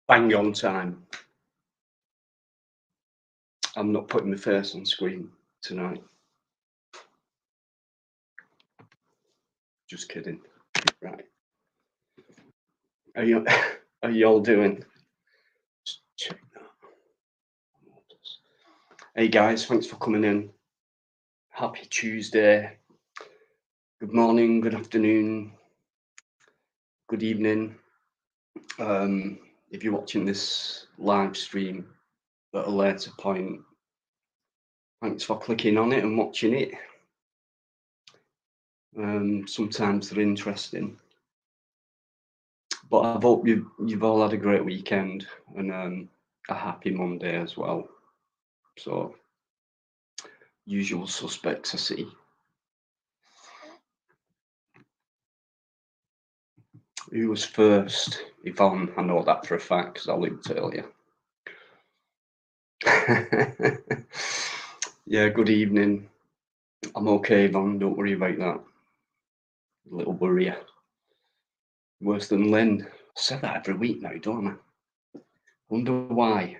Bang on time. I'm not putting my face on screen tonight. Just kidding. Right. Are you are you all doing? Just check that. Hey guys, thanks for coming in. Happy Tuesday. Good morning, good afternoon, good evening. If you're watching this live stream at a later point, thanks for clicking on it and watching it. Sometimes they're interesting, but I hope you've all had a great weekend and a happy Monday as well. So, usual suspects I see. Who was first? Yvonne, I know that for a fact because I looked earlier. Yeah, good evening. I'm okay, Yvonne, don't worry about that. A little worrier. Worse than Lynn. I say that every week now, don't I? Wonder why.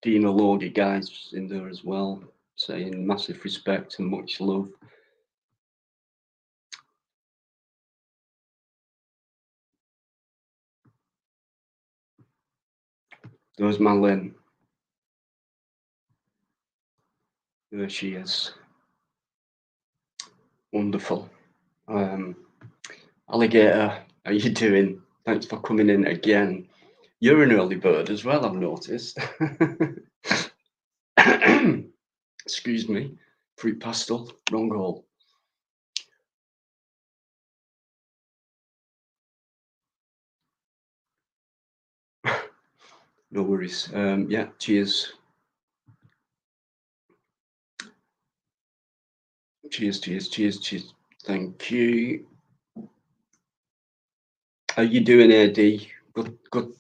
Dina Lodi guys in there as well, saying massive respect and much love. There's my Lynn. There she is. Wonderful. Alligator, how you doing? Thanks for coming in again. You're an early bird as well, I've noticed. Excuse me. Fruit pastel, wrong hole. No worries. Yeah, cheers. Cheers, cheers, cheers, cheers. Thank you. How you doing, AD? Good, good.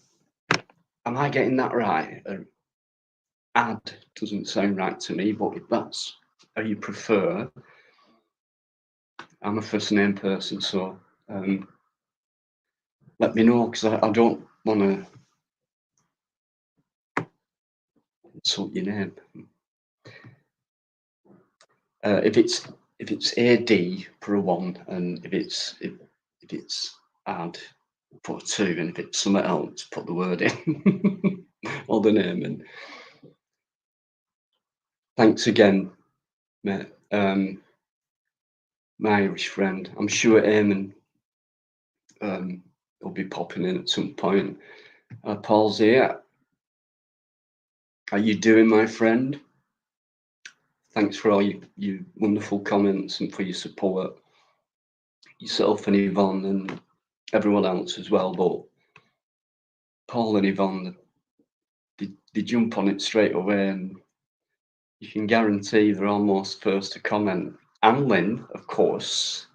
Am I getting that right? Ad doesn't sound right to me, but if that's how you prefer, I'm a first name person, so let me know because I don't want to insult your name. If it's AD, put a 1, and if it's ad, put a 2, and if it's something else, put the word in or the name in. Thanks again, mate. My Irish friend. I'm sure Eamon will be popping in at some point. Paul's here. How you doing, my friend? Thanks for all your wonderful comments and for your support. Yourself and Yvonne and everyone else as well. But Paul and Yvonne, they jump on it straight away, and you can guarantee they're almost first to comment. And Lynn, of course.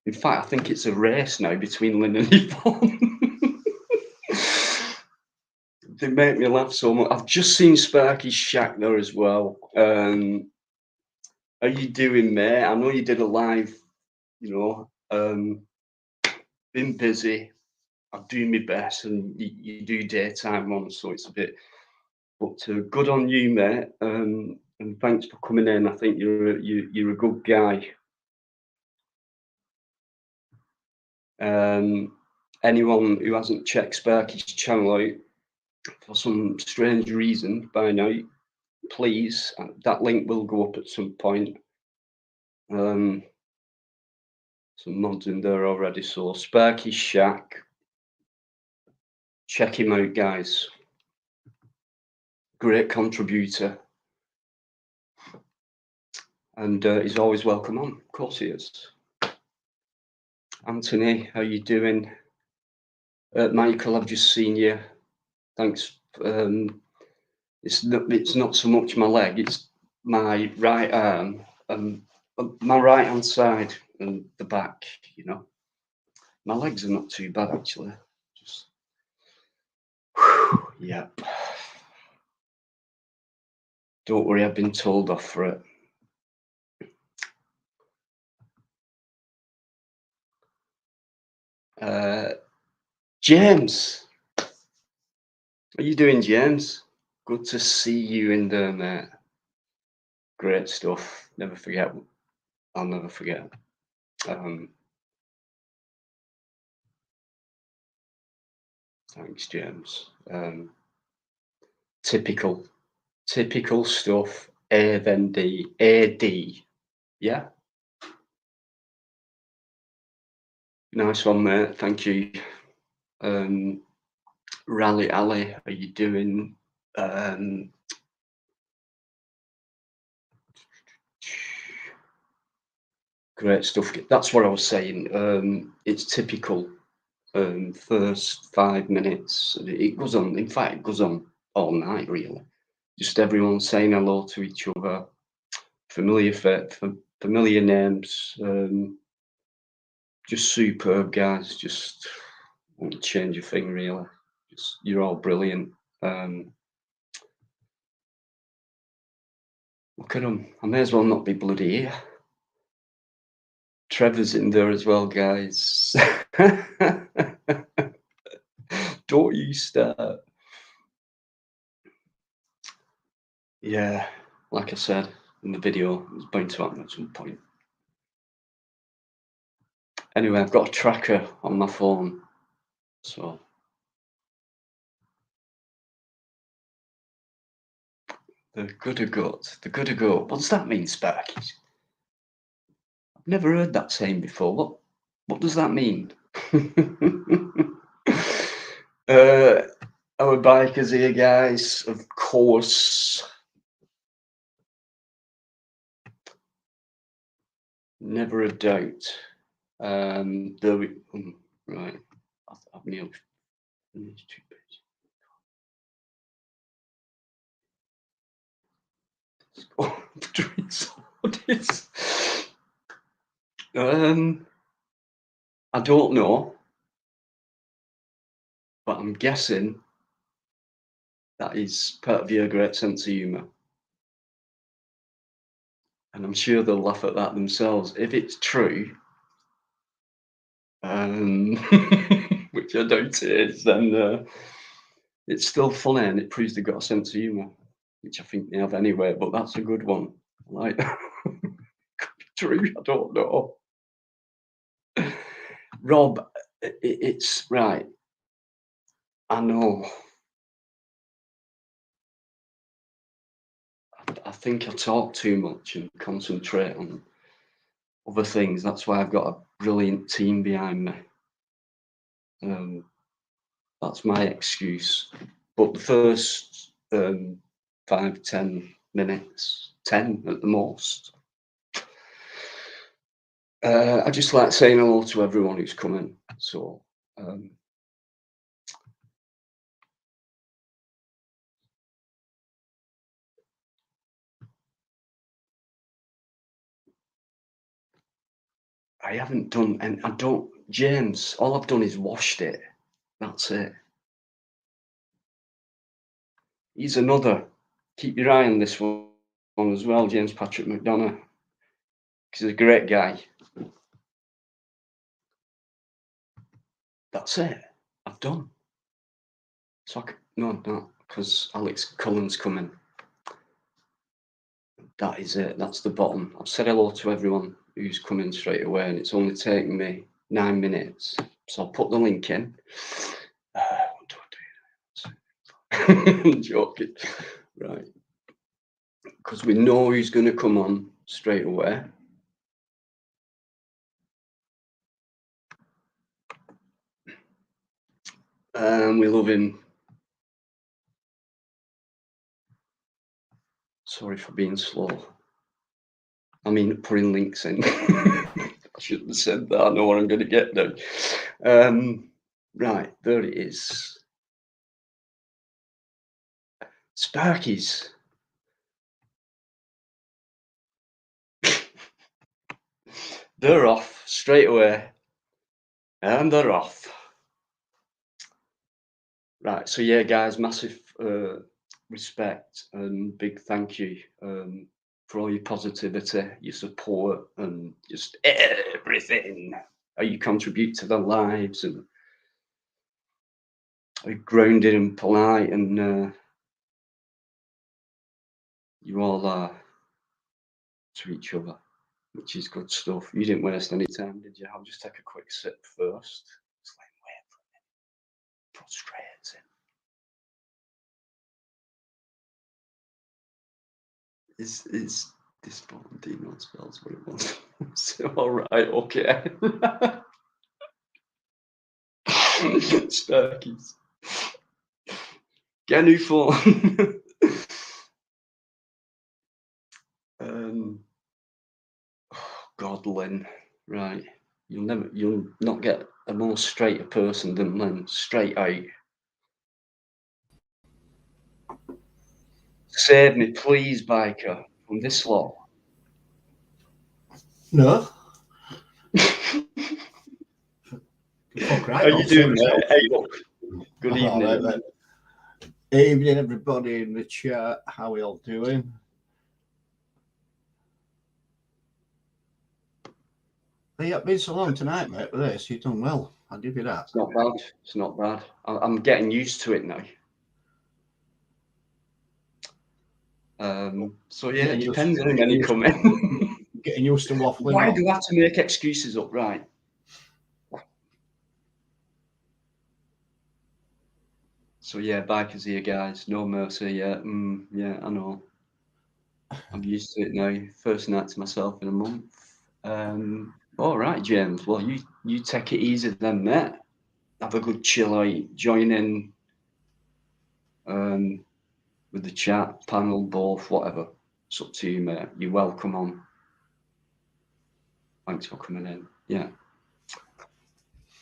In fact, I think it's a race now between Lynn and Yvonne. They make me laugh so much. I've just seen Sparky's Shack there as well. How you doing, mate? I know you did a live, been busy. I'm doing my best, and you do daytime ones, so it's a bit. But good on you, mate. And thanks for coming in. I think you're a good guy. Anyone who hasn't checked Sparky's channel out for some strange reason by now, please. That link will go up at some point. Some mods in there already. So Sparky's Shack. Check him out, guys. Great contributor. And he's always welcome on. Of course he is. Anthony, how you doing? Michael, I've just seen you. Thanks. It's not so much my leg, it's my right arm and my right hand side and the back, My legs are not too bad actually. Just yep. Don't worry, I've been told off for it. James, how you doing, James? Good to see you in there, mate. Great stuff. Never forget. I'll never forget. Um, Thanks, James. Typical, typical stuff. A then D. A D. Yeah, nice one, mate. Thank you. Um, Rally Alley, are you doing? Um, Great stuff. That's what I was saying. It's typical. First 5 minutes, it goes on. In fact, it goes on all night, really. Just everyone saying hello to each other, familiar names. Just superb, guys. Just won't change a thing, really. Just you're all brilliant. Look at them. I may as well not be bloody here. Trevor's in there as well, guys. Don't you start. Yeah, like I said in the video, it's bound to happen at some point. Anyway, I've got a tracker on my phone, so the good gut, the good gut. What does that mean, Sparkies? I've never heard that saying before. What does that mean? Our bikers here, guys, of course. Never a doubt. There we right. I've nearly finished 2 pages. Let's go between sorties. I don't know, but I'm guessing that is part of your great sense of humour. And I'm sure they'll laugh at that themselves. If it's true, which I doubt it is, then it's still funny and it proves they've got a sense of humour, which I think they have anyway, but that's a good one. Like, could be true, I don't know. Rob, it's right. I know. I think I talk too much and concentrate on other things. That's why I've got a brilliant team behind me. That's my excuse. But the first 5-10 minutes, 10 at the most, I just like saying hello to everyone who's coming. So I haven't done, and I don't, James, all I've done is washed it. That's it. He's another. Keep your eye on this one as well, James Patrick McDonough. He's a great guy. That's it. I've done. So no, because Alex Cullen's coming. That is it. That's the bottom. I've said hello to everyone who's coming straight away, and it's only taken me 9 minutes. So I'll put the link in. I'm joking. Right. Because we know who's going to come on straight away. We love him. Sorry for being slow. I mean, putting links in. I shouldn't have said that. I know what I'm going to get now. Right, there it is. Sparkies. They're off straight away. And they're off. Right, so yeah, guys, massive respect and big thank you for all your positivity, your support, and just everything. how you contribute to their lives, and are grounded and polite, and you all are to each other, which is good stuff. You didn't waste any time, did you? I'll just take a quick sip first. It's like, wait for a minute. Frustrating. Is desponding not spells what it was. So all right, okay. Sparkies. Get a new phone. Oh God, Lynn. Right. You'll not get a more straighter person than Lynn. Straight out. Save me, please, biker, from this lot. No. Fuck right. How you doing, mate? Hey, look. Good evening. Right. Evening, everybody in the chat. How are we all doing? Hey, it's been so long tonight, mate, with this. You've done well. I'll give you that. It's not bad. It's not bad. I'm getting used to it now. So yeah, it depends on how many come in. Getting used to waffling. Why do I have to make excuses up, right? So yeah, bikers here, guys. No mercy. Yeah, yeah, I know. I'm used to it now. First night to myself in a month. All right, James. Well, you take it easy then, mate. Have a good chill out. Join in with the chat, panel, both, whatever. It's up to you, mate. You're welcome on. Thanks for coming in. Yeah.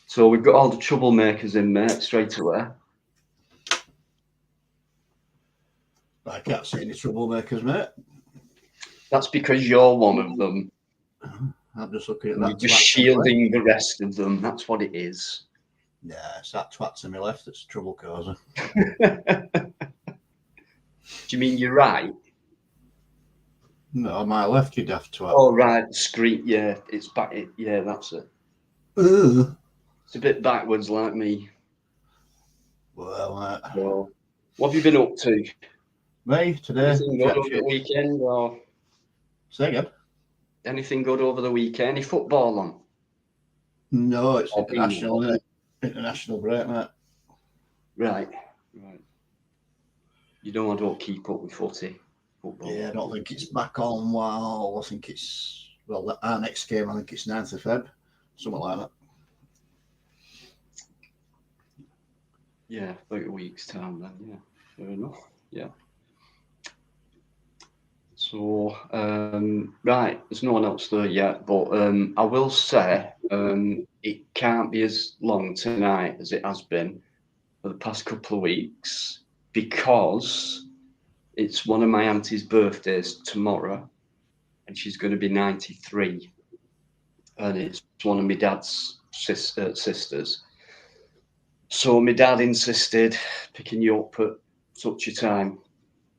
So we've got all the troublemakers in, mate, straight away. I can't see any troublemakers, mate. That's because you're one of them. I'm just looking at that. You're just shielding the rest of them. That's what it is. Yeah, it's that twat to my left that's a trouble causer. Do you mean you're right? No, on my left, you daft twat. Oh, right. The screen. Yeah, it's back. Yeah, that's it. It's a bit backwards like me. Well, So, what have you been up to? Me, today? Anything good over the weekend? Or say again? Anything good over the weekend? Any football on? No, it's international, isn't it? International break, mate. Right. You know I don't keep up with football. Yeah, I don't think it's back on. Wow, I think it's our next game. I think it's 9th of Feb, something like that. Yeah, about a week's time then. Yeah, fair enough. Yeah. So right, there's no one else there yet, but I will say it can't be as long tonight as it has been for the past couple of weeks, because it's one of my auntie's birthdays tomorrow, and she's going to be 93, and it's one of my dad's sisters. So my dad insisted picking you up at such a time,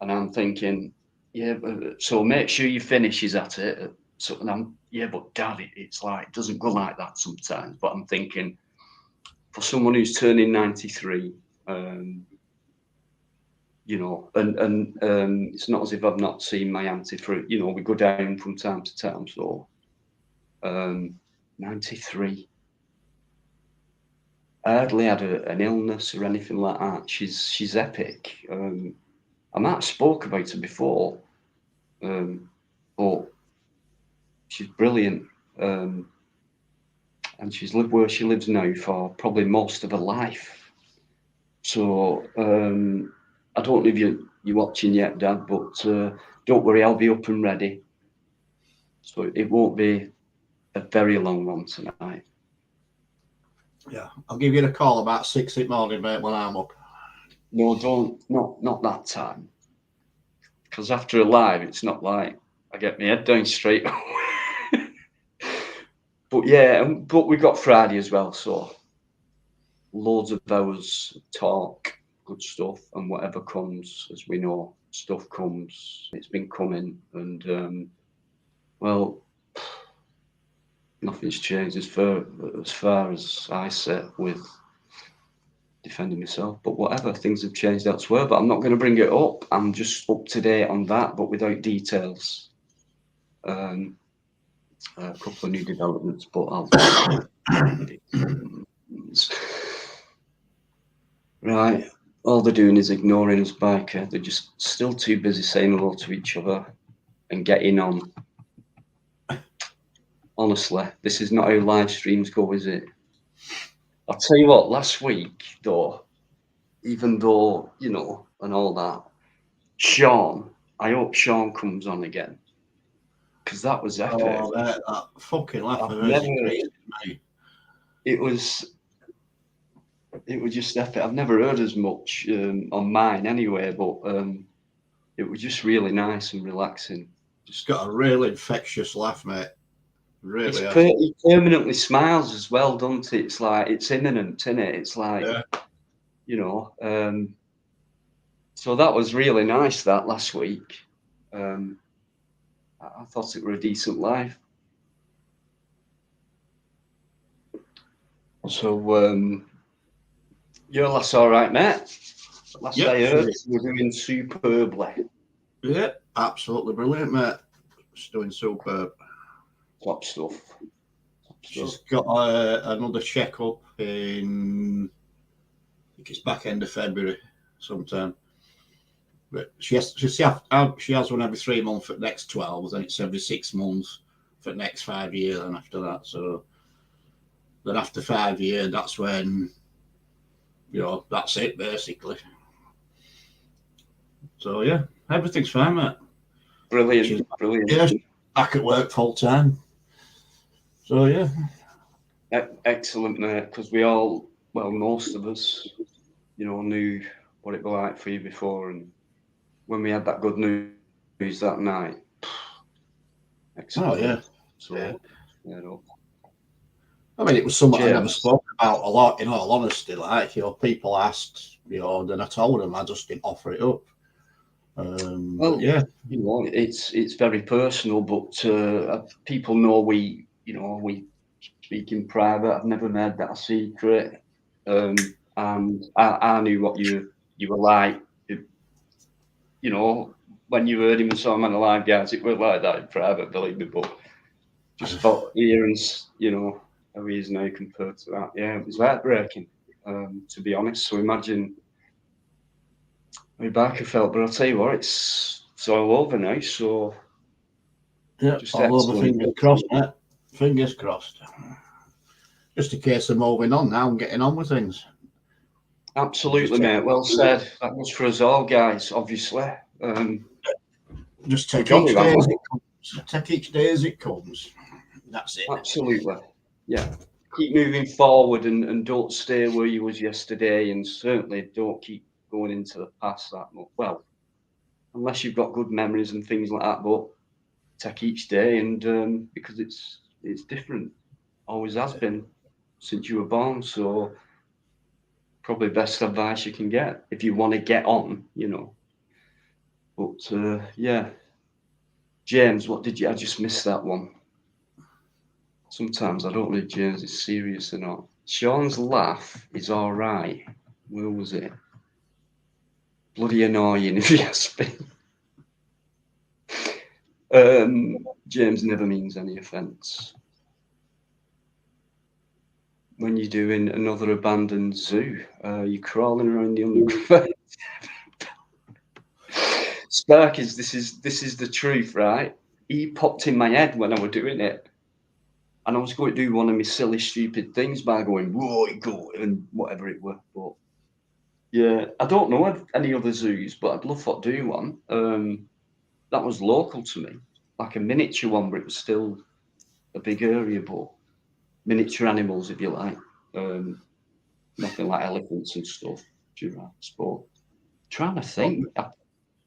and I'm thinking, yeah, so make sure you finishes at it. So, and I'm, yeah, but Dad, it's like, it doesn't go like that sometimes. But I'm thinking, for someone who's turning 93, you know, and it's not as if I've not seen my auntie for, you know, we go down from time to time. So 93. I hardly had an illness or anything like that. She's epic. I might have spoke about her before, but she's brilliant. And she's lived where she lives now for probably most of her life. So I don't know if you're watching yet, Dad, but don't worry, I'll be up and ready. So it won't be a very long one tonight. Yeah, I'll give you a call about 6 in the morning, mate, when I'm up. No, don't, not that time. Because after a live, it's not like I get my head down straight away. But yeah, but we got Friday as well, so loads of hours talk, good stuff, and whatever comes, as we know, stuff comes. It's been coming, and well, nothing's changed as far as I sit with defending myself. But whatever, things have changed elsewhere. But I'm not going to bring it up. I'm just up to date on that, but without details. A couple of new developments, but I'll. Right. All they're doing is ignoring us, Biker. They're just still too busy saying hello to each other and getting on. Honestly, this is not how live streams go, is it? I'll tell you what, last week, though, even though, and all that, Sean, I hope Sean comes on again. Because that was epic. Oh, that fucking laugh of Never, mate. it was just epic. I've never heard as much on mine anyway, but it was just really nice and relaxing. Just got a real infectious laugh, mate. Really. He permanently smiles as well, doesn't it? It's like it's imminent, isn't it? It's like, so that was really nice that last week. I thought it were a decent live. So your last all right, mate. Last I heard, we're doing superbly. Yeah, absolutely brilliant, mate. She's doing superb. Top stuff. She's got another checkup in, I think it's back end of February sometime. But she has one every 3 months for the next 12, then it's every 6 months for the next 5 years, and after that. So then after 5 years, that's when, that's it basically. So yeah, everything's fine, mate. Brilliant. Yeah, she's back at work full time. So yeah. Excellent, mate, because we all, most of us, knew what it was like for you before, and when we had that good news that night, excellent. Oh yeah. So, I mean, it was something I never spoke about a lot, in all honesty. Like, people asked, then I told them, I just didn't offer it up. Yeah. It's very personal, but people know we speak in private. I've never made that a secret. And I knew what you were like. When you heard him and saw him on the live, guys, it was like that in private, believe me. But just thought hearing, how he is now compared to that. Yeah, it was heartbreaking, to be honest. So imagine how Barker felt. But I'll tell you what, it's all over now. So yeah, all over. Fingers crossed, mate. Fingers crossed. Just a case of moving on now and getting on with things. Absolutely, mate. Well said. That was for us all, guys. Obviously. Just take each day as it comes. Take each day as it comes. That's it. Absolutely. Yeah. Keep moving forward and don't stay where you was yesterday, and certainly don't keep going into the past that much. Well, unless you've got good memories and things like that, but take each day and because it's different. Always has been since you were born. So probably best advice you can get if you want to get on, But yeah. James, what did you? I just missed that one. Sometimes I don't know if James is serious or not. Sean's laugh is all right. Where was it? Bloody annoying if you ask me. James never means any offence. When you're doing another abandoned zoo, you're crawling around the underground. Sparkies, this is the truth, right? He popped in my head when I was doing it. And I was going to do one of my silly, stupid things by going, whoa, go, and whatever it were. But yeah, I don't know any other zoos, but I'd love to do one. That was local to me, like a miniature one, but it was still a big area, but miniature animals, if you like. Nothing like elephants and stuff, giraffes. But trying to think,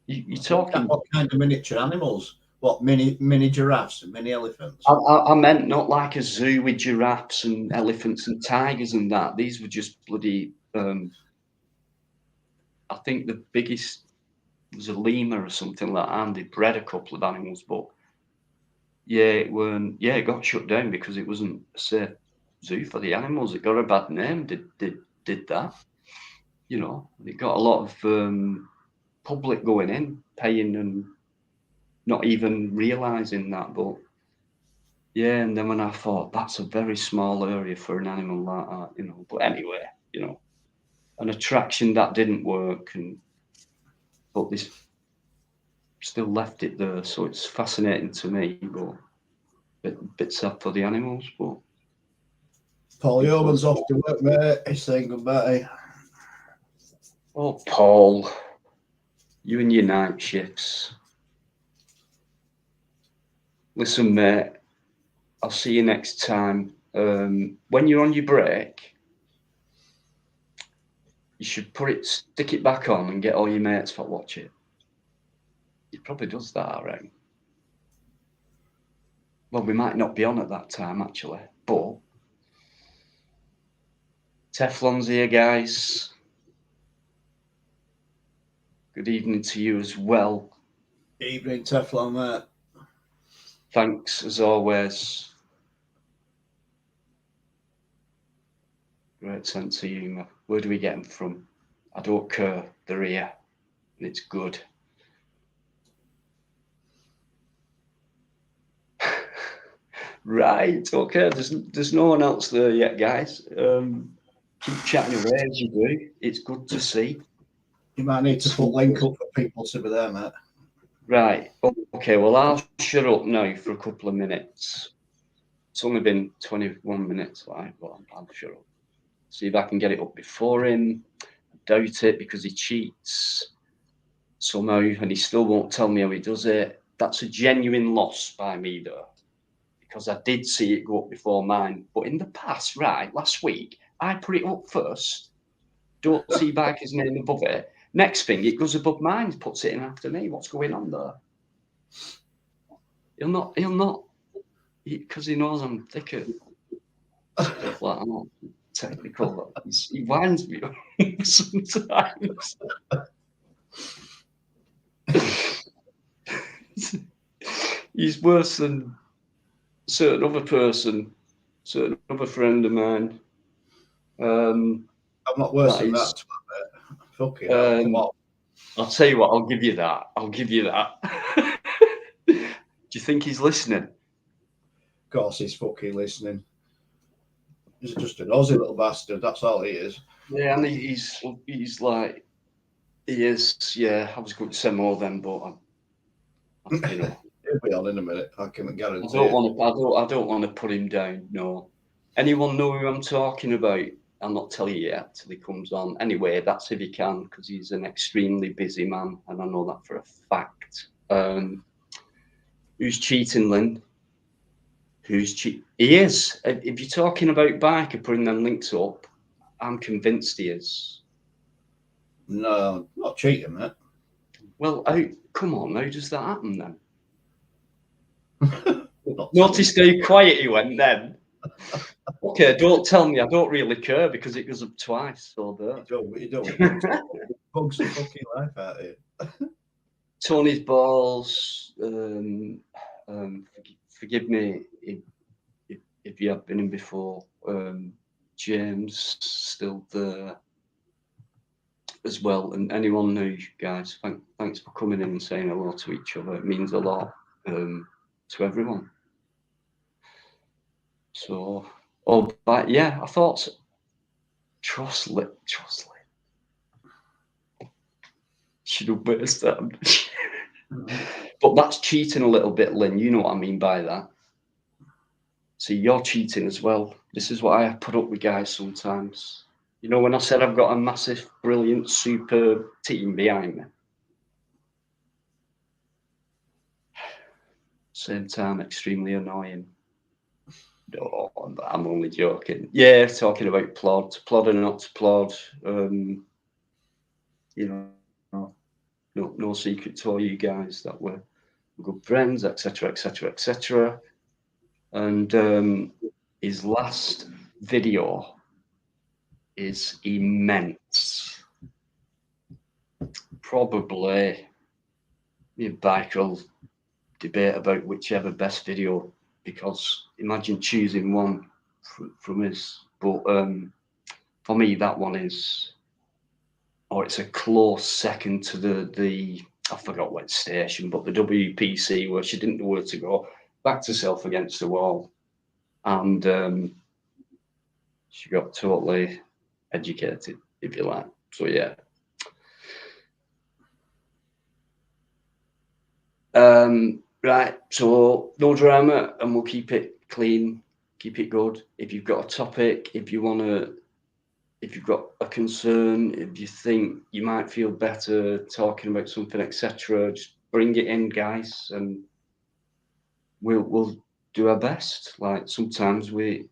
you're talking. What kind of miniature animals? What, mini giraffes and mini elephants? I meant not like a zoo with giraffes and elephants and tigers and that. These were just bloody. I think the biggest was a lemur or something like that, and they bred a couple of animals, but Yeah, it got shut down because it wasn't a safe zoo for the animals. It got a bad name. Did that? You know, it got a lot of public going in, paying, and not even realizing that. But yeah, and then when I thought that's a very small area for an animal like that, you know. But anyway, you know, an attraction that didn't work, but this still left it there. So it's fascinating to me, but bit sad for the animals. But Paul Yeoman's off to work, mate. He's saying goodbye. oh, Paul, you and your night shifts. Listen, mate, I'll see you next time. When you're on your break, you should stick it back on and get all your mates to watch it. He probably does that, I reckon. Well, we might not be on at that time, actually, but Teflon's here, guys. Good evening to you as well. Evening, Teflon, mate. Thanks, as always. Great sense of humour. Where do we get them from? I don't care. They're here, and it's good. Right, okay. There's no one else there yet, guys. Keep chatting away as you do. It's good to see. You might need to put link up for people to be there, mate. Right. Okay. Well, I'll shut up now for a couple of minutes. It's only been 21 minutes, like, but I'll shut up. See if I can get it up before him. I doubt it because he cheats somehow, and he still won't tell me how he does it. That's a genuine loss by me, though, because I did see it go up before mine. But in the past, right, last week, I put it up first. Don't see Biker's name above it. Next thing, it goes above mine, puts it in after me. What's going on there? He'll not, because he knows I'm thicker. Stuff like that. Technical. He winds me up sometimes. He's worse than certain other friend of mine. I'm not worse than that, mate. Fucking hell, come on. I'll tell you what, I'll give you that. Do you think he's listening? Of course he's fucking listening. He's just a nosy little bastard, that's all he is. Yeah, and he's like, he is, yeah, I was going to say more then, but you know. He'll be on in a minute, I can guarantee I don't want to put him down, no. Anyone know who I'm talking about? I'll not tell you yet till he comes on. Anyway, that's if he can, because he's an extremely busy man, and I know that for a fact. Who's cheating, Lynn? Who's cheating? He is. If you're talking about Biker putting them links up, I'm convinced he is. No, not cheating, mate. Well, come on, how does that happen then? Notice how quiet he went then. Okay, don't tell me. I don't really care because it goes up twice. So there. You don't bugs the fucking life out of you. Tony's balls. Forgive me if you have been in before. James still there as well, and anyone new, guys. Thanks for coming in and saying hello to each other. It means a lot to everyone. So, but yeah, I thought Trustly. Should have witnessed that. But that's cheating a little bit, Lynn. You know what I mean by that. See, you're cheating as well. This is what I put up with guys sometimes. You know, when I said I've got a massive, brilliant, superb team behind me. Same time, extremely annoying. No, I'm only joking. Yeah, talking about plod or not to plod. You know, no secret to all you guys that we're good friends, etc., etc., etc. And his last video is immense. Probably your Biker will debate about whichever best video, because imagine choosing one from his. But for me, that one is, or it's a close second to the I forgot what station, but the WPC, where she didn't know where to go, backed herself against the wall, and she got totally educated, if you like. So yeah. Right, so no drama, and we'll keep it clean, keep it good. If you've got a topic, if you've got a concern, if you think you might feel better talking about something, etc., just bring it in, guys, and we'll do our best. Like sometimes it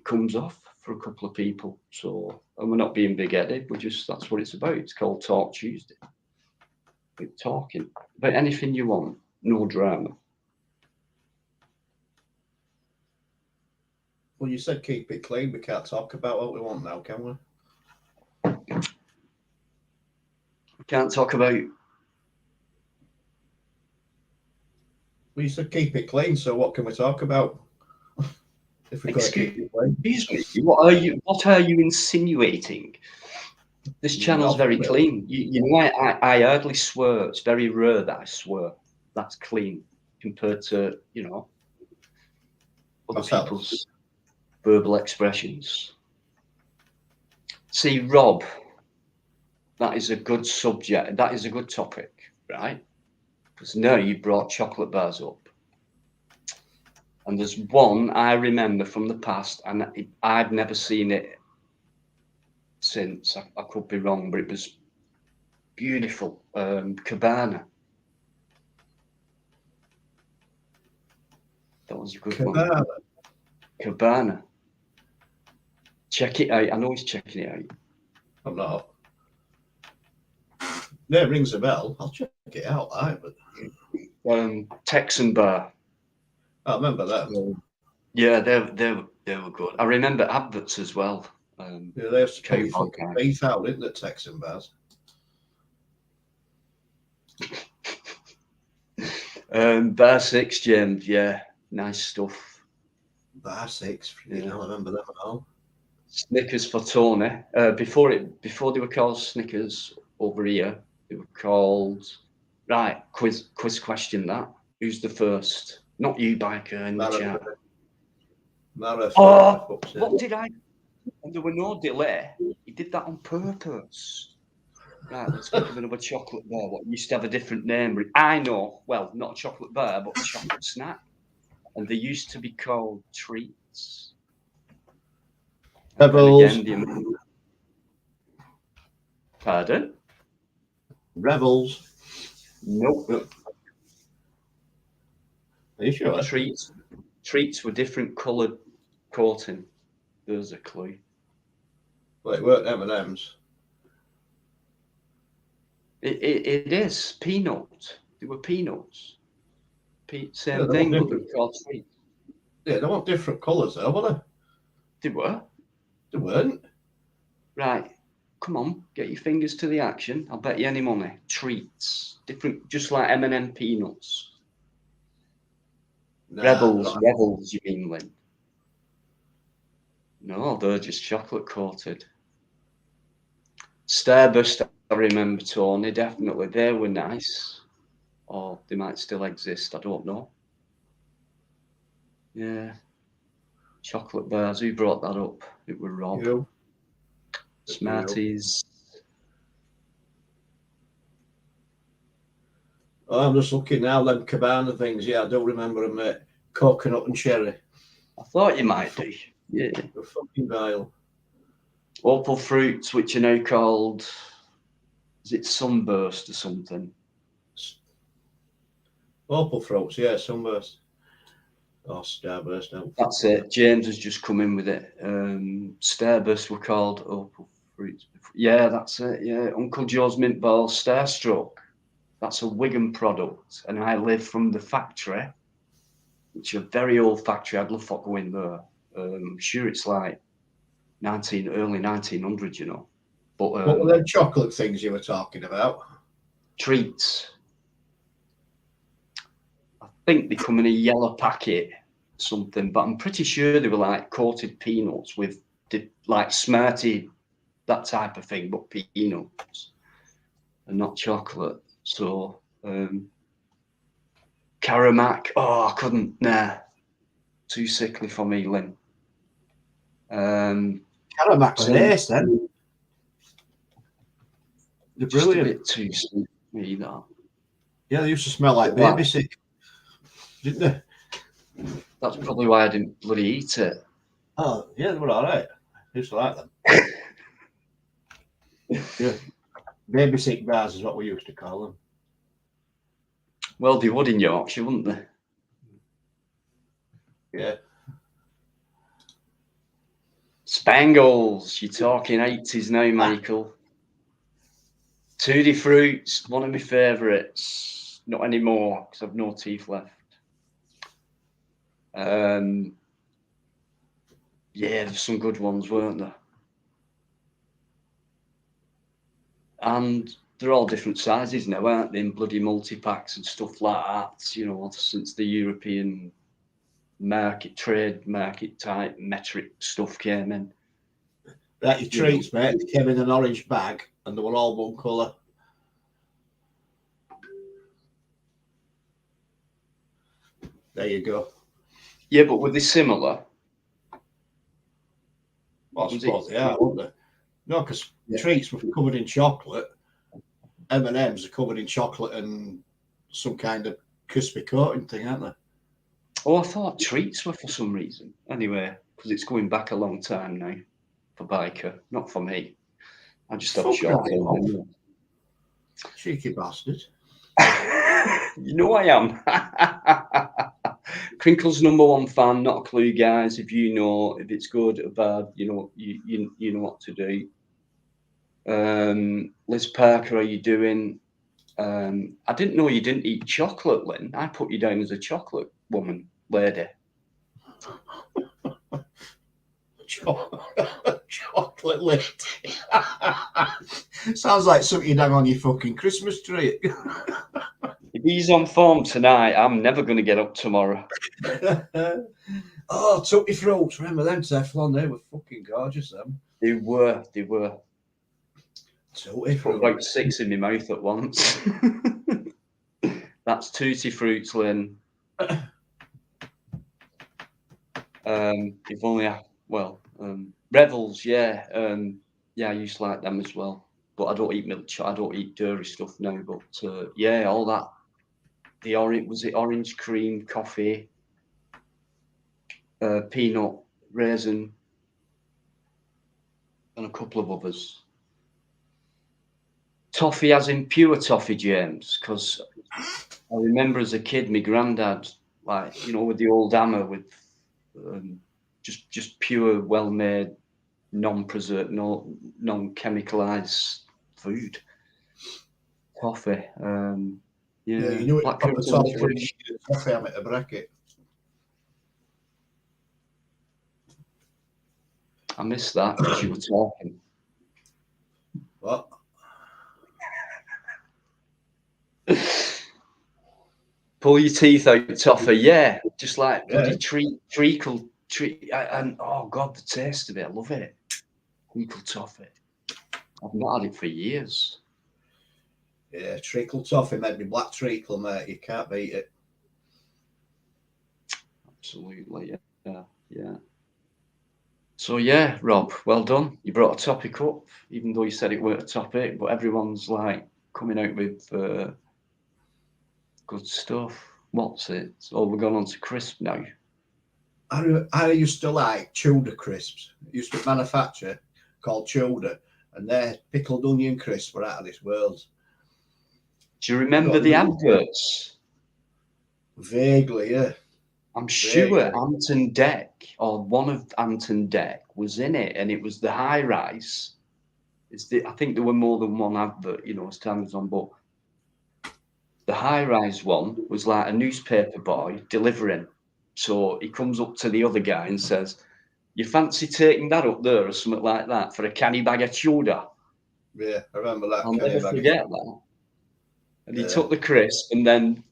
comes off for a couple of people. So, and we're not being big-headed. That's what it's about. It's called Talk Tuesday. We're talking about anything you want, no drama. Well, you said keep it clean. We can't talk about what we want now, can we? We can't talk about. Well, you said keep it clean. So what can we talk about? If we got to keep it clean. Excuse me. What are you insinuating? This channel's very clean. You know, I hardly swear. It's very rare that I swear. That's clean compared to, you know, other people's verbal expressions. See, Rob, that is a good subject. That is a good topic, right? Because now you brought chocolate bars up. And there's one I remember from the past, and I've never seen it since. I could be wrong, but it was beautiful. Cabana. That was a good one. Cabana. Check it out. I know he's checking it out. I'm not. No, it rings a bell. I'll check it out. Texan bar. I remember that. Yeah, they were good. I remember adverts as well. Yeah, they have to put your fucking teeth out, didn't the Texan bars? Bar 6, James. Yeah, nice stuff. Bar 6. Yeah, I remember them at all. Snickers for Tony. Before they were called Snickers over here, they were called quiz question. That who's the first? Not you, Biker, in the chat. What did I? And there were no delay. He did that on purpose. Right, let's give him another chocolate bar. What used to have a different name. I know. Well, not a chocolate bar, but a chocolate snack. And they used to be called treats. Rebels. Again, pardon? Rebels. Nope. Are you sure? Treats were different coloured coating. There's a clue. Well, it weren't M&M's. It is peanut. They were peanuts. Same Yeah, thing, but they're called treats. Yeah, they weren't different colours though, were they? They were. They weren't. Right. Come on, get your fingers to the action. I'll bet you any money. Treats. Different, just like M&M peanuts. Nah, Rebels, you mean, Lynn? No, they're just chocolate coated. Starburst, I remember, Tony, definitely. They were nice. Or they might still exist, I don't know. Yeah. Chocolate bars, who brought that up? It was Rob. You. Smarties. Oh, I'm just looking now, them Cabana things. Yeah, I don't remember them, mate. Coconut and cherry. I thought you might do. Yeah. They're fucking vile. Opal fruits, which are now called, is it Sunburst or something? Opal fruits, yeah, Sunburst. Oh, Starburst. No. That's it. James has just come in with it. Starburst were called opal fruits. Yeah, that's it. Yeah, Uncle Joe's mint ball, Starstruck. That's a Wigan product, and I live from the factory, which is a very old factory. I'd love to go in there. I'm sure it's like early 1900s, you know. But what were them chocolate things you were talking about? Treats. I think they come in a yellow packet, something, but I'm pretty sure they were like coated peanuts with like Smarty, that type of thing, but peanuts and not chocolate. So Caramac, oh, I couldn't, nah, too sickly for me, Lynn. Caramac was ace then. They're brilliant. Just a bit too sweet for me, that. Yeah, they used to smell like baby sick, didn't they? That's probably why I didn't bloody eat it. Oh, yeah, they were all right. I used to like them. Yeah. Baby sick bars is what we used to call them. Well, they would in Yorkshire, wouldn't they? Yeah. Spangles, you're talking 80s now, Michael. Tutti Fruits, one of my favourites. Not anymore because I've no teeth left. Yeah, there's some good ones, weren't there? And they're all different sizes now, aren't they? In bloody multi-packs and stuff like that, you know, since the European trade market type metric stuff came in. Right, your treats, mate. They came in an orange bag and they were all one colour. There you go. Yeah, but were they similar? Well, I suppose they are, weren't they? No, because treats were covered in chocolate. M&M's are covered in chocolate and some kind of crispy coating thing, aren't they? Oh, I thought treats were for some reason. Anyway, because it's going back a long time now for Biker, not for me. I just have chocolate. Cheeky bastard. You know I am. Crinkle's #1 fan, not a clue, guys. If you know if it's good or bad, you know you know what to do. Liz Parker, how you doing? I didn't know you didn't eat chocolate, Lynn. I put you down as a chocolate woman, lady. Chocolate lit. Sounds like something you'd hang on your fucking Christmas tree. If he's on form tonight, I'm never going to get up tomorrow. Oh, Tutti Fruits. Remember them, Teflon? They were fucking gorgeous, them. They were. Tutti Fruits. About 6 in my mouth at once. That's Tutti Fruits, Lynn. If only Revels, yeah. Yeah, I used to like them as well. But I don't eat milk chocolate. I don't eat dairy stuff now. But yeah, all that. Was it orange cream, coffee, peanut, raisin, and a couple of others. Toffee as in pure toffee, James, because I remember as a kid, my granddad, like, you know, with the old hammer with just pure, well-made, non-preserved, non-chemicalized food. Toffee. Yeah, you knew it proper toffee when you eat a toffee at a bracket. I missed that because you were talking. What? Pull your teeth out, toffee. Yeah, just like bloody treacle. And oh god, the taste of it, I love it. Treacle toffee. I've not had it for years. Yeah, treacle toffee, maybe black treacle, mate. You can't beat it. Absolutely, yeah. So yeah, Rob, well done. You brought a topic up, even though you said it weren't a topic, but everyone's like coming out with good stuff. What's it? Oh, we're going on to crisp now. I used to like Chowder crisps. It used to manufacture called Chowder, and their pickled onion crisps were out of this world. Do you remember the adverts? Vaguely, yeah. I'm sure Anton Deck, or one of Anton Deck, was in it, and it was the high rise. I think there were more than one advert, you know, as time goes on, but the high rise one was like a newspaper boy delivering. So he comes up to the other guy and says, "You fancy taking that up there or something like that for a canny bag of chowder?" Yeah, I remember that. I'll never forget that. And he took the crisp, and then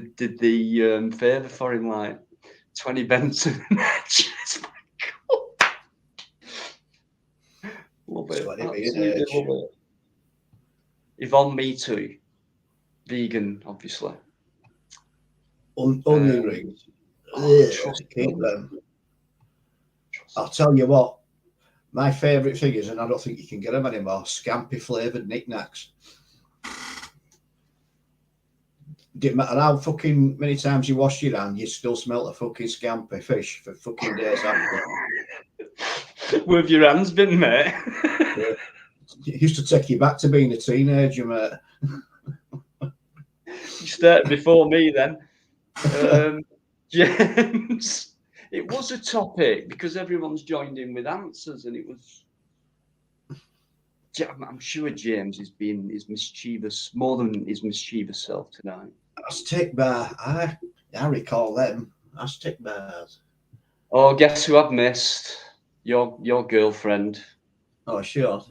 did the favour for him, like 20 Benson matches. Love it. Absolutely love it. Yvonne, me too. Vegan, obviously. Onion rings. Keep them. I'll tell you what, my favourite thing is, and I don't think you can get them anymore, scampi flavoured knickknacks. Didn't matter how fucking many times you wash your hand, you still smell the fucking scampi fish for fucking days after. Where have your hands been, mate? It used to take you back to being a teenager, mate. You started before me then. James, it was a topic because everyone's joined in with answers, and it was. I'm sure James is being his mischievous, more than his mischievous self tonight. Aztec bar, I recall them. Aztec bars. Oh, guess who I've missed? Your girlfriend. Oh, sure.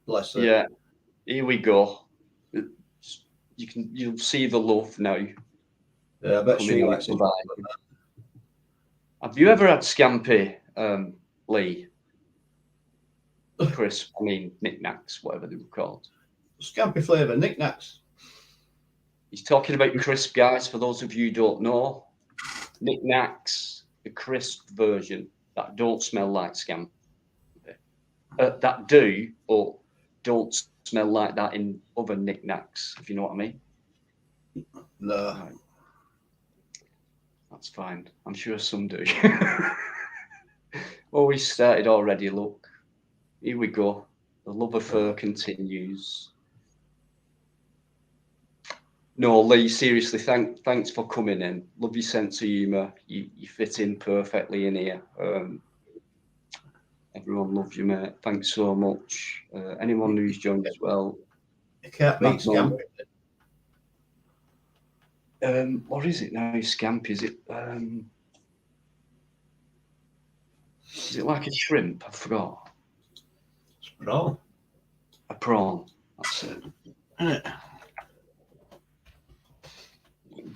Bless her. Yeah, here we go. You'll see the love now. Yeah, I bet she likes it. Have you ever had scampi, Lee? Crisp, I mean knickknacks, whatever they were called. Scampi flavour knickknacks. He's talking about crisp, guys. For those of you who don't know, knickknacks, the crisp version that don't smell like scampi. That do, or don't smell like that in other knickknacks, if you know what I mean. No. Right. That's fine. I'm sure some do. Oh, we started already, look. Here we go. The love affair continues. No, Lee, seriously, thanks for coming in. Love your sense of humour. You fit in perfectly in here. Everyone loves you, mate. Thanks so much. Anyone who's joined as well. You can't beat scampi. What is it now? Scampi? Is it like a shrimp? I forgot. It's prawn. A prawn. That's it.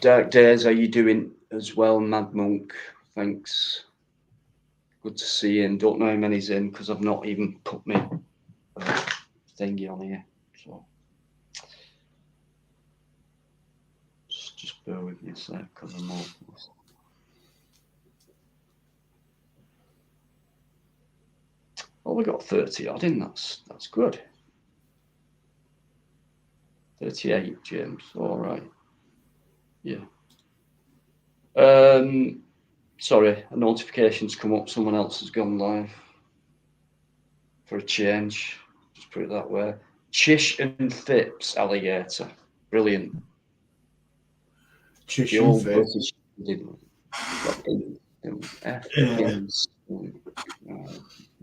Dark Days, how you doing as well, Mad Monk? Thanks. Good to see you. And don't know how many's in because I've not even put my thingy on here. So just bear with me a sec because I'm all. Oh, we got 30 odd in. That's good. 38, James. All right. Yeah. Sorry, a notification's come up. Someone else has gone live. For a change, just put it that way. Chish and Phipps alligator. Brilliant. Chish and Phipps.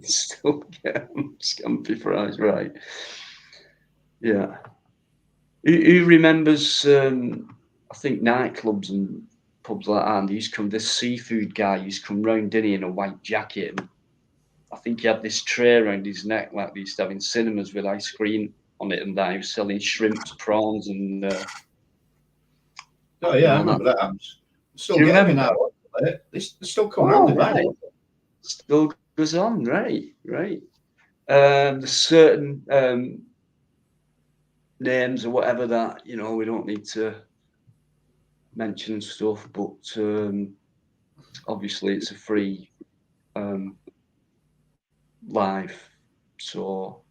Still get scampi fries, right? Yeah. Who remembers? I think nightclubs and pubs like that. And he used to come. This seafood guy used to come round, didn't he, in a white jacket. And I think he had this tray around his neck, like they used to have in cinemas with ice cream on it, and that he was selling shrimps, prawns, and. Oh yeah, I remember that. Still getting now. They still come around. Right. Still goes on, right. There's certain names or whatever that we don't need to mention stuff, but obviously it's a free live, so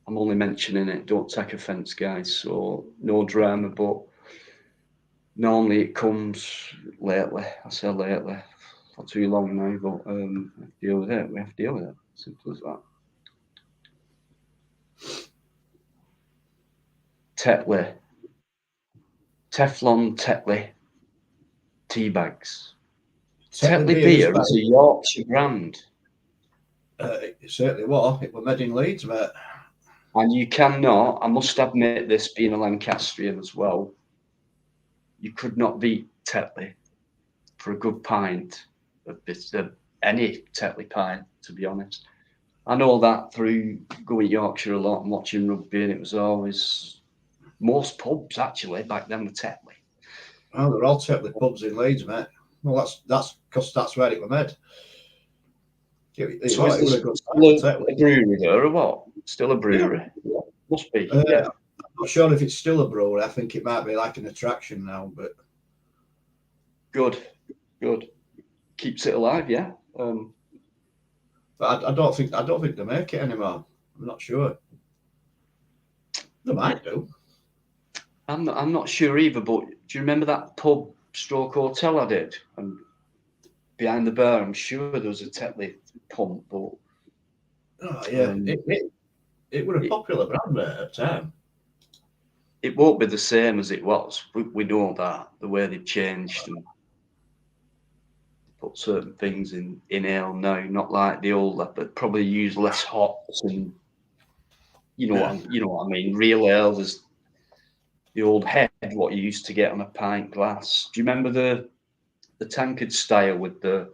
I'm only mentioning it. Don't take offence, guys. So no drama, but normally it comes lately. I say lately, not too long now, but we have to deal with it. Simple as that. Tetley. Teflon Tetley tea bags. Tetley beer is a Yorkshire brand. It certainly was. It was made in Leeds, mate. And you cannot, I must admit this, being a Lancastrian as well, you could not beat Tetley for a good pint of any Tetley pint, to be honest. I know that through going to Yorkshire a lot and watching rugby, and it was always most pubs actually back then were Tetley. Oh, they're all Tetley pubs in Leeds, mate. Well, that's because that's where it was made. So is It was there a good still time for a brewery there or what? Still a Yeah. brewery? Yeah. Must be. I'm Yeah. not sure if it's still a brewery. I think it might be like an attraction now, but Good. Keeps it alive, yeah. but I don't think they make it anymore. I'm not sure. They might do. I'm not sure either, but do you remember that pub stroke hotel I did? And behind the bar, I'm sure there was a Tetley pump, but Oh yeah, it was a it, popular brand at the time. it won't be the same as it was. We know that, the way they've changed and put certain things in ale now, not like the old, but probably use less hops and you know what I mean. Real ale, there's the old head, what you used to get on a pint glass. Do you remember the tankard style with it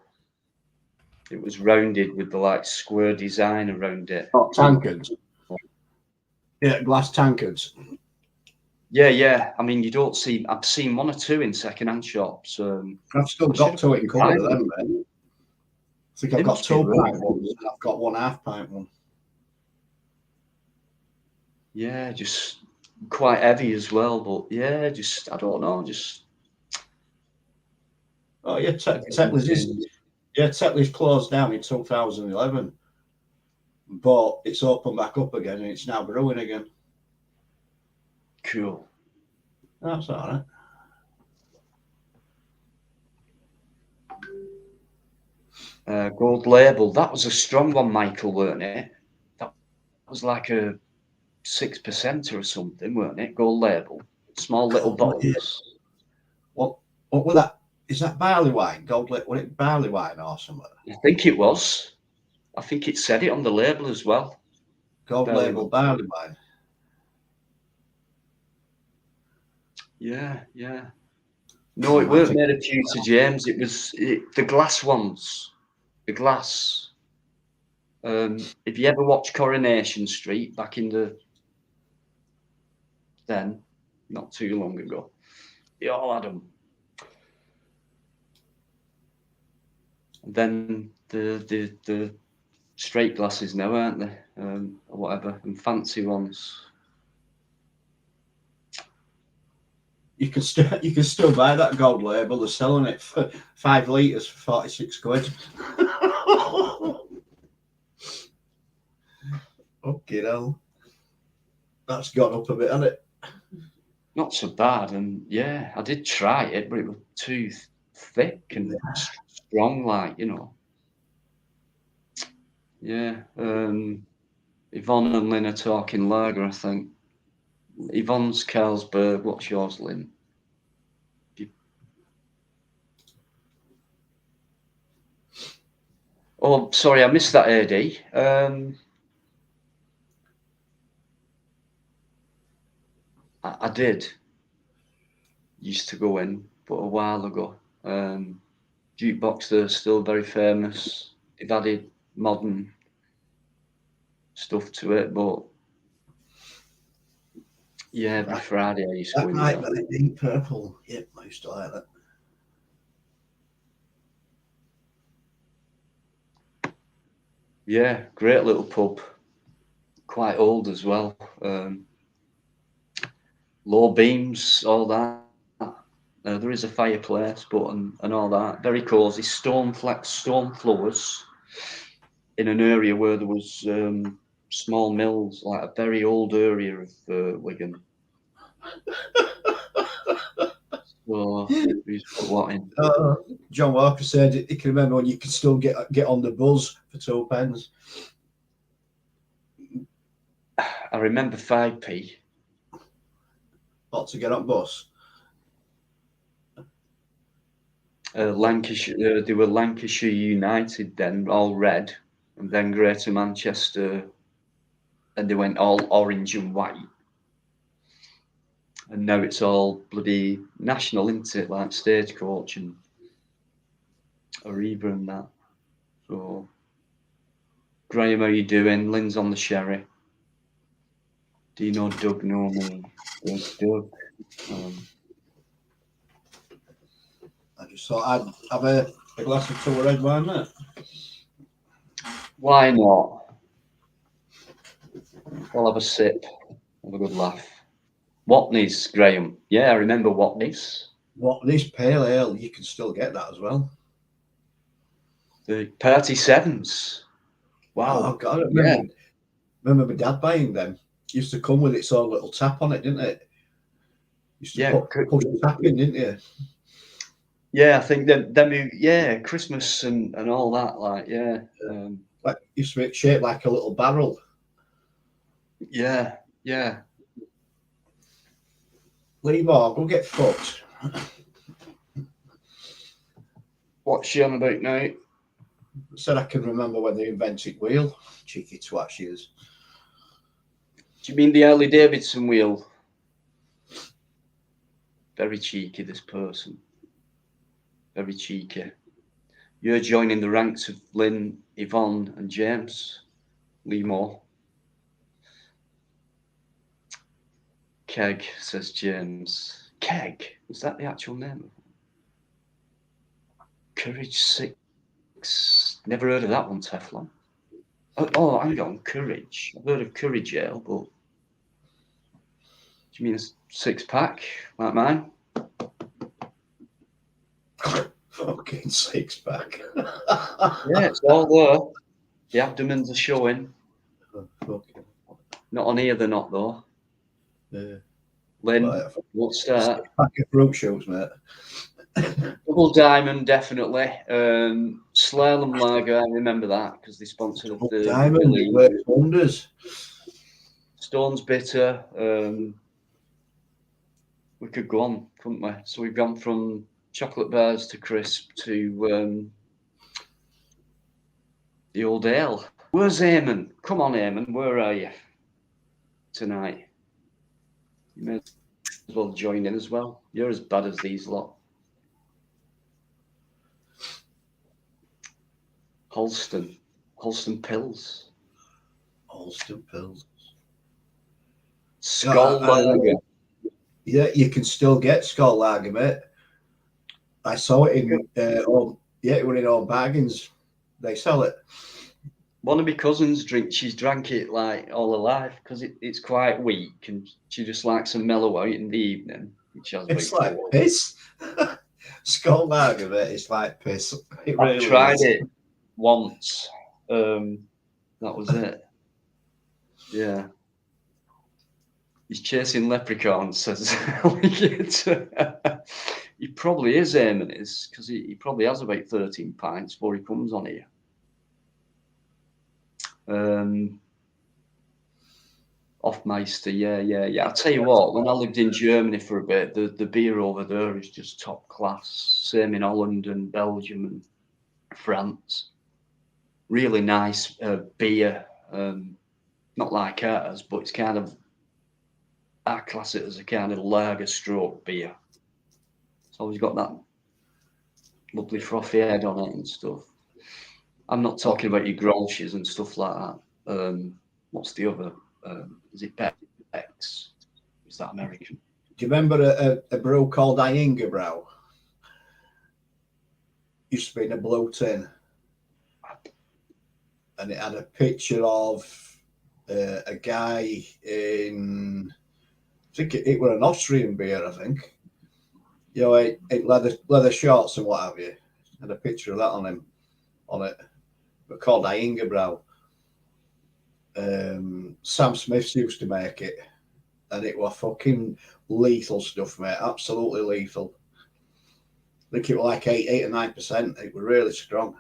was rounded with the like square design around it? Oh, tankards. Yeah, glass tankards. Yeah. I mean, I've seen one or two in second-hand shops. I've still got two in cupboard of them, mate. I think I've got 2 pint ones and I've got 1 half pint one. Yeah, just quite heavy as well, but yeah, just I don't know, just Oh yeah, Tetley's closed down in 2011, but it's opened back up again and it's now brewing again. cool. That's all right. Gold label. That was a strong one, Michael, weren't it? That was like a 6% or something, weren't it? Gold label. Small little bottles. What was that? Is that barley wine? Was it barley wine or something? I think it was. I think it said it on the label as well. Gold label barley wine. Yeah. No, it weren't made of pewter, James. It was the glass ones. The glass. If you ever watched Coronation Street back in not too long ago, they all had them. And then the straight glasses now, aren't they? Or whatever, and fancy ones. You can still buy that gold label. They're selling it for 5 litres for 46 quid. Okay, hell. That's gone up a bit, hasn't it? Not so bad, and yeah, I did try it, but it was too thick and strong, like, you know. Yeah. Yvonne and Lynn are talking lager, I think. Yvonne's Carlsberg. What's yours, Lynn? Oh, sorry, I missed that, AD. I did. Used to go in, but a while ago. Jukebox, they're still very famous. They've added modern stuff to it, but yeah, every Friday I used to go in there. That might be Deep Purple. Yep, I used to like that. Yeah, great little pub. Quite old as well. Low beams, all that. There is a fireplace, but and all that. Very cosy. Stone floors in an area where there was small mills, like a very old area of Wigan. So we used to put what in. John Walker said he can remember when you could still get on the buzz for 2 pence. I remember 5p. What, to get on bus? Lancashire, they were Lancashire United then, all red, and then Greater Manchester, and they went all orange and white. And now it's all bloody national, isn't it? Like Stagecoach and Arriva and that. So, Graham, how you doing? Lynn's on the sherry. Do you know Doug? No, me. Doug. So I'd have a glass of two red wine, mate. Why not? I'll have a sip. Have a good laugh. Watney's, Graham. Yeah, I remember Watney's. What, this pale ale, you can still get that as well. The Party Sevens. Wow. Oh, God, I remember my dad buying them. Used to come with its own little tap on it, didn't it? Used to push the tap in, didn't you? Yeah, I think them, Christmas and all that, like, yeah. Like, used to be shaped like a little barrel. Yeah. Lee Moore, go get fucked. What's she on about now? Said I can remember when they invented wheel. Cheeky twat she is. Do you mean the Harley Davidson wheel? Very cheeky, this person. Very cheeky. You're joining the ranks of Lynn, Yvonne, and James. Lee Moore. Keg, says James. Keg? Is that the actual name of it? Courage 6. Never heard of that one, Teflon. Oh, hang on, Courage. I've heard of Courage Ale, but do you mean a 6-pack like mine? Fucking 6-pack. Yeah, it's all there. The abdomens are showing. Okay. Not on here, they're not, though. Yeah. Lynn, won't start. 6-pack of fruit shoes, mate. Double Diamond, definitely. Slalom Lager, I remember that because they sponsored the Diamond, it works wonders. Stone's Bitter. We could go on, couldn't we? So we've gone from chocolate bars to crisp to the old ale. Where's Eamon? Come on, Eamon, where are you tonight? You may as well join in as well. You're as bad as these lot. Holston Pills. Holston Pills. Skull Lager. Yeah, you can still get Skull Lager, mate. I saw it in it was in all bargains. They sell it. One of my cousins she's drank it like all her life because it's quite weak and she just likes a mellow out in the evening. It's like piss. Skull Lager, mate, it's like piss. I've tried it once. That was it. Yeah. He's chasing leprechauns, says Elliot. He probably is, Eamon is, because he probably has about 13 pints before he comes on here. Hofmeister, yeah. I'll tell you what, when I lived in Germany for a bit, the beer over there is just top class. Same in Holland and Belgium and France. Really nice beer. Not like ours, but it's kind of, I class it as a kind of lager stroke beer. It's always got that lovely frothy head on it and stuff. I'm not talking about your Grolsches and stuff like that. What's the other? Is it Beck's? Is that American? Do you remember a brew called Ingerbrow? Used to be in a blue tin. And it had a picture of a guy in, I think it was an Austrian beer, I think. You know, it leather shorts and what have you. Had a picture of that on it. But called Ingerbrow. Sam Smiths used to make it, and it was fucking lethal stuff, mate. Absolutely lethal. I think it was like 8 or 9%. It was really strong.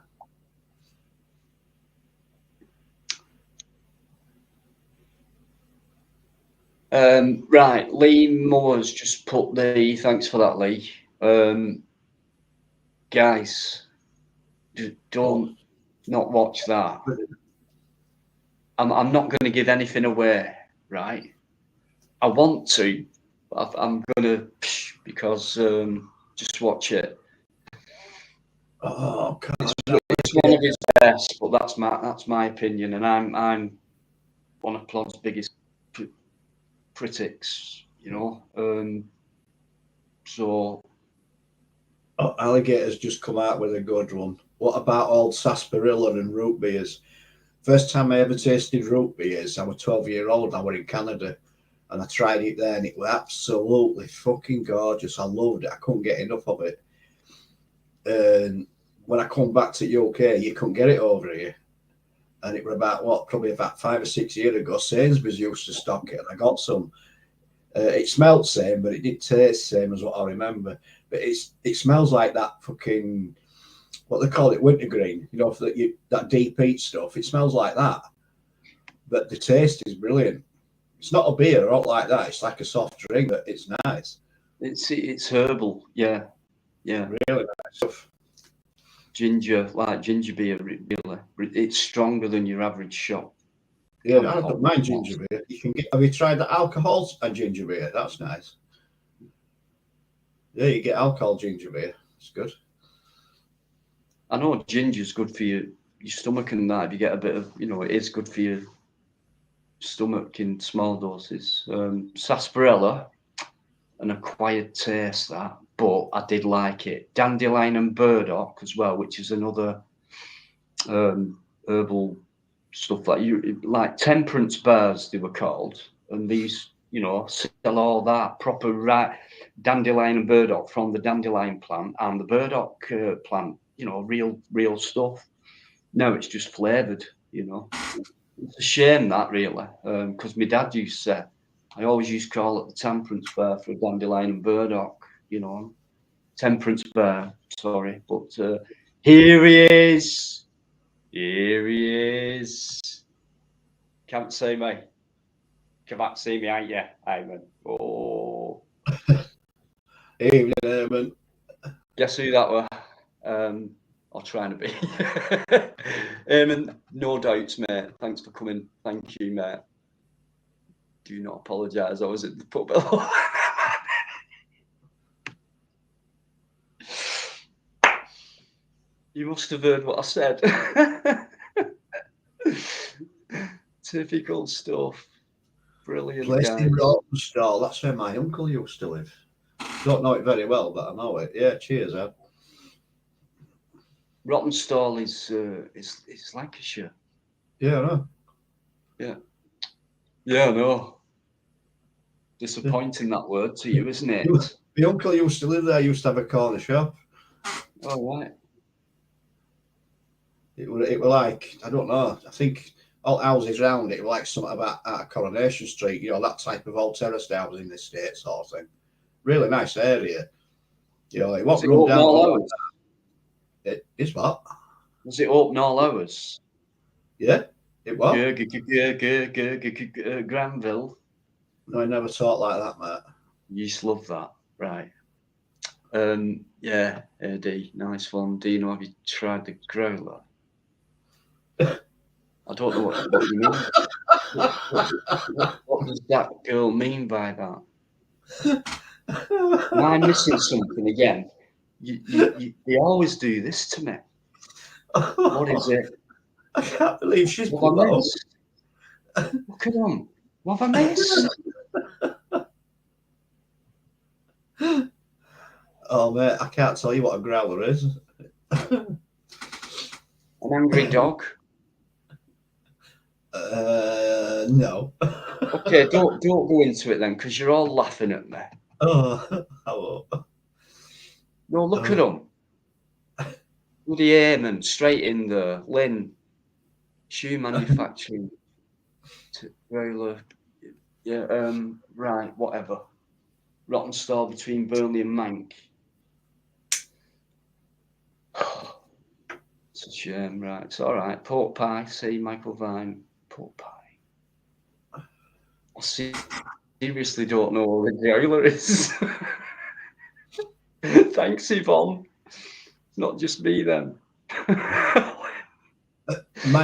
Right, Lee Moore's just put thanks for that, Lee. Guys, don't not watch that. I'm not going to give anything away, right? I want to, but I'm going to because just watch it. Oh God! It's one of his best, but that's my opinion, and I'm one of Plod's biggest critics, you know. So Oh, Alligator's just come out with a good one. What about old sarsaparilla and root beers? First time I ever tasted root beers, I was 12-year-old. I was in Canada, and I tried it there, and it was absolutely fucking gorgeous. I loved it. I couldn't get enough of it. And when I come back to UK, you couldn't get it over here. And it was probably about 5 or 6 years ago. Sainsbury's used to stock it, and I got some. It smelled the same, but it didn't taste the same as what I remember. But it smells like that fucking, what they call it, wintergreen, you know, for that deep heat stuff. It smells like that. But the taste is brilliant. It's not a beer or not like that. It's like a soft drink, but it's nice. It's herbal, yeah. Really nice stuff. Ginger, like ginger beer, really. It's stronger than your average shop. Yeah, I don't mind ginger beer. Have you tried the alcohol and ginger beer? That's nice. Yeah, you get alcohol ginger beer. It's good. I know ginger's good for your stomach and that. If you get a bit of, it is good for your stomach in small doses. Sarsaparilla, an acquired taste that, but I did like it. Dandelion and burdock as well, which is another herbal stuff like temperance bars they were called, and these sell all that proper dandelion and burdock from the dandelion plant and the burdock plant, real stuff. No, it's just flavored. It's a shame that, really, because my dad used to say, I always used to call it the temperance bar for dandelion and burdock, temperance bar, sorry, but here he is. Here he is. Can't see me. Come back to see me, ain't you, Eamon? Oh. Evening, Eamon. Guess who that were? I'll try to be. Eamon, no doubts, mate. Thanks for coming. Thank you, mate. Do not apologise. I was at the pub. You must have heard what I said. Typical stuff. Brilliant. Place in Rotenstall. That's where my uncle used to live. Don't know it very well, but I know it. Yeah, cheers, Ed. Rotenstall is Lancashire. Yeah, I know. Yeah. Yeah, no. Disappointing that word to you, isn't it? My uncle used to live there. Used to have a corner shop. Oh, right. It was like, I don't know. I think all houses round it were like something about Coronation Street. That type of old terraced house in the States, sort of thing. Really nice area. It wasn't run down all hours? It is what? Was it open all hours? Yeah, it was. Granville. No, I never talked like that, mate. You used to love that, right? Yeah, Eddie, nice one. Do you know, have you tried the growler? I don't know what you mean. What does that girl mean by that? Am I missing something again? You always do this to me. What is it? I can't believe she's put that up. Look at them. What have I missed? Oh, mate, I can't tell you what a growler is. An angry dog? No. Okay, don't go into it then, because you're all laughing at me. Oh, hello. No, look at them. Bloody Eamon, straight in there. Lynn, shoe manufacturing. Growler. Yeah, right, whatever. Rotenstall between Burnley and Mank. It's a shame, right? It's all right. Pork pie. See Michael Vine. Pork pie. I seriously don't know what the growler is. Thanks, Yvonne. It's not just me then.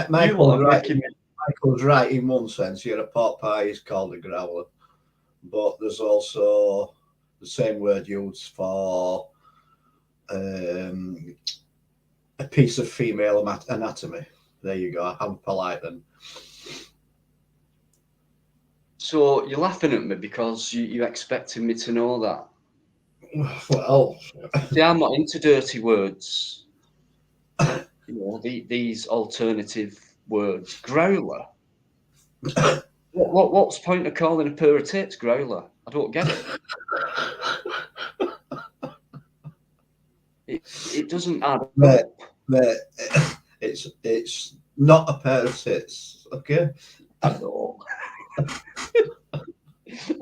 Michael's right in one sense. A pork pie is called a growler, but there's also the same word used for a piece of female anatomy. There you go. I'm polite then. So you're laughing at me because you expected me to know that? What else? See, I'm not into dirty words. You know, these alternative words. Growler. What's the point of calling a pair of tits growler? I don't get it. It doesn't add Mate, up. mate, it's not a pair of tits, okay? I know.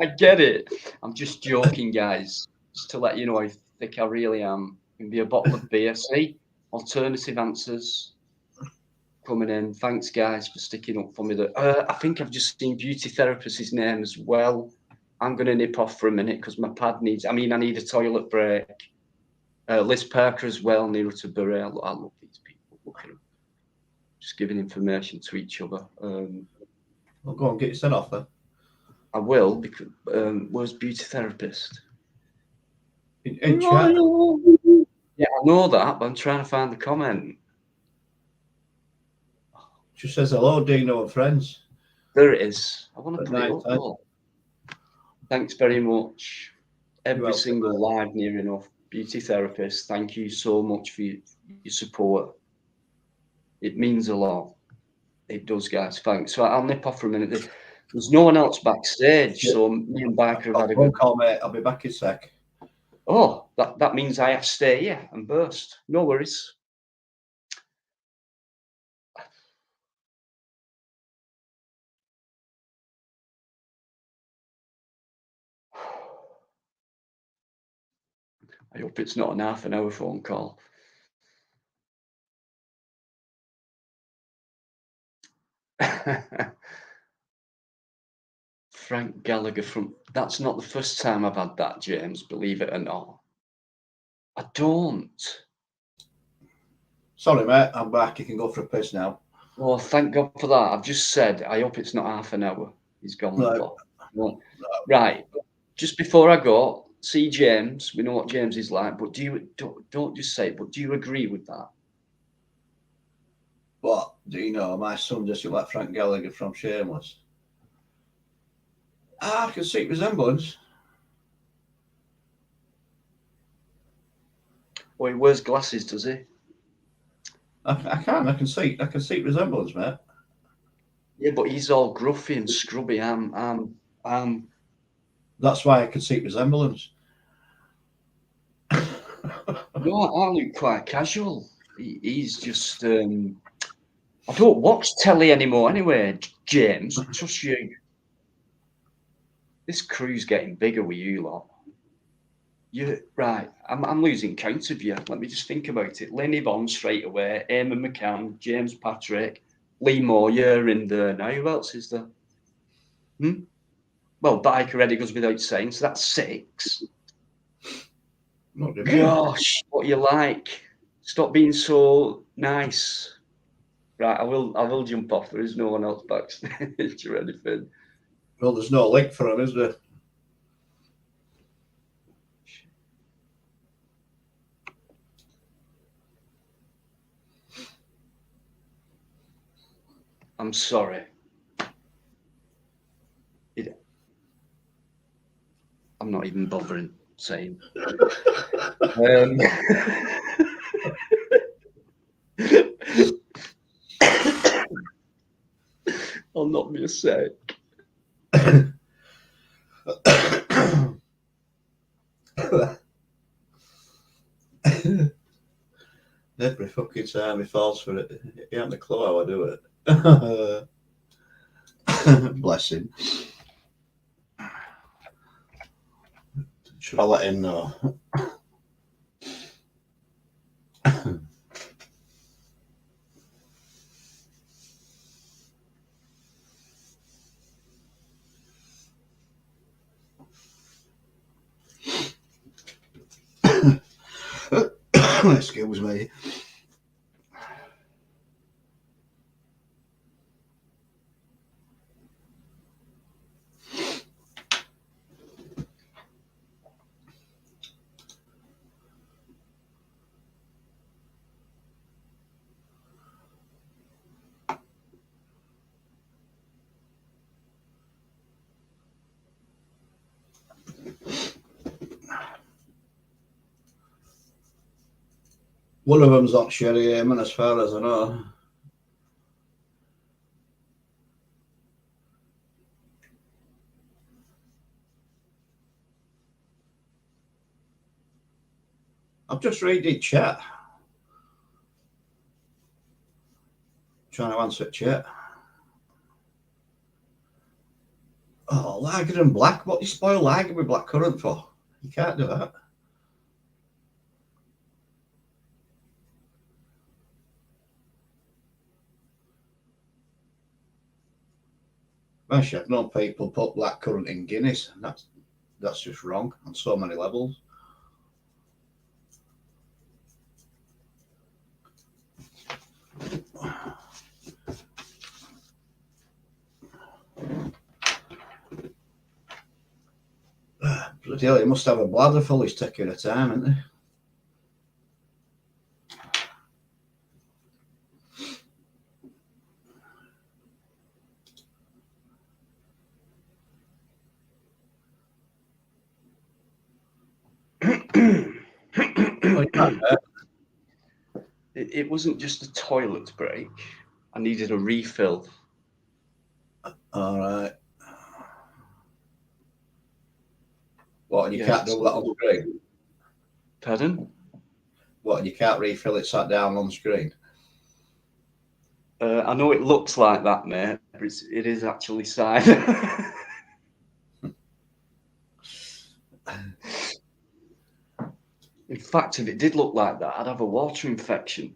I get it. I'm just joking, guys. Just to let you know how thick I really am. Can be a bottle of beer. See, alternative answers coming in. Thanks, guys, for sticking up for me. I think I've just seen beauty therapist's name as well. I'm going to nip off for a minute because my pad needs. I need a toilet break. Liz Parker as well, nearer to Bury. I love these people. Look at them. Just giving information to each other. Well, go on, get your set off then. I will, because where's beauty therapist? In chat. Yeah, I know that, but I'm trying to find the comment. Just says hello, Dino and friends. There it is. I want to At put it night up. time. Oh. Thanks very much. Every welcome. single live near enough. Beauty therapist, thank you so much for your support. It means a lot. It does, guys. Thanks. So I'll nip off for a minute. There's no one else backstage, so me and Biker have had a good. Call, mate. I'll be back in a sec. Oh, that means I have to stay here and burst. No worries. I hope it's not an half an hour phone call. Frank Gallagher from. That's not the first time I've had that, James, believe it or not. I don't. Sorry, mate. I'm back. You can go for a piss now. Oh, thank God for that. I've just said, I hope it's not half an hour. He's gone for. No. Right. Just before I go, see James. We know what James is like, but don't just say it, but do you agree with that? What? Do you know my son just like Frank Gallagher from Shameless? I can see resemblance. Oh, he wears glasses, does he? I can see resemblance, mate. Yeah, but he's all gruffy and scrubby. That's why I can see resemblance. No, I look quite casual. He's just. I don't watch telly anymore. Anyway, James, trust you. This crew's getting bigger with you lot. You're right. I'm losing count of you. Let me just think about it. Lenny Bond straight away. Eamon McCann, James Patrick, Lee Moore. You're in there now. Who else is there? Well, Bikereddie goes without saying. So that's 6. Gosh, what you like? Stop being so nice. Right, I will jump off. There is no one else backstage or anything. Well, there's no link for him, is there? I'm sorry. I'm not even bothering saying. I'll not be a sec. Every fucking time he falls for it, he hasn't a clue how I do it. Bless him. Should I let him know? Excuse me. One of them's on Sherry Eamon, as far as I know. I've just read chat. Trying to answer chat. Oh, lager and black. What do you spoil lager with black currant for? You can't do that. Actually, I've known people put black currant in Guinness, and that's just wrong on so many levels. Bloody hell, he must have a bladder full. He's taking a time, isn't he? It wasn't just a toilet break. I needed a refill. All right. What, and you can't do that on screen? Pardon? What, and you can't refill it sat down on screen? I know it looks like that, mate, but it is actually cider. In fact, if it did look like that, I'd have a water infection.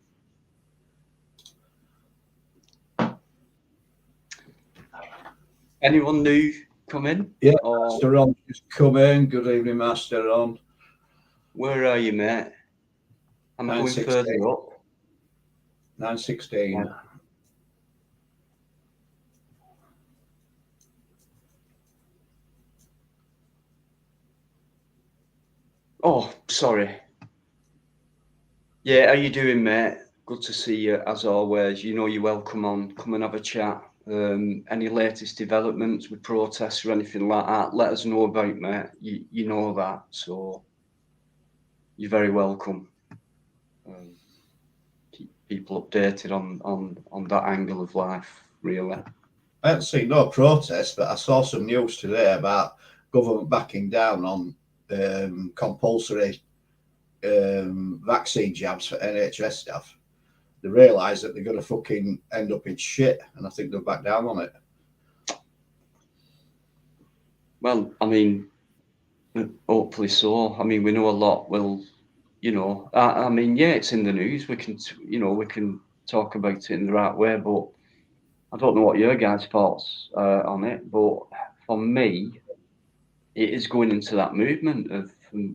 Anyone new come in? Yeah, Master Ron just come in. Good evening, Master Ron. Where are you, mate? I'm going further up. 916. Yeah. Oh, sorry. Yeah, how you doing, mate? Good to see you, as always. You know you're welcome on. Come and have a chat. Any latest developments with protests or anything like that, let us know about, mate. You know that, so you're very welcome. Keep people updated on that angle of life, really. I haven't seen no protests, but I saw some news today about government backing down on compulsory vaccine jabs for NHS staff. They realise that they're going to fucking end up in shit, and I think they'll back down on it. Well, I mean, hopefully so. I mean, we know a lot will, you know, I mean, yeah, it's in the news. We can, you know, we can talk about it in the right way, but I don't know what your guys' thoughts on it. But for me, it is going into that movement of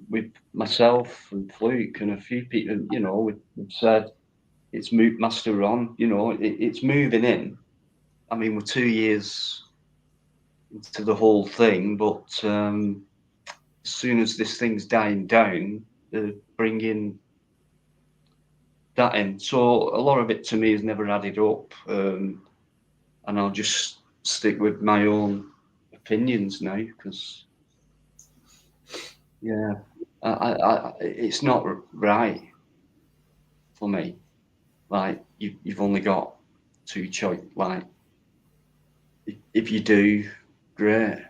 with myself and Fluke and a few people, you know, we've said it's Master Ron, you know, it's moving in. I mean, we're 2 years into the whole thing, but as soon as this thing's dying down, they're bringing that in. So a lot of it to me has never added up, and I'll just stick with my own opinions now because, yeah, it's not right for me. Like you've only got two choice. Like if you do, great,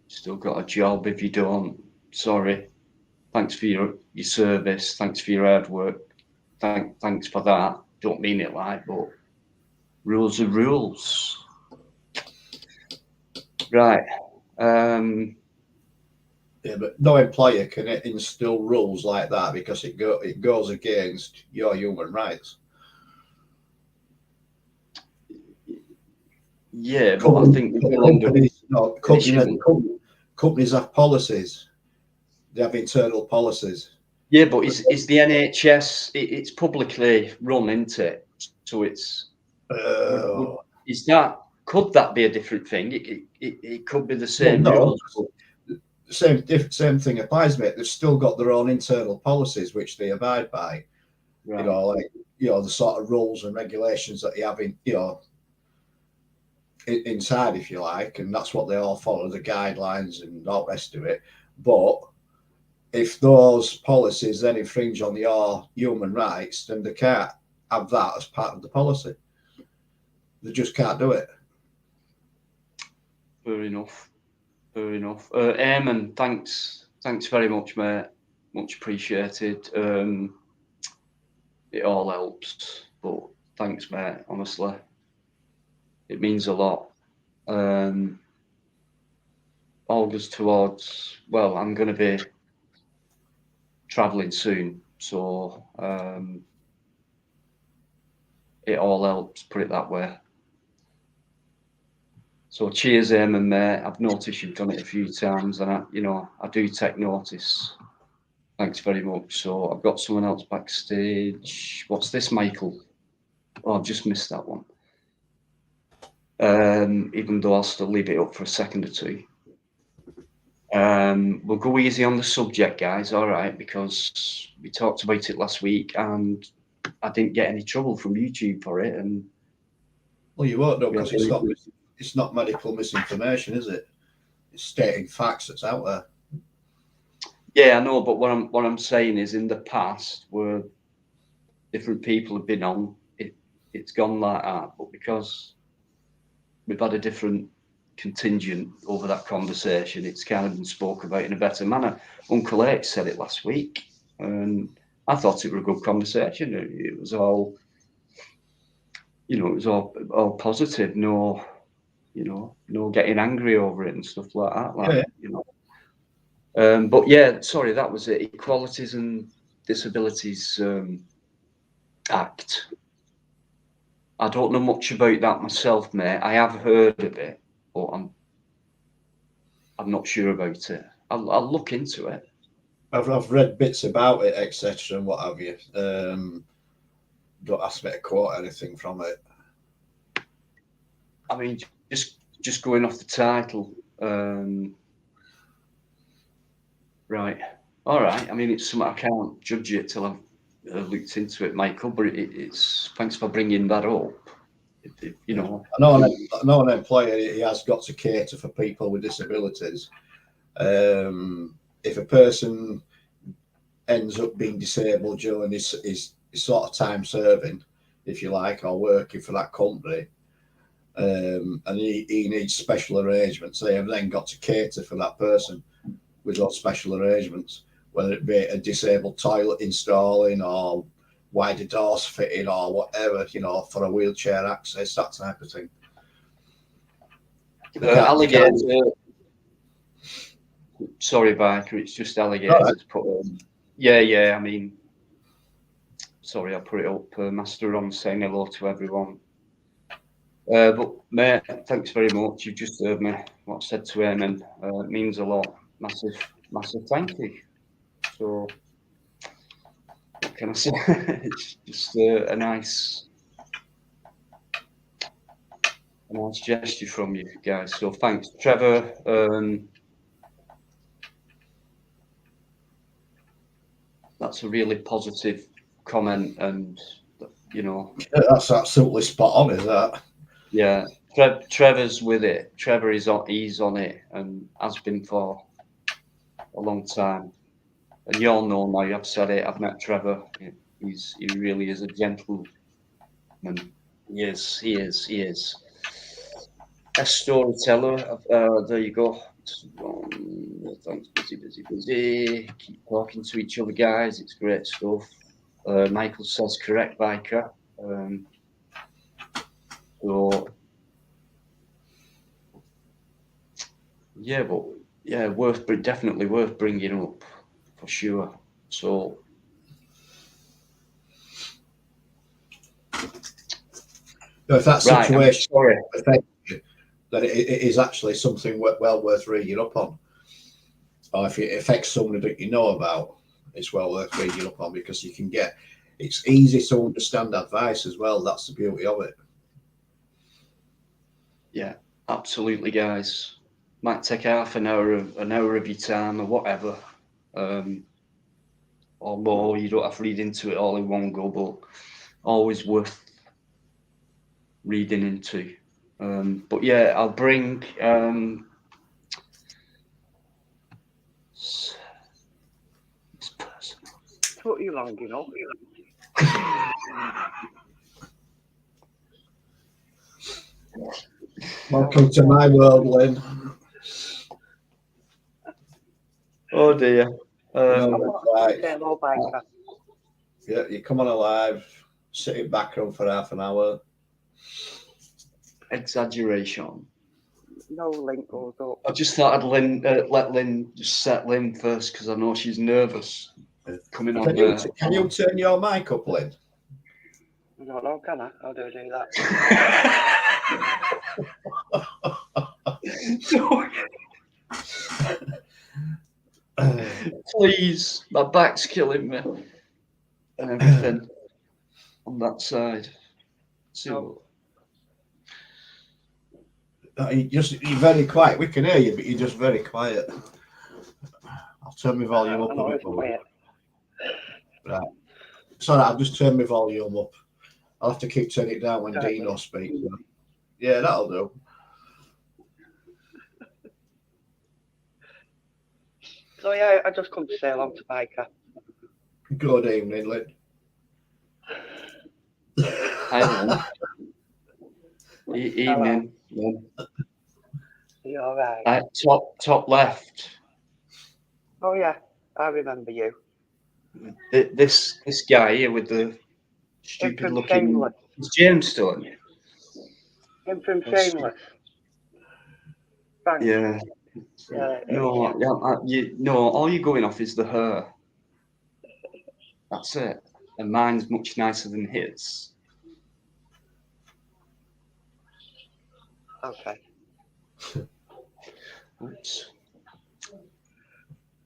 still got a job. If you don't, sorry. Thanks for your service. Thanks for your hard work. Thanks for that. Don't mean it like, but rules are rules. Right. Yeah, but no employer can instill rules like that because it goes against your human rights. Yeah, but I think companies have policies. They have internal policies. Yeah, but is the NHS? It's publicly run, isn't it? So it's. Is that? Could that be a different thing? It could be the same rules. Same thing applies, mate. They've still got their own internal policies which they abide by. Right. You know, like the sort of rules and regulations that you have in inside, if you like, and that's what they all follow, the guidelines and all the rest of it. But if those policies then infringe on your human rights, then they can't have that as part of the policy. They just can't do it. Fair enough. Fair enough. Eamon, thanks very much, mate. Much appreciated. It all helps, but thanks, mate. Honestly, it means a lot. All goes towards. Well, I'm going to be traveling soon, so it all helps. Put it that way. So cheers, Eamon, mate. I've noticed you've done it a few times, and I do take notice. Thanks very much. So I've got someone else backstage. What's this, Michael? Oh, I've just missed that one. Even though I'll still leave it up for a second or two. We'll go easy on the subject, guys, all right, because we talked about it last week and I didn't get any trouble from YouTube for it. And well, you won't know because it's not medical misinformation, is it? It's stating facts that's out there. Yeah, I know, but what I'm saying is, in the past, where different people have been on, it's gone like that. But because we've had a different contingent over that conversation, it's kind of been spoke about in a better manner. Uncle H said it last week, and I thought it was a good conversation. It was all, it was all positive. No, no getting angry over it and stuff like that. Like, yeah. But yeah, sorry, that was it. Equalities and Disabilities Act. I don't know much about that myself, mate. I have heard of it, but I'm not sure about it. I'll look into it. I've read bits about it, etc., and what have you. Don't ask me to quote anything from it. I mean, just going off the title. Right. All right. I mean, it's something I can't judge it till I've looked into it, Michael. But it's thanks for bringing that up. I know an employer, he has got to cater for people with disabilities. If a person ends up being disabled during his sort of time serving, if you like, or working for that company, and he needs special arrangements, they have then got to cater for that person with those special arrangements, whether it be a disabled toilet installing or wider doors fitting or whatever, for a wheelchair access, that type of thing. Alligator. Sorry, Biker, it's just alligators. Right. Yeah. I mean, sorry, I put it up. Master Ron saying hello to everyone. But mate, thanks very much. You just heard me what I said to him, and it means a lot. Massive thank you. So, what can I say? It's just a nice gesture from you guys. So thanks, Trevor. That's a really positive comment, and that's absolutely spot on, is that? Yeah, Trevor's with it. He's on it, and has been for a long time. And you all know now. I've said it. I've met Trevor. He really is a gentleman. He is. A storyteller. There you go. Thanks, busy. Keep talking to each other, guys. It's great stuff. Michael says correct, Biker. So yeah, definitely worth bringing up for sure. So if that situation affects you, then it is actually something well worth reading up on. Or if it affects somebody that you know about, it's well worth reading up on, because it's easy to understand advice as well. That's the beauty of it. Yeah, absolutely, guys. Might take half an hour of your time or whatever, or more. You don't have to read into it all in one go, but always worth reading into. But yeah, I'll bring took you long enough. Welcome to my world, Lynn. Oh dear. Right. Hello, biker. Yeah, you come on alive, sit in back room for half an hour. Exaggeration. No link goes up. I just thought I'd let Lynn just settle in first because I know she's nervous coming on there. Can you turn your mic up, Lynn? I don't know, can I? How do I do that? Please, my back's killing me and everything on that side. So, You're very quiet. We can hear you, but you're just very quiet. I'll turn my volume up a bit more. Right. Sorry, I've just turned my volume up. I'll have to keep turning it down when Dino speaks. Yeah, that'll do. So yeah, I just come to say hello to Biker. Good evening, Lynn. hi, Lynn. Evening, Lynn. You all right? Top left. Oh yeah, I remember you. This guy here with the stupid looking. Shameless. Is James still in? Him from Shameless. Thanks. Yeah. No, all you're going off is the hair. That's it. And mine's much nicer than his. Okay. Oops.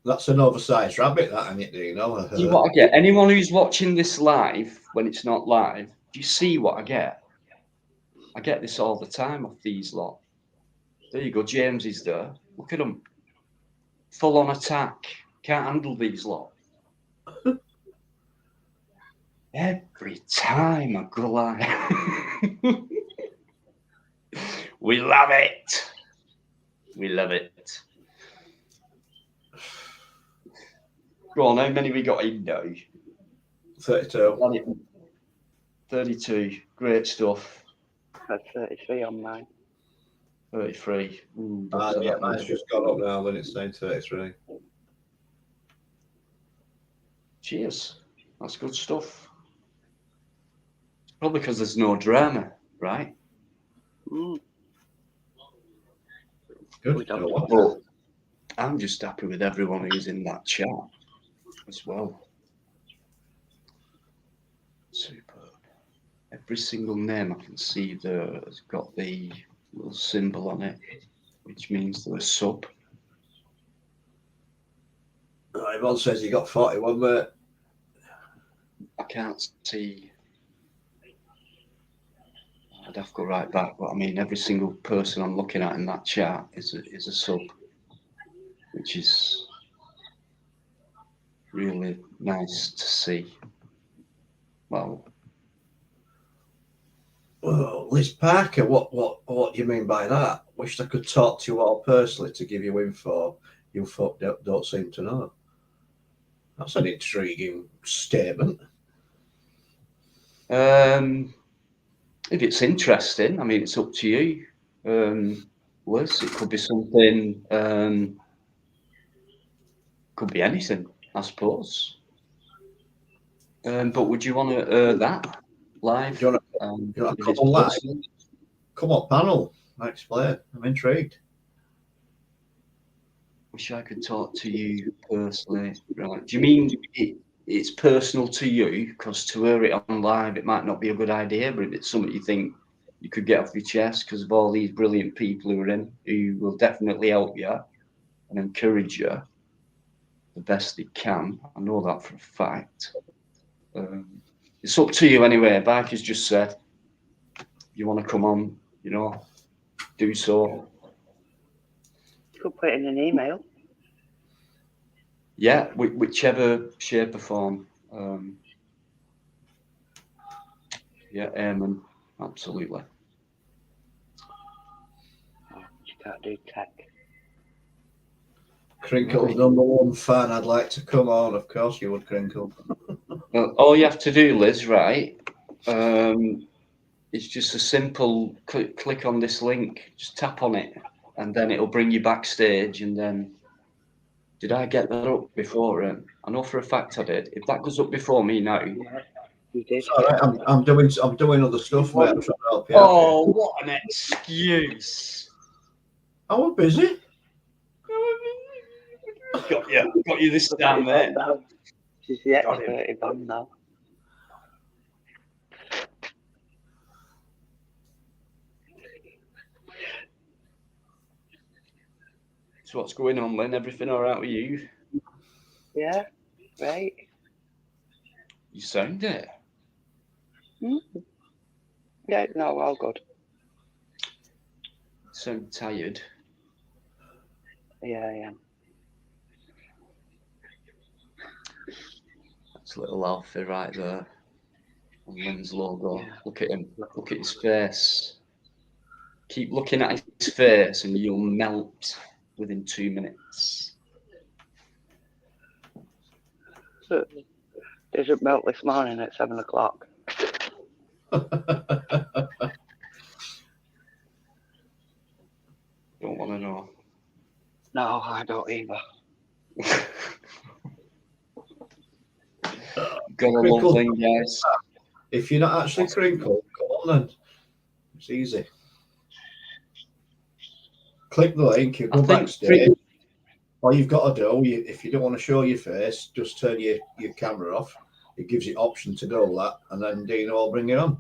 That's an oversized rabbit, that, ain't it, Dino? See what I get? Anyone who's watching this live, when it's not live, do you see what I get? I get this all the time off these lot. There you go, James is there. Look at them. Full on attack. Can't handle these lot. Every time I go live. We love it. We love it. Go on, how many we got in now? 32. 32. Great stuff. That's 33 on mine. 33. Ooh, Yeah, mine's just gone up now when it's saying 33. Cheers. That's good stuff. Probably because there's no drama, right? Mm. Good. But I'm just happy with everyone who's in that chat as well. Superb. Every single name I can see there has got the little symbol on it, which means they're a sub. Everyone says you got 41, mate. I can't see. I'd have to go right back, but I mean, every single person I'm looking at in that chat is a sub, which is really nice to see. Well, Liz Parker, what do you mean by that? Wished I could talk to you all personally to give you info you folk don't seem to know. That's an intriguing statement. if it's interesting, I mean, it's up to you. Liz, it could be something. Could be anything, I suppose. But would you want to that live? Do you want to come on live? Come on, panel. I explain. I'm intrigued. Wish I could talk to you personally. Right? Do you mean it's personal to you? Because to hear it on live, it might not be a good idea. But if it's something you think you could get off your chest because of all these brilliant people who are in, who will definitely help you and encourage you the best they can. I know that for a fact. It's up to you anyway. Bike has just said, if you want to come on, do so. You could put it in an email. Yeah, whichever shape or form. Yeah, amen. Absolutely. Oh, you can't do tech. Crinkle's #1 fan. I'd like to come on. Of course you would, Crinkle. Well, all you have to do, Liz, right? It's just a simple click on this link, just tap on it, and then it'll bring you backstage. And then, did I get that up before? I know for a fact I did. If that goes up before me now. Yeah, you did. It's all right. I'm doing other stuff, mate. I'm trying to help you out Oh, what an excuse! here. I was busy. Got you this time, mate. She's the Got him. expert in them now. So what's going on, Lynn? Everything all right with you? Yeah, right. You sound it. Yeah, no, all good. You sound tired. Yeah, I am. That's little Alfie right there on Lynn's logo. Yeah. Look at him. Look at his face. Keep looking at his face and you'll melt within 2 minutes. So, did it melt this morning at 7 o'clock? Don't want to know. No, I don't either. Got a little thing, guys. If you're not actually crinkled, come on then. It's easy. Click the link, you go backstage. All you've got to do, if you don't want to show your face, just turn your camera off. It gives you option to do that, and then Dino will bring it on.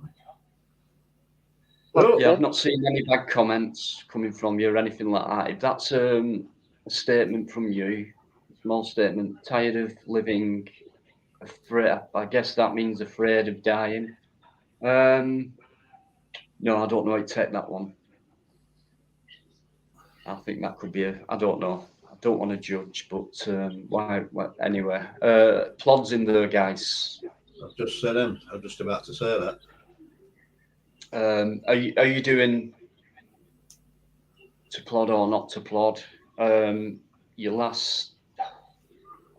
Yeah, I've not seen any bad comments coming from you or anything like that. If that's a statement from you, small statement, tired of living, afraid, I guess that means afraid of dying. No, I don't know how to take that one. I think that could be I don't know. I don't want to judge, but why? Anyway, plods in there, guys. I've just said him. I'm just about to say that. Are you doing to plod or not to plod? Your last, I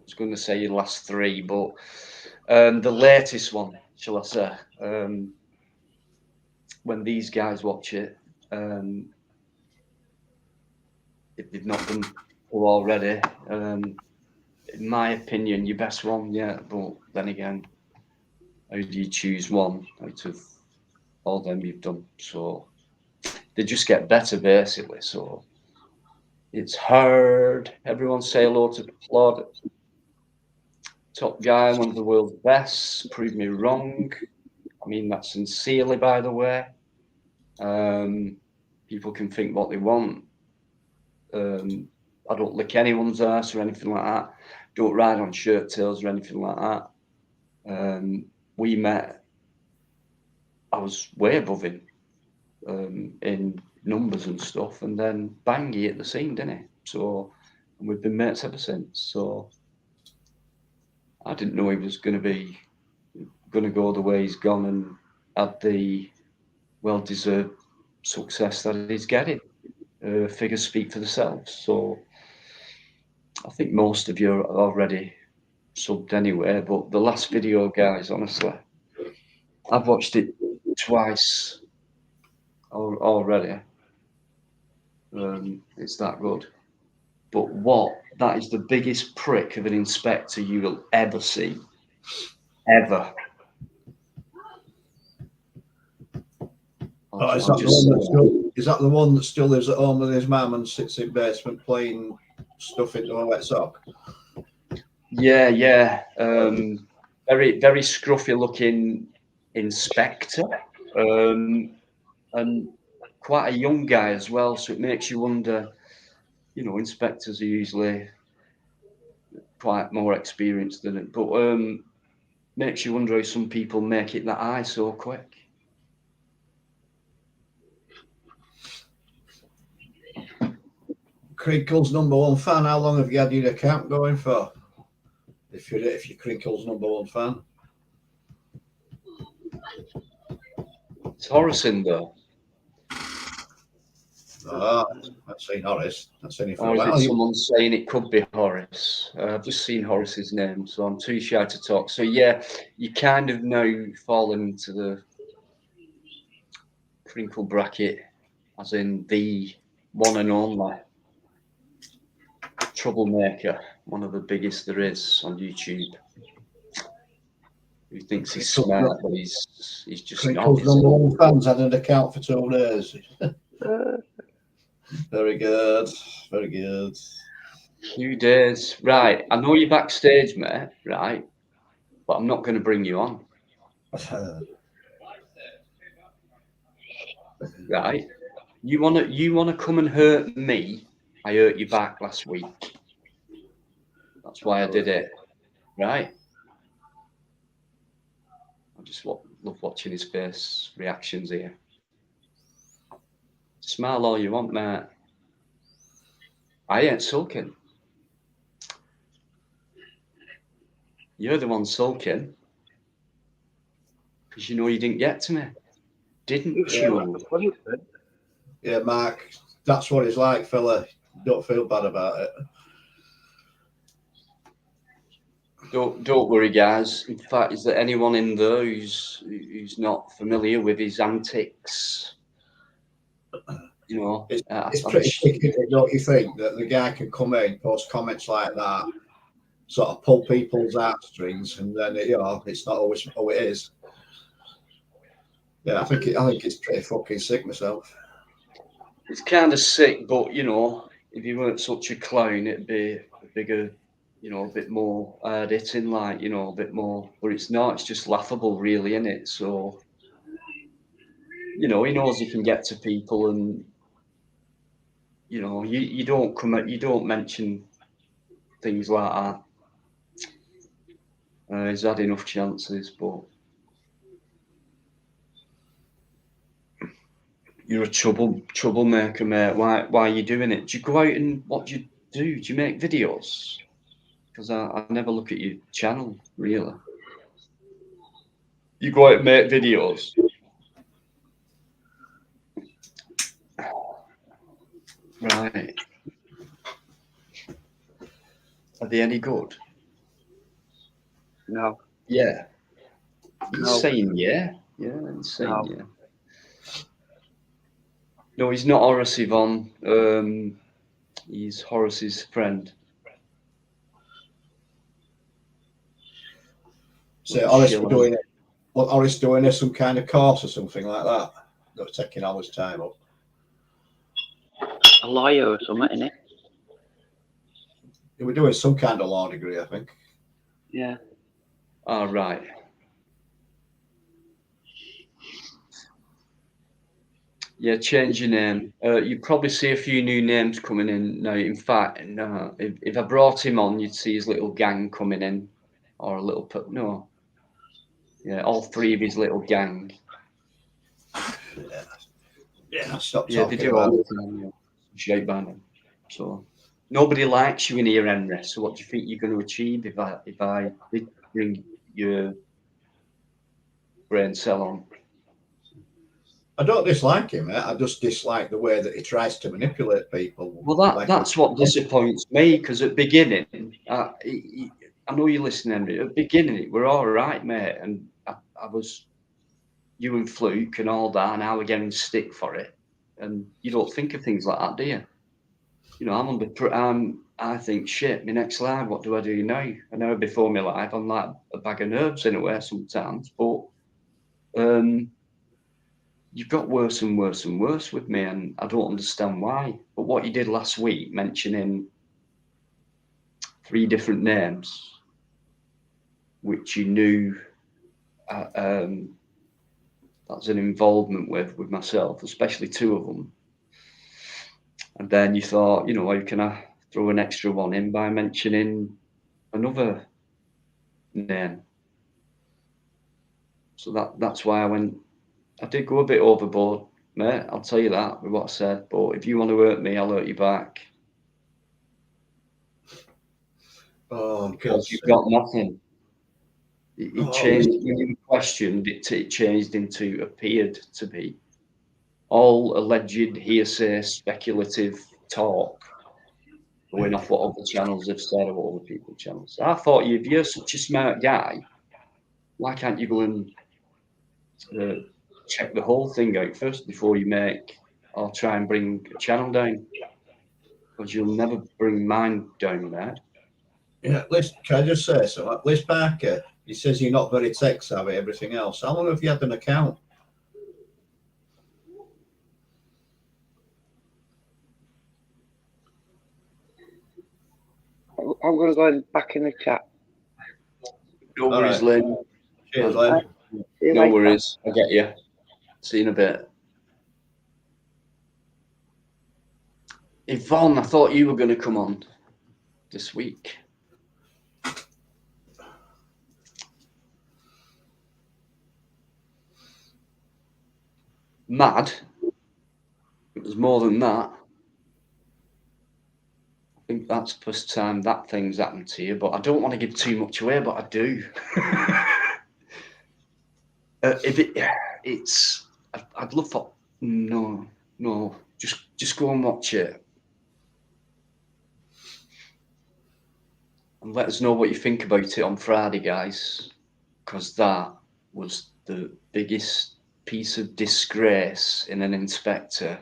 was going to say your last three, but the latest one, shall I say? When these guys watch it, if they've not done so already, in my opinion, your best one, yeah. But then again, how do you choose one out of all them you've done? So they just get better, basically. So it's hard. Everyone say hello to Plod. Top guy, one of the world's best. Prove me wrong. I mean that sincerely, by the way. People can think what they want. I don't lick anyone's ass or anything like that. Don't ride on shirt tails or anything like that. We met. I was way above him in numbers and stuff, and then bang, he hit the scene, didn't he? So, and we've been mates ever since. So, I didn't know he was going to go the way he's gone and had the well-deserved success that he's getting. Figures speak for themselves. So, I think most of you are already subbed anyway. But the last video, guys, honestly, I've watched it twice already. It's that good. But that is the biggest prick of an inspector you will ever see. Ever. Is that the one that still lives at home with his mum and sits in basement playing stuff into a wet sock? Yeah. Very, very scruffy looking inspector. And quite a young guy as well. So it makes you wonder, inspectors are usually quite more experienced than it. But makes you wonder how some people make it that high so quick. Crinkle's #1 fan. How long have you had your account going for? If you're Crinkle's #1 fan. It's Horace in there. Ah, not seen Horace. Not seen him for Or a is it while. someone saying it could be Horace? I've just seen Horace's name, so I'm too shy to talk. So yeah, you kind of know falling into the crinkle bracket, as in the one and only troublemaker, one of the biggest there is on YouTube. Who thinks he's smart, but he's just not. Crinkle's number one fans had an account for 2 days. Very good. Very good. 2 days. Right. I know you're backstage, mate, right? But I'm not going to bring you on. Right. You wanna come and hurt me? I hurt you back last week. That's why I did it. Right. I just love watching his face reactions here. Smile all you want, mate. I ain't sulking. You're the one sulking. Because you know you didn't get to me. Didn't you? Yeah, Mark, that's what it's like, fella. Don't feel bad about it. Don't worry, guys. In fact, is there anyone in there who's not familiar with his antics? You know, it's pretty sticky, don't you think, that the guy can come in, post comments like that, sort of pull people's heartstrings, and then it's not always how it is. Yeah, I think it's pretty fucking sick myself. It's kind of sick, but you know, if you weren't such a clown, it'd be a bigger, you know, a bit more hitting, like, you know, a bit more. But it's not. It's just laughable, really, isn't it? So, you know, he knows he can get to people, and you know, you don't mention things like that. He's had enough chances, but you're a troublemaker, mate. Why are you doing it? Do you go out and what do you do? Do you make videos? Because I never look at your channel, really. You go out and make videos. Right. Are they any good? No. Yeah. He's No. saying yeah. Yeah, he's saying No. yeah. No, he's not Horace Yvonne. He's Horace's friend. So Horace doing some kind of course or something like that. That's taking hours' time up. A lawyer or something, isn't it? They were doing some kind of law degree, I think. Yeah. Oh, right. Yeah, change your name. You probably see a few new names coming in now. In fact, no, if I brought him on, you'd see his little gang coming in, or a little no. Yeah, all 3 of his little gang. Yeah, stop Yeah, they talking do all about the time. Yeah. Shaped by them. So nobody likes you in here, Henry. So what do you think you're going to achieve if I did bring your brain cell on? I don't dislike him, mate. I just dislike the way that he tries to manipulate people. Well, that's what disappoints me, because at the beginning, I know you're listening, Henry. At the beginning, we're all right, mate, and I was you and Fluke and all that, and now we're getting stick for it. And you don't think of things like that, do you? You know, I think, shit, my next live, what do I do now? I know before my live, I'm like a bag of nerves in a way sometimes, but you've got worse and worse and worse with me, and I don't understand why. But what you did last week, mentioning 3 different names, which you knew that's an involvement with myself, especially 2 of them. And then you thought, you know, how can I throw an extra one in by mentioning another name? So that's why I did go a bit overboard, mate. I'll tell you that with what I said. But if you want to hurt me, I'll hurt you back. Oh, because you've got nothing. It changed when you questioned it. It changed into appeared to be all alleged, hearsay, speculative talk, going off what other channels have said or what other people's channels. I thought if you're such a smart guy, why can't you go and check the whole thing out first before you make or try and bring a channel down? Because you'll never bring mine down there. Yeah, Liz, can I just say so? Liz Parker, he says you're not very tech savvy, everything else. How long have you had an account? I'm going to go back in the chat. No worries, Lynn. Cheers, Len. No worries. I get you. See you in a bit. Yvonne, I thought you were going to come on this week. Mad. It was more than that. I think that's the first time that thing's happened to you, but I don't want to give too much away, but I do. I'd love for no, just go and watch it, and let us know what you think about it on Friday, guys, because that was the biggest piece of disgrace in an inspector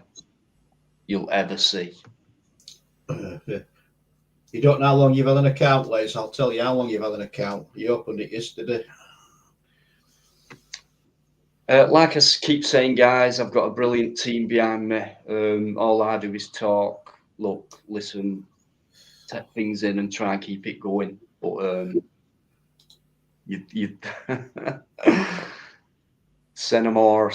you'll ever see. You don't know how long you've had an account, Les. I'll tell you how long you've had an account. You opened it yesterday. Like I keep saying, guys, I've got a brilliant team behind me. All I do is talk, look, listen, take things in and try and keep it going. But you send them more.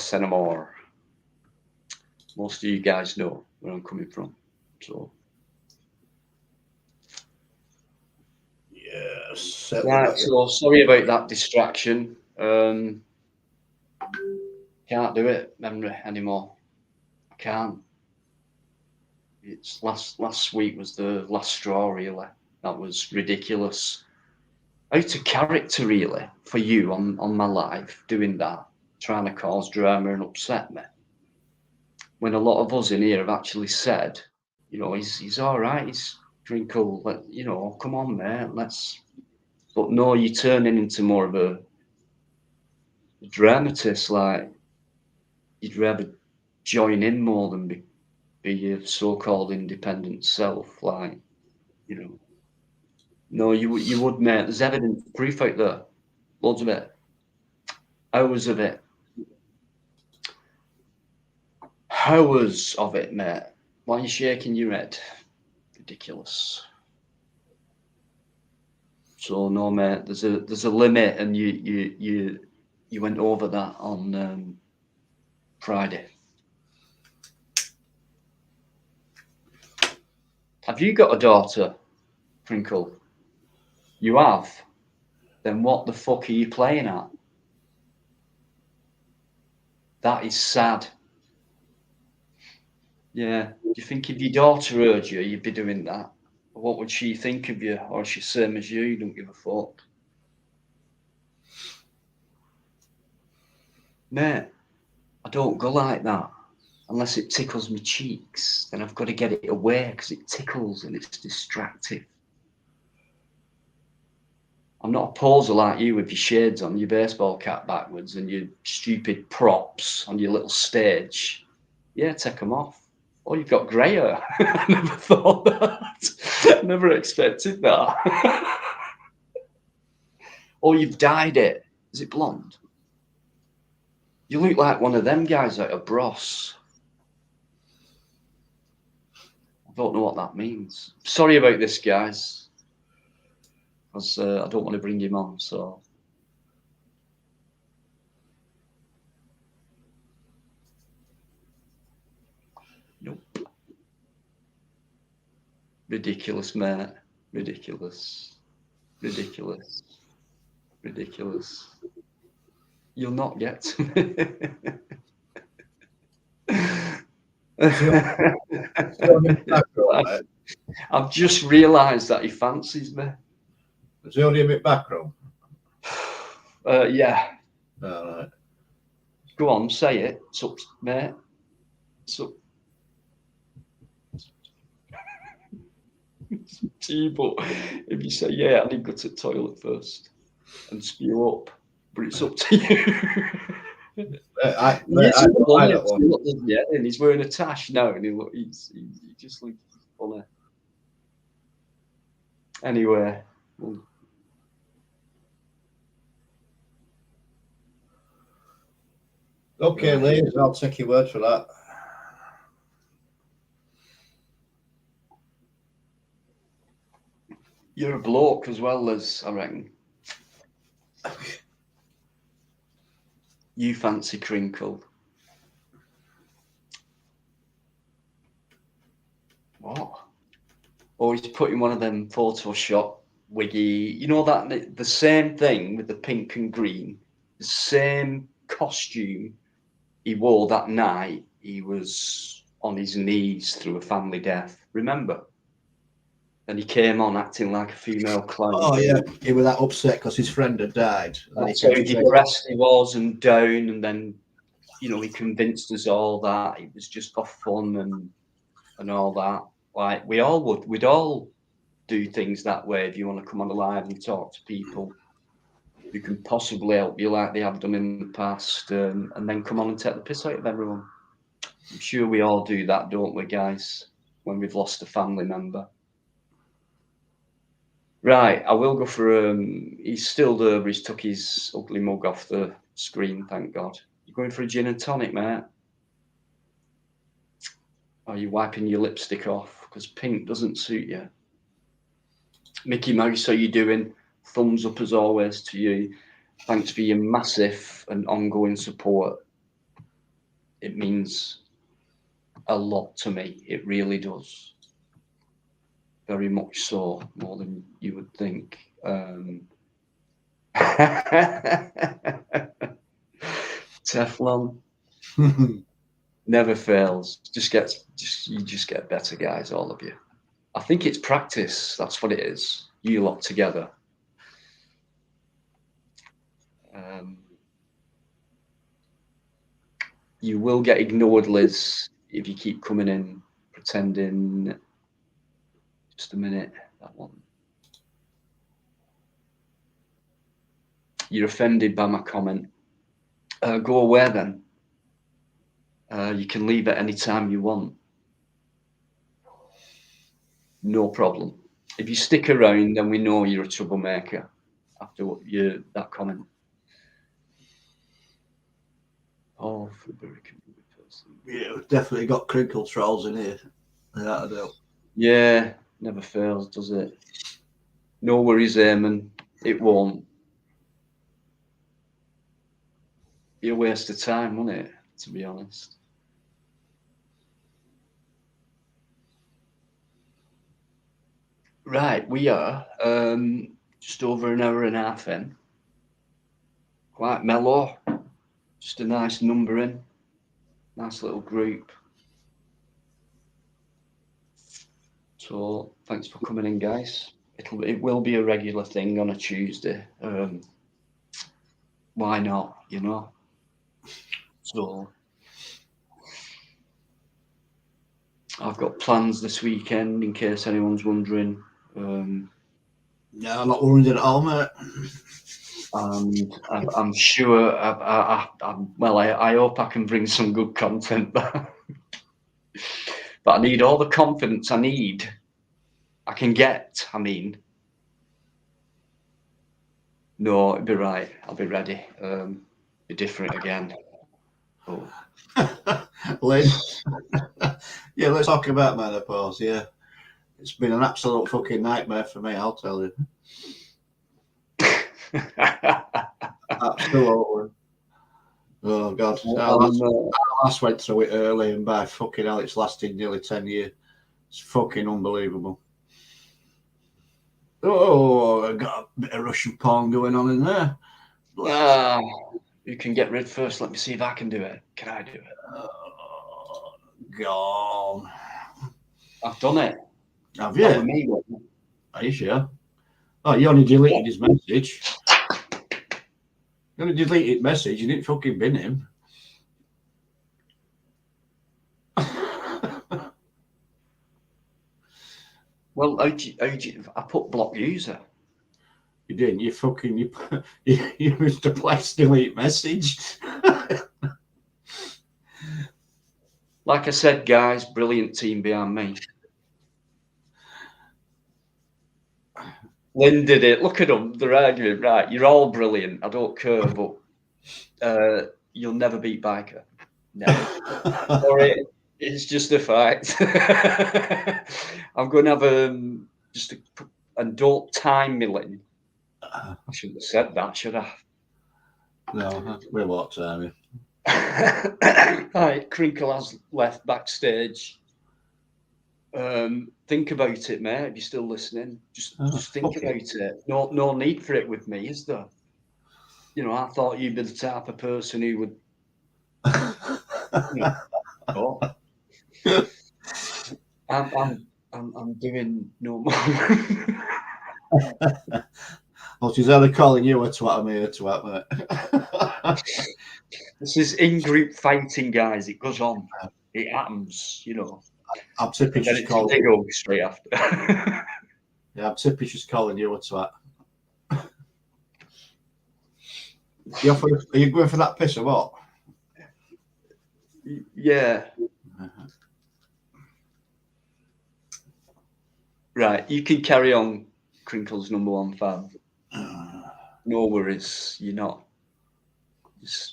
Most of you guys know where I'm coming from. So yes. right, so sorry about that distraction. Can't do it, memory anymore. I can't. It's last week was the last straw, really. That was ridiculous. Out of character, really, for you on my live, doing that, trying to cause drama and upset me. When a lot of us in here have actually said, you know, he's all right, he's Crinkle, you know, come on, mate, let's. But no, you're turning into more of a dramatist, like you'd rather join in more than be your so-called independent self, like, you know. No, you would, mate. There's evidence, proof out there, loads of it, hours of it, mate. Why are you shaking your head? Ridiculous. So no, mate. There's a limit, and you went over that on Friday. Have you got a daughter, Crinkle? You have? Then what the fuck are you playing at? That is sad. Yeah. Do you think if your daughter heard you, you'd be doing that? What would she think of you? Or is she the same as you? You don't give a fuck. Mate, I don't go like that. Unless it tickles my cheeks, then I've got to get it away because it tickles and it's distracting. I'm not a poser like you with your shades on, your baseball cap backwards, and your stupid props on your little stage. Yeah, take them off. Oh, you've got grey hair. I never thought that. Never expected that. Oh, you've dyed it. Is it blonde? You look like one of them guys out of Bros. I don't know what that means. Sorry about this, guys. Because I don't want to bring him on, so. Nope. Ridiculous, mate. Ridiculous. You'll not get to me. I've just realised that he fancies me. Is he only a bit back row? Yeah. All right. Go on, say it. It's up, mate. It's up. But if you say, yeah, I need to go to the toilet first and spew up, but it's up to you. And he's wearing a tash now, and he just looks funny. Anyway, okay, ladies, I'll take your word for that. You're a bloke as well, as I reckon. You fancy crinkle. What? Or he's putting one of them Photoshop wiggy, you know, that the same thing with the pink and green, the same costume he wore that night he was on his knees through a family death. Remember? And he came on acting like a female clown. Oh yeah, he was that upset because his friend had died. That's how depressed he was and down, and then, you know, he convinced us all that it was just for fun and all that. Like we'd all do things that way if you want to come on the live and talk to people who can possibly help you like they have done in the past, and then come on and take the piss out of everyone. I'm sure we all do that, don't we, guys, when we've lost a family member. Right, I will go for he's still there, but he's took his ugly mug off the screen, thank God. You're going for a gin and tonic, mate? Or are you wiping your lipstick off? Because pink doesn't suit you. Mickey Mouse, how you doing? Thumbs up as always to you. Thanks for your massive and ongoing support. It means a lot to me. It really does. Very much so, more than you would think. Teflon never fails. You just get better, guys, all of you. I think it's practice. That's what it is. You lot together. You will get ignored, Liz, if you keep coming in pretending. Just a minute, that one. You're offended by my comment. Go away then. You can leave at any time you want. No problem. If you stick around, then we know you're a troublemaker after that comment. Oh, for a very committed person. Yeah, we've definitely got crinkle trolls in here. Without a doubt. Yeah, never fails, does it? No worries, Eamon. It won't. Be a waste of time, wouldn't it? To be honest. Right, we are just over an hour and a half in. Quite mellow. Just a nice numbering. Nice little group. So thanks for coming in, guys. It will be a regular thing on a Tuesday. Why not, you know? So I've got plans this weekend in case anyone's wondering. Yeah, I'm not worried at all, mate. And I'm sure, I hope I can bring some good content back. But I need all the confidence I can get. I mean, no, it'll be right. I'll be ready. Be different again. Oh. Lynn. Yeah, let's talk about menopause. Yeah, it's been an absolute fucking nightmare for me, I'll tell you. Absolutely. Oh God, I last went through it early, and by fucking hell, it's lasted nearly 10 years. It's fucking unbelievable. Oh, I got a bit of Russian porn going on in there. You can get rid first. Let me see if I can do it. Can I do it? Gone. I've done it. Have you? Not with me, are you sure? Oh, you only deleted his message. You only deleted message. You didn't fucking bin him. Well, I put block user. You didn't. You fucking you used to place delete message. Like I said, guys, brilliant team behind me. Lynn did it. Look at them. They're arguing. Right, you're all brilliant. I don't care, but you'll never beat Biker. Never. Sorry, it's just a fact. I'm going to have and don't time me, Lynn. I shouldn't have said that, should I? No, we won't time you. Right, Crinkle has left backstage. Think about it, mate. If you're still listening, just think about it. No need for it with me, is there? You know, I thought you'd be the type of person who would. Oh. I'm doing no more. Well, she's either calling you a twat or me a twat, mate. This is in-group fighting, guys. It goes on. It happens, you know. I'm tipping she's calling. They go straight after. Yeah, I'm tipping she's calling you a twat. Are you going for that piss or what? Yeah. Right, you can carry on, Crinkle's #1 fan. No worries, you're not.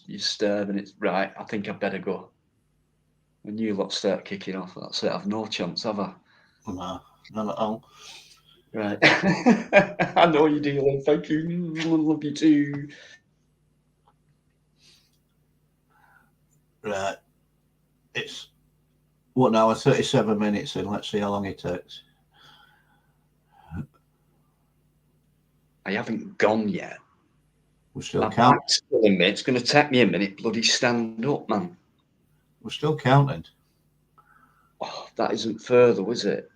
You're starving. It's right. I think I'd better go. When you lot start kicking off, that's it. I've no chance, have I? No, none at all. Right. I know you're dealing. Thank you. Love you too. Right. It's 1 hour 37 minutes in. Let's see how long it takes. I haven't gone yet. We're still counting. It's going to take me a minute. Bloody stand up, man. We're still counting. Oh, that isn't fair, though, is it?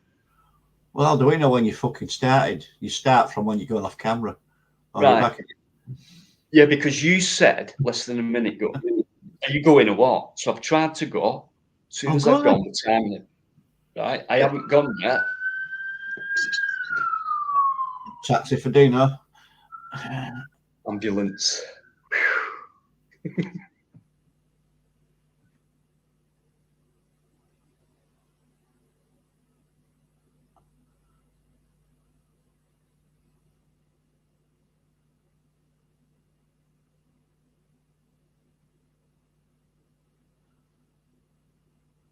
Well, do we know when you fucking started? You start from when you're going off camera. Right. Yeah, because you said less than a minute ago. Are you going or what? So I've tried to go. As soon as I've gone, the time. Right. I haven't gone yet. Taxi for Dino. Ambulance.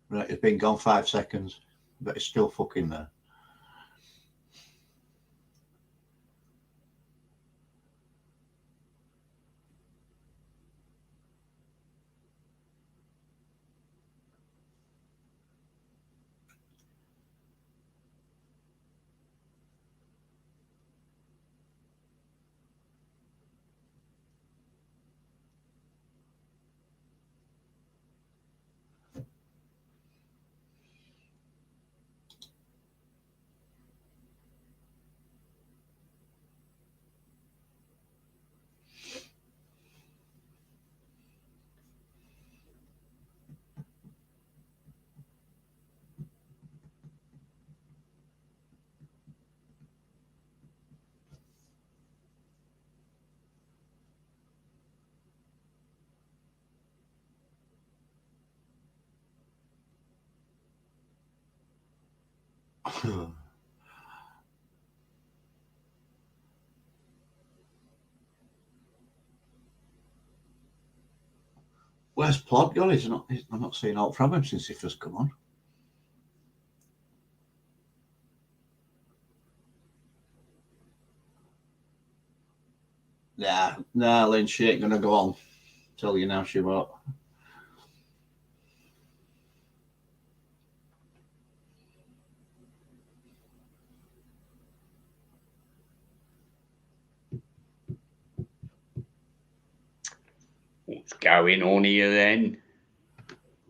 Right, it's been gone 5 seconds, but it's still fucking there. Where's Plod gone? I'm not seeing out from him since he first come on. Nah, Lynn, she ain't gonna go on. Tell you now, she won't. What's going on here then?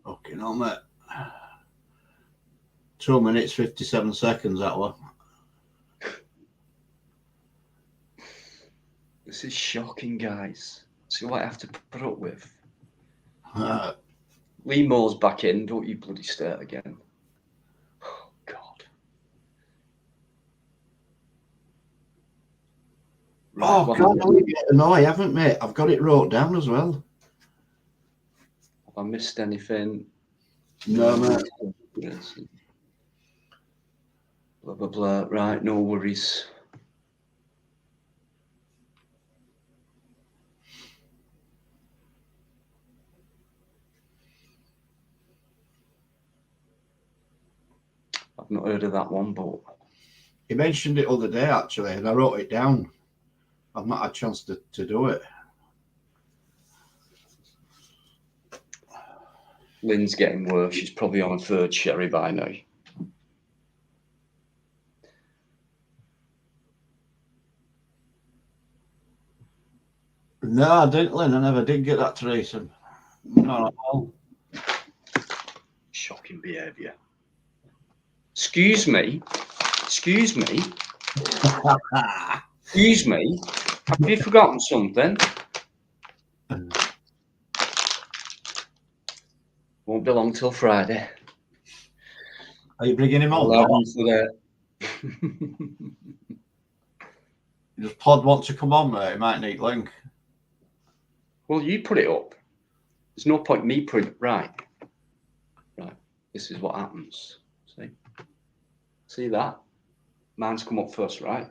Okay, no, mate. 2 minutes 57 seconds. That one. This is shocking, guys. See what I have to put up with. Lee Moore's back in. Don't you bloody start again. Oh, God. Oh, God, no, I haven't, mate. I've got it wrote down as well. Have I missed anything? No, mate. Yes. Blah, blah, blah. Right, no worries. I've not heard of that one, but He mentioned it other day, actually, and I wrote it down. I've not had a chance to do it. Lynn's getting worse. She's probably on a third sherry by now. No, I didn't, Lynn. I never did get that threesome. Not at all. Shocking behaviour. Excuse me. Excuse me. Excuse me. Have you forgotten something? Won't be long till Friday. Are you bringing him on? I'll have him for that. Does Pod want to come on, mate? He might need link. Well, you put it up. There's no point me putting it. Right. This is what happens. See that? Mine's come up first, right?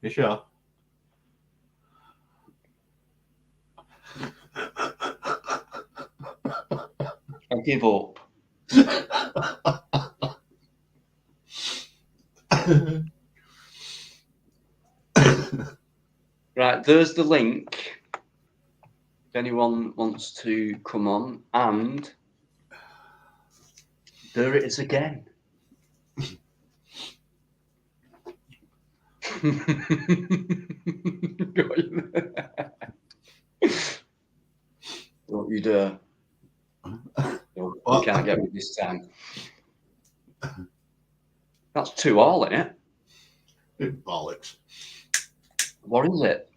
You sure? I give up. Right, there's the link. If anyone wants to come on, and there it is again. Don't you dare. No, you can't get me this time. That's 2-2, isn't it? Bollocks. What is it?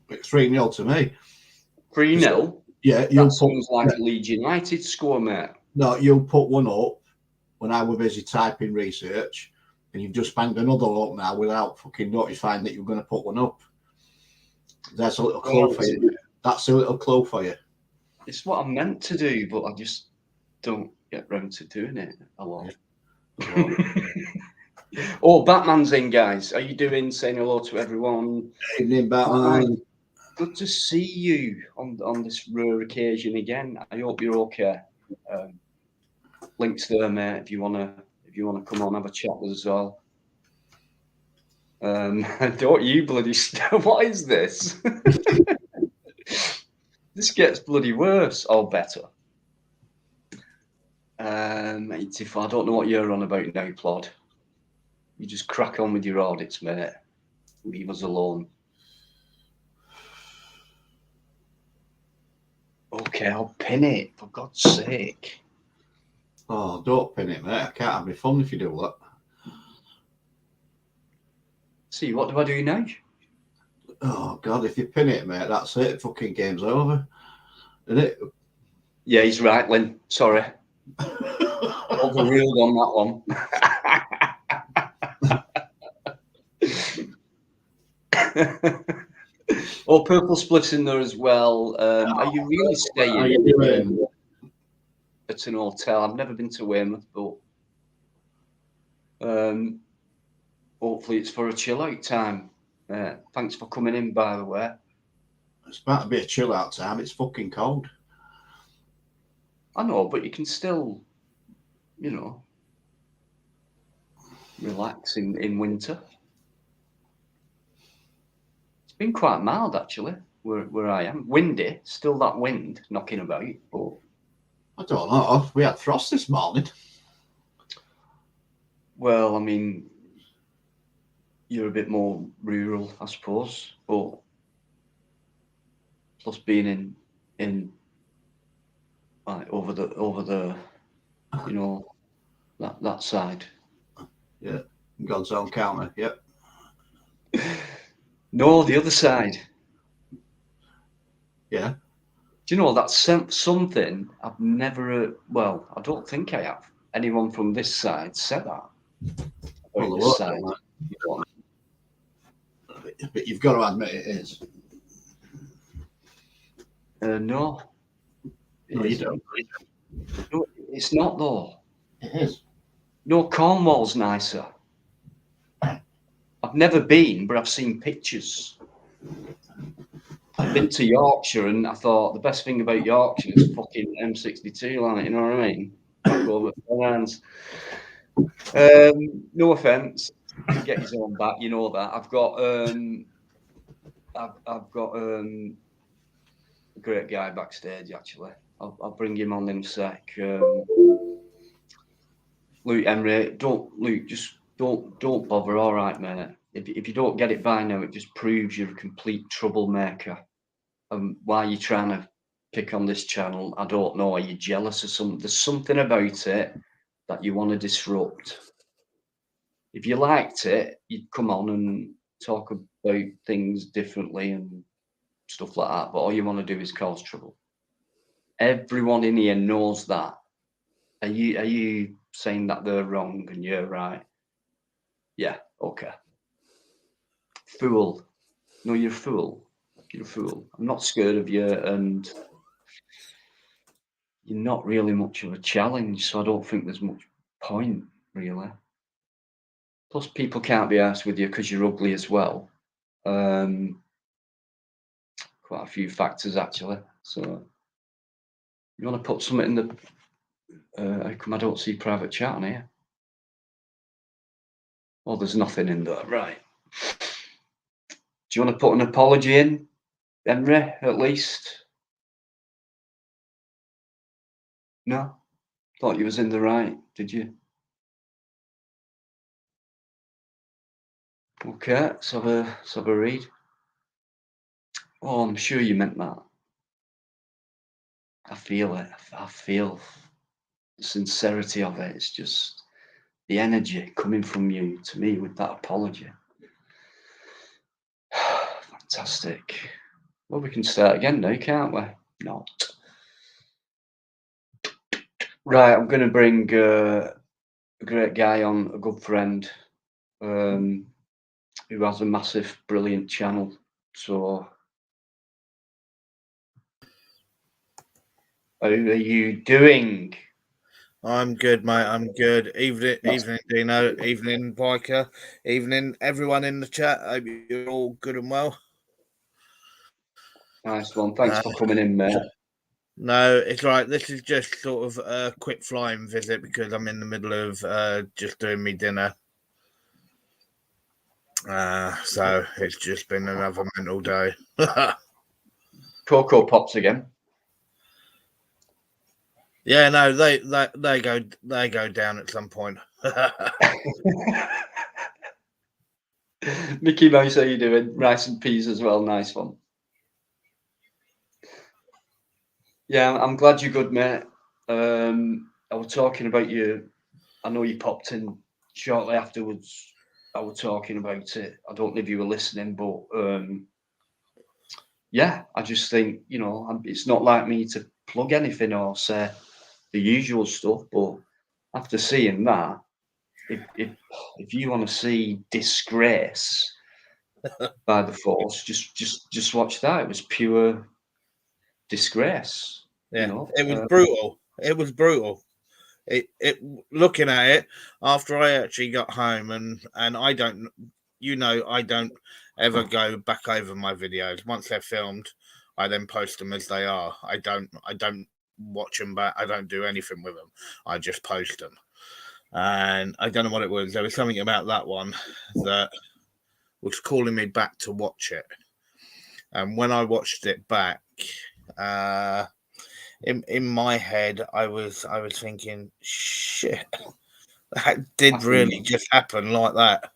It's 3-0 to me. 3-0? Yeah, That sounds like a Leeds United score, mate. No, you put one up when I were busy typing research, and you've just banged another up now without fucking notifying that you're going to put one up. That's a little clue for you. That's a little clue for you. It's what I meant to do, but I just don't get round to doing it a lot. Oh, Batman's in, guys. How you doing? Saying hello to everyone. Evening, Batman. Good to see you on this rare occasion again. I hope you're okay. Links there, mate. If you wanna come on, have a chat with us all. Don't you bloody what is this? This gets bloody worse or better. 84. I don't know what you're on about now, Plod. You just crack on with your audits, mate. Leave us alone. Okay, I'll pin it, for God's sake. Oh, don't pin it, mate. I can't have any fun if you do that. See, what do I do now? Oh, God, if you pin it, mate, that's it. Fucking game's over. Isn't it? Yeah, he's right, Lynn. Sorry. Overruled on that one. Oh, Purple Spliff's in there as well. Are you really staying at an hotel? I've never been to Weymouth, but hopefully it's for a chill out time. Thanks for coming in, by the way. It's about to be a chill out time. It's fucking cold. I know, but you can still, relax in winter. It's been quite mild, actually, where I am. Windy, still that wind knocking about, but... I don't know. We had frost this morning. Well, I mean, you're a bit more rural, I suppose, but plus being in like over the that side. Yeah, God's own counter. Yep. No, the other side. Yeah. Do you know that's something I've never? Well, I don't think I have. Anyone from this side said that. Well, This side. But you've got to admit it is. No. No, you don't. No, it's not though. It is. No, Cornwall's nicer. I've never been, but I've seen pictures. I've been to Yorkshire, and I thought the best thing about Yorkshire is fucking M62 line. You know what I mean? Back over hands. No offense. He get his own back. You know that. I've got a great guy backstage. Actually, I'll bring him on in a sec. Luke Emery, just don't bother. All right, mate. If you don't get it by now, it just proves you're a complete troublemaker. Why are you trying to pick on this channel? I don't know. Are you jealous or something? There's something about it that you want to disrupt. If you liked it, you'd come on and talk about things differently and stuff like that. But all you want to do is cause trouble. Everyone in here knows that. Are you saying that they're wrong and you're right? Yeah, okay. Fool. No, you're a fool. You're a fool. I'm not scared of you, and you're not really much of a challenge, so I don't think there's much point, really. Plus, people can't be arsed with you because you're ugly as well. Quite a few factors, actually. So, you want to put something in the... how come I don't see private chat on here? Oh, there's nothing in there. Right. Do you want to put an apology in, Henry, at least? No? Thought you was in the right, did you? Okay, let's have a read. Oh, I'm sure you meant that. I feel it. I feel the sincerity of it. It's just the energy coming from you to me with that apology. Fantastic. Well, we can start again now, can't we? Not. Right, I'm going to bring a great guy on, a good friend, who has a massive, brilliant channel. So, how are you doing? I'm good, mate. I'm good. Evening, Dino. Evening, Biker. Evening, everyone in the chat. Hope you're all good and well. Nice one. Thanks for coming in, mate. No, it's right. This is just sort of a quick flying visit because I'm in the middle of just doing me dinner. So it's just been another mental day. Cocoa Pops again. Yeah, no, they go down at some point. Mickey Mouse, how you doing? Rice and peas as well. Nice one. Yeah, I'm glad you're good, mate. I was talking about you. I know you popped in shortly afterwards. I was talking about it. I don't know if you were listening, but yeah, I just think, it's not like me to plug anything or say the usual stuff, but after seeing that, if you want to see disgrace by the force, just watch that. It was pure disgrace. Yeah, it was brutal. It was brutal. It looking at it after I actually got home, and I don't, I don't ever go back over my videos. Once they're filmed, I then post them as they are. I don't watch them back. I don't do anything with them. I just post them. And I don't know what it was. There was something about that one that was calling me back to watch it. And when I watched it back, in my head, I was thinking, shit, that did really just happen like that.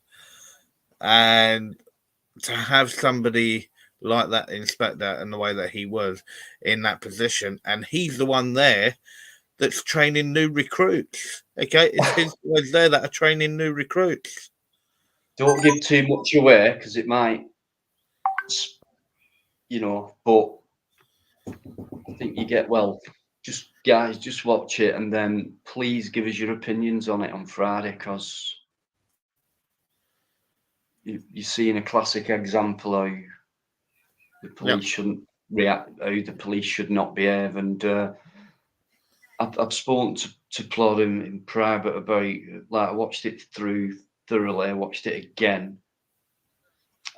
And to have somebody like that inspector and the way that he was in that position, and he's the one there that's training new recruits. Okay, it's his words there that are training new recruits. Don't give too much away because it might, but I think you get well. Just guys, just watch it and then please give us your opinions on it on Friday, because you're seeing a classic example how the police shouldn't react, how the police should not behave. And I've spoken to Claude in private about, like, I watched it through thoroughly, I watched it again,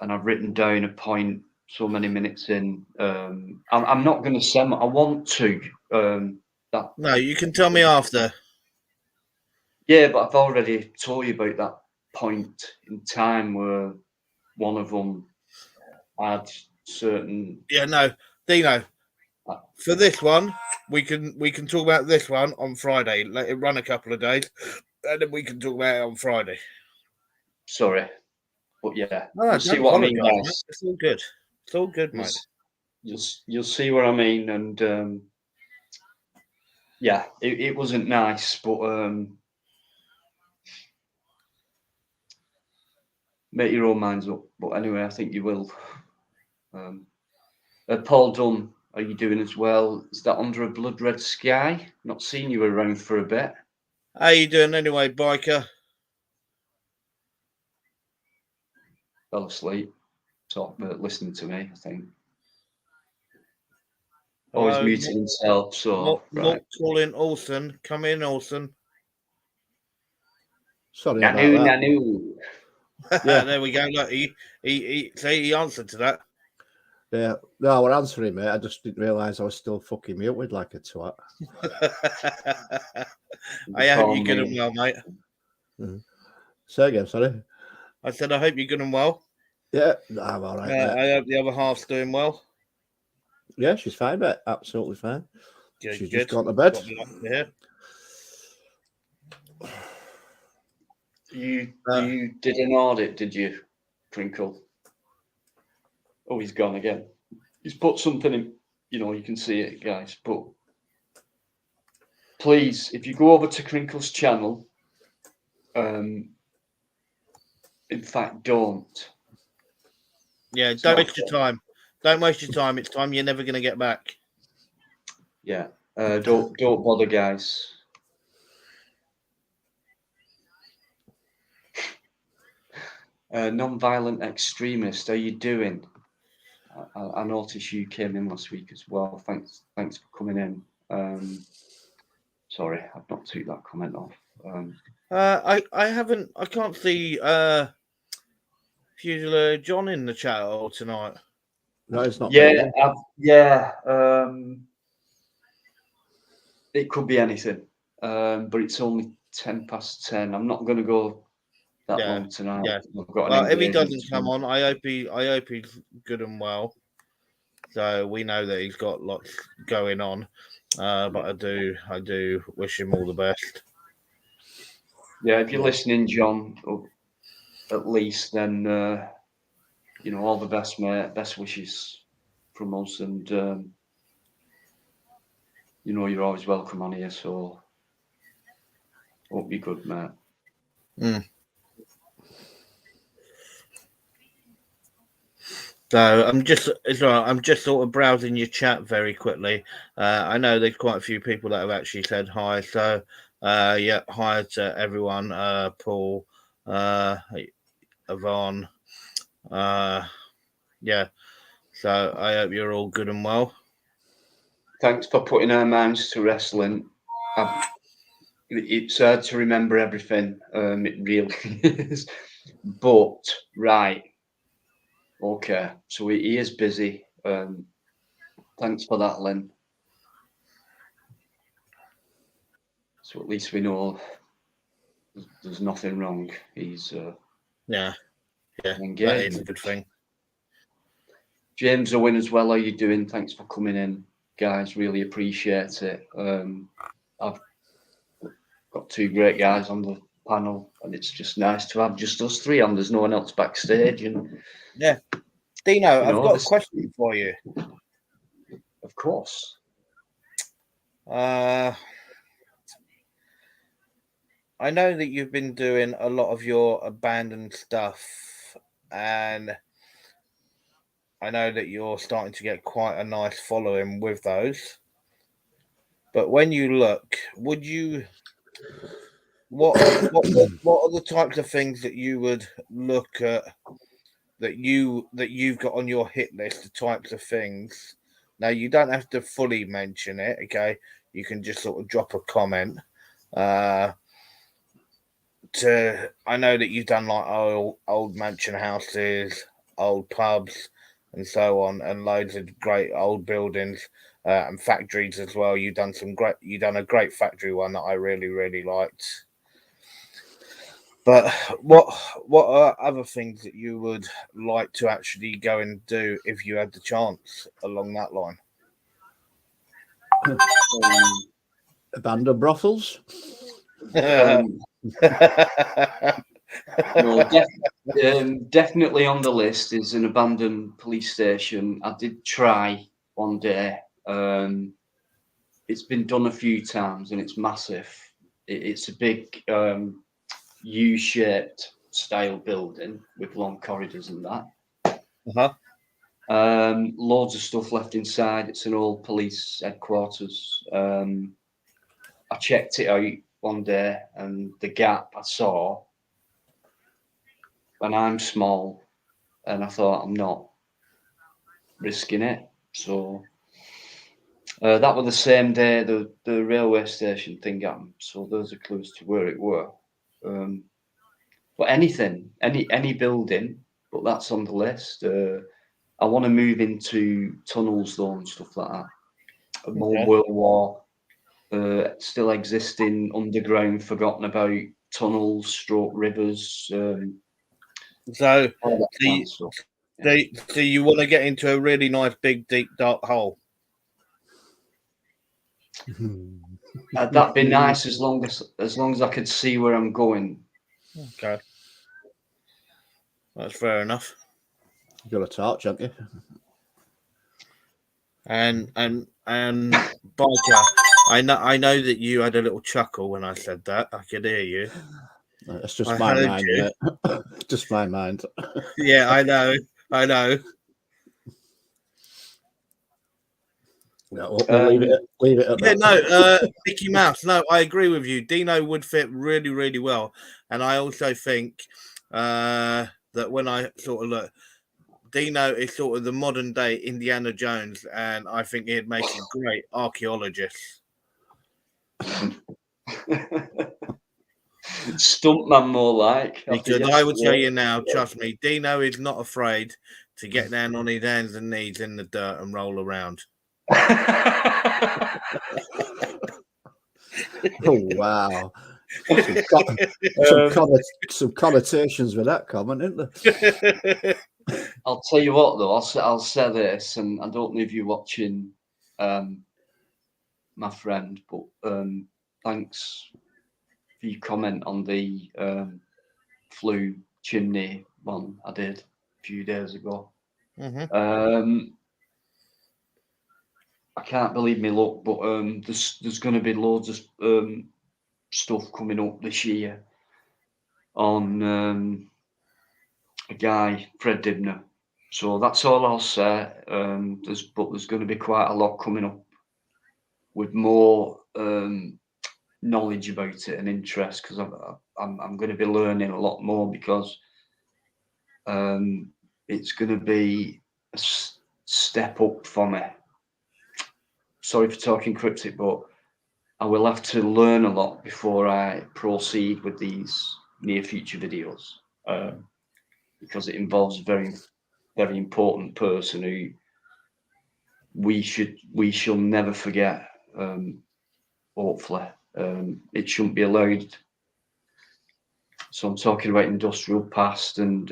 and I've written down a point so many minutes in. I'm not going to send. I want to. No, you can tell me after. Yeah, but I've already told you about that point in time where one of them had certain. Yeah, no, Dino. For this one, we can talk about this one on Friday. Let it run a couple of days, and then we can talk about it on Friday. Sorry, but yeah, No, you see what I mean, guys. Mate. It's all good. It's all good, mate. You'll see what I mean, and yeah, it wasn't nice, but make your own minds up. But anyway, I think you will. Paul Dunn, are you doing as well? Is that under a blood red sky? Not seen you around for a bit. How you doing anyway, biker? Fell asleep, listening to me, I think. Always muting himself, so not calling Olsen. Come in, Olsen. Sorry about that. Nanu. Yeah. There we go. Look, he answered to that. Yeah, no, I was answering, mate. I just didn't realise I was still fucking muted like a twat. I hope you're good and well, mate. Mm-hmm. Say again, sorry. I said I hope you're good and well. Yeah, I'm all right. I hope the other half's doing well. Yeah, she's fine, mate. Absolutely fine. Good, She's good. just gone to bed. You did an audit, did you, Crinkle? Oh, he's gone again. He's put something in, you can see it, guys. But please, if you go over to Crinkle's channel, in fact, don't. Yeah, don't waste your time. Don't waste your time. It's time you're never going to get back. Yeah, don't bother, guys. Non-violent extremist, how you doing? I noticed you came in last week as well. Thanks for coming in. Sorry, I've not took that comment off. I haven't. I can't see Fusila John in the chat all tonight. No, it's not. Yeah, it could be anything, but it's only 10:10. I'm not going to go that long tonight. Yeah. Well, if he doesn't come on, I hope he's good and well. So we know that he's got lots going on, but I do wish him all the best. Yeah, if you're listening, John, at least, then all the best, mate. Best wishes from us, and you're always welcome on here. So hope you're good, mate. So I'm just sort of browsing your chat very quickly. I know there's quite a few people that have actually said hi. So yeah, hi to everyone. Paul, Yvonne. Yeah. So I hope you're all good and well. Thanks for putting our minds to wrestling. It's hard to remember everything. It really is. But right. Okay, so he is busy. Thanks for that, Len. So at least we know there's nothing wrong. He's yeah, engaged. That is a good thing. James Owen as well. How you doing? Thanks for coming in, guys. Really appreciate it. I've got two great guys on the panel, and it's just nice to have just us three on. There's no one else backstage, and yeah. Dino, I've got a question for you. Of course. I know that you've been doing a lot of your abandoned stuff, and I know that you're starting to get quite a nice following with those. But when you look, would you what are the types of things that you would look at that you've got on your hit list? The types of things. Now you don't have to fully mention it. Okay, you can just sort of drop a comment. I know that you've done like old mansion houses, old pubs, and so on, and loads of great old buildings and factories as well. You've done a great factory one that I really liked. But what are other things that you would like to actually go and do if you had the chance along that line? Abandoned brothels. No, definitely on the list is an abandoned police station. I did try one day. It's been done a few times and it's massive. It's a big U-shaped style building with long corridors and that. Loads of stuff left inside. It's an old police headquarters. I checked it out one day and the gap I saw, and I'm small, and I thought I'm not risking it. So that was the same day the railway station thing happened. So those are clues to where it were. But anything, any building, but that's on the list. I want to move into tunnels though and stuff like that. More World War, still existing underground, forgotten about tunnels, stroke rivers. So Yeah. So you want to get into a really nice, big, deep, dark hole? That'd be nice as long as I could see where I'm going. Okay, that's fair enough. You got a torch, haven't you? And Biker, I know that you had a little chuckle when I said that. I could hear you. It's just my mind, mate. Just my mind. Yeah, I know. No, we'll leave it at that. No, Mickey Mouse. No, I agree with you. Dino would fit really, really well, and I also think that when I sort of look, Dino is sort of the modern day Indiana Jones, and I think he'd make a great archaeologist. Stuntman more like. Because I would tell you now, trust me, Dino is not afraid to get down on his hands and knees in the dirt and roll around. Oh wow! Some connotations with that comment, isn't there? I'll tell you what, though. I'll say this, and I don't know if you're watching, my friend, but thanks for your comment on the flue chimney one I did a few days ago. I can't believe me luck, but there's going to be loads of stuff coming up this year on a guy, Fred Dibner. So that's all I'll say. There's going to be quite a lot coming up with more knowledge about it and interest, because I'm going to be learning a lot more, because it's going to be a step up for me. Sorry for talking cryptic, but I will have to learn a lot before I proceed with these near future videos, because it involves a very, very important person who we shall never forget. Hopefully, it shouldn't be allowed. So I'm talking about industrial past and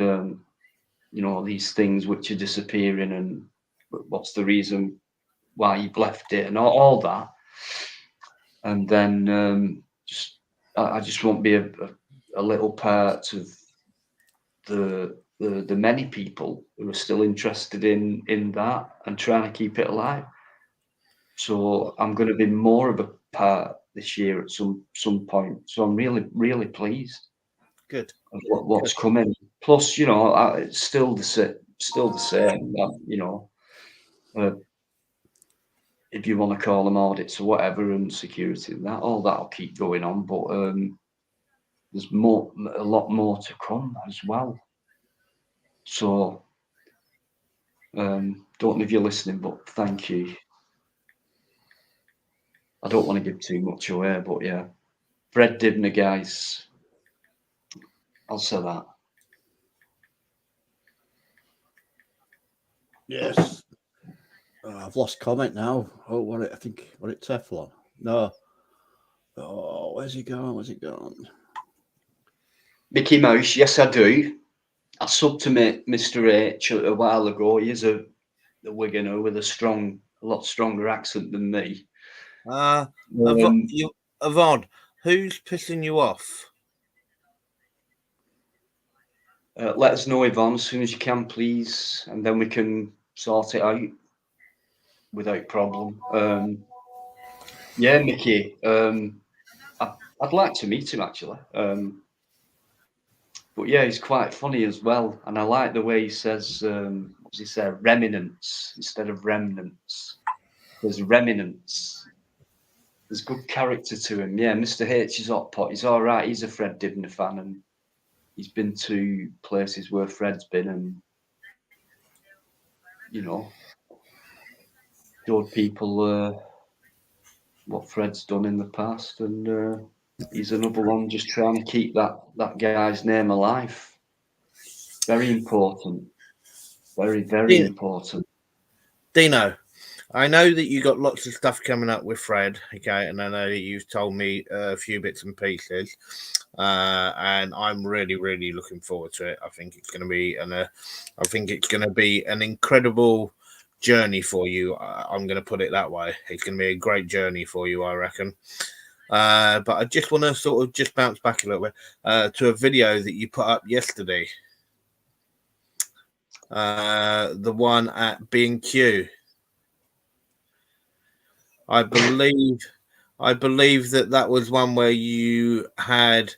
these things which are disappearing, and what's the reason why you've left it, and all that. And then I just won't be a little part of the many people who are still interested in that and trying to keep it alive. So I'm going to be more of a part this year at some point. So I'm really, really pleased. Good. Of what's coming. Plus, it's still the still the same. You know, if you want to call them audits or whatever, and security and that, all that'll keep going on. But there's a lot more to come as well. So don't know if you're listening, but thank you. I don't want to give too much away, but yeah, Fred Dibner, guys. I'll say that. Yes. I've lost comment now. Oh, what it Teflon? No. Oh, where's he gone? Where's he gone? Mickey Mouse, yes, I do. I subbed to Mr. H a while ago. He is a Wiganer with a lot stronger accent than me. Yvonne, who's pissing you off? Let us know, Yvonne, as soon as you can, please, and then we can sort it out without problem. Yeah, Mickey, I'd like to meet him, actually. But yeah, he's quite funny as well, and I like the way he says, what does he say, remnants instead of remnants. There's remnants. There's good character to him. Yeah, Mr. H is hot pot. He's all right. He's a Fred Dibner fan, and he's been to places where Fred's been, and you know, showed people what Fred's done in the past, and he's another one just trying to keep that guy's name alive. Very important. Very, very important. Dino, I know that you got lots of stuff coming up with Fred, okay, and I know that you've told me a few bits and pieces, and I'm really, really looking forward to it. I think it's going to be an incredible journey for you. I'm going to put it that way. It's going to be a great journey for you, I reckon. But I just want to sort of just bounce back a little bit to a video that you put up yesterday. The one at B&Q. I believe that was one where you had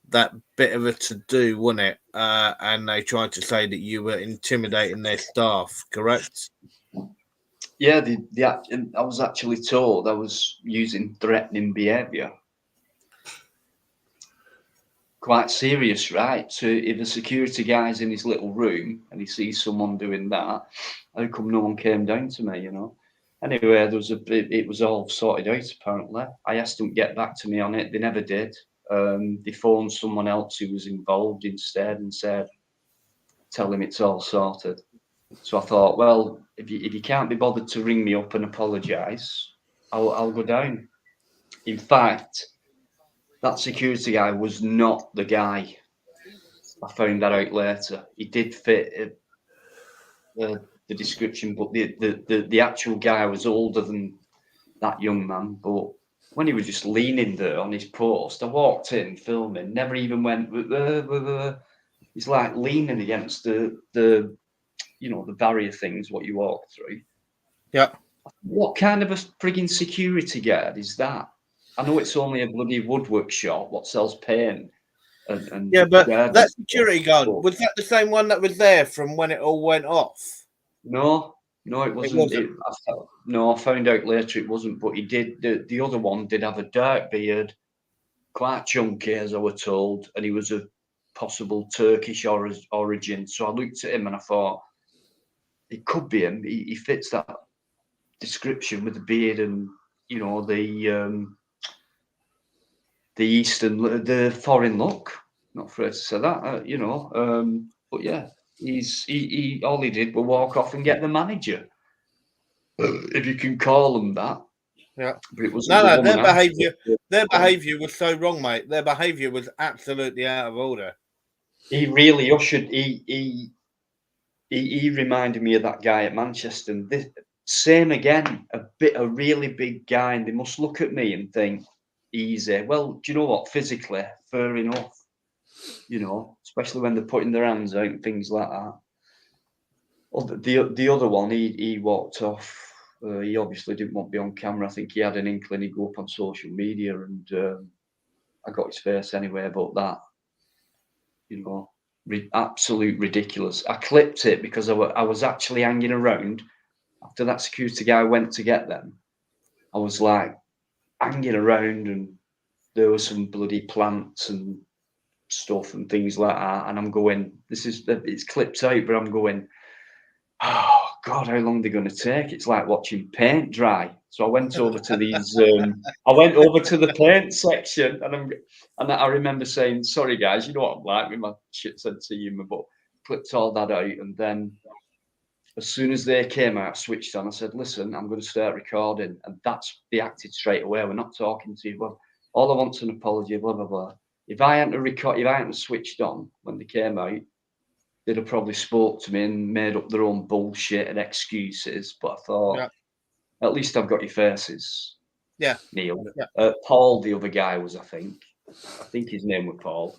that bit of a to-do, wasn't it? And they tried to say that you were intimidating their staff, correct? Yeah, I was actually told I was using threatening behaviour. Quite serious, right? So if a security guy's in his little room and he sees someone doing that, how come no one came down to me, you know? Anyway, it was all sorted out, apparently. I asked them to get back to me on it. They never did. They phoned someone else who was involved instead and said, tell him it's all sorted. So I thought, well, if you can't be bothered to ring me up and apologise, I'll go down. In fact, that security guy was not the guy. I found that out later. He did fit the description, but the actual guy was older than that young man. But when he was just leaning there on his post, I walked in filming, never even went. He's like leaning against the barrier things what you walk through. Yeah. What kind of a frigging security guard is that? I know it's only a bloody woodwork shop what sells paint. And yeah, but that security guard, was that the same one that was there from when it all went off? No, it wasn't. I found out later it wasn't, but he did. The other one did have a dark beard, quite chunky, as I was told, and he was of possible Turkish origin. So I looked at him and I thought, it could be him. He fits that description with the beard and, you know, the foreign look. Not afraid to say that, you know. But yeah, he all he did was walk off and get the manager, if you can call them that. Yeah. But it was no. Their behaviour was so wrong, mate. Their behaviour was absolutely out of order. He really ushered. He reminded me of that guy at Manchester. And same again, a really big guy, and they must look at me and think, easy. Well, do you know what? Physically, fair enough. You know, especially when they're putting their hands out and things like that. Well, the other one, he walked off. He obviously didn't want to be on camera. I think he had an inkling he'd go up on social media, and I got his face anyway about that. You know, absolute ridiculous. I clipped it because I was actually hanging around after that security guy went to get them. I was like hanging around, and there were some bloody plants and stuff and things like that. And I'm going, it's clipped out, but I'm going, oh God, how long are they going to take? It's like watching paint dry. So I went over to these. I went over to the paint section, and I remember saying, "Sorry guys, you know what I'm like with my shit sense of humour," but clipped all that out. And then as soon as they came out, I switched on. I said, "Listen, I'm going to start recording," and they acted straight away. We're not talking to you. Well, all I want's an apology. Blah blah blah. If I hadn't switched on when they came out, they'd have probably spoke to me and made up their own bullshit and excuses. But I thought, at least I've got your faces. Yeah. Neil. Yeah. Paul, the other guy was, I think his name was Paul.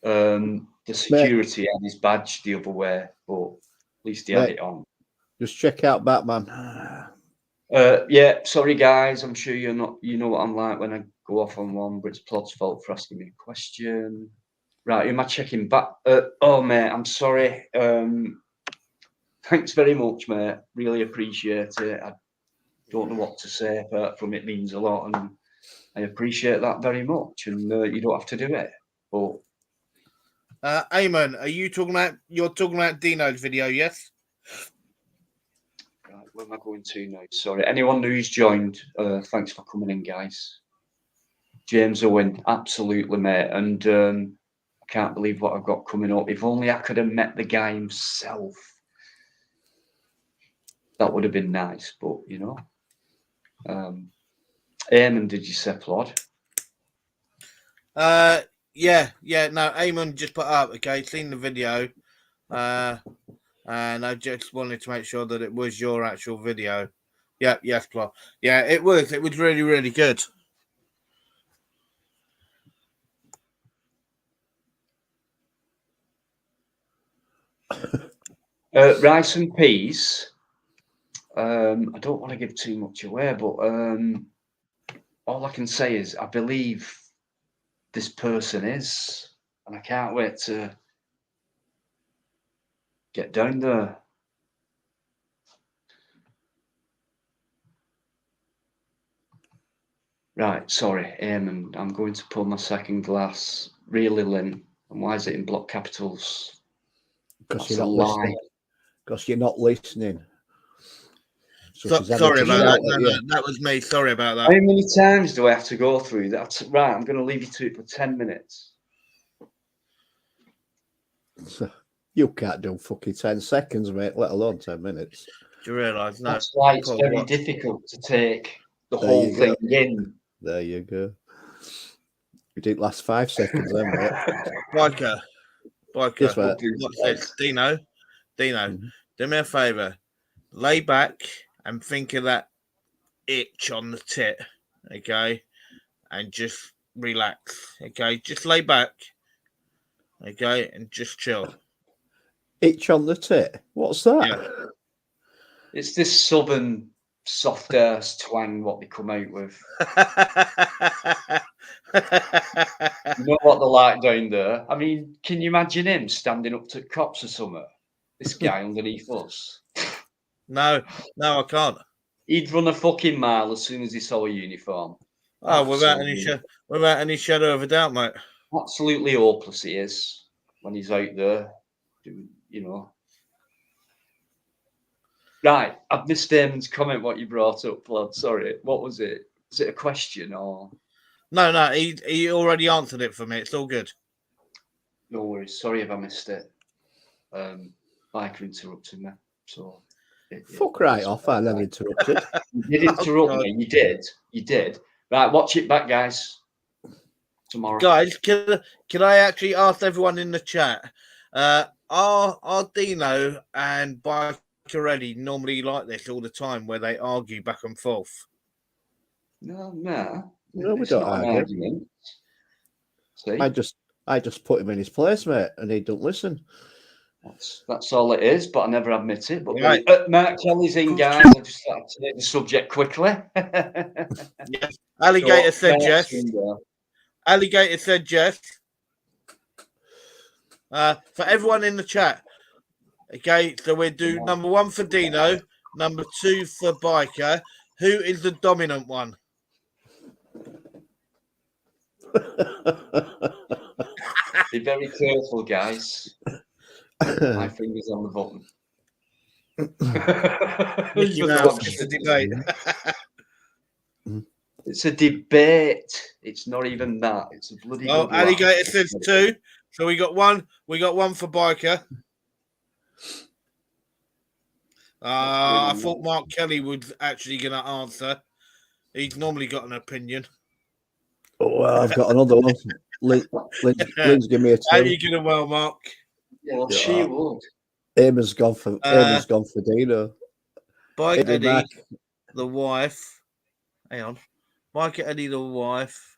The security had his badge the other way, but at least he had it on. Just check out Batman. Yeah, sorry guys. I'm sure you know what I'm like when I go off on one, but it's Plod's fault for asking me a question. Right, who am I checking back? Oh, mate, I'm sorry. Thanks very much, mate. Really appreciate it. I don't know what to say, apart from it means a lot, and I appreciate that very much. And you don't have to do it. But Eamon, you're talking about Dino's video, yes? Right, where am I going to now? Sorry, anyone who's joined, thanks for coming in, guys. James Owen, absolutely, mate. And I can't believe what I've got coming up. If only I could have met the guy himself. That would have been nice, but you know. Eamon, did you say, Plod? Yeah. No, Eamon just put up. Okay, seen the video, and I just wanted to make sure that it was your actual video. Yeah, yes, Plod. Yeah, it was. It was really, really good. Rice and peas. I don't want to give too much away, but all I can say is I believe this person is, and I can't wait to get down there. Right, sorry, Eamon, I'm going to pull my second glass. Really, Lynn? And why is it in block capitals? Because you're not listening. Because you're not listening. Sorry about that. No, that was me. Sorry about that. How many times do I have to go through that? Right, I'm going to leave you to it for 10 minutes. You can't do fucking 10 seconds, mate, let alone 10 minutes. Do you realise? No. That's why it's very difficult to take the whole thing in. There you go. You didn't last 5 seconds then, mate. Biker. Yes, What's this? Dino, do me a favour. Lay back and think of that itch on the tit, okay? And just relax, okay? Just lay back, okay? And just chill. Itch on the tit? What's that? Yeah. It's this southern soft ass twang what they come out with. You know what they're like down there? I mean, can you imagine him standing up to cops or something? This guy underneath us. No, I can't. He'd run a fucking mile as soon as he saw a uniform. Oh, without any shadow of a doubt, mate. Absolutely hopeless he is when he's out there, you know. Right, I've missed Damon's comment. What you brought up, lad. Sorry, what was it? Is it a question or? No, he already answered it for me. It's all good. No worries. Sorry if I missed it. Biker interrupted me, so. Fuck right off! I never interrupted. You did interrupt me. You did. Right, watch it back, guys. Tomorrow, guys. Can I actually ask everyone in the chat? Are Dino and Bikereddie normally like this all the time, where they argue back and forth? No, we don't argue. See? I just put him in his place, mate, and he don't listen. That's all it is, but I never admit it. But right. Mark Kelly's in, guys. I just thought to take the subject quickly. Yes. Alligator said yes. Alligator said yes. For everyone in the chat. Okay, so we'll do number 1 for Dino, number 2 for Biker. Who is the dominant one? Be very careful, guys. My finger's on the button. Mickey But Mouse, no, it's a debate. it's a debate. It's not even that. It's a bloody Well, good laugh. Alligator says 2. So we got one. We got one for Biker. I thought Mark Kelly was actually going to answer. He's normally got an opinion. Oh, well, I've got another one. Lynn's give me a How 2. you going well, Mark? Yeah, well, she would. Eamon's gone for Dino. Bikereddie, the wife. Hang on. Bikereddie, the wife.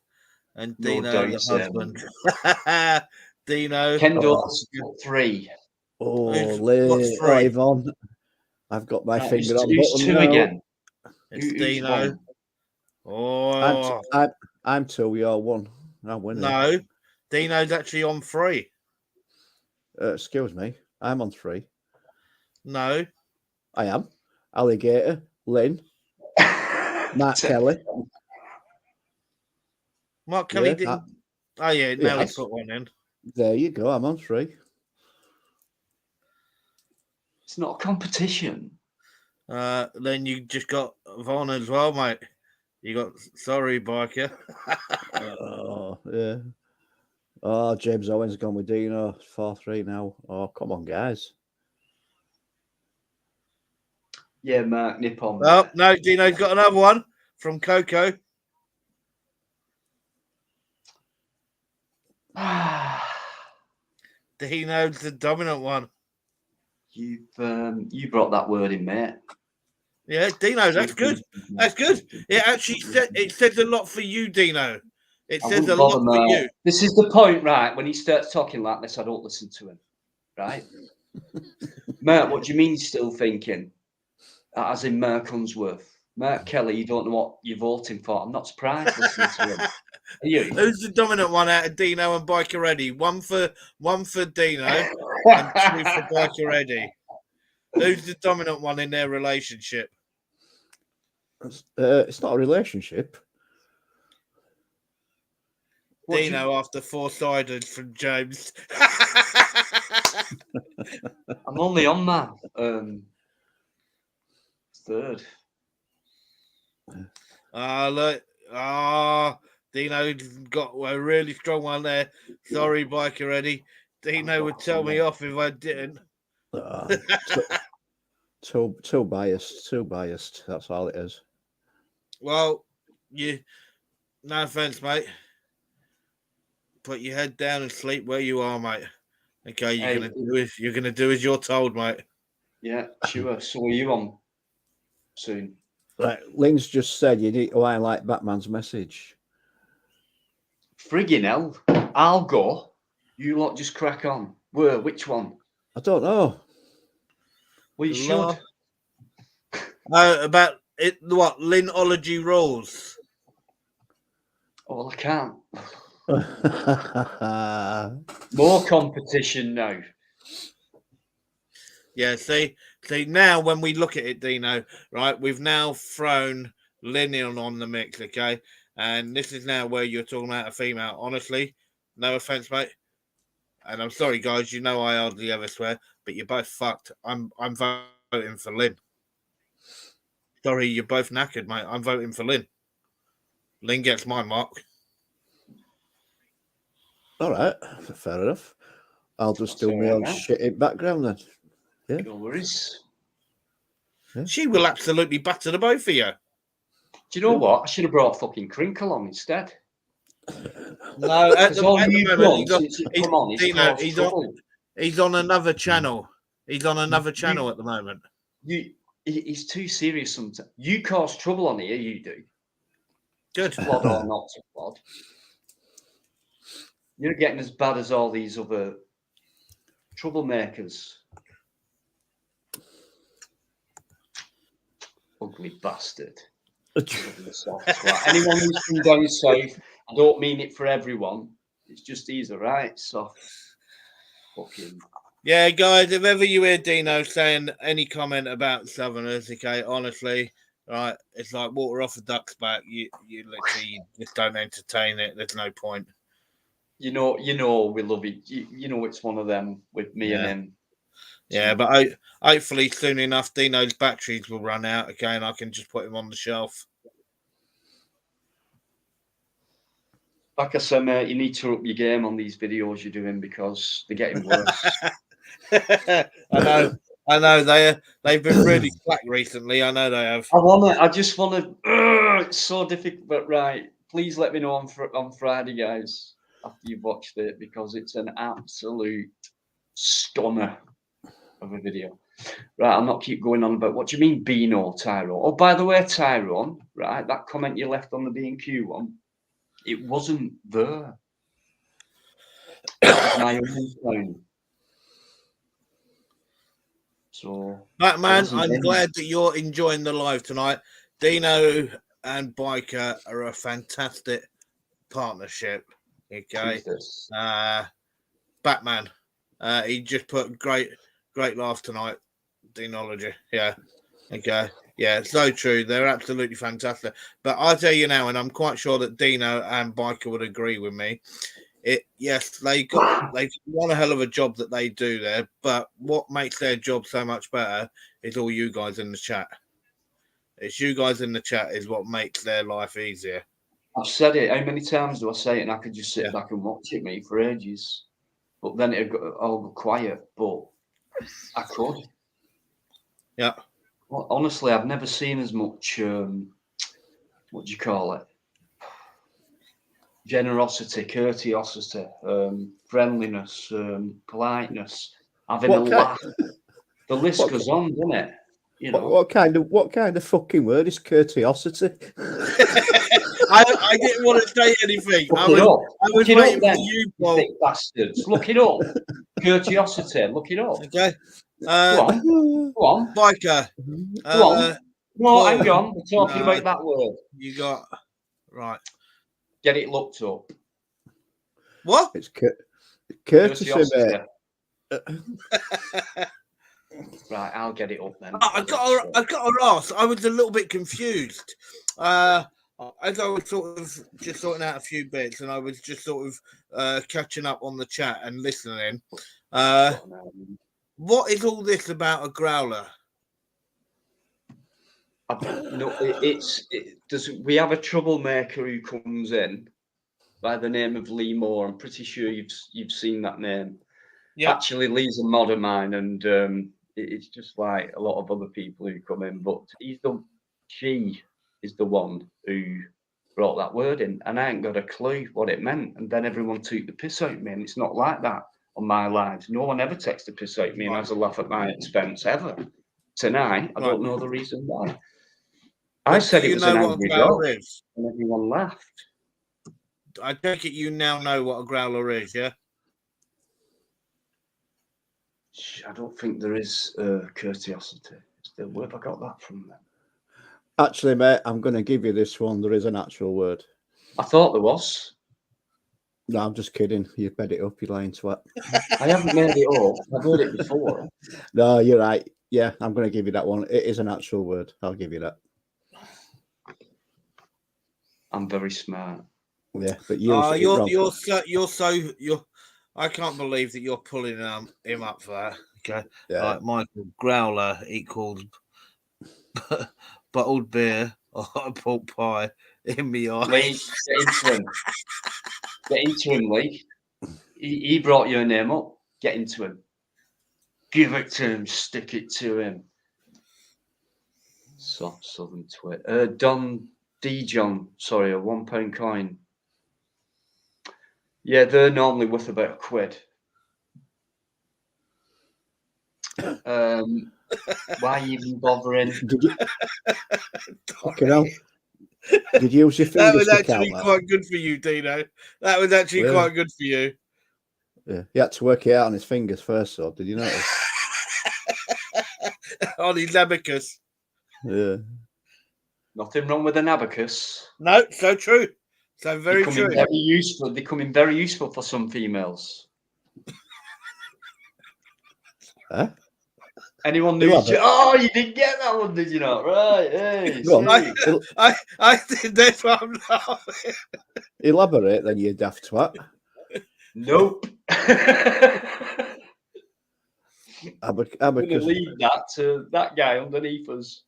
And No Dino, doubt, the Sam. husband. Dino. Kendall's 3. Oh, What's Lynn, three? Yvonne. I've got my Right, finger on who's button 2 now. again? It's Who's Dino. 1? Oh, I'm 2, you're 1. I'm winning. no. Dino's actually on 3. Excuse me. I'm on 3. No. I am. Alligator, Lynn, Mark Kelly. Mark Kelly Yeah, didn't. Oh, yeah. Now yes. he put one in. There you go. I'm on 3. It's not a competition. Then you just got Vaughn as well, mate. You got sorry, Biker. Oh, yeah. Oh, James Owen's gone with Dino. 4-3 now. Oh, come on, guys. Yeah, Mark, nip on. Oh, no, Dino's got another one from Coco. Dino's the dominant one. You brought that word in, mate. Yeah, Dino, that's good. That's good. It actually says a lot for you, Dino. It says a lot for you. This is the point, right? When he starts talking like this, I don't listen to him, right? Mert, what do you mean you're still thinking? As in Merk Unsworth. Mert Kelly, you don't know what you're voting for. I'm not surprised listening to him. Are you? Who's the dominant one out of Dino and Bikereddie? One for Dino and 2 for Bikereddie. Who's the dominant one in their relationship? It's not a relationship. Dino after 4-sided from James. I'm only on my 3rd. Look. Dino got a really strong one there. Sorry, Bikereddie. Dino would tell me off if I didn't. Too biased. Too biased. That's all it is. Well, no offense, mate. Put your head down and sleep where you are, mate. Okay, you're gonna do as you're told, mate. Yeah, sure. So are you on soon? Right, Lynn's just said you need to highlight Batman's message. Friggin' hell. I'll go. You lot just crack on. Which one? I don't know. Well, you should. About it, what? Lynology rules. Oh, well, I can't. More competition now. Yeah, see, now when we look at it, Dino, right, we've now thrown Lynn on the mix, okay? And this is now where you're talking about a female. Honestly, no offense, mate. And I'm sorry, guys, you know I hardly ever swear, but you're both fucked. I'm voting for Lynn. Sorry, you're both knackered, mate. I'm voting for Lynn. Lynn gets my mark. All right, fair enough. I'll just do my own shit in background then. Yeah. No worries. Yeah. She will absolutely batter the both of you. Do you know what? I should have brought fucking Crink along instead. No, at the moment, he's on another channel. He's on another channel at the moment. He's too serious sometimes. You cause trouble on here, you do. Good. Plod or not to plod. You're getting as bad as all these other troublemakers. Ugly bastard. Anyone who's from down south, I don't mean it for everyone. It's just he's all right, soft. Fucking. Yeah, guys, if ever you hear Dino saying any comment about Southerners, okay, honestly, right, it's like water off a duck's back. You literally just don't entertain it. There's no point. You know, we love it. You know, it's one of them with me and him. Yeah, but hopefully soon enough, Dino's batteries will run out again. I can just put him on the shelf. Like I said, mate, you need to up your game on these videos you're doing because they're getting worse. I know. They've been really slack recently. I know they have. I just want to. It's so difficult, but right. Please let me know on Friday, guys, after you've watched it, because it's an absolute stunner of a video. Right, I'll not keep going on about what do you mean, Beano, Tyrone? Oh, by the way, Tyrone, right, that comment you left on the B&Q one, it wasn't there. That was my own phone. So, Batman, I'm glad that you're enjoying the live tonight. Dino and Biker are a fantastic partnership. Okay. Batman. He just put great laugh tonight. Denology. Yeah. Okay. Yeah, so true. They're absolutely fantastic. But I'll tell you now, and I'm quite sure that Dino and Biker would agree with me. Yes, they've done a hell of a job that they do there, but what makes their job so much better is all you guys in the chat. It's you guys in the chat is what makes their life easier. I've said it. How many times do I say it? And I could just sit back and watch it, me, for ages. But then it'd all go quiet. But I could. Yeah. Well, honestly, I've never seen as much. What do you call it? Generosity, courteosity, friendliness, politeness, having a laugh. The list goes on, doesn't it? You know. What kind of fucking word is courteosity? I didn't want to say anything. I was waiting for you, Paul. Bastards. Look it up. Courteosity. Look it up. Okay. Go on. Biker. Go on. No, hang on. We're talking about that word. You got right. Get it looked up. What? It's courtesy, mate. Right, I'll get it up then. I got to ask. I was a little bit confused. As I was sort of just sorting out a few bits, and I was just sort of catching up on the chat and listening. What is all this about a growler? We have a troublemaker who comes in by the name of Lee Moore. I'm pretty sure you've seen that name. Yeah. Actually, Lee's a mod of mine, and it's just like a lot of other people who come in. But she is the one who brought that word in, and I ain't got a clue what it meant. And then everyone took the piss out of me, and it's not like that on my lives. No one ever takes the piss out of me and has a laugh at my expense ever. Tonight, I don't know the reason why. I said it was an angry dog, and everyone laughed. I take it you now know what a growler is, yeah? I don't think there is courteosity. Where have I got that from then? Actually, mate, I'm going to give you this one. There is an actual word. I thought there was. No, I'm just kidding. You made it up, you lying twat. I haven't made it up. I've heard it before. No, you're right. Yeah, I'm going to give you that one. It is an actual word. I'll give you that. I'm very smart. Yeah, but you're so I can't believe that you're pulling him up for that. Okay, yeah. Like Michael Growler equals bottled beer or a pork pie in me eye. Lee, get into him, Lee. He brought your name up. Get into him. Give it to him. Stick it to him. Soft Southern twit. Don D. John, sorry, a £1 coin. Yeah, they're normally worth about £1. Why are you even bothering? Fucking hell. Did you use your fingers? That was actually quite good for you, Dino. That was actually quite good for you. Yeah, he had to work it out on his fingers first, though. Did you notice? On his abacus. Yeah. Nothing wrong with an abacus. No, so true. So very true. Very useful. They're becoming very useful for some females. Huh? Anyone knew? Oh, you didn't get that one, did you not? Right. Hey, Go on. sweet. I did this one. Laughing. Elaborate, then, you daft twat. Nope. I'm going to Abacus. leave that to that guy underneath us.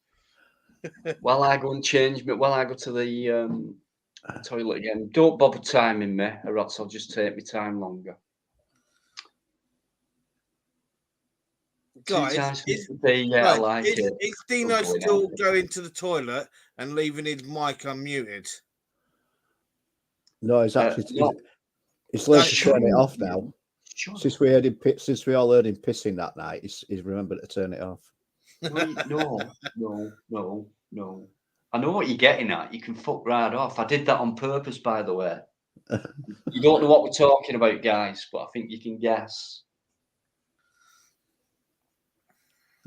While I go and change, but while I go to the toilet again, don't bother timing me, or else I'll just take my time longer. Guys, 2 times 50p, yeah, I like it. Is Dino still going to the toilet and leaving his mic unmuted? No, it's actually it's learned to turn it off now. Since we all heard him pissing that night, he's remembered to turn it off. No. I know what you're getting at. You can fuck right off. I did that on purpose, by the way. You don't know what we're talking about, guys, but I think you can guess.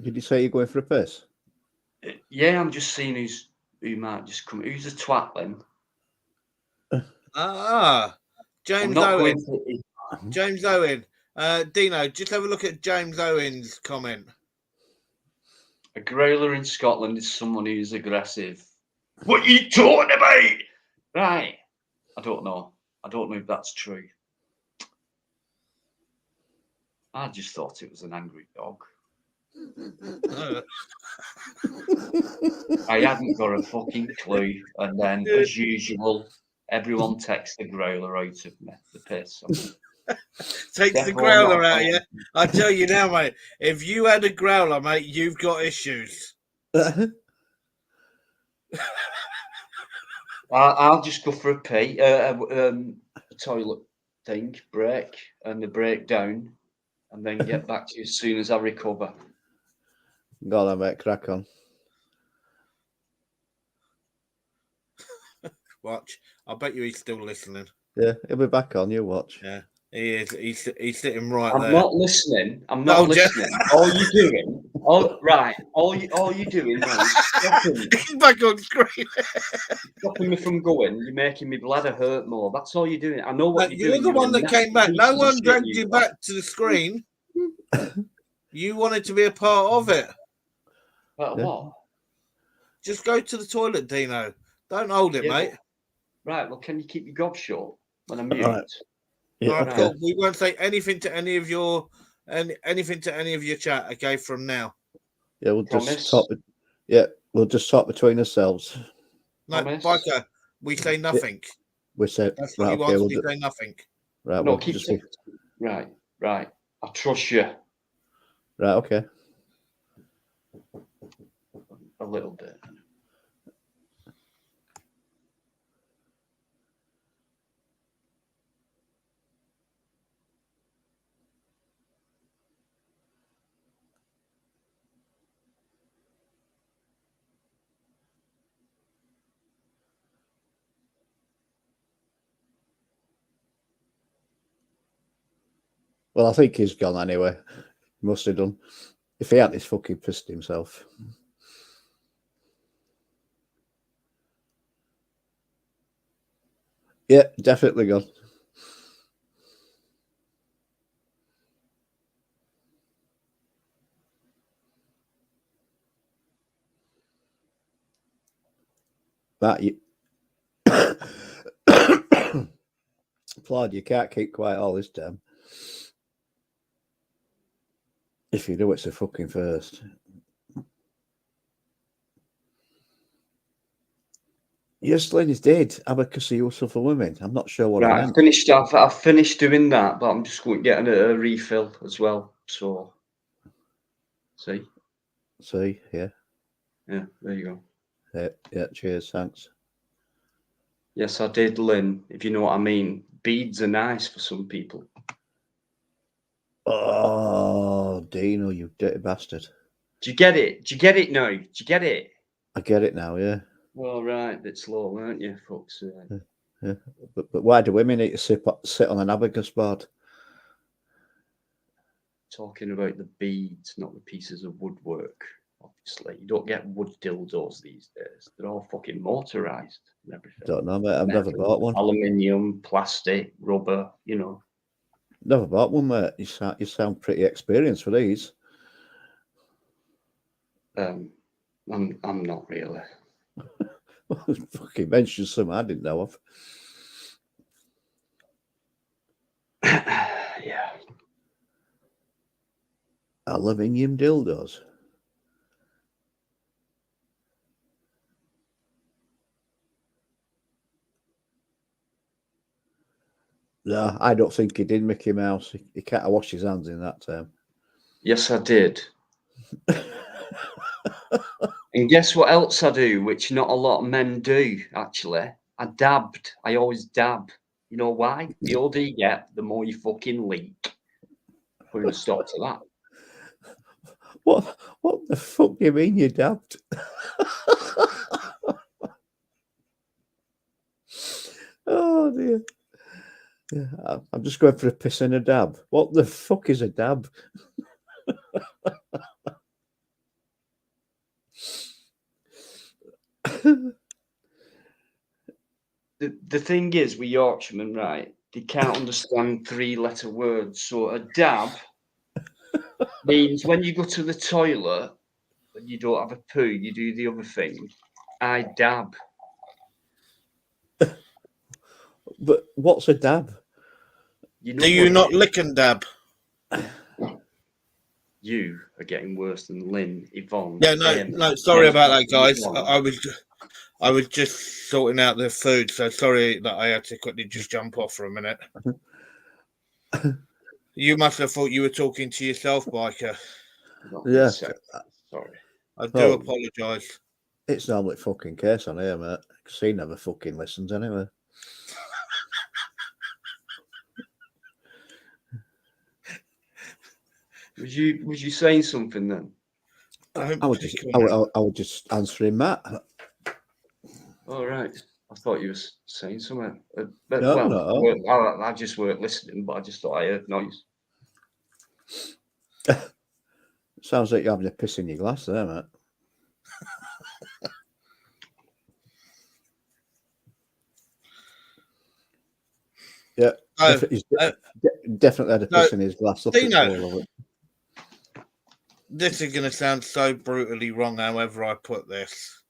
Did you say you're going for a piss? Yeah, I'm just seeing who might just come. Who's the twat then? James Owen. James Owen. Dino, just have a look at James Owen's comment. A growler in Scotland is someone who's aggressive. What are you talking about? Right. I don't know if that's true. I just thought it was an angry dog. I hadn't got a fucking clue. And then, as usual, everyone takes the growler out of me. The piss. Takes the growler out of you. I tell you now, mate, if you had a growler, mate, you've got issues. I'll just go for a pee, a toilet thing, break, and the breakdown, and then get back to you as soon as I recover. Go on, mate, crack on. Watch. I bet you he's still listening. Yeah, he'll be back on. You watch. Yeah, he is. He's sitting right I'm there. not listening. I'm not listening. All you're doing, all you're doing now is stopping. He's back on screen. Stopping me from going. You're making me bladder hurt more. That's all you're doing. I know what you're doing. You're the one that came back. No one dragged you back to the screen. You wanted to be a part of it. What? Just go to the toilet, Dino. Don't hold it, mate. Right. Well, can you keep your gob shut when I'm mute? Right. Yeah, right, cool. We won't say anything to any of your chat. Okay, from now. Yeah, we'll just talk. Yeah, we'll just talk between ourselves. No, Biker, we say nothing. Yeah. We say that's what he wants. We say nothing. Right. No, keep right. I trust you. Right. Okay. A little bit. Well, I think he's gone anyway. He must have done. If he hadn't, he's fucking pissed himself. Yeah, definitely gone. That you applaud, you can't keep quiet all this time. If you do, it's a fucking first. Yes, Lynn is dead. Abacus useful for women. I'm not sure what I meant. I've finished doing that, but I'm just going to get a refill as well. So, see, yeah, there you go. Yeah. Cheers, thanks. Yes, I did, Lynn. If you know what I mean. Beads are nice for some people. Oh, Dino, you dirty bastard. Do you get it? Do you get it now? Do you get it? I get it now, yeah. Well, right, bit slow, weren't you, folks? Yeah. But why do women need to sit on an abacus board? Talking about the beads, not the pieces of woodwork. Obviously, you don't get wood dildos these days. They're all fucking motorized and everything. Don't know, mate. I've never bought one. Aluminium, plastic, rubber, you know. Never bought one, mate. You sound pretty experienced for these. I'm not really. Fucking mentioned some I didn't know of. Yeah. Aluminium dildos. No, I don't think he did, Mickey Mouse. He can't wash his hands in that term. Yes, I did. And guess what else I do, which not a lot of men do, actually? I dabbed. I always dab. You know why? The older you get, the more you fucking leak. Putting a stop to that. What the fuck do you mean you dabbed? Oh dear. Yeah, I'm just going for a piss and a dab. What the fuck is a dab? The thing is with Yorkshiremen, right? They can't understand 3-letter words. So a dab means when you go to the toilet and you don't have a poo, you do the other thing. I dab. But what's a dab? You know Do you what not it is? lick and dab? You are getting worse than Lynn, Yvonne. Yeah, no. Sorry about that, guys. I was just sorting out the food, so sorry that I had to quickly just jump off for a minute. You must have thought you were talking to yourself, Biker. Yeah. Sorry. I do apologise. It's normally fucking case on here, mate. Because he never fucking listens anyway. Was you saying something then? I was just answering Matt. All right. I thought you were saying something. No. I just weren't listening, but I just thought I heard noise. Sounds like you're having a piss in your glass there, mate. Yeah, definitely had a piss in his glass. This is going to sound so brutally wrong, however I put this.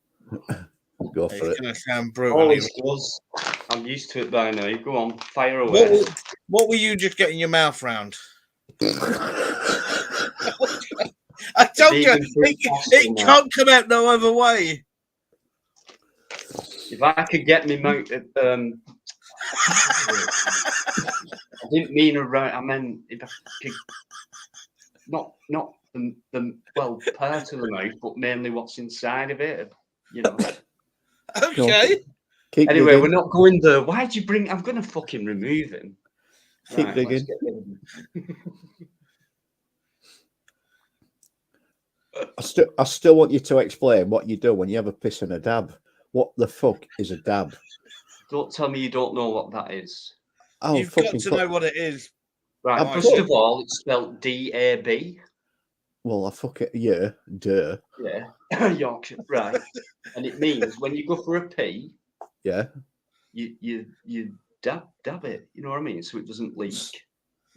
Go for it. It's going to sound brutally wrong. I'm used to it by now. Go on, fire away. What were you just getting your mouth round? I told you, it can't come out no other way. If I could get me mouth, I didn't mean around. I meant if I could, not the part of the mouth, but mainly what's inside of it. You know. Okay. Anyway, digging. we're not going there. Why'd you bring? I'm going to fucking remove him. Keep digging. I still want you to explain what you do when you have a piss and a dab. What the fuck is a dab? Don't tell me you don't know what that is. Oh, you've got to know what it is. Right. First of all, it's spelled D-A-B. Well, I fuck it. Yeah, duh. Yeah, Yorkshire. Right. And it means when you go for a pee. Yeah. You dab it. You know what I mean? So it doesn't leak.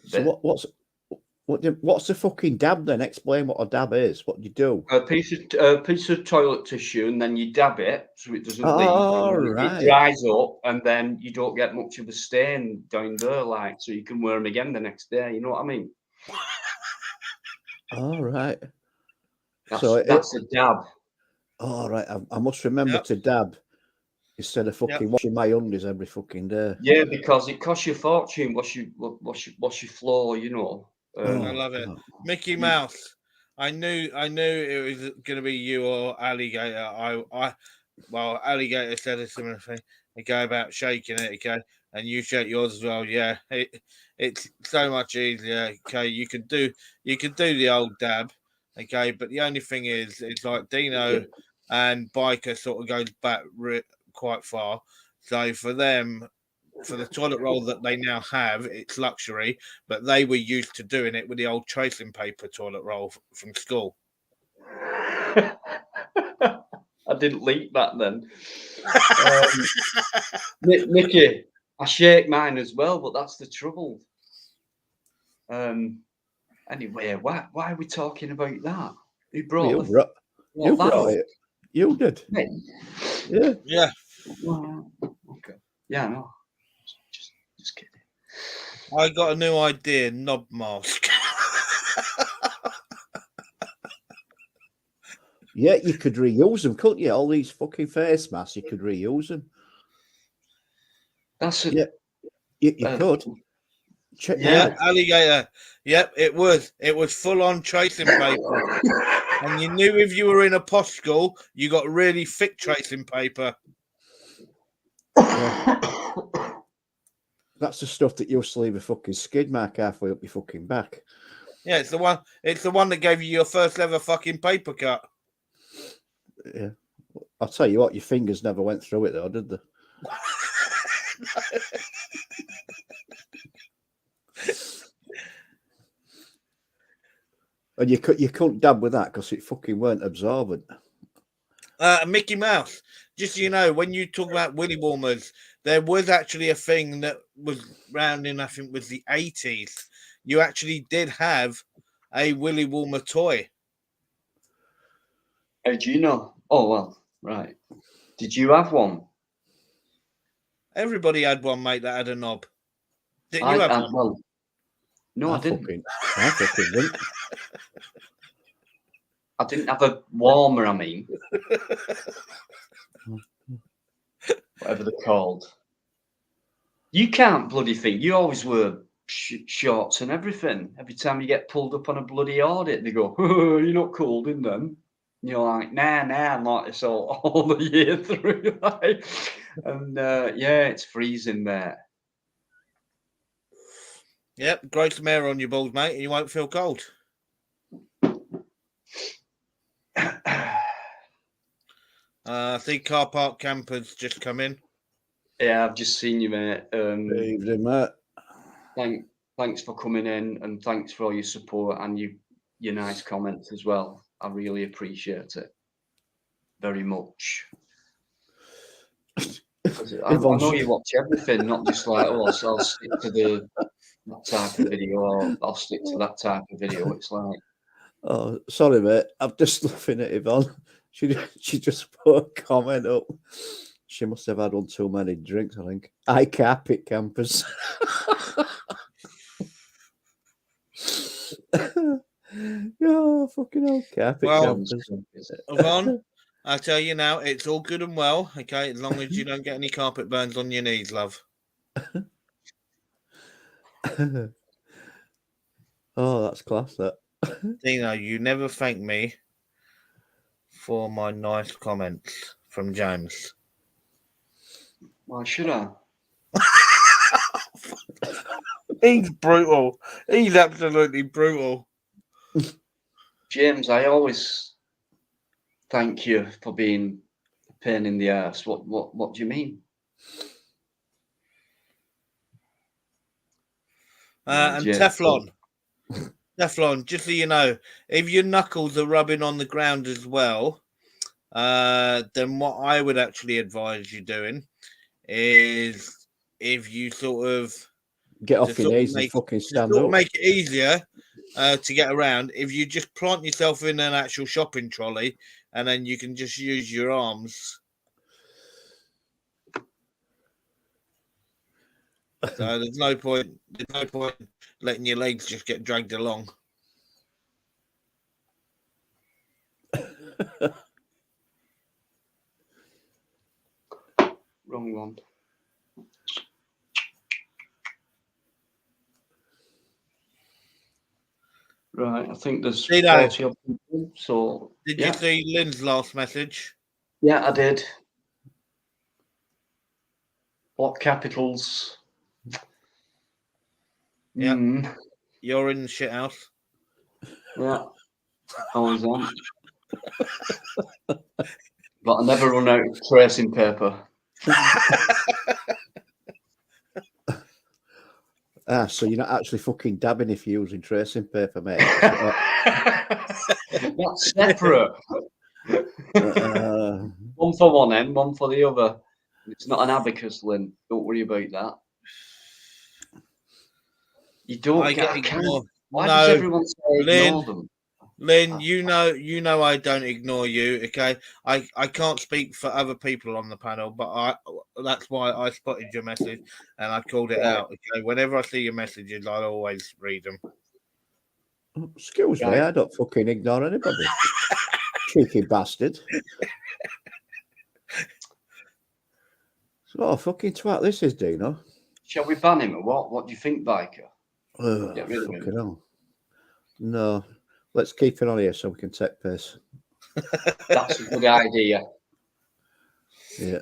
So what's the fucking dab then? Explain what a dab is. What you do? A piece of toilet tissue, and then you dab it so it doesn't leak. Right. It dries up, and then you don't get much of a stain down there, like, so you can wear them again the next day. You know what I mean? All right. That's a dab. All right. I must remember to dab instead of fucking washing my undies every fucking day. Yeah, because it costs you a fortune. Wash your floor. You know. I love it. Mickey Mouse. I knew it was going to be you or Alligator. Alligator said a similar thing. They go about shaking it, okay, and you shake yours as well. Yeah, it's so much easier. Okay, you can do the old dab, okay, but the only thing is, it's like Dino and Biker sort of goes back quite far. So for them, for the toilet roll that they now have, it's luxury, but they were used to doing it with the old tracing paper toilet roll from school. I didn't leak that then. Nicky, I shake mine as well, but that's the trouble. Anyway, why are we talking about that? Who brought What, You that brought up? it. You did. Me? Yeah. Yeah, Well, okay. Yeah, no. Just kidding. I got a new idea. Knob mask. Yeah, you could reuse them, couldn't you? All these fucking face masks, you could reuse them. That's a, Yeah, you uh, could. Check Yeah. that out. Alligator. Yep, it was. It was full on tracing paper. And you knew if you were in a posh school, you got really thick tracing paper. That's the stuff that used to leave a fucking skid mark halfway up your fucking back. Yeah, it's the one. It's the one that gave you your first ever fucking paper cut. Yeah. I'll tell you what, your fingers never went through it though, did they? And you couldn't dab with that because it fucking weren't absorbent. Mickey Mouse. Just so you know, when you talk about willy warmers, there was actually a thing that was round in, I think, was the 80s. You actually did have a willy warmer toy. How do you know? Oh, well, right. Did you have one? Everybody had one, mate, that had a knob. Didn't you have one? Well, no, I didn't. I fucking didn't. I didn't have a warmer, I mean. Whatever they're called. You can't bloody think. You always wear shorts and everything. Every time you get pulled up on a bloody audit, they go, oh, you're not cold in them. And you're like, nah, I'm like this all the year through. Like. And yeah, it's freezing there. Yep, grow some hair on your balls, mate, and you won't feel cold. I think car park campers just come in. Yeah, I've just seen you, mate. Evening, mate. Thanks for coming in, and thanks for all your support and your nice comments as well. I really appreciate it very much. I know you watch everything, not just like, oh, so I'll stick to that type of video, or I'll stick to that type of video. It's like, oh, sorry, mate. I'm just laughing at Yvonne. She just put a comment up. She must have had one too many drinks, I think. I carpet campers. Yeah, fucking hell, carpet campers. Yvonne, I tell you now, it's all good and well, okay, as long as you don't get any carpet burns on your knees, love. Oh, that's class, that. Dino, you never thank me for my nice comments from James. why should I? He's brutal. He's absolutely brutal. James, I always thank you for being a pain in the ass. What do you mean? And James. Teflon, just so you know, if your knuckles are rubbing on the ground as well, then what I would actually advise you doing is, if you sort of get off your knees and fucking stand up. Make it easier to get around. If you just plant yourself in an actual shopping trolley, and then you can just use your arms. So there's no point letting your legs just get dragged along. Wrong one. Right, I think there's 40 of people. So did you see Lynn's last message? Yeah, I did. What capitals? Yeah. You're in the shit house. Yeah. Always am. But I never run out of tracing paper. So you're not actually fucking dabbing if you're using tracing paper, mate. That's separate. One for one end, one for the other. It's not an abacus, Lynn. Don't worry about that. You don't get. Why does everyone say ignore them? Lynn, you know I don't ignore you, okay? I can't speak for other people on the panel, but that's why I spotted your message and I called it out, okay? Whenever I see your messages, I'll always read them. Excuse me, I don't fucking ignore anybody. Cheeky bastard. So fucking twat this is, Dino. Shall we ban him or what? What do you think, Biker? Oh, Get rid of fucking him. hell. No, let's keep it on here so we can take piss. That's a good idea. Yeah.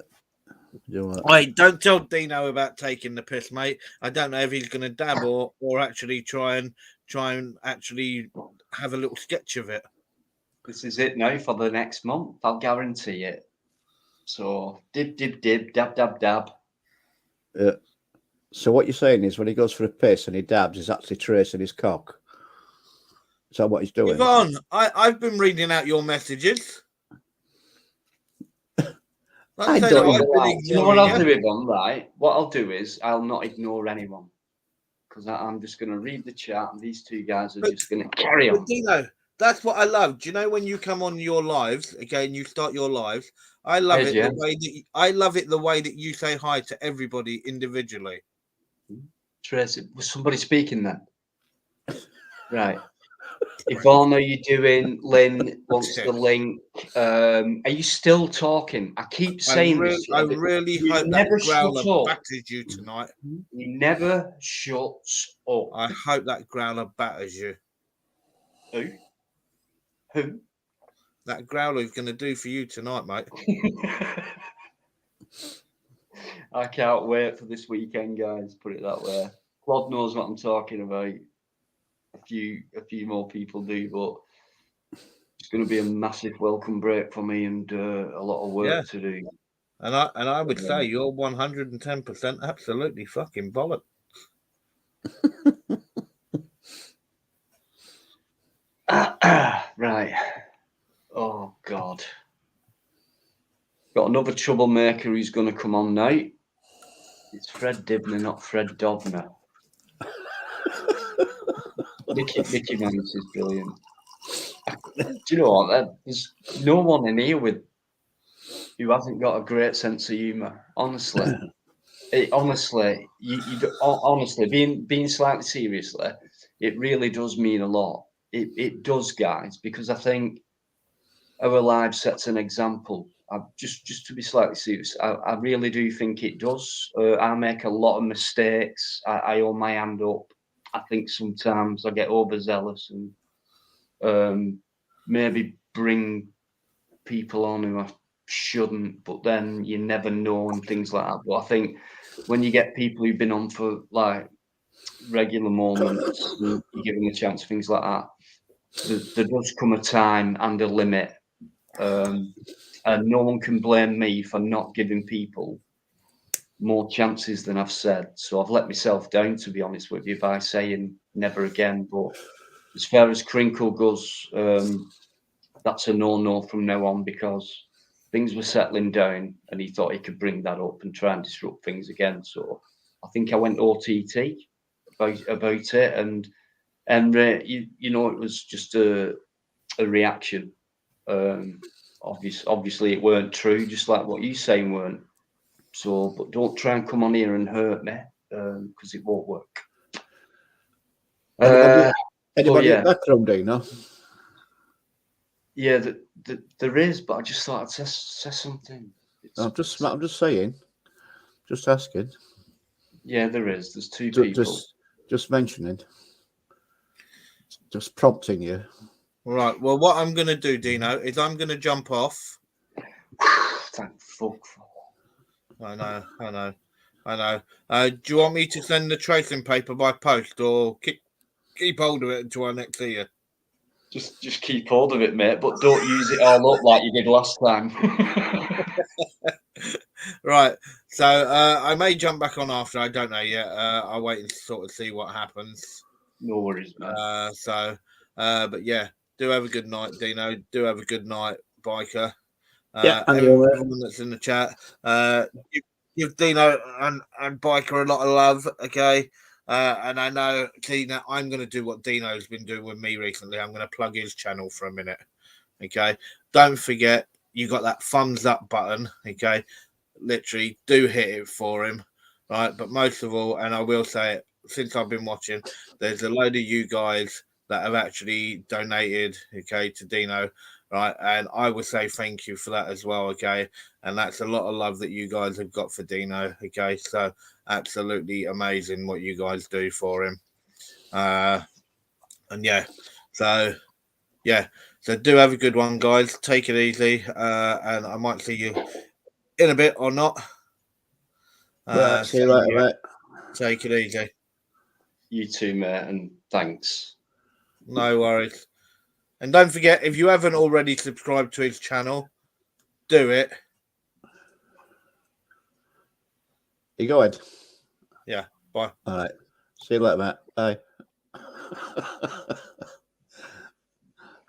Wait, don't tell Dino about taking the piss, mate. I don't know if he's going to dab or actually try and actually have a little sketch of it. This is it now for the next month. I'll guarantee it. So dib, dib, dib, dab, dab, dab. Yeah. So what you're saying is when he goes for a piss and he dabs, he's actually tracing his cock. Is that what he's doing? Yvonne, I've been reading out your messages. I don't You know what I'll do, Yvonne, right? What I'll do is I'll not ignore anyone. Because I'm just going to read the chat and these two guys are just going to carry on. Dino, that's what I love. Do you know when you come on your lives, okay, and you start your lives, I love it the way that I love it the way that you say hi to everybody individually. Tracy, was somebody speaking then? Right. Yvonne, are you doing? Lynn wants the link. Are you still talking? I keep saying this. I really hope that growler batters you tonight. He never shuts up. I hope that growler batters you. Who? That growler is going to do for you tonight, mate. I can't wait for this weekend, guys. Put it that way. Claude knows what I'm talking about. A few more people do, but it's going to be a massive welcome break for me and a lot of work to do. And I would say you're 110% absolutely fucking bollocks. Right. Oh God. Got another troublemaker who's going to come on now. It's Fred Dibner, not Fred Dobner. Mickey Mouse is brilliant. Do you know what? There's no one in here who hasn't got a great sense of humour. Honestly, honestly, being slightly seriously, it really does mean a lot. It does, guys, because I think our live sets an example. Just to be slightly serious, I really do think it does. I make a lot of mistakes. I hold my hand up. I think sometimes I get overzealous and maybe bring people on who I shouldn't, but then you never know and things like that. But I think when you get people who've been on for like regular moments, and you give them a chance, things like that, there does come a time and a limit. And no one can blame me for not giving people more chances than I've said. So I've let myself down, to be honest with you, by saying never again. But as far as Crinkle goes, that's a no from now on, because things were settling down and he thought he could bring that up and try and disrupt things again. So I think I went OTT about it, and you know, it was just a reaction. Obviously it weren't true, just like what you saying weren't. So, but don't try and come on here and hurt me, because it won't work. Anybody in the background, Dino? Yeah, there is, but I just thought I'd say something. I'm just saying, just asking. Yeah, there is. There's two people. Just mentioning, just prompting you. Right. Well, what I'm going to do, Dino, is I'm going to jump off. Thank fuck. I know. Do you want me to send the tracing paper by post, or keep hold of it until I next see you? Just keep hold of it, mate, but don't use it all up like you did last time. Right. So I may jump back on after. I don't know yet. I'll wait and sort of see what happens. No worries, man. But yeah, do have a good night, Dino. Do have a good night, Biker. Everyone that's in the chat. Give Dino and Biker a lot of love, okay? And I know, Dino, I'm going to do what Dino's been doing with me recently. I'm going to plug his channel for a minute. Okay. Don't forget, you got that thumbs up button. Okay. Literally, do hit it for him. Right. But most of all, and I will say it, since I've been watching, there's a load of you guys that have actually donated, okay, to Dino. Right. And I would say thank you for that as well. Okay. And that's a lot of love that you guys have got for Dino. Okay. So, absolutely amazing what you guys do for him. And yeah, so do have a good one, guys. Take it easy, and I might see you in a bit or not. Right, see you later, mate. Take it easy. You too, mate, and thanks. No worries. And don't forget, if you haven't already subscribed to his channel, do it. You going? Yeah, bye. All right. See you later, mate. Bye.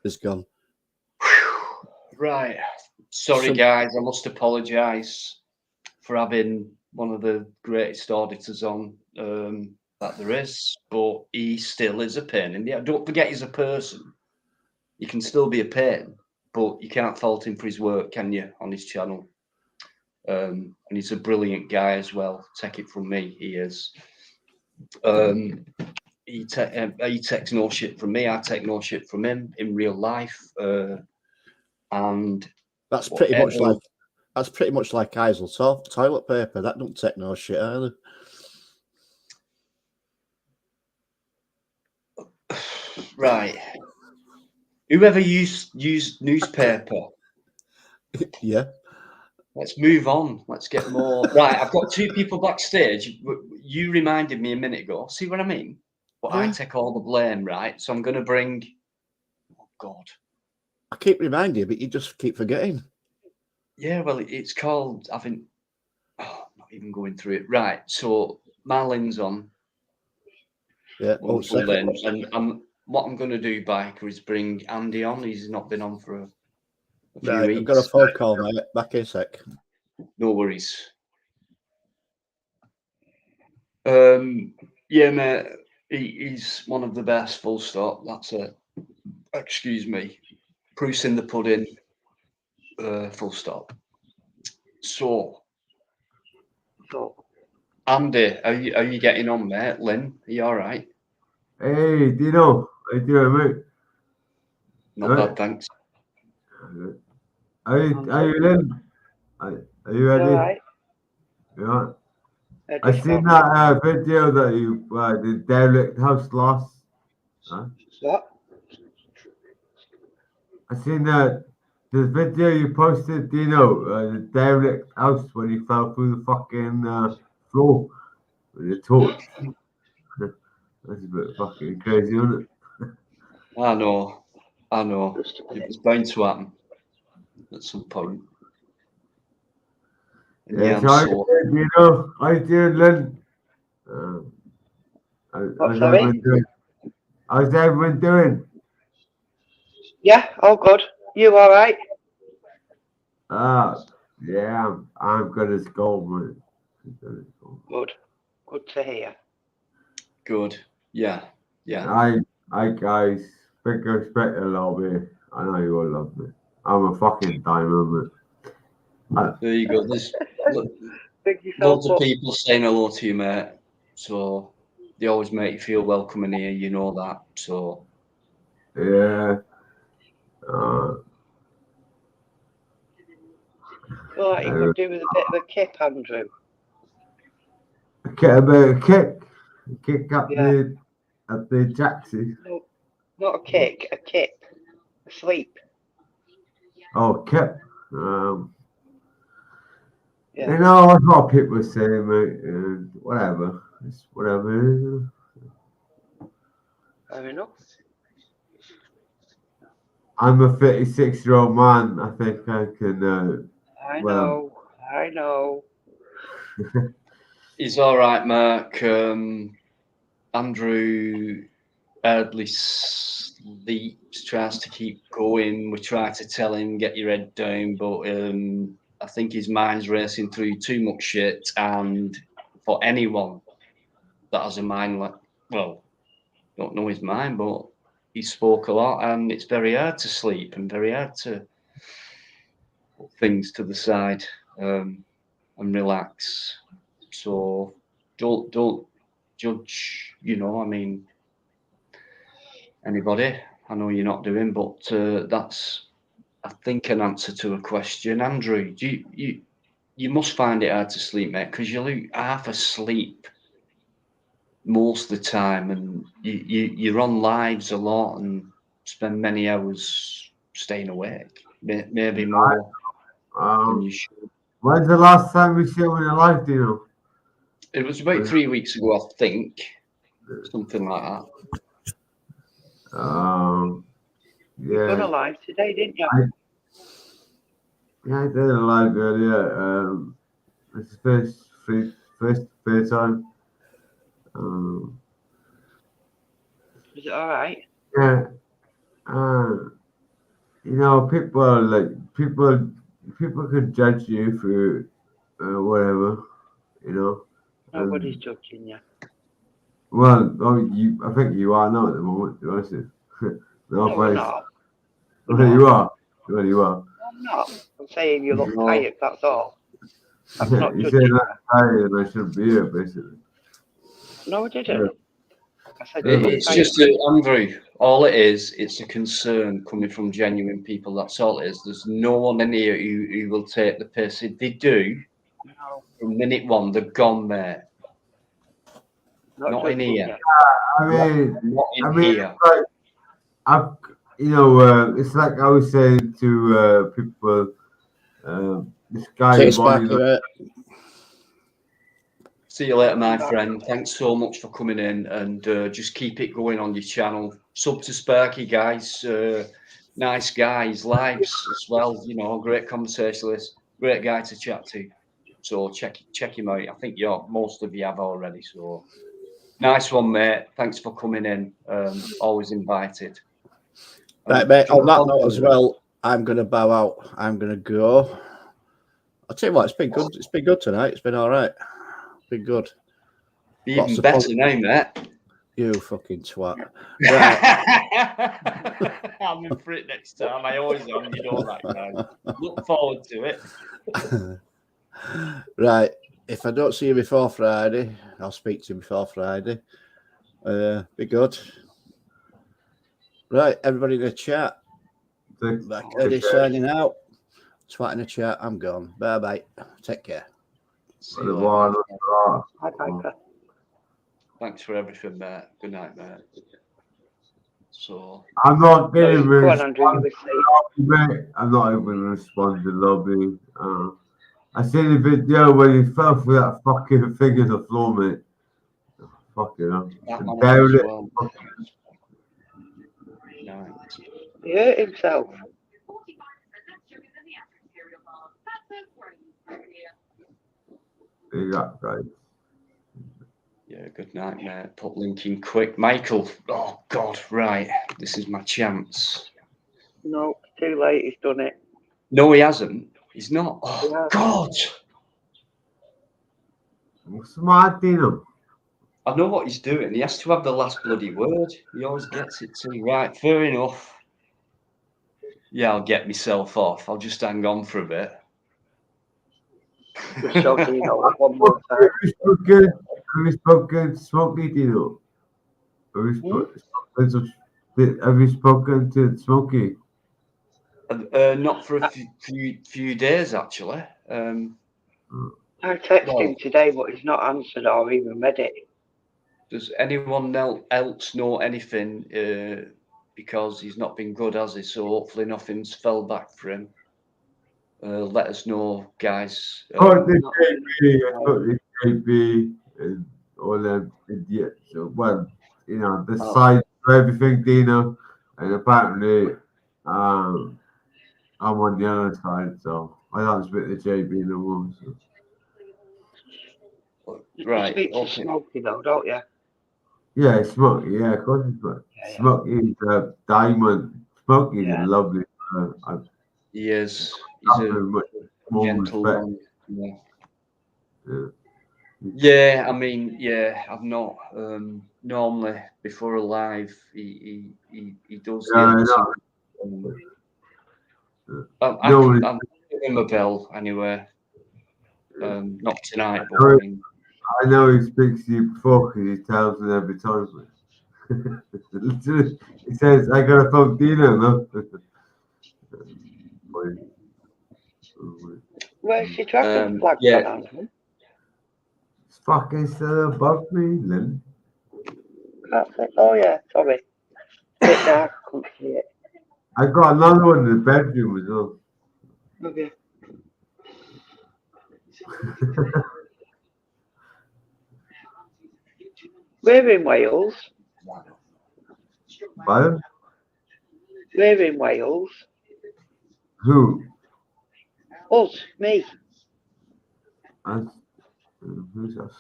It's gone. Right. Sorry, guys. I must apologise for having one of the greatest auditors on that there is, but he still is a pain in the ass. Don't forget, he's a person. You can still be a pain, but you can't fault him for his work, can you, on his channel? And he's a brilliant guy as well. Take it from me, he is. He takes no shit from me. I take no shit from him in real life. And that's pretty much like Isle toilet paper. That don't take no shit either. Right. Whoever used newspaper. Yeah. Let's move on. Let's get more. Right. I've got two people backstage. You reminded me a minute ago. See what I mean? But I take all the blame, right? So I'm going to bring. Oh God. I keep reminding you, but you just keep forgetting. Yeah. Well, it's called. I think. Oh, I'm not even going through it. Right. So Marlin's on. Yeah. And what I'm going to do, Biker, is bring Andy on. He's not been on for a few weeks. I've got a phone call, mate. Back in a sec. No worries. Yeah, mate. He's one of the best. Full stop. That's it. Excuse me. Proof's in the pudding. Full stop. So, Andy, are you getting on, mate? Lynn, are you all right? Hey, Dino, how you doing, mate? Not bad, thanks. Are you in? Are you ready? All right. Yeah. I seen that video that you the derelict house lost. Huh? What? I seen the video you posted, Dino, the derelict house when he fell through the fucking floor with the torch. That's a bit fucking crazy, isn't it? I know. It was bound to happen at some point. And Yeah, so how you doing, Dino? How you doing, Lynn? How's everyone doing? How's everyone doing? Yeah, all good. You all right? Yeah, I'm good as gold, man. Good. Good to hear. Good. Yeah. Hi guys. Big respect, I love you. I know you all love me. I'm a fucking diamond, man. There you go. There's loads of people saying hello to you, mate. So they always make you feel welcome in here. You know that. So yeah. Feel like you could do with a bit of a kip, Andrew. A kick up the taxi. No, not a kick, a kip. A sleep. Oh, kip. Yeah. You know, that's what people say, mate. Whatever. It's whatever. Fair enough. I'm a 36-year-old man. I think I can. I know. he's all right, Mark. Andrew hardly sleeps, tries to keep going. We try to tell him, get your head down, but I think his mind's racing through too much shit. And for anyone that has a mind like, well, don't know his mind, but he spoke a lot, and it's very hard to sleep and very hard to put things to the side and relax. So don't judge, you know, I mean, anybody. I know you're not doing, but that's, I think, an answer to a question. Andrew, do you must find it hard to sleep, mate, because you lose half asleep most of the time, and you're on lives a lot and spend many hours staying awake, maybe more than you should. When's the last time you saw in your life, do you know? It was about 3 weeks ago, I think, something like that. You done a Yeah. live today, didn't you? Yeah, I did a live earlier. It's the first time. Was it all right? Yeah. You know, people could judge you for whatever, you know. Nobody's judging you. Well, I think you are now at the moment, to be honest with you. No, No, we're not. Well, you are. Well, you are. I'm not. I'm saying you look No. tired, that's all. I'm not You judging said you. I'm tired and I shouldn't be here, basically. No, I didn't. Yeah. I said you look It's tired. just Andrew. All it is, it's a concern coming from genuine people. That's all it is. There's no one in here who will take the piss. If they do, No, from minute one, they're gone, mate. Not in judging here. you. I mean, Not in here. it's like, it's like I was saying to people, this guy, Cheers, Bonnie, Bikereddie. See you later, my friend. Thanks so much for coming in, and just keep it going on your channel. Sub to Sparky, guys. Nice guys, lives as well. You know, great conversationalist, great guy to chat to. So check him out. I think most of you have already. So nice one, mate. Thanks for coming in. Always invited. Right, mate. On that note as well, I'm going to bow out. I'm going to go. I'll tell you what, it's been good. It's been good tonight. It's been all right. Been good. Be Lots even of better now, mate. You fucking twat. Right. I'm in for it next time. I always am. You know that, guys. Look forward to it. Right. If I don't see you before Friday, I'll speak to you before Friday. Be good. Right, everybody in the chat. Bikereddie signing out. Twat in the chat. I'm gone. Bye bye. Take care. See you later. Hi, Piper. Thanks for everything, mate. Good night, mate. So I'm not getting Go on, Andrew, you were saying. mate. I'm not even going to respond to lobby. I seen the video where you fell for that fucking thing in the floor, mate. Fucking hell. that And man buried as it. well. Night. He hurt himself. You got right. Yeah, good night, mate. Put link in quick. Michael. Oh God, right. This is my chance. No, too late. He's done it. No, he hasn't. He's not. Oh Yeah. God. Smart, Dino. I know what he's doing. He has to have the last bloody word. He always gets it too. Right, fair enough. Yeah, I'll get myself off. I'll just hang on for a bit. Just so you know, one more time. Have you spoken to Smokey, Dino? Have you spoken to Smokey? Not for a few days, actually. I texted him today, but he's not answered or even read it. Does anyone else know anything? Because he's not been good, has he? So hopefully nothing's fell back for him. Let us know, guys. Got the JB and all them idiots. So, well, you know, the side for everything, Dino, and apparently, I'm on the other side, so I don't speak to JB no more. So. Right. You speak to Okay. Smokey though, don't you? Yeah, Smokey. Yeah, of course he's Smokey. Yeah. Smokey's a diamond. Smokey's a lovely. He is. He's a more gentleman. respect. Yeah. Yeah. Yeah, I mean, yeah, I've not. Normally, before a live, he does Yeah, the I other know. two. I No, can I'll give him a bell anyway. Not tonight, but I I mean, know he speaks to you before because he tells me every time. Literally, he says, I got a phone Dino, no? Where's your tracking flag yeah, gone, Andrew? It's fucking still above me, Lynn. Can't see. Oh yeah, sorry. Bit dark, couldn't see it. I got another one in the bedroom as well. Okay. We're in Wales. Pardon? We're in Wales. Who? Us, me. Us? Who's us?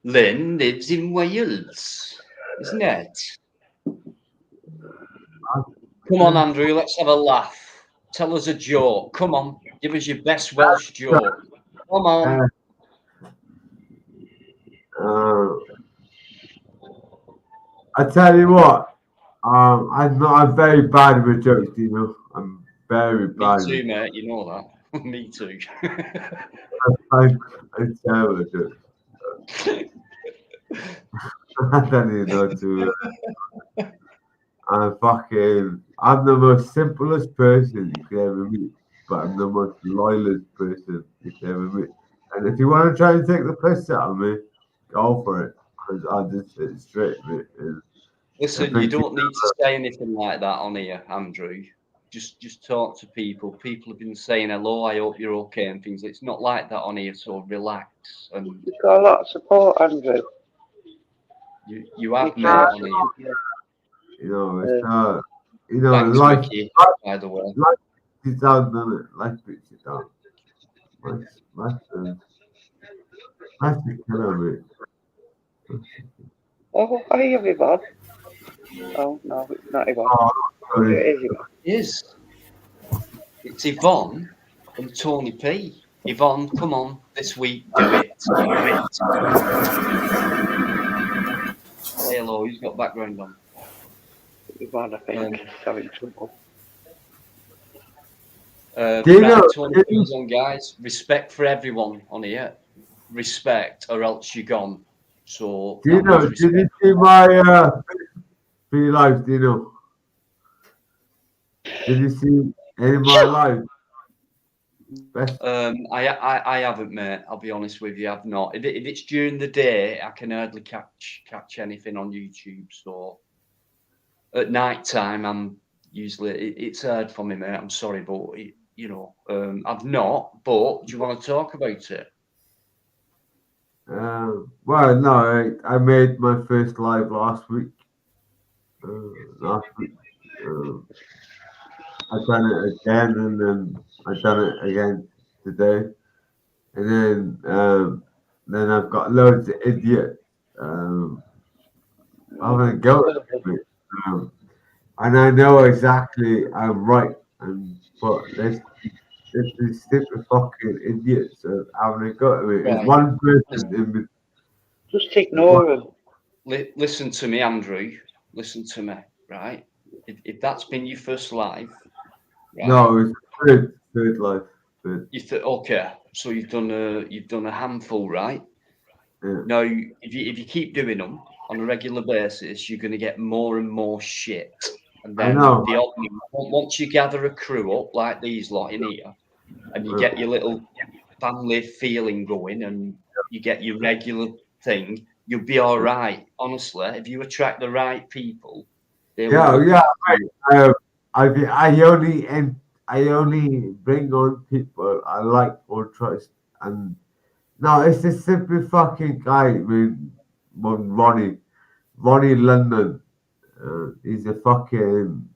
Lynn lives in Wales, isn't it? Come on, Andrew, let's have a laugh. Tell us a joke. Come on, give us your best Welsh joke. Come on. I tell you what, I'm very bad with jokes, you know. I'm very Me bad. too, mate. You know that. Me too. I'm terrible at jokes. I don't even know to. I'm the most simplest person you could ever meet, but I'm the most loyalist person you could ever meet. And if you want to try and take the piss out of me, go for it, because I'll just sit straight with it. Listen, you don't need to say anything like that on here, Andrew. Just talk to people. People have been saying hello, I hope you're okay and things. It's not like that on here, so relax. And You've got a lot of support, Andrew. you have You mate can't- on here. You know, it's not. You know, Thanks, life Mickey, by the way. is down, doesn't it? Life beats it down. Life is killer, mate. Oh, are you Yvonne? Oh, no, it's not Yvonne. Oh, sorry. It is Yvonne. Yes. It's Yvonne and Tony P. Yvonne, come on, this week, do it. Do it. Say hello, who's got background on? Yvonne, I think, is having trouble. Do you Right, know- Tony P's on, guys. Respect for everyone on here. Respect, or else you're gone. So, Do you that know? means Did you respect. see my free lives? Do you know? Did you see any of my lives? Best. I haven't, mate. I'll be honest with you, I've not. If it's during the day, I can hardly catch anything on YouTube. So at night time, I'm usually it's hard for me, mate. I'm sorry, but I've not. But do you want to talk about it? Well, no, I made my first live last week. I done it again, and then I done it again today, and then I've got loads of idiots having a go at me, and I know exactly I'm right, but there's these stupid fucking idiots having a go at me. There's Right. one person in between. Just ignore him. Listen to me, Andrew. Listen to me, right? If that's been your first live, right? No, it's third life. Third. Okay, so you've done a handful, right? Yeah. Now, if you keep doing them on a regular basis, you're going to get more and more shit. And then know. once you gather a crew up like these lot in here, and you get your little family feeling going, and you get your regular thing, you'll be all right. Honestly, if you attract the right people, they will. Yeah. I only bring on people I like or trust, and no, it's a simple fucking guy. I mean, Ronnie London. He's a fucking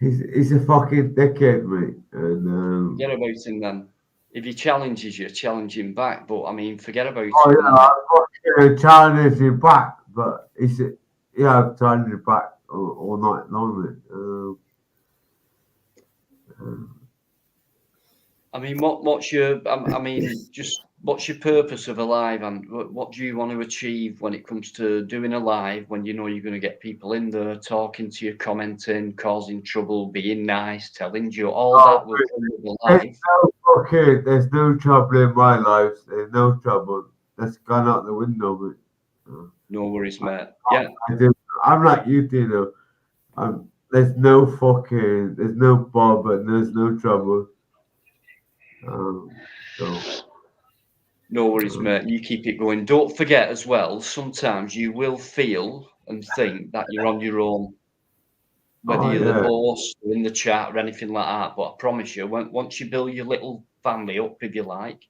dickhead, mate. And Forget about him then. If he challenges you, challenge him back. But I mean, forget about oh him. yeah, I'm fucking challenging him back, but I've challenged him back all night long, mate. I mean, what's your? I mean, just what's your purpose of a live, and what do you want to achieve when it comes to doing a live? When you know you're going to get people in there talking to you, commenting, causing trouble, being nice, telling you all that will come with the live. There's no trouble in my life. There's no trouble. That's gone out the window, mate. No worries, mate. Yeah. I'm like you, Dino. There's no bother, there's no trouble. So. No worries, mate. You keep it going. Don't forget as well, sometimes you will feel and think that you're on your own, whether you're the host or in the chat or anything like that. But I promise you, once you build your little family up, if you like,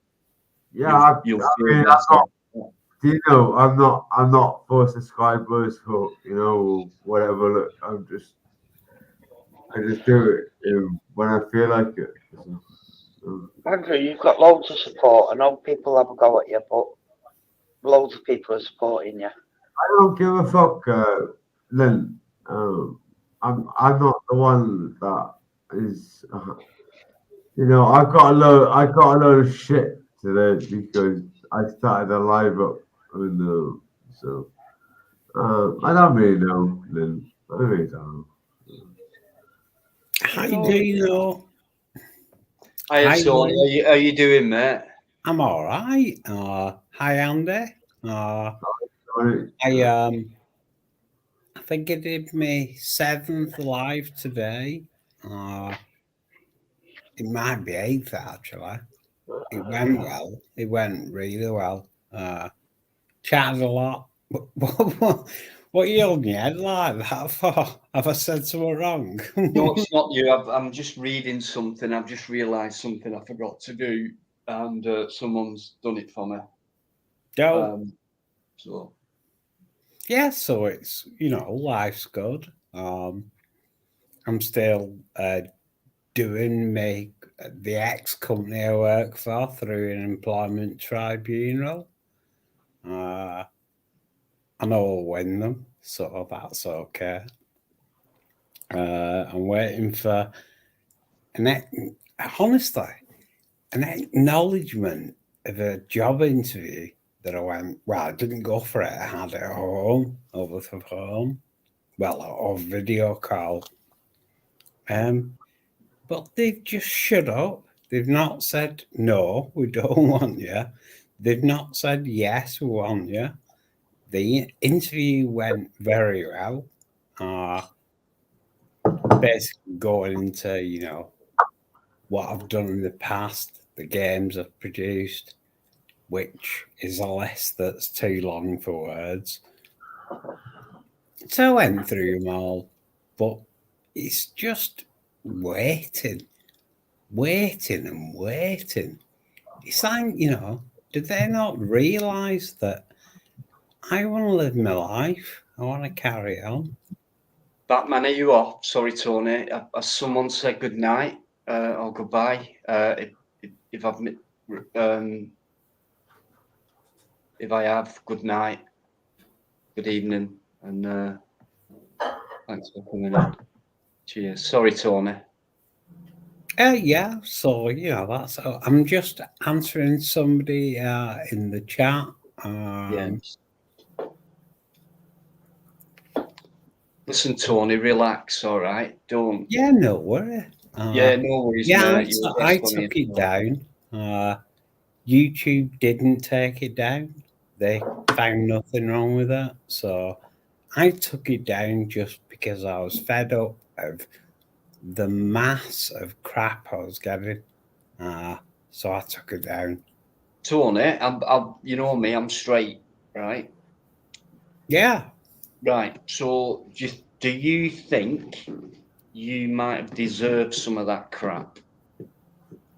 you'll feel better. I'm not for subscribers for whatever. Look, I just do it when I feel like it. Andrew, you've got loads of support. I know people have a go at you, but loads of people are supporting you. I don't give a fuck, Lynn. I'm not the one that is. I got a load of shit today because I started a live up, and so I don't really know, Lynn. I really don't. How do you know? Hi, Tony. How you doing, mate? I'm all right. Hi, Andy. I think I did my 7th live today. It might be 8th actually. It went well. It went really well. Chatted a lot. What are you holding your head like that for? Have I said something wrong? No, it's not you. I'm just reading something. I've just realised something I forgot to do, and someone's done it for me. So yeah, so it's life's good. I'm still doing the ex company I work for through an employment tribunal. I know I'll win them, so that's okay. I'm waiting for an acknowledgement of a job interview that I went. Well, I didn't go for it. I had it at home, over the phone, or video call. But they've just shut up. They've not said no, we don't want you. They've not said yes, we want you. The interview went very well. Basically going into, what I've done in the past, the games I've produced, which is a list that's too long for words. So I went through them all, but it's just waiting. It's like, did they not realise that I want to live my life? I want to carry on. Batman, are you off? Sorry, Tony. Has someone said good night or goodbye? If I have, good night, good evening, and thanks for coming in. Cheers. Sorry, Tony. Yeah, so that's. I'm just answering somebody in the chat. Yes. Listen, Tony, relax. All right, don't. Yeah, no worry. No worries. Yeah, mate. I took it down. YouTube didn't take it down. They found nothing wrong with it, so I took it down just because I was fed up of the mass of crap I was getting. So I took it down. Tony, you know me, I'm straight, right? Yeah. Right. So, do you think you might have deserved some of that crap?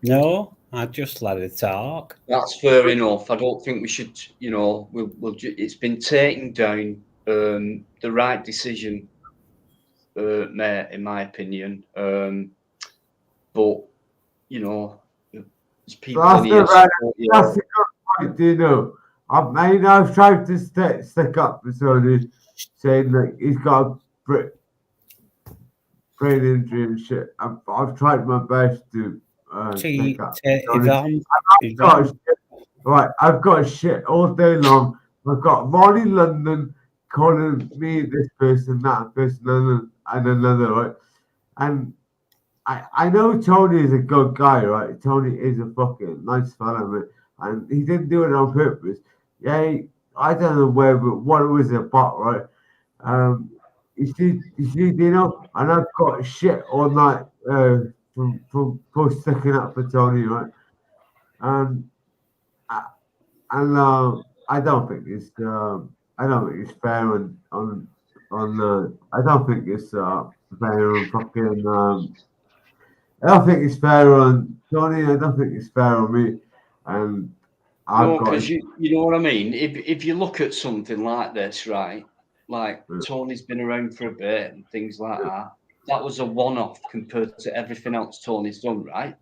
No, I just let it talk. That's fair enough. I don't think we should. It's been taken down. The right decision, mate, in my opinion. But there's people in here. That's a good point, Dino. I've tried to stick up for Sony, saying that he's got a brain injury and shit. I've tried my best to take that. Yvonne. Got shit. Right, I've got shit all day long. I've got Ronnie London calling me this person, that person, and another, right? And I know Tony is a good guy, right? Tony is a fucking nice fella, mate. And he didn't do it on purpose. Yeah, I don't know what it was about, right? You see, you know, and I've got shit all night for sticking up for Tony, right? And I don't think it's fair on I don't think it's fair on fucking I don't think it's fair on Tony. I don't think it's fair on me. And No, because you know what I mean. If you look at something like this, right? Like Tony's been around for a bit and things like that. That was a one-off compared to everything else Tony's done, right?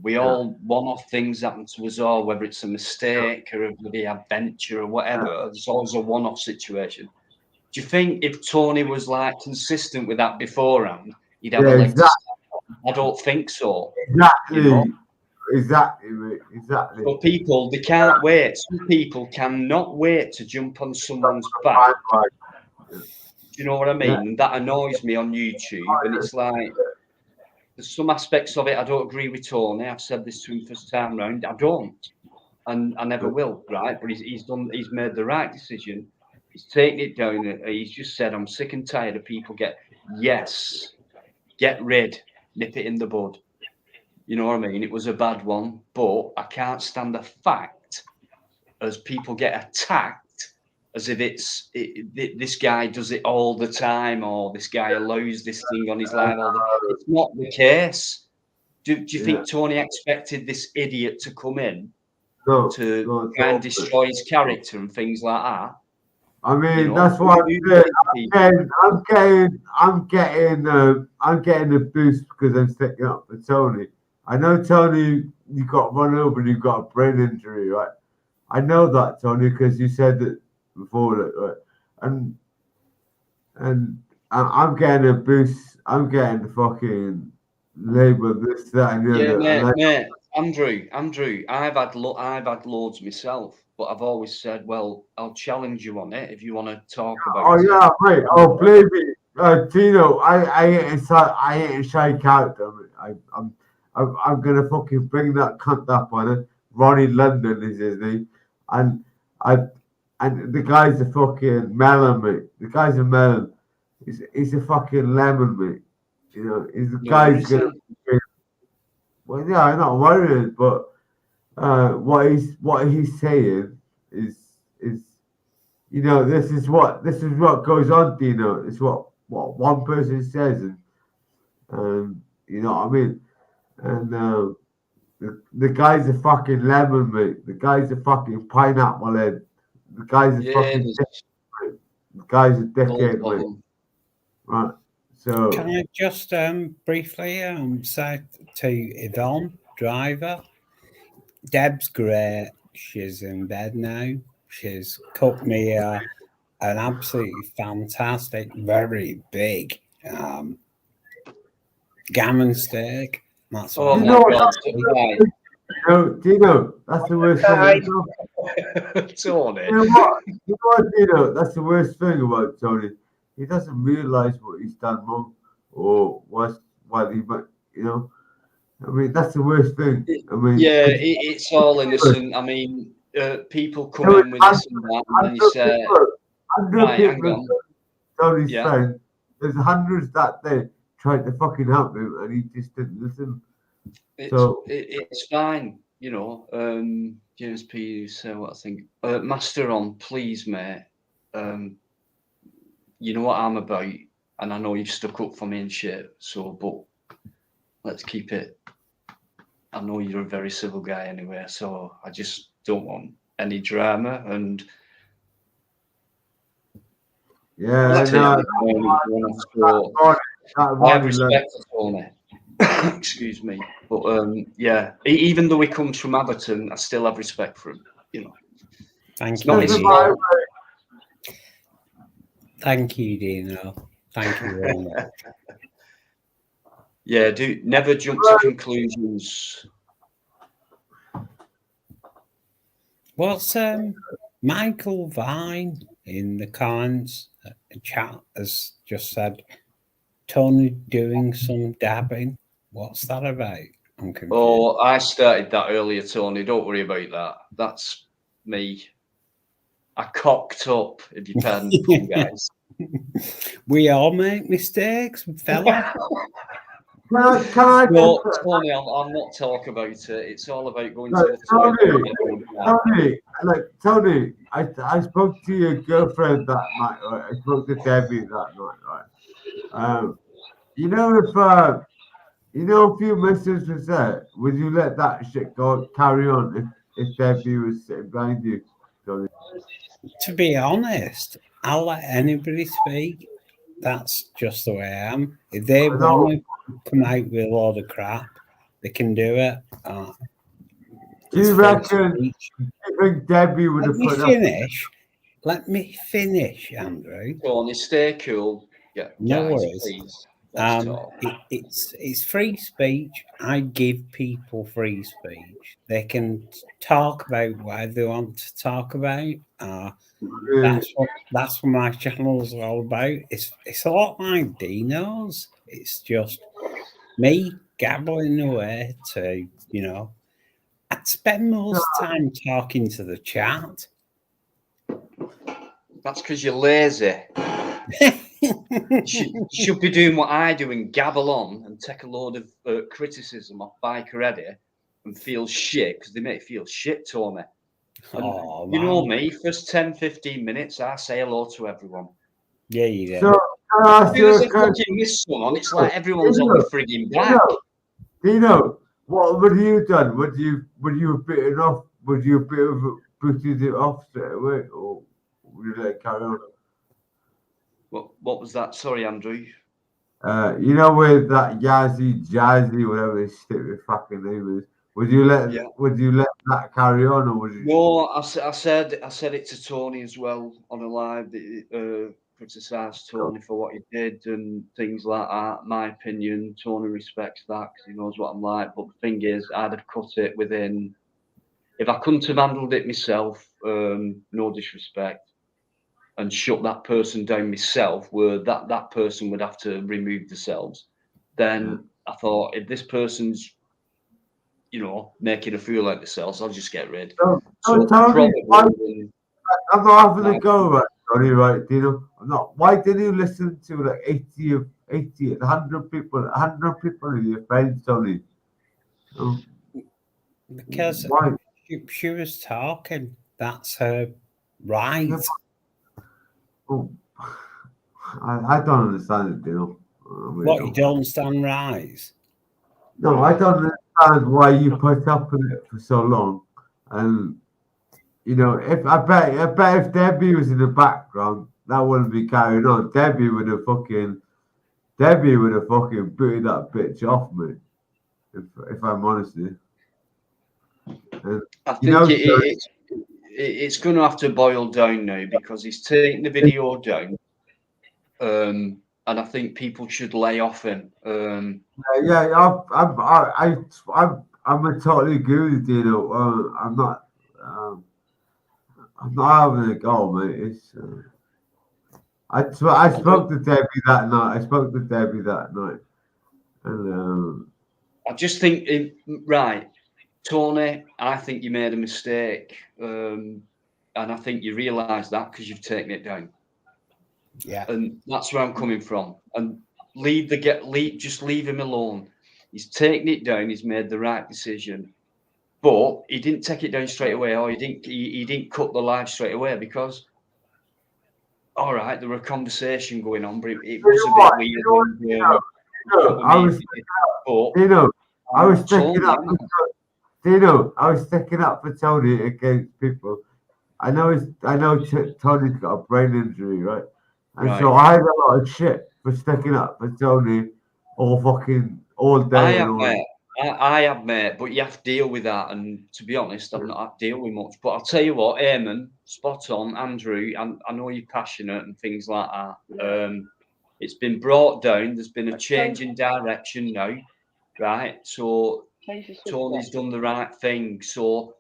We all one-off things happen to us all, whether it's a mistake or a bloody adventure or whatever. There's always a one-off situation. Do you think if Tony was like consistent with that beforehand, he'd have a leg to stand on? I don't think so. Exactly. You know? Exactly, mate. Exactly. So people, they can't wait. Some people cannot wait to jump on someone's back. Do you know what I mean? And that annoys me on YouTube. And it's like, there's some aspects of it I don't agree with Tony. I've said this to him first time round. I don't, and I never will, right? But he's made the right decision. He's taken it down. He's just said, I'm sick and tired of people get rid, nip it in the bud. You know what I mean? It was a bad one, but I can't stand the fact as people get attacked as if this guy does it all the time, or this guy allows this thing on his live. It's not the case. Do you think Tony expected this idiot to come in to try and destroy his character and things like that? I mean, that's what I'm getting a boost because I'm sticking up for Tony. I know, Tony, you got run over and you got a brain injury, right? I know that, Tony, because you said that before, right? And I'm getting a boost. I'm getting the fucking label, this, that, and the other. Yeah, mate. Andrew, I've had loads myself, but I've always said, well, I'll challenge you on it if you want to talk about it. Oh yeah, mate. Oh, believe me, Tino, I ain't a shy character. I'm gonna fucking bring that cunt up on it. Ronnie London is his name, and the guy's a fucking melon, mate. The guy's a melon. He's a fucking lemon, mate. You know, he's the guy's gonna. Well, yeah, I'm not worried, but what he's saying is you know, this is what goes on, Dino. It's what one person says, and you know what I mean. And the guy's a fucking lemon, mate. The guy's a fucking pineapple head. The guy's a fucking dickhead. The guy's a dickhead, mate. Right. So can I just briefly say to Yvonne, driver, Deb's great. She's in bed now. She's cooked me an absolutely fantastic, very big gammon steak. That's Oh what my God! Dino, that's the worst thing. Tony. You know what, Dino? That's the worst thing about Tony. He doesn't realise what he's done wrong, or what he might, you know. I mean, that's the worst thing. I mean, yeah, it's all innocent. I mean, people come in with this and that, and then you say, right, hang on. Tony's friend, there's hundreds that day tried to fucking help him, and he just didn't listen. It's fine, you know. James P. You say what I think. Master on, please, mate. You know what I'm about, and I know you've stuck up for me and shit. So, but let's keep it. I know you're a very civil guy anyway, so I just don't want any drama. And yeah, I have respect for Tony. Excuse me, but yeah, even though he comes from Atherton, I still have respect for him. You know, thank you. Thank you, Dino. Thank you very much. Yeah, do never jump to conclusions. What's Michael Vine in the comments chat has just said Tony doing some dabbing. What's that about? I'm confused. Oh, I started that earlier, Tony. Don't worry about that. That's me. I cocked up, if you pardon the pun, guys. We all make mistakes, fella. Can I No, Tony, I'm not talking about it. It's all about going to the Tony, Tony, I spoke to your girlfriend that night, right? I spoke to Debbie that night, right? You know, if your missus was there, would you let that shit carry on if Debbie was sitting behind you, Tony? To be honest, I'll let anybody speak. That's just the way I am. If they want to come out with a lot of crap, they can do it. Do you reckon? You think Debbie would have put up? Let me finish, Andrew. Go on, stay cool. Yeah, no guys, worries. please. It's free speech. I give people free speech. They can talk about what they want to talk about. That's what my channel is all about. It's a lot like Dino's. It's just me gabbling away to, I'd spend most time talking to the chat. That's because you're lazy. You should be doing what I do and gabble on and take a load of criticism off Bikereddie and feel shit because they make you feel shit, Tony. And you know me, first 10-15 minutes, I say hello to everyone. Yeah, you do. So, as soon as I fucking miss someone, it's like everyone's on the frigging back. Dino, what would you done? Would you have bitten off? Would you have booted it off straight away, or would you let it carry on? What was that? Sorry, Andrew. You know, with that Jazzy, whatever his stupid fucking name is. Would you let that carry on, or would you? No, I said it to Tony as well on a live. Criticised Tony for what he did and things like that. My opinion, Tony respects that because he knows what I'm like. But the thing is, I'd have cut it within. If I couldn't have handled it myself, no disrespect, and shut that person down myself, where that person would have to remove themselves. Then I thought, if this person's making a fool out themselves, I'll just get rid. So Tony, I'm not having a go at Tony, right, Dino? I'm not. Why didn't you listen to like 100 people of your friends, Tony? Because she was talking. That's her right. Oh, I don't understand it, Dino. What, you don't understand rise? No, I don't understand why you put up with it for so long. And if I bet if Debbie was in the background, that wouldn't be carrying on. Debbie would have fucking booted that bitch off me. If I'm honest with you. I think it's going to have to boil down now because he's taking the video down. And I think people should lay off him. I'm totally agree with you. I'm not having a go, mate. I spoke to Debbie that night. And I just think, right, Tony, I think you made a mistake, and I think you realise that because you've taken it down. Yeah, and that's where I'm coming from. And just leave him alone. He's taken it down. He's made the right decision, but he didn't take it down straight away, or he didn't cut the live straight away because, all right, there was a conversation going on, but it was a bit weird. I was sticking up for Tony against people. I know Tony's got a brain injury, right? And so I had a lot of shit for sticking up for Tony all day. I have, mate, but you have to deal with that. And to be honest, I've not had to deal with much. But I'll tell you what, Eamon, spot on, Andrew, and I know you're passionate and things like that. It's been brought down. There's been a change in direction now, right? So Tony's done the right thing. So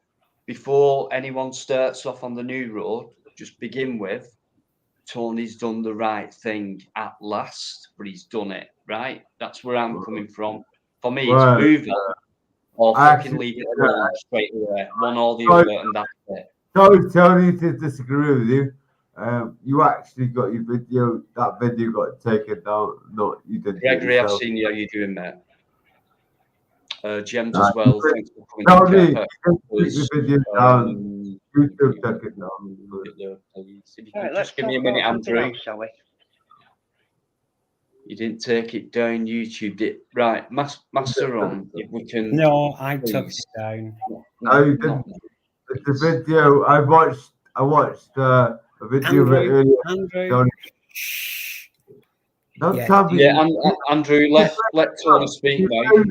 before anyone starts off on the new road, just begin with, Tony's done the right thing at last, but he's done it, right? That's where I'm coming from. For me, it's move on or fucking leave it alone straight away. One or the other, and that's it. Sorry, Tony, to disagree with you. You actually got your video. That video got taken down. No, you didn't. Gregory, I've seen you. How you doing, mate? James as well. Thanks for coming. Tony, the video down. YouTube took it down. If you could just give me a minute, Andrew. You didn't take it down. YouTube did. Right, Master on. If we can. No, I took it down. No, you didn't. It's the video I watched. A video of it earlier. Andrew. Don't tell me. Yeah, Andrew, let Tony speak now.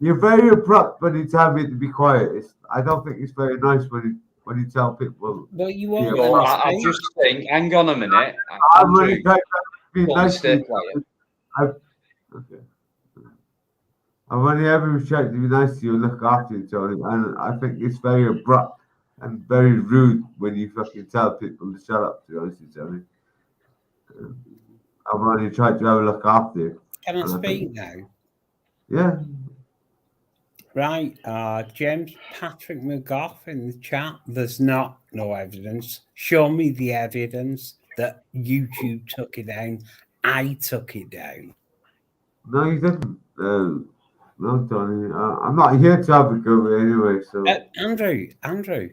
You're very abrupt when you tell me to be quiet. I don't think it's very nice when you tell people. But you won't. No, I just think. Hang on a minute. I'm really trying to be nice. Stay quiet. Okay. I've only ever tried to be nice to you and look after you, Tony, and I think it's very abrupt and very rude when you fucking tell people to shut up, to be honest with you, Tony. I've only tried to have a look after you. Can I speak now? Yeah. Right, James Patrick McGough in the chat. There's no evidence. Show me the evidence that YouTube took it down. I took it down. No, you didn't. No, Tony. I'm not here to have a go anyway. So, Andrew,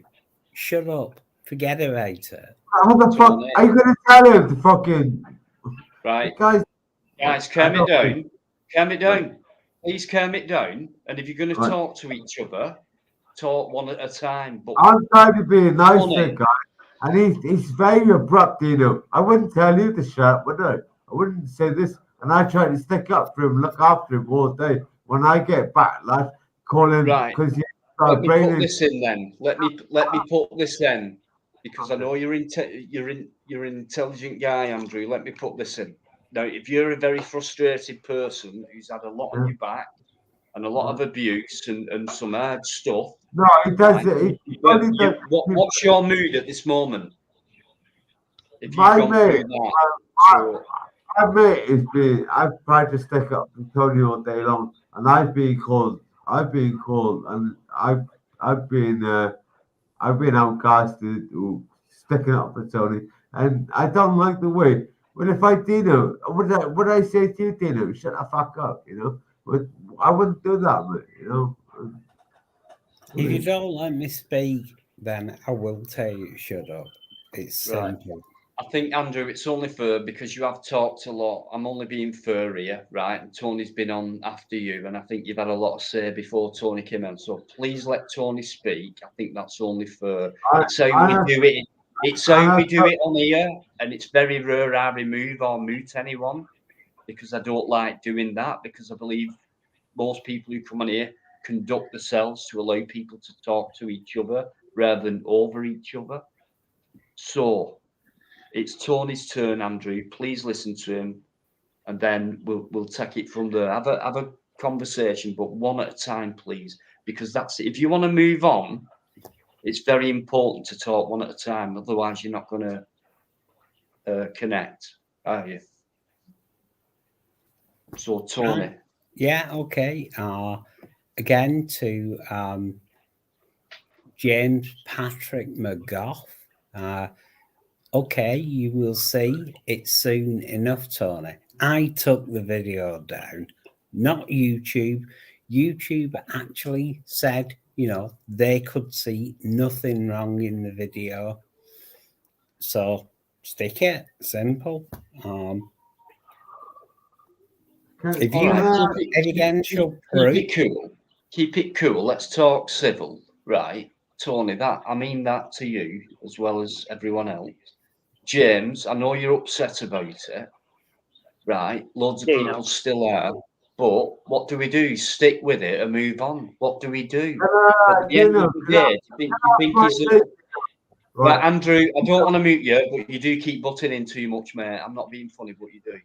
shut up. Forget about it. How the fuck are you going to tell him to fucking? Right, guys, calm it down. Calm it down. Please calm it down. And if you're going to talk to each other, talk one at a time. But I'm trying to be a nice guy, and he's very abrupt. You know, I wouldn't tell you to shut up, would I? I wouldn't say this. And I try to stick up for him, look after him all day. When I get backlash, calling because he let me put this in then. Let me put this in because I know you're an intelligent guy, Andrew. Let me put this in. Now, if you're a very frustrated person who's had a lot on your back and a lot of abuse and some hard stuff, no, he does it. What's your mood at this moment? If you've my gone mate, through that, my mate is being. I've tried to stick up to Tony all day long, and I've been called, and I've been outcasted to sticking up for Tony, and I don't like the way. Well, if I did, would I say to you, Dino, shut the fuck up, you know? But I wouldn't do that, mate, you know. If you don't let me speak, then I will tell you to shut up. It's simple. I think, Andrew, it's only fair because you have talked a lot. I'm only being fair here, right? And Tony's been on after you, and I think you've had a lot to say before Tony came in. So please let Tony speak. I think that's only fair. It's how we do it. It's how we do it on here, and it's very rare I remove or mute anyone because I don't like doing that because I believe most people who come on here conduct themselves to allow people to talk to each other rather than over each other. So it's Tony's turn, Andrew. Please listen to him, and then we'll take it from there. Have a conversation, but one at a time, please, because that's it. If you want to move on, it's very important to talk one at a time. Otherwise, you're not going to connect, are you? So, Tony. Yeah. Okay. Again to James Patrick McGough. Okay, you will see it soon enough, Tony. I took the video down, not YouTube. YouTube actually said, you know, they could see nothing wrong in the video. So stick it. Simple. If you have evidence, keep it cool. Let's talk civil, right? Tony, I mean that to you as well as everyone else. James, I know you're upset about it, right? Loads of people still are, but what do we do? Stick with it and move on. What do we do? At the end of the day, do you think he's right, Andrew, I don't want to mute you, but you do keep butting in too much, mate. I'm not being funny, but you do.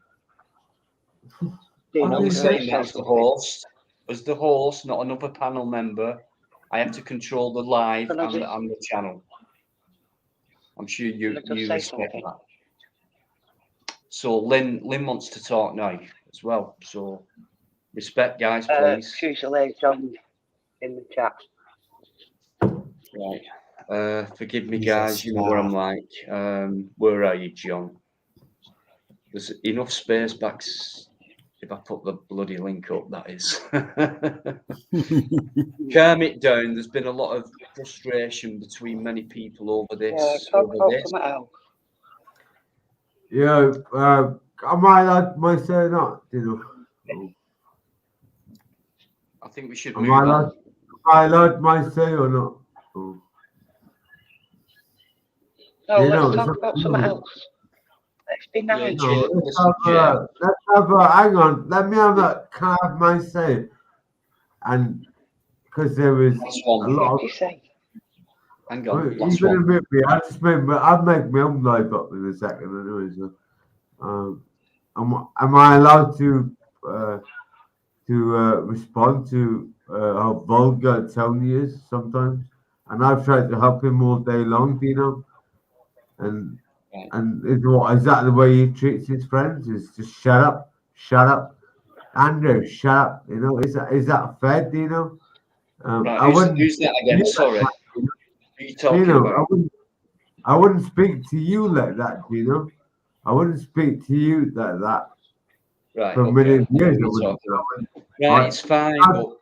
Dino, I'm can I saying say that as the something? host, not another panel member. I have to control the live Can I and just- the channel. I'm sure Can I you just say respect something? that. So Lynn wants to talk now as well. So respect, guys, please. Excuse me, John, in the chat. Right. Forgive me, He's a guys. You know what I'm star. like. Where are you, John? There's enough space back. If I put the bloody link up, that is. Calm it down. There's been a lot of frustration between many people over this. Talk about something else. Yeah, am I allowed my say or not? You know, I think we should am move I on. allowed? Am I allowed my say or not? Oh. No, You let's know, talk it's about up- something else. Let's be Yeah, nice. Jay, No, listen, Jay. let's have hang on. Let me have that. Can I have my say? And because there was Last a one. lot What of. do you say? Hang Well, on. you Last can one. admit me. I'll make my own life up in a second anyway. So, am I allowed to respond to how vulgar Tony is sometimes? And I've tried to help him all day long, Dino. And Right. is that the way he treats his friends? Is just shut up, Andrew, shut up. You know, is that fair, Dino? Right. I wouldn't. Who's that again? Sorry. Who are you talking Dino, about? I wouldn't speak to you like that, Dino. I wouldn't speak to you like that Right. for a Okay. million I know years. who I you're wouldn't. talking about. Right. Right. It's fine, but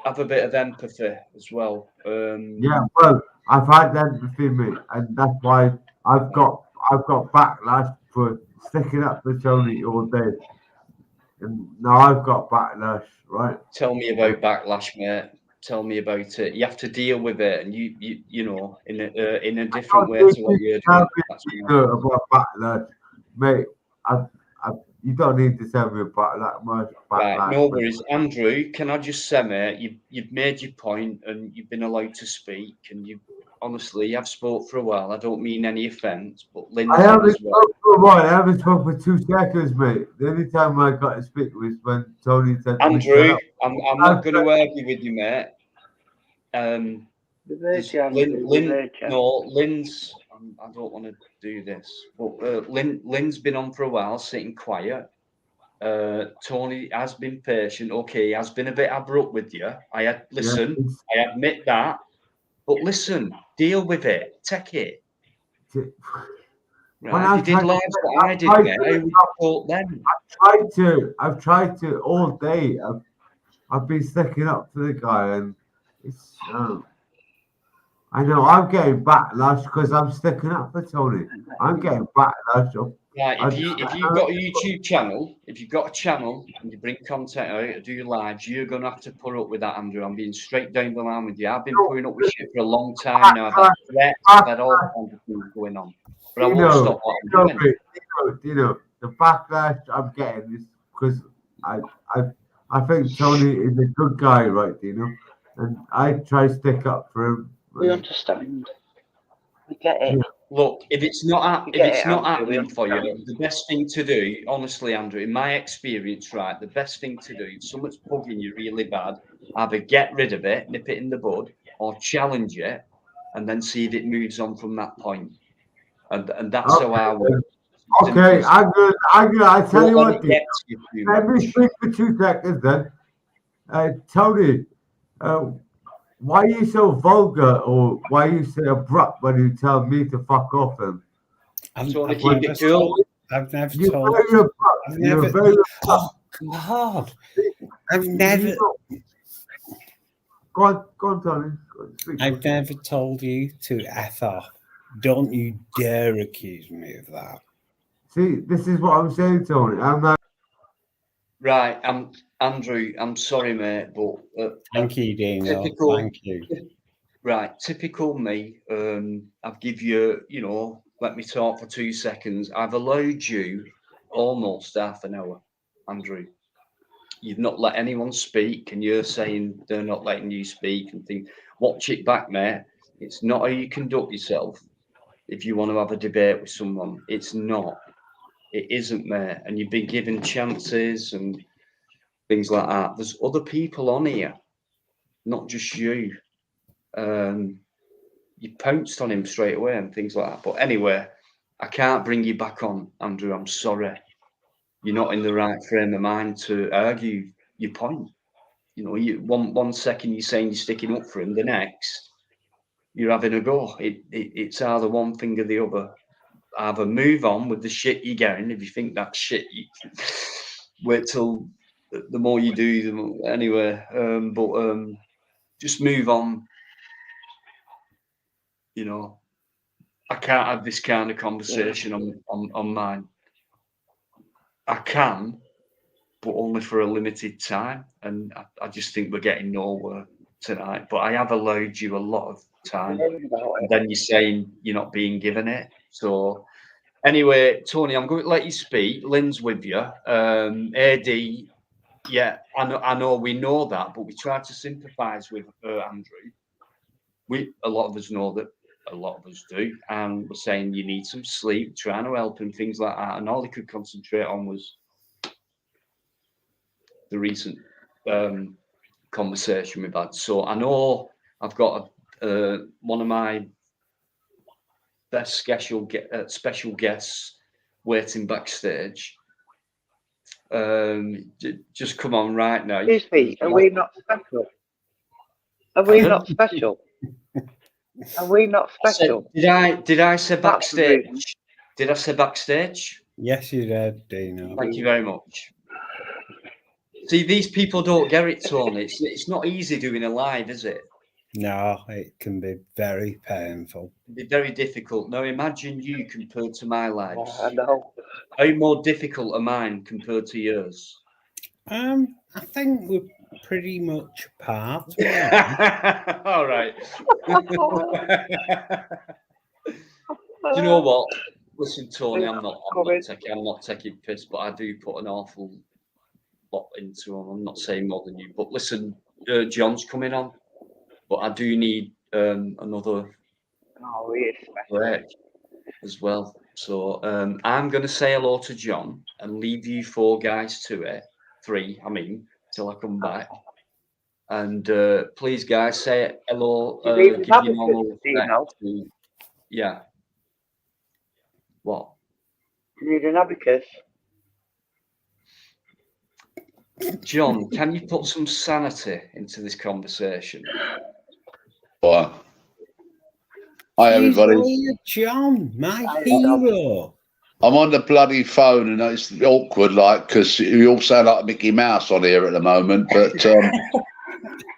have a bit of empathy as well. Yeah, well, I've had empathy, mate, and that's why I've got backlash for sticking up for Tony all day, and now I've got backlash, right? Tell me about backlash, mate. Tell me about it. You have to deal with it, and you know, in a different way to what you're Tell doing. me, That's you right. know, about backlash, mate. You don't need to tell me about that much Right, backlash. no worries. Andrew, can I just say, mate, you've made your point and you've been allowed to speak, and you honestly have spoke for a while. I don't mean any offence, but Lynn's I on haven't as well. spoken for a while. I haven't spoken for 2 seconds, mate. The only time I got to speak was when Tony said to me, "Shut Andrew, up." I'm not going to argue with you, mate. The There's Virgin, Lynn's. I don't want to do this, but Lynn's been on for a while, sitting quiet. Tony has been patient. Okay, he has been a bit abrupt with you. I admit that. But listen, deal with it. Take it. Right. If you did lives what I did, mate, I would support them. I've tried to all day. I've been sticking up for the guy, and it's. I know I'm getting backlash because I'm sticking up for Tony. I'm getting backlash. Right, if you've got a YouTube channel, if you've got a channel and you bring content out to do your lives, you're gonna have to put up with that, Andrew. I'm being straight down the line with you. I've been putting up with shit for a long time now. I've had threats, I've had all kinds of things going on. But I won't stop what I'm doing. The backlash I'm getting is because I think Tony is a good guy, right, Dino? And I try to stick up for him. We understand. We get it. Yeah. Look, if it's not Andrew, happening for you, the best thing to do, honestly, Andrew, in my experience, right, the best thing to do, if someone's bugging you really bad, either get rid of it, nip it in the bud, or challenge it, and then see if it moves on from that point. And that's how I work. Okay, I'm good. I tell you what, let me speak for 2 seconds then. Tony, why are you so vulgar, or why are you so abrupt when you tell me to fuck off him? I've never told. You're very Oh God! I've never. Go on, Tony. I've never told you to F off. Don't you dare accuse me of that. See, this is what I'm saying, Tony. I'm not. Right, Andrew. I'm sorry, mate, but thank you, Dino. Thank you. Right, typical me. I've give you, let me talk for 2 seconds. I've allowed you almost half an hour, Andrew. You've not let anyone speak, and you're saying they're not letting you speak and think. Watch it back, mate. It's not how you conduct yourself if you want to have a debate with someone. It's not. It isn't, mate. And you've been given chances and things like that. There's other people on here, not just you. You pounced on him straight away and things like that. But anyway, I can't bring you back on, Andrew. I'm sorry. You're not in the right frame of mind to argue your point. You know, one second you're saying you're sticking up for him, the next you're having a go. It's either one thing or the other. Either move on with the shit you're getting. If you think that's shit, you wait till the more you do, the more, anyway. Just move on. You know, I can't have this kind of conversation on mine. I can, but only for a limited time. And I just think we're getting nowhere tonight. But I have allowed you a lot of time. And then you're saying you're not being given it. So anyway, Tony, I'm going to let you speak. Lynn's with you. AD, yeah, I know we know that, but we try to sympathise with Andrew. A lot of us know that. A lot of us do, and we're saying you need some sleep, trying to help him, things like that. And all he could concentrate on was the recent conversation we've had. So I know I've got one of my best special guests waiting backstage. Just come on right now. Excuse me, are we not special? Are we not special? Are we not special? Did I say backstage? Did I say backstage? Yes, you did, Dino. Thank you very much. See, these people don't get it, Tony. It's not easy doing a live, is it? No, it can be very painful. It'd be very difficult. Now, imagine you compared to my lives. I know. How more difficult are mine compared to yours? I think we're pretty much part. All right. Do you know what? Listen, Tony, I'm not taking piss, but I do put an awful lot into them. I'm not saying more than you, but listen, John's coming on, but I do need another break as well. So I'm going to say hello to John and leave you 4 guys to it. 3, I mean, till I come back. And please, guys, say hello. Give your normal to, yeah. What? You need an abacus. John, can you put some sanity into this conversation? What? Hi, everybody. John, my hero. I'm on the bloody phone and it's awkward, like, because you all sound like Mickey Mouse on here at the moment, but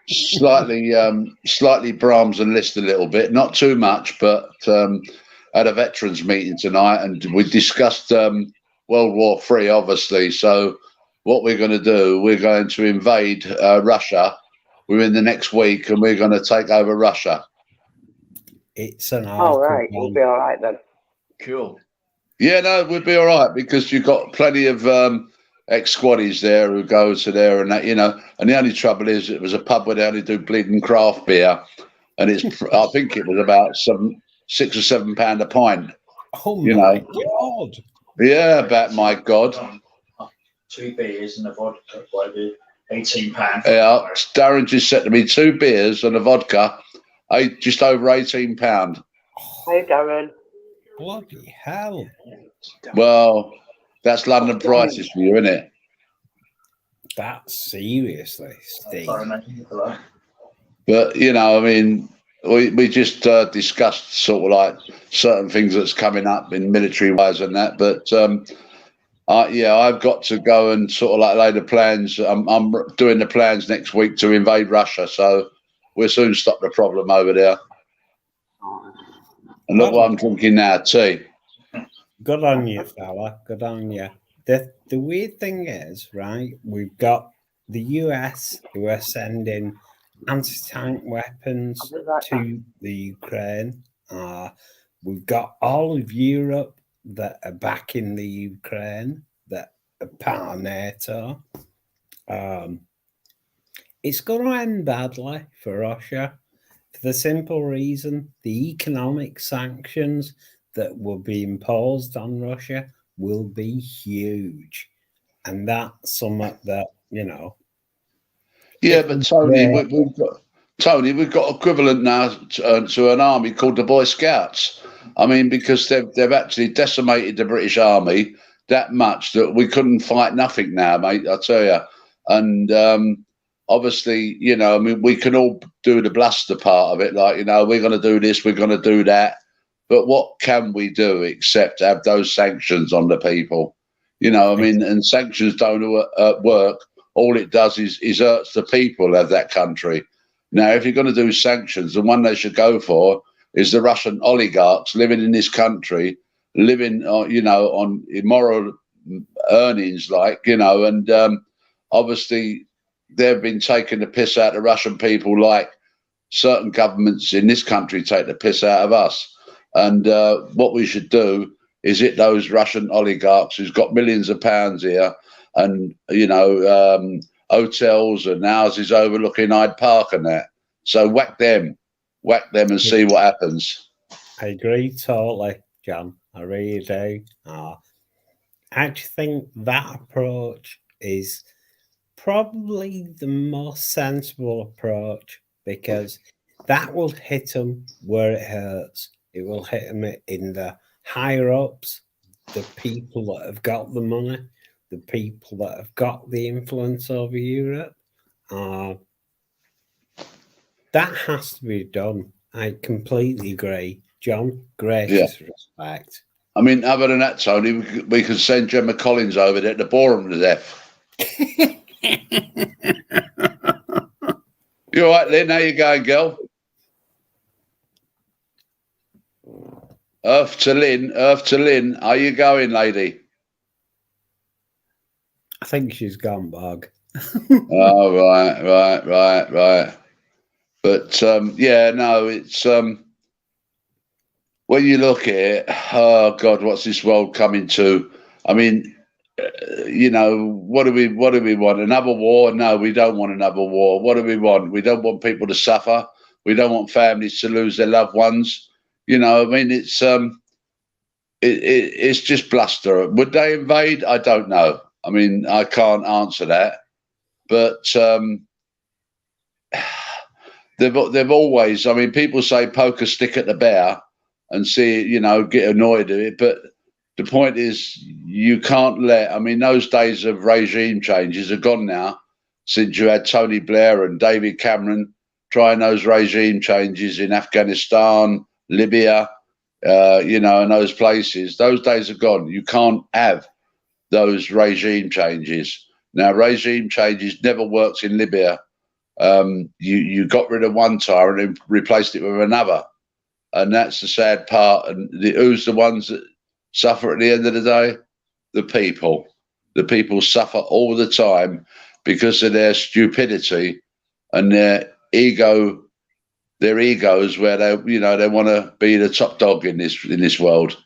slightly Brahms and Liszt a little bit, not too much, but had a veterans meeting tonight and we discussed World War III, obviously. So what we're going to do, we're going to invade Russia within the next week and we're going to take over Russia. It's an all right. We'll be all right then. Cool. Yeah, no, we'll be all right because you've got plenty of ex-squaddies there who go to there and that, you know. And the only trouble is it was a pub where they only do bleeding craft beer, and it's I think it was about £6 or £7 a pint. Oh my God! Yeah, about my God. 2 beers and a vodka, whatever, £18. Yeah, Darren just said to me 2 beers and a vodka, just over £18. Hey, Darren. Bloody hell. Well, that's London prices for you, isn't it? That's seriously, Steve. But, you know, I mean, we just discussed sort of like certain things that's coming up in military-wise and that. But, yeah, I've got to go and sort of like lay the plans. I'm doing the plans next week to invade Russia. So we'll soon stop the problem over there. And look what I'm drinking now, tea. Good on you, fella. Good on you. The weird thing is, right, we've got the US who are sending anti-tank weapons to the Ukraine. We've got all of Europe that are backing the Ukraine, that are part of NATO. It's going to end badly for Russia. For the simple reason, the economic sanctions that will be imposed on Russia will be huge. And that's something that, Yeah, but Tony, we've got equivalent now to an army called the Boy Scouts. I mean, because they've actually decimated the British Army that much that we couldn't fight nothing now, mate. I tell you, and obviously, I mean, we can all do the bluster part of it, like we're going to do this, we're going to do that, but what can we do except have those sanctions on the people? I mean, and sanctions don't work. All it does is hurts the people of that country. Now, if you're going to do sanctions, the one they should go for is the Russian oligarchs living in this country, living, on immoral earnings, and obviously they've been taking the piss out of Russian people, like certain governments in this country take the piss out of us. And what we should do is hit those Russian oligarchs who's got millions of pounds here, and hotels and houses overlooking Hyde Park and that. So whack them and see what happens. I agree totally, John. I really do. I actually think that approach is probably the most sensible approach, because that will hit them where it hurts. It will hit them in the higher ups, the people that have got the money, the people that have got the influence over Europe. That has to be done. I completely agree. John, gracious respect. I mean, other than that, Tony, we could send Gemma Collins over there to bore them to death. You all right, Lynn? How you going, girl? Earth to Lynn. How you going, lady? I think she's gone, Bog. Oh, right. But it's when you look at it, oh God, what's this world coming to? I mean, what do we want? Another war? No, we don't want another war. What do we want? We don't want people to suffer. We don't want families to lose their loved ones. I mean, it's just bluster. Would they invade? I don't know. I mean, I can't answer that. But they've always. I mean, people say poke a stick at the bear and see it, get annoyed at it. But the point is, you can't let. I mean, those days of regime changes are gone now. Since you had Tony Blair and David Cameron trying those regime changes in Afghanistan, Libya, and those places, those days are gone. You can't have those regime changes. Now, regime changes never works in Libya. You got rid of one tyrant and replaced it with another. And that's the sad part. And who's the ones that suffer at the end of the day? The people. The people suffer all the time because of their stupidity and their egos, where they want to be the top dog in this world.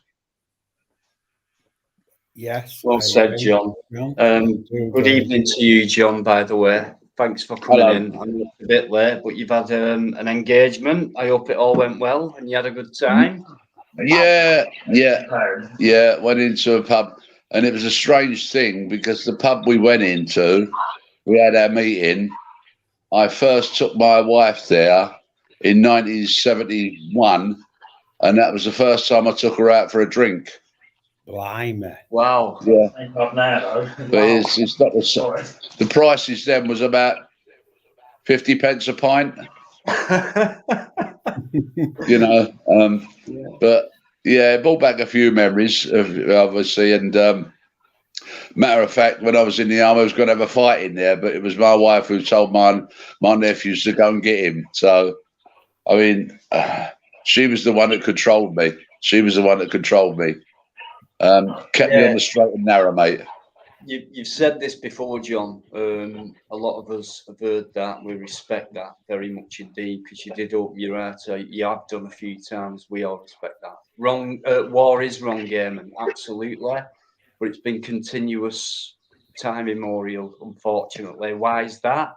Yes. Well said, John. Good evening to you, John, by the way. Thanks for coming in. I'm a bit late, but you've had an engagement. I hope it all went well and you had a good time. Yeah. Went into a pub, and it was a strange thing because the pub we went into, we had our meeting. I first took my wife there in 1971, and that was the first time I took her out for a drink. Blimey. Wow. Yeah. Not now, though. But it's not the prices then was about 50 pence a pint. But yeah, it brought back a few memories, obviously. And matter of fact, when I was in the army, I was going to have a fight in there, but it was my wife who told my nephews to go and get him. So, I mean, she was the one that controlled me. Kept me on the straight and narrow, mate. You've said this before, John. A lot of us have heard that. We respect that very much indeed, because you did open your heart. You have done a few times. We all respect that. War is wrong game, and absolutely. But it's been continuous, time immemorial, unfortunately. Why is that?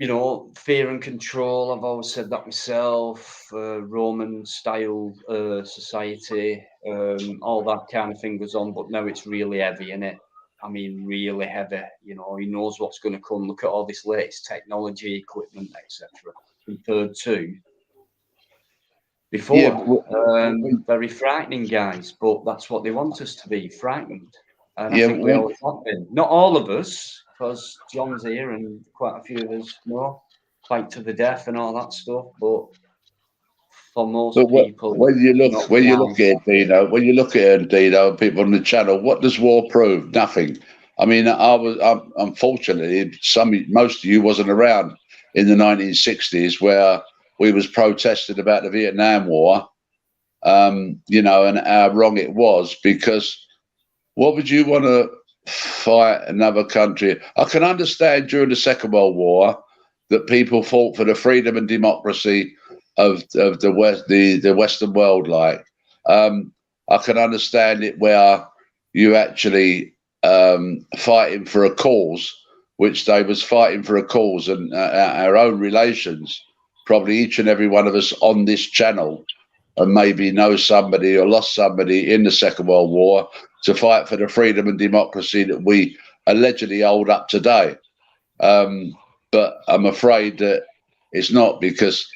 you know, fear and control. I've always said that myself. Roman style society, all that kind of thing goes on. But now it's really heavy, isn't it? I mean, really heavy. You know, he knows what's going to come. Look at all this latest technology, equipment, etc. Compared to before, very frightening, guys. But that's what they want us to be, frightened. And I think we always have been. Not all of us, because John's here and quite a few of us know, fight to the death and all that stuff. But for most people, when you look at it, Dino, when you look at it, Dino, and people on the channel, what does war prove? Nothing. I mean, unfortunately, most of you wasn't around in the 1960s where we was protesting about the Vietnam War, you know, and how wrong it was, because what would you want to fight another country? I can understand during the Second World War that people fought for the freedom and democracy of the Western world. Like, I can understand it where you actually fighting for a cause, which they was fighting for a cause, and our own relations. Probably each and every one of us on this channel, and maybe know somebody or lost somebody in the Second World War to fight for the freedom and democracy that we allegedly hold up today. But I'm afraid that it's not, because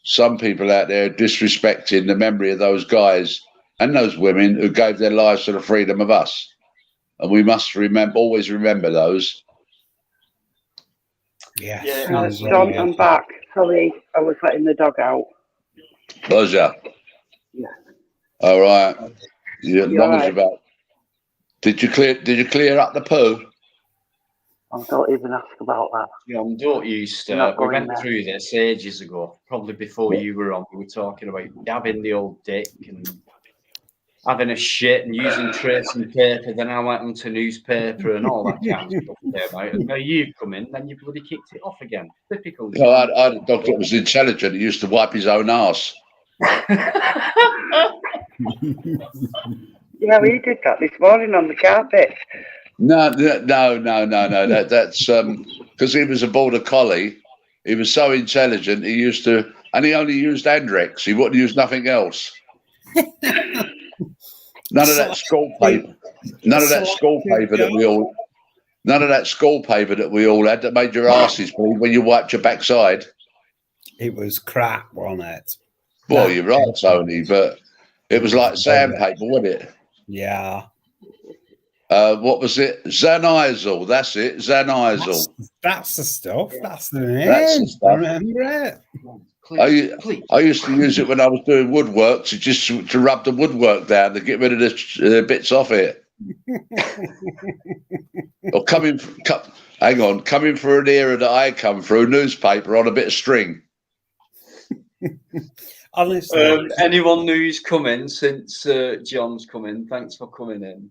some people out there are disrespecting the memory of those guys and those women who gave their lives for the freedom of us. And we must always remember those. Yeah, John, I'm back. Sorry, I was letting the dog out. Was ya? Yeah. All right. You're you're back. Did you clear up the poo? Oh, don't even ask about that. John, don't you start. We went through this ages ago, probably before you were on. We were talking about dabbing the old dick and having a shit and using tracing paper. Then I went onto newspaper and all that kind of stuff came out. And now you've come in, then you bloody kicked it off again. Typical. No, I had a dog that was intelligent. He used to wipe his own arse. Yeah, we did that this morning on the carpet. No. That's because he was a border collie. He was so intelligent. He used to, and he only used Andrex. He wouldn't use nothing else. None of that school paper. None of that school paper that we all. None of that school paper that we all had that made your asses bleed when you wiped your backside. It was crap, wasn't it? Well, you're right, Tony, but it was like sandpaper, wasn't it? Yeah. What was it? Xanizal. That's it. Xanizal. That's the stuff. That's the name. That's the stuff. Remember it? I used to use it when I was doing woodwork to rub the woodwork down to get rid of the bits off it. Or coming for an era that I come through, newspaper on a bit of string. Honestly, anyone who's come in since John's come in, thanks for coming in.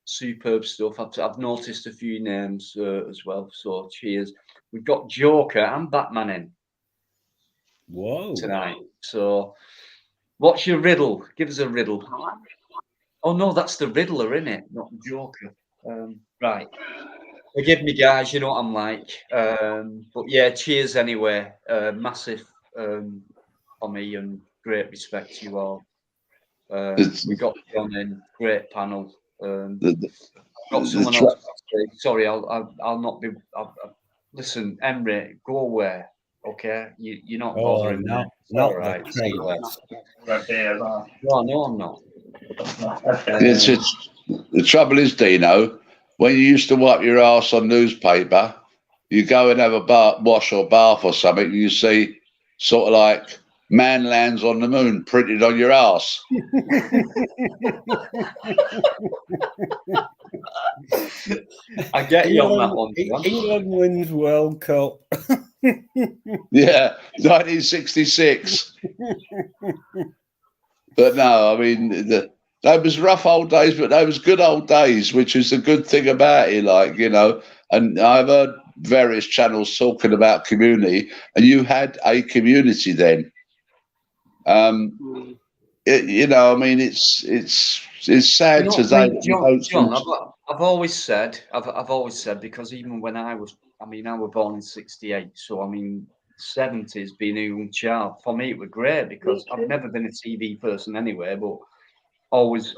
Superb stuff. I've noticed a few names as well, so cheers. We've got Joker and Batman in. Whoa. Tonight. So, what's your riddle? Give us a riddle. Oh no, that's the Riddler, isn't it? Not the Joker. Right. Forgive me, guys. You know what I'm like. But yeah, cheers anyway. Massive for me, and great respect to you all. We got John in. Great panel. Got someone else. Sorry, I'll not be. Listen, Emre, go away. Okay, you're not bothering me. Not right. No, I'm not. The trouble is, Dino, when you used to wipe your ass on newspaper, you go and have a wash or bath or something, you see sort of like "Man lands on the moon" printed on your ass. I get you on that one. England wins World Cup. Yeah, 1966. But no, I mean, that was rough old days, but that was good old days, which is the good thing about it, like, you know. And I've heard various channels talking about community, and you had a community then. You know, I mean, it's sad today. John, I've always said, because even when I was I mean, I was born in '68, so I mean, '70s being a young child for me, it was great because I've never been a TV person anyway, but always,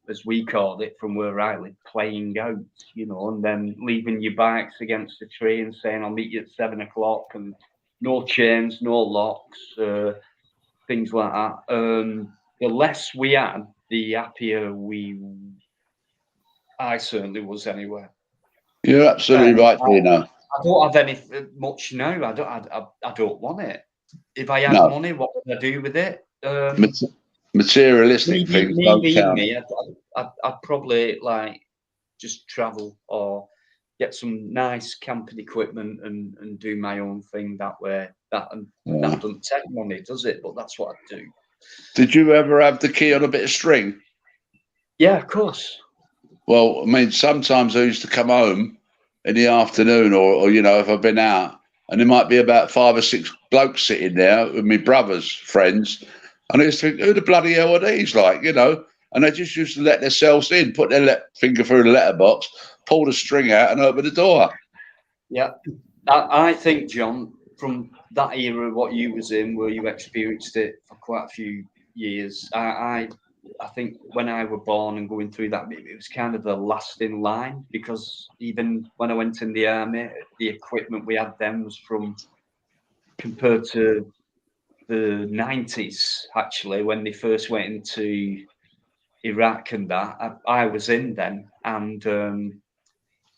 as we called it, from where I live, playing out, you know, and then leaving your bikes against the tree and saying, I'll meet you at 7 o'clock, and no chains, no locks, things like that. The less we had, the happier I certainly was anyway. You're absolutely right, Dino. I don't have any much now. I don't want it. If I had No. money, what would I do with it? Materialistic things don't count. I'd probably like just travel or get some nice camping equipment and do my own thing that way. That doesn't take money, does it? But that's what I'd do. Did you ever have the key on a bit of string? Yeah, of course. Well, I mean, sometimes I used to come home in the afternoon or you know, if I've been out, and there might be about 5 or 6 blokes sitting there with my brother's friends, and I used to think, who the bloody hell are these, like, you know? And they just used to let themselves in, put their finger through the letterbox, pull the string out and open the door. Yeah. I think, John, from that era, what you was in, where you experienced it for quite a few years, I think when I was born and going through that, it was kind of the last in line, because even when I went in the army, the equipment we had then was from, compared to the 90s, actually, when they first went into Iraq and that, I was in then, and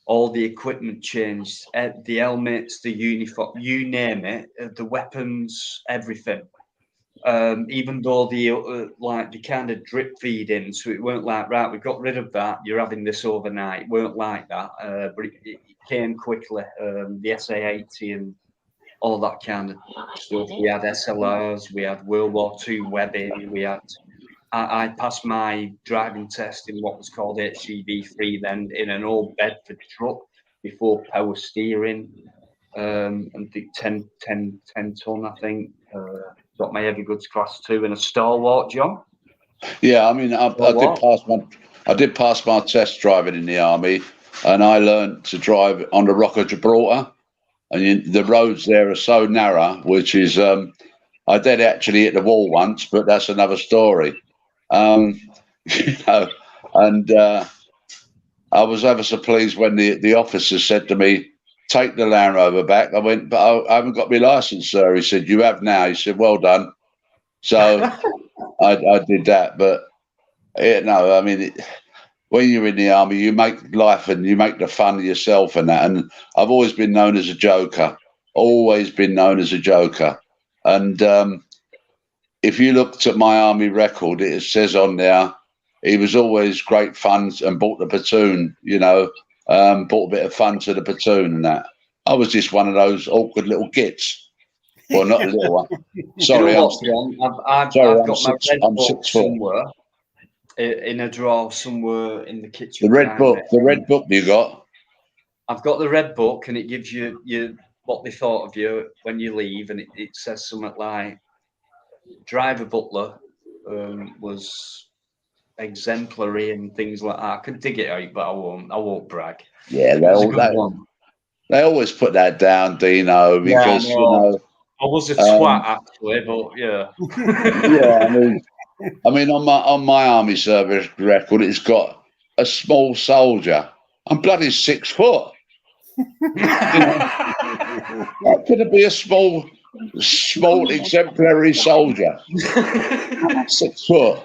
all the equipment changed, the helmets, the uniform, you name it, the weapons, everything. Even though they kind of drip feed in, so it weren't like, right, we got rid of that, you're having this overnight. It weren't like that, but it came quickly. The SA-80 and all that kind of stuff. We had SLRs, we had World War II webbing, we had. I passed my driving test in what was called HGV3 then, in an old Bedford truck before power steering, and the 10 ton, I think. Got my heavy goods class 2 in a stalwart, John. Yeah, I mean, I did pass my test driving in the army, and I learned to drive on the Rock of Gibraltar, and the roads there are so narrow, which is I did actually hit the wall once, but that's another story. You know, and I was ever so pleased when the officer said to me, take the Land Rover back. I went, but I haven't got my license, sir. He said, you have now. He said, well done. So I did that. But no, I mean, when you're in the army, you make life and you make the fun of yourself and that. And I've always been known as a joker. Always been known as a joker. And if you looked at my army record, it says on there, he was always great fun and brought the platoon, you know, brought a bit of fun to the platoon and that. I was just one of those awkward little gits. Well, not a little one. Sorry, I've got my red book somewhere in a drawer somewhere in the kitchen. The red book you got? I've got the red book, and it gives you what they thought of you when you leave, and it says something like, Driver Butler was exemplary and things like that. I could dig it out, but I won't brag. Yeah, they always put that down, Dino, because you know I was a twat actually, but yeah. Yeah, I mean on my army service record, it's got a small soldier. I'm bloody 6 foot. You know, how could it be a small exemplary soldier? 6 foot.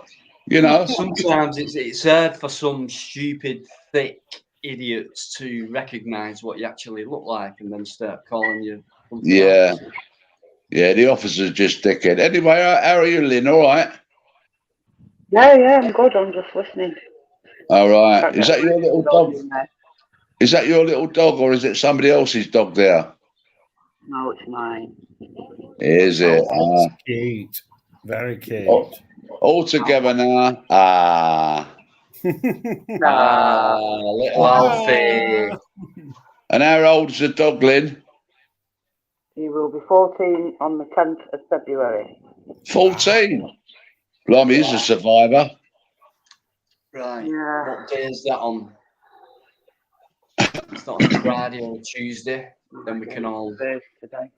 You know, sometimes it's hard for some stupid, thick idiots to recognise what you actually look like and then start calling you. Yeah, the officer's just dickhead. Anyway, how are you, Lynn? All right? Yeah, I'm good. I'm just listening. All right. Is that your little dog? Is that your little dog, or is it somebody else's dog there? No, it's mine. Is it? That's cute. Very cute. All together now. Little Alfie. And how old's the dog, Lynn? He will be 14 on the 10th of February. 14? Blimey, he's a survivor. Right. Yeah. What day is that on? if not on a Friday or a Tuesday, then we can all today.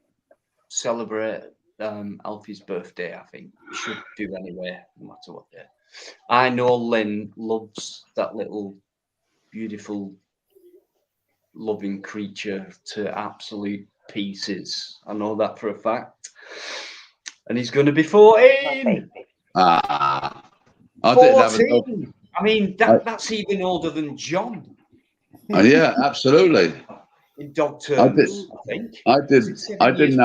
celebrate Alfie's birthday. I think we should do anyway, no matter what day. I know Lynn loves that little beautiful, loving creature to absolute pieces. I know that for a fact. And he's going to be 14. I didn't have a dog. 14. I mean, that's even older than John. Yeah, absolutely. In dog terms, I think. I didn't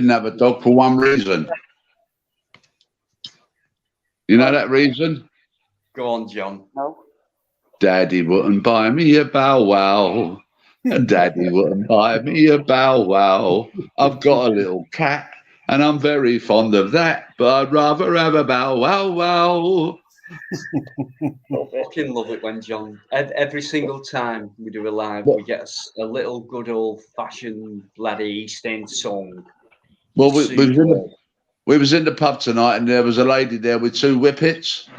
have a dog for one reason. You know that reason? Go on, John. No. Daddy wouldn't buy me a bow wow. Daddy wouldn't buy me a bow wow. I've got a little cat and I'm very fond of that, but I'd rather have a bow wow wow. I fucking love it when John, every single time we do a live, we get a little good old fashioned bloody East End song. Well, we was in the pub tonight and there was a lady there with two whippets.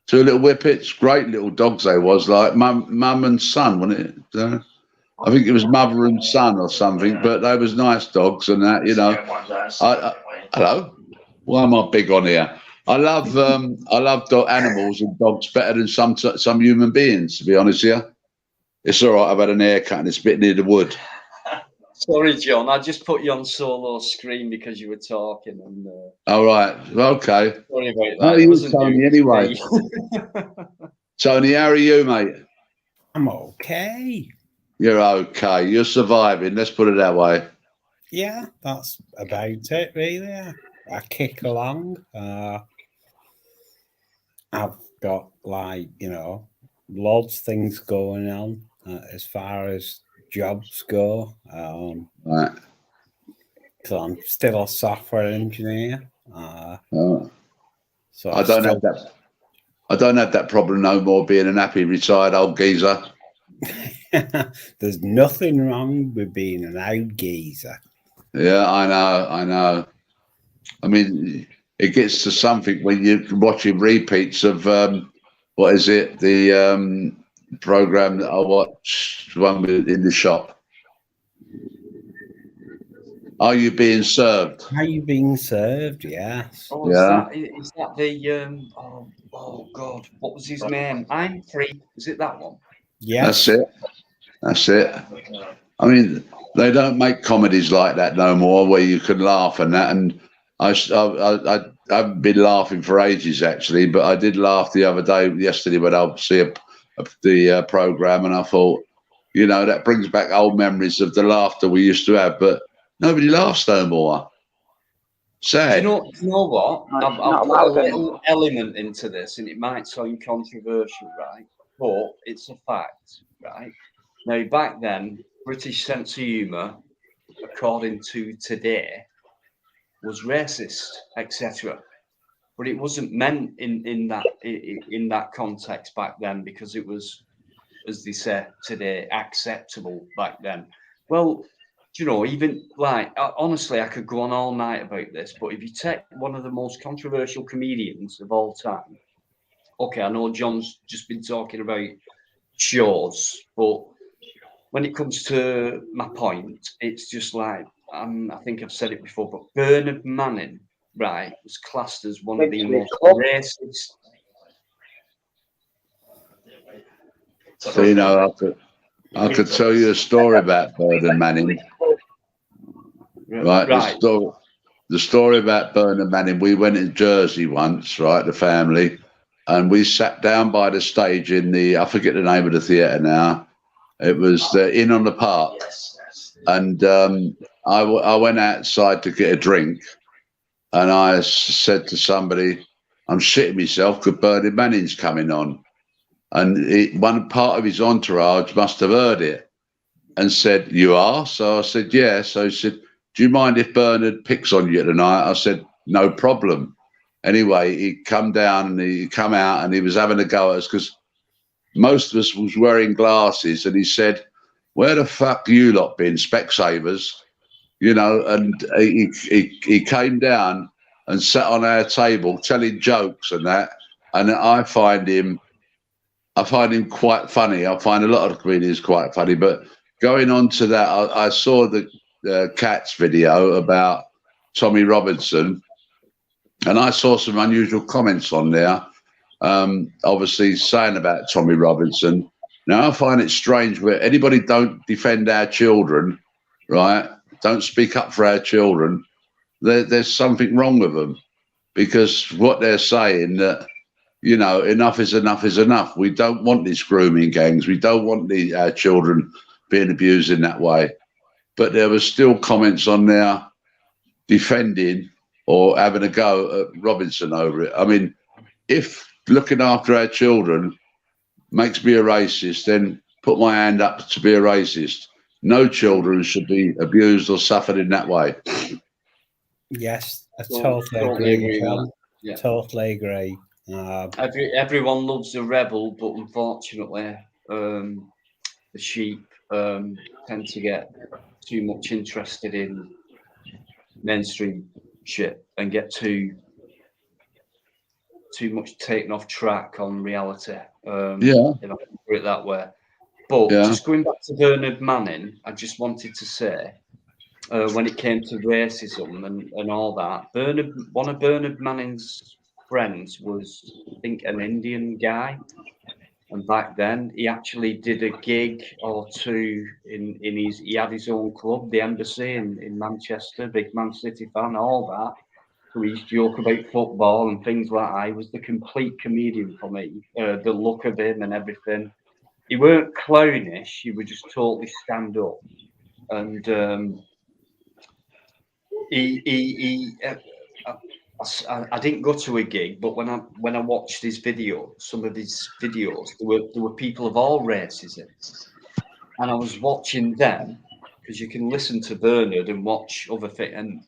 Two little whippets, great little dogs they was, like mum and son, wasn't it? I think it was mother and son or something, but they was nice dogs and that, you know. Hello? Why am I big on here? I love animals and dogs better than some human beings, to be honest with you. It's all right, I've had an haircut and it's a bit near the wood. Sorry, John, I just put you on solo screen because you were talking. And all right, okay. Sorry about that. How are you, Tony, anyway? Tony, how are you, mate? I'm okay. You're okay. You're surviving. Let's put it that way. Yeah, that's about it, really. I kick along. I've got, like, you know, lots of things going on as far as jobs go. Right. So I'm still a software engineer. So I don't have that problem no more, being an happy retired old geezer. There's nothing wrong with being an old geezer. Yeah, I know. I mean, it gets to something when you're watching repeats of what is it? The program that I watched, one in the shop. Are you being served? Are you being served? Yes. Oh, yeah. Is that the oh God, what was his name? I'm Free. Is it that one? Yeah. That's it. I mean, they don't make comedies like that no more, where you can laugh and that. And I haven't been laughing for ages, actually, but I did laugh the other day, yesterday, when I see the program, and I thought, you know, that brings back old memories of the laughter we used to have, but nobody laughs no more. Sad. You know what? I've got a little element into this, and it might sound controversial, right? But it's a fact, right? Now, back then, British sense of humour, according to today, was racist, etc. But it wasn't meant in that context back then, because it was, as they say today, acceptable back then. Well, you know, even like, honestly, I could go on all night about this, but if you take one of the most controversial comedians of all time, okay, I know John's just been talking about shows, but when it comes to my point, it's just like, I think I've said it before, but Bernard Manning, right, was classed as one of the most racist. So, you know, I could tell you a story about Bernard Manning. Right. The story about Bernard Manning, we went in Jersey once, right, the family, and we sat down by the stage in the, I forget the name of the theatre now. It was the Inn on the Park. And I went outside to get a drink, and I said to somebody, I'm shitting myself because Bernard Manning's coming on. And one part of his entourage must have heard it and said, you are? So I said, yeah. So he said, do you mind if Bernard picks on you tonight? I said, no problem. Anyway, he come down and he come out and he was having a go at us because most of us was wearing glasses, and he said, where the fuck you lot been, Specsavers? You know, and he came down and sat on our table telling jokes and that. And I find him I find him quite funny. I find a lot of comedians quite funny. But going on to that, I saw the Cats video about Tommy Robinson, and I saw some unusual comments on there. Obviously, saying about Tommy Robinson. Now, I find it strange where anybody don't defend our children, right? Don't speak up for our children. There's something wrong with them, because what they're saying that, you know, enough is enough is enough. We don't want these grooming gangs. We don't want our children being abused in that way. But there was still comments on there defending or having a go at Robinson over it. I mean, if looking after our children makes me a racist, then put my hand up to be a racist. No children should be abused or suffered in that way. Yes, I totally agree, John. Yeah. Totally agree. Everyone loves a rebel, but unfortunately, the sheep tend to get too much interested in mainstream shit and get too much taken off track on reality. If I can put it that way. But just going back to Bernard Manning, I just wanted to say, when it came to racism and all that, one of Bernard Manning's friends was, I think, an Indian guy. And back then, he actually did a gig or two he had his own club, the Embassy in Manchester, big Man City fan, all that. So he used to joke about football and things like that. He was the complete comedian for me. The look of him and everything. He weren't clownish. He would just totally stand up. And I didn't go to a gig, but when I watched his video, some of his videos, there were people of all races in it. And I was watching them, because you can listen to Bernard and watch other things, and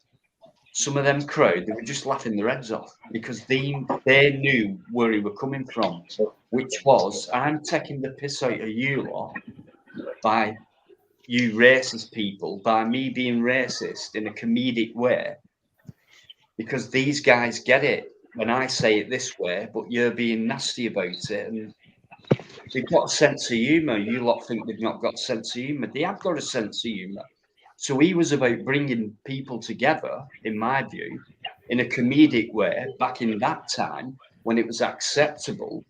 some of them crowd, they were just laughing their heads off, because they knew where he were coming from, which was, I'm taking the piss out of you lot by you racist people, by me being racist in a comedic way, because these guys get it when I say it this way, but you're being nasty about it, and they've got a sense of humour. You lot think they've not got a sense of humour. They have got a sense of humour. So he was about bringing people together, in my view, in a comedic way back in that time when it was acceptable,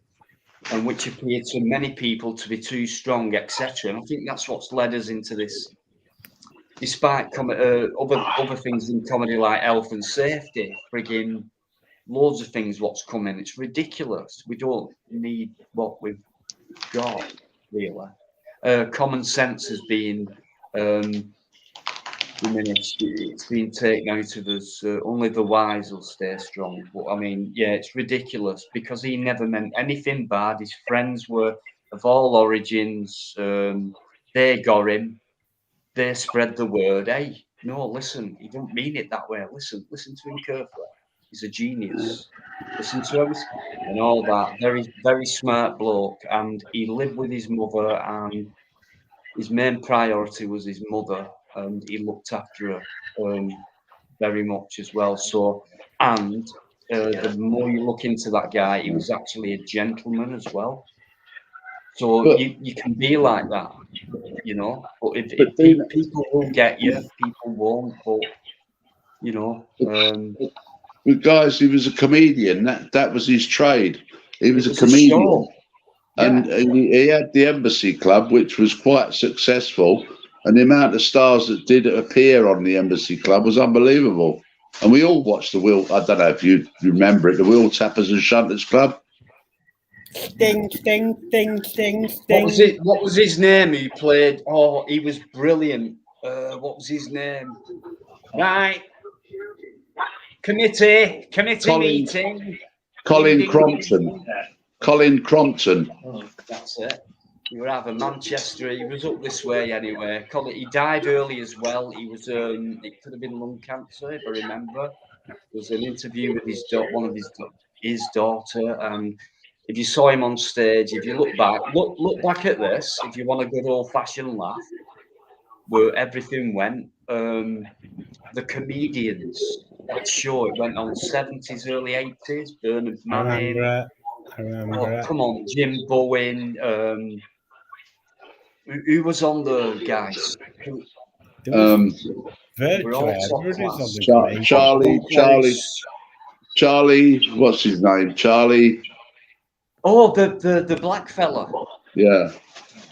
and which appeared to many people to be too strong, etc. And I think that's what's led us into this, despite other things in comedy like health and safety, frigging loads of things what's coming. It's ridiculous. We don't need what we've got, really. Common sense has been diminished. It's been taken out of us. Only the wise will stay strong. But I mean, yeah, it's ridiculous, because he never meant anything bad. His friends were of all origins. They got him. They spread the word. Hey, no, listen, he don't mean it that way. Listen to him carefully. He's a genius. Listen to him and all that. Very, very smart bloke. And he lived with his mother, and his main priority was his mother, and he looked after her very much as well. So, and the more you look into that guy, he was actually a gentleman as well. So you can be like that, you know. But if people will get you, people won't. But you know, but guys, he was a comedian. That was his trade. He was a comedian, and he had the Embassy Club, which was quite successful. And the amount of stars that did appear on the Embassy Club was unbelievable. And we all watched the Wheel. I don't know if you remember it, the Wheel Tappers and Shunters Club. Ding, ding, ding, ding, ding. What was his name? He played. Oh, he was brilliant. What was his name? Right. Committee meeting. Colin Crompton. Colin Crompton. Oh, that's it. He was either Manchester. He was up this way anyway. He died early as well. He was. It could have been lung cancer, if I remember. There was an interview with his daughter, and if you saw him on stage, if you look back at this, if you want a good old-fashioned laugh, where everything went, the comedians, that show, it went on 70s, early 80s, Bernard Manning. I remember it. Come on, Jim Bowen. Who was on the guys? There was We're all virtually top everybody's on class. the committee. Charlie, what's his name? Charlie. Oh, the black fella. Yeah.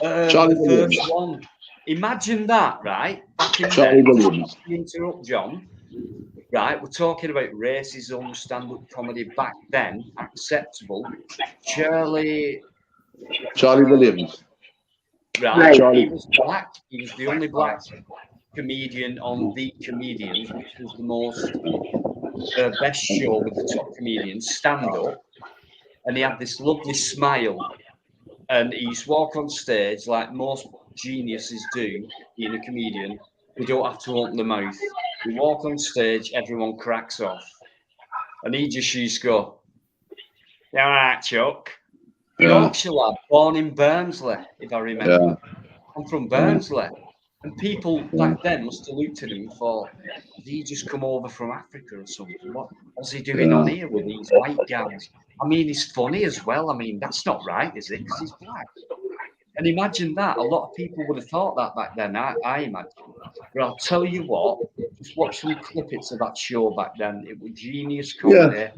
Charlie The Williams. first one. Imagine that, right? Back in Charlie then, Williams. to interrupt John, right? We're talking about racism, stand-up comedy back then, acceptable. Charlie Williams. Right. Charlie. He was black. He was the only black comedian on The Comedians, which was the most best show with the top comedians, stand-up. And he had this lovely smile. And he used to walk on stage like most geniuses do, being a comedian. They don't have to open their mouth. You walk on stage, everyone cracks off. And he just used to go, "You all right, Chuck?" Yorkshire lad, born in Barnsley, if I remember. I'm from Barnsley. And people back then must have looked at him and thought, did he just come over from Africa or something? What's he doing on here with these white guys? I mean, he's funny as well. I mean, that's not right, is it? Because he's black. And imagine that. A lot of people would have thought that back then, I imagine. But I'll tell you what, just watch some clippets of that show back then. It was genius comedy.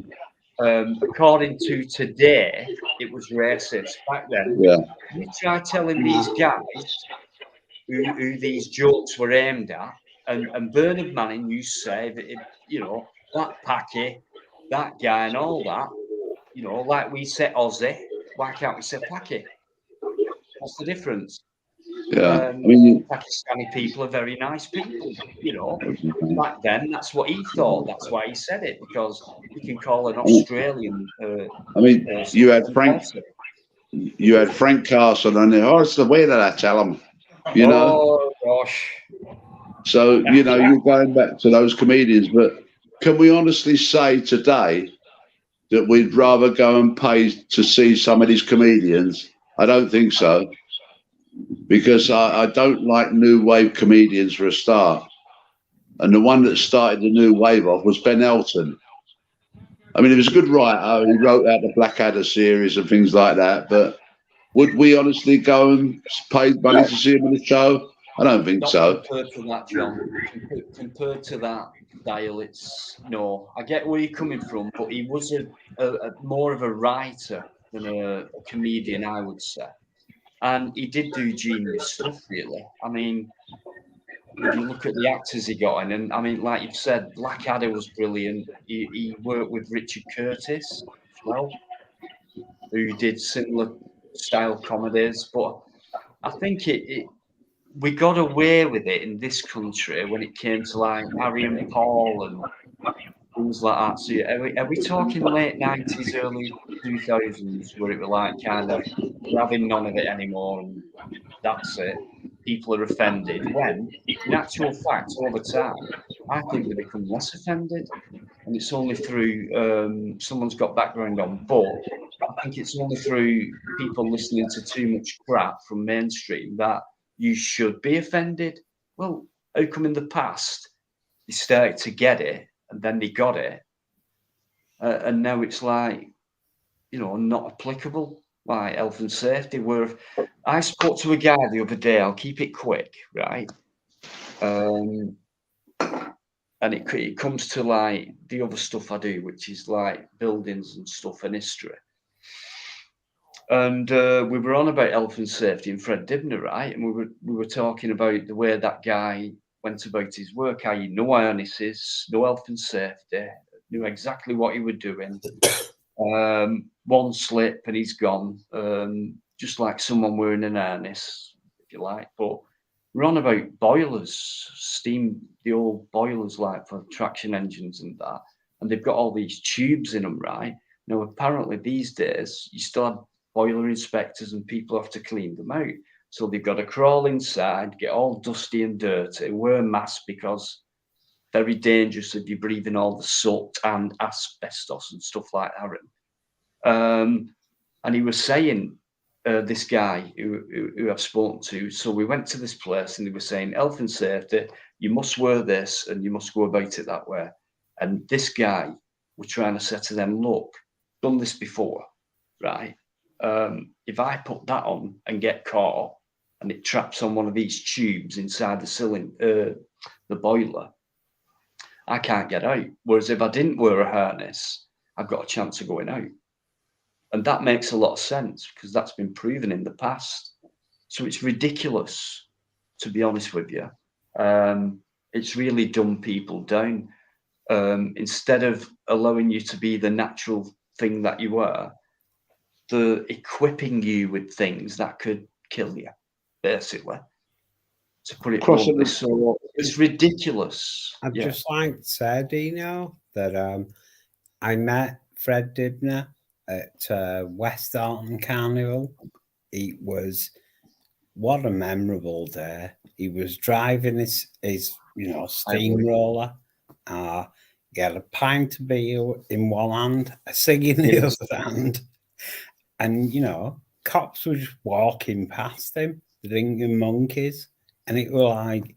According to today, it was racist. Back then, you try telling these guys who these jokes were aimed at, and Bernard Manning used to say that, that Packy, that guy and all that, like we say Aussie, why can't we say Packy? What's the difference? Pakistani people are very nice people, Back then, that's what he thought. That's why he said it, because you can call an Australian. You had Frank Carson on there. Oh, it's the way that I tell them, Oh gosh. So you're going back to those comedians, but can we honestly say today that we'd rather go and pay to see some of these comedians? I don't think so, because I don't like new wave comedians for a start. And the one that started the new wave off was Ben Elton. I mean, he was a good writer. He wrote out the Blackadder series and things like that. But would we honestly go and pay money to see him on the show? I don't think so. Compared to that, John. Compared to that style, it's no. I get where you're coming from, but he was a more of a writer than a comedian, I would say. And he did do genius stuff, really. I mean, if you look at the actors he got in, and I mean, like you've said, Blackadder was brilliant. He worked with Richard Curtis as well, who did similar style comedies. But I think we got away with it in this country when it came to like Harry and Paul and things like that. So are we talking late 90s, early 2000s, where it was like kind of we're having none of it anymore and that's it? People are offended. When, in actual fact, over time, I think they become less offended. And it's only through someone's got background on, but I think it's only through people listening to too much crap from mainstream that you should be offended. Well, how come in the past they started to get it and then they got it, and now it's like, not applicable, like health and safety. Where I spoke to a guy the other day, I'll keep it quick, right? And it comes to like the other stuff I do, which is like buildings and stuff and history. And we were on about health and safety and Fred Dibner, right? And we were talking about the way that guy went about his work, i.e. no harnesses, no health and safety, knew exactly what he was doing. One slip and he's gone, just like someone wearing an harness, if you like. But we're on about boilers, steam, the old boilers like for traction engines and that. And they've got all these tubes in them, right? Now, apparently these days, you still have boiler inspectors and people have to clean them out. So they've got to crawl inside, get all dusty and dirty, wear masks because very dangerous if you're breathing all the soot and asbestos and stuff like that. And he was saying, this guy who I've spoken to, so we went to this place and they were saying, health and safety, you must wear this and you must go about it that way. And this guy was trying to say to them, look, done this before, right? If I put that on and get caught and it traps on one of these tubes inside the cylinder, the boiler, I can't get out. Whereas if I didn't wear a harness, I've got a chance of going out. And that makes a lot of sense because that's been proven in the past. So it's ridiculous, to be honest with you. It's really dumb people down. Instead of allowing you to be the natural thing that you are, they're equipping you with things that could kill you, basically. To put it bluntly, so it's ridiculous. I'd just like to say, Dino, that I met Fred Dibner at West Alton Carnival. It was what a memorable day. He was driving his steamroller. He had a pint of beer in one hand, a cig in the other hand, and cops were just walking past him, drinking monkeys, and it was like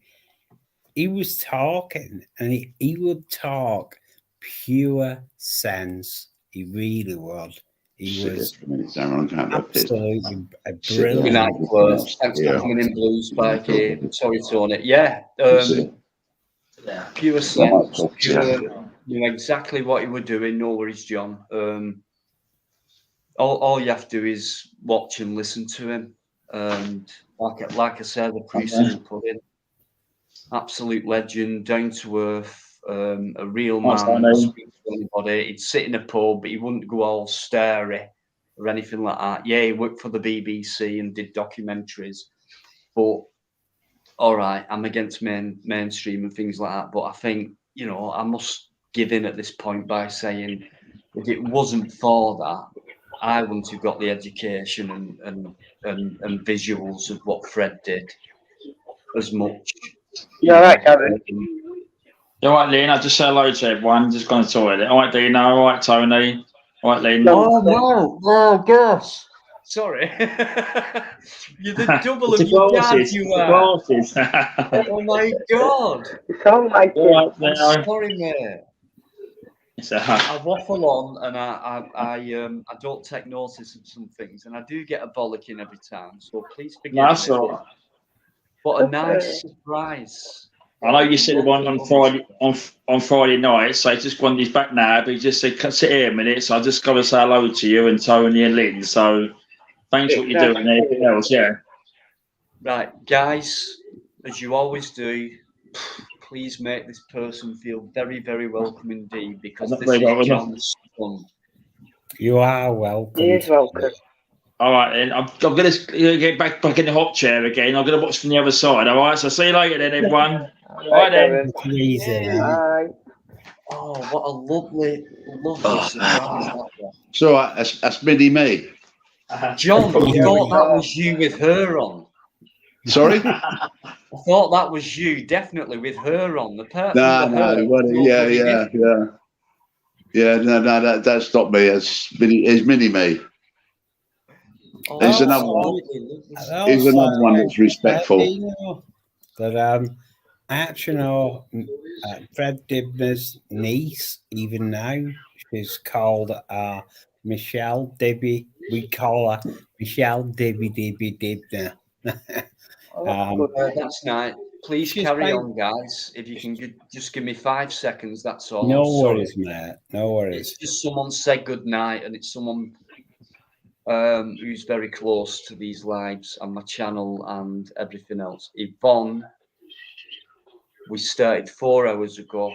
he was talking, and he would talk pure sense. He really would. He was absolutely a brilliant. Good night, Close. Thanks for coming in, Blues Spikey. Sorry, Tony. Yeah, pure sense. Knew exactly what he was doing. No worries, John. All you have to do is watch and listen to him. And like I said, the priest will put in. Absolute legend, down to earth, a real man. Speak to anybody. He'd sit in a pub, but he wouldn't go all starey or anything like that. Yeah, he worked for the BBC and did documentaries. But all right, I'm against mainstream and things like that. But I think I must give in at this point by saying, if it wasn't for that, I wouldn't have got the education and visuals of what Fred did as much. You're right, Kevin. All right, Lynn. I just say hello to everyone. Just gone to the toilet. All right, Dino. All right, Tony. All right, Lynn. Oh no! Oh gosh! Sorry. You're the double of your dad, you are. Oh my god! You sound like him. I'm sorry, mate. I waffle on and I don't take notice of some things, and I do get a bollocking every time. So please forgive me. All right. What a nice surprise! I know you said one on Friday night, so just when he's back now, but he just said, sit here a minute, so I just got to say hello to you and Tony and Lynn. So thanks for what you're doing and everything else, yeah. Right, guys, as you always do, please make this person feel very, very welcome indeed, because this is John's son. You are welcome. He is welcome. All right, then. I'm going to get back in the hot chair again. I'm going to watch from the other side. All right, so see you later then, everyone. All right, then. Bye. Oh, what a lovely surprise. It's all right. That's Mini me. John, I thought that was you with her on. Sorry? I thought that was you, definitely, with her on. Yeah, no, that's not me. It's Mini me. He's another one. He's another one that's respectful. But I actually know Fred Dibner's niece, even now. She's called Michelle Debbie. We call her Michelle Debbie Dibner. That's nice. Please carry on, guys. If you can just give me 5 seconds, that's all. No worries, mate. No worries. It's just someone said good night, and it's someone who's very close to these lives and my channel and everything else. Yvonne, we started 4 hours ago,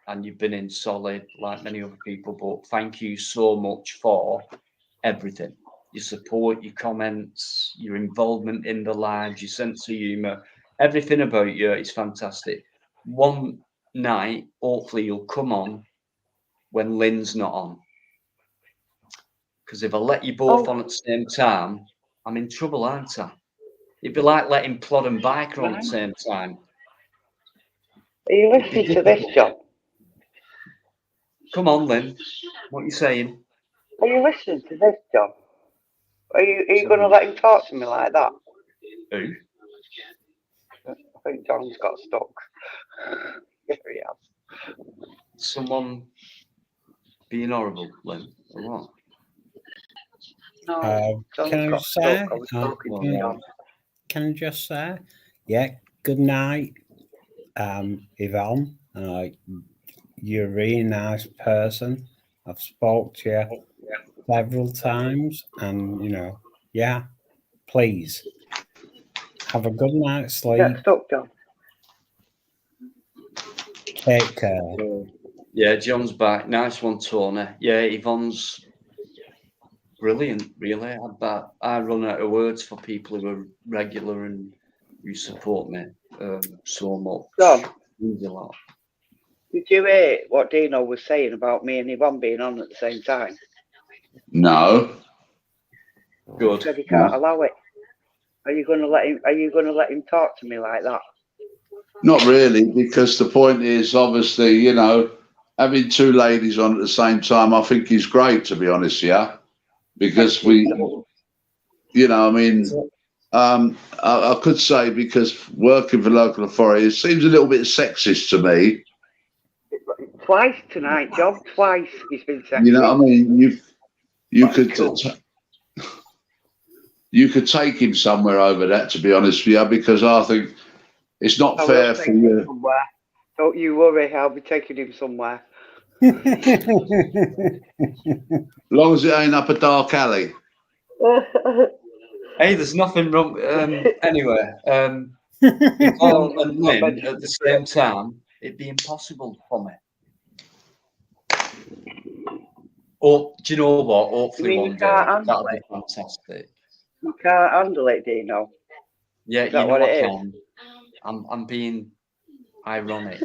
and you've been in solid like many other people, but thank you so much for everything. Your support, your comments, your involvement in the lives, your sense of humour, everything about you is fantastic. One night, hopefully you'll come on when Lynn's not on. Because if I let you both on at the same time, I'm in trouble, aren't I? It'd be like letting Plod and Biker on at the same time. Are you listening to this, John? Come on, Lynn. What are you saying? Are you listening to this, John? Are you going to let him talk to me like that? Who? I think John's got stuck. Yeah, he has. Someone being horrible, Lynn, or what? No, John's Can I got say? stuck. I was talking to John. Can I just say? Yeah. Good night, Yvonne. You're a really nice person. I've spoke to you several times, and yeah. Please have a good night's sleep. Get stuck, John. Take care. Yeah, John's back. Nice one, Tony. Yeah, Yvonne's brilliant, really. I run out of words for people who are regular and who support me so much. John, Means a lot. did you hear what Dino was saying about me and Yvonne being on at the same time? No. Good. He said he can't allow it. Are you going to let him talk to me like that? Not really, because the point is, obviously, having two ladies on at the same time, I think is great, to be honest, yeah. Because I could say, because working for local authority, it seems a little bit sexist to me. Twice tonight, John. Twice he's been sexist. You know what I mean? You could take him somewhere over that, to be honest with you, because I think it's not fair for you. Somewhere. Don't you worry, I'll be taking him somewhere. As long as it ain't up a dark alley. Hey, there's nothing wrong. Anyway, Yvonne and Lynn at the same time, it'd be impossible for me. Or do you know what? Hopefully one day that'll be fantastic. You can't handle it, Dino. Yeah, Is that what it is? I'm being ironic.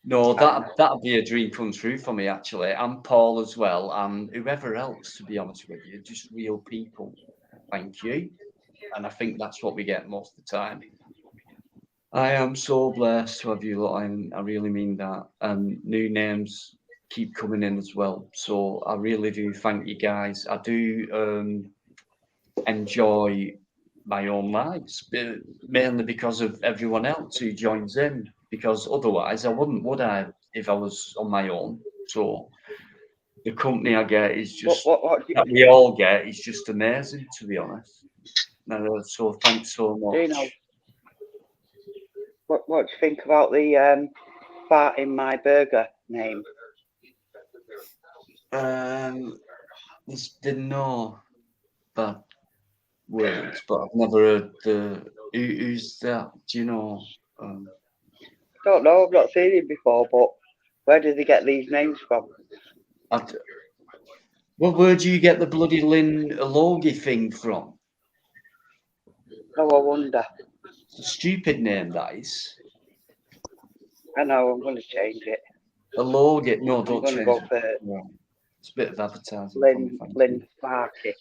No, that'd be a dream come true for me, actually. And Paul as well, and whoever else, to be honest with you, just real people. Thank you. And I think that's what we get most of the time. I am so blessed to have you lot. I really mean that. And new names keep coming in as well. So I really do thank you guys. I do enjoy my own lives, mainly because of everyone else who joins in, because otherwise I wouldn't, would I, if I was on my own? So the company I get is just, that we all get is just amazing, to be honest. So thanks so much. Dino, what do you think about the fart in my burger name? Didn't know bad words, but I've never heard who's that? Do you know? Don't know, I've not seen him before, but where do they get these names from? Well, where do you get the bloody Lynn Logie thing from? Oh, I wonder. It's a stupid name, that is. I know, I'm going to change it. A Logie? No, don't change go it. for No. It's a bit of advertising. Lynn Sparky.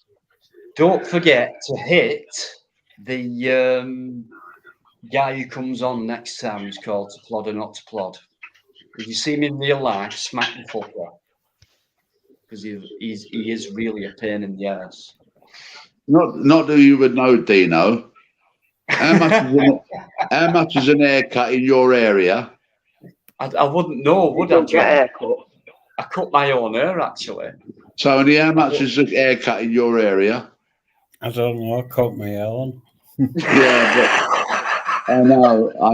Don't forget to hit the guy who comes on next time, who's called To Plod or Not to Plod. If you see him in real life, smack the fucker. Because he is really a pain in the ass. Not that you would know, Dino. How much is an haircut in your area? I wouldn't know, would I? Get a haircut. I cut my own hair, actually. Tony, how much is a haircut in your area? I don't know. I cut my own. Yeah, but I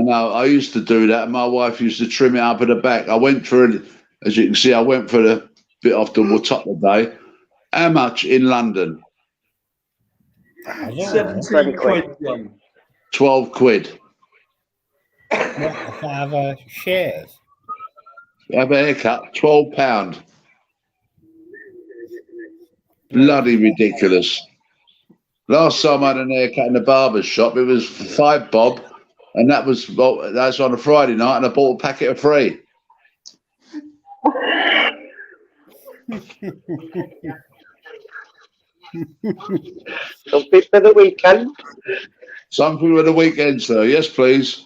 know. I used to do that. My wife used to trim it up at the back. I went for it, as you can see, I went for the bit off the top today. How much in London? 17 quid. 12 quid. If I have a shave? Have a haircut, £12. Bloody ridiculous. Last time I had an haircut in the barber's shop, it was £5 bob, and that's on a Friday night, and I bought a packet of 3. Something for the weekend. Something for the weekend, sir. Yes, please.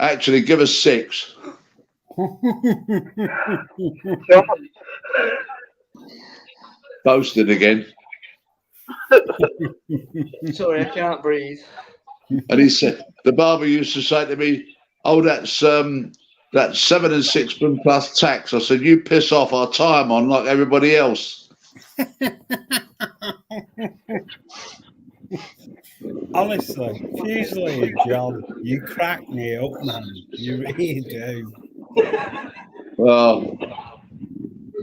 Actually, give us 6. Boasted again. Sorry, I can't breathe. And he said, the barber used to say to me, "Oh, that's 7 and 6 plus tax." I said, "You piss off. I'll tie 'em on like everybody else." Honestly, Fusilier John, you crack me up, man. You really do. Well,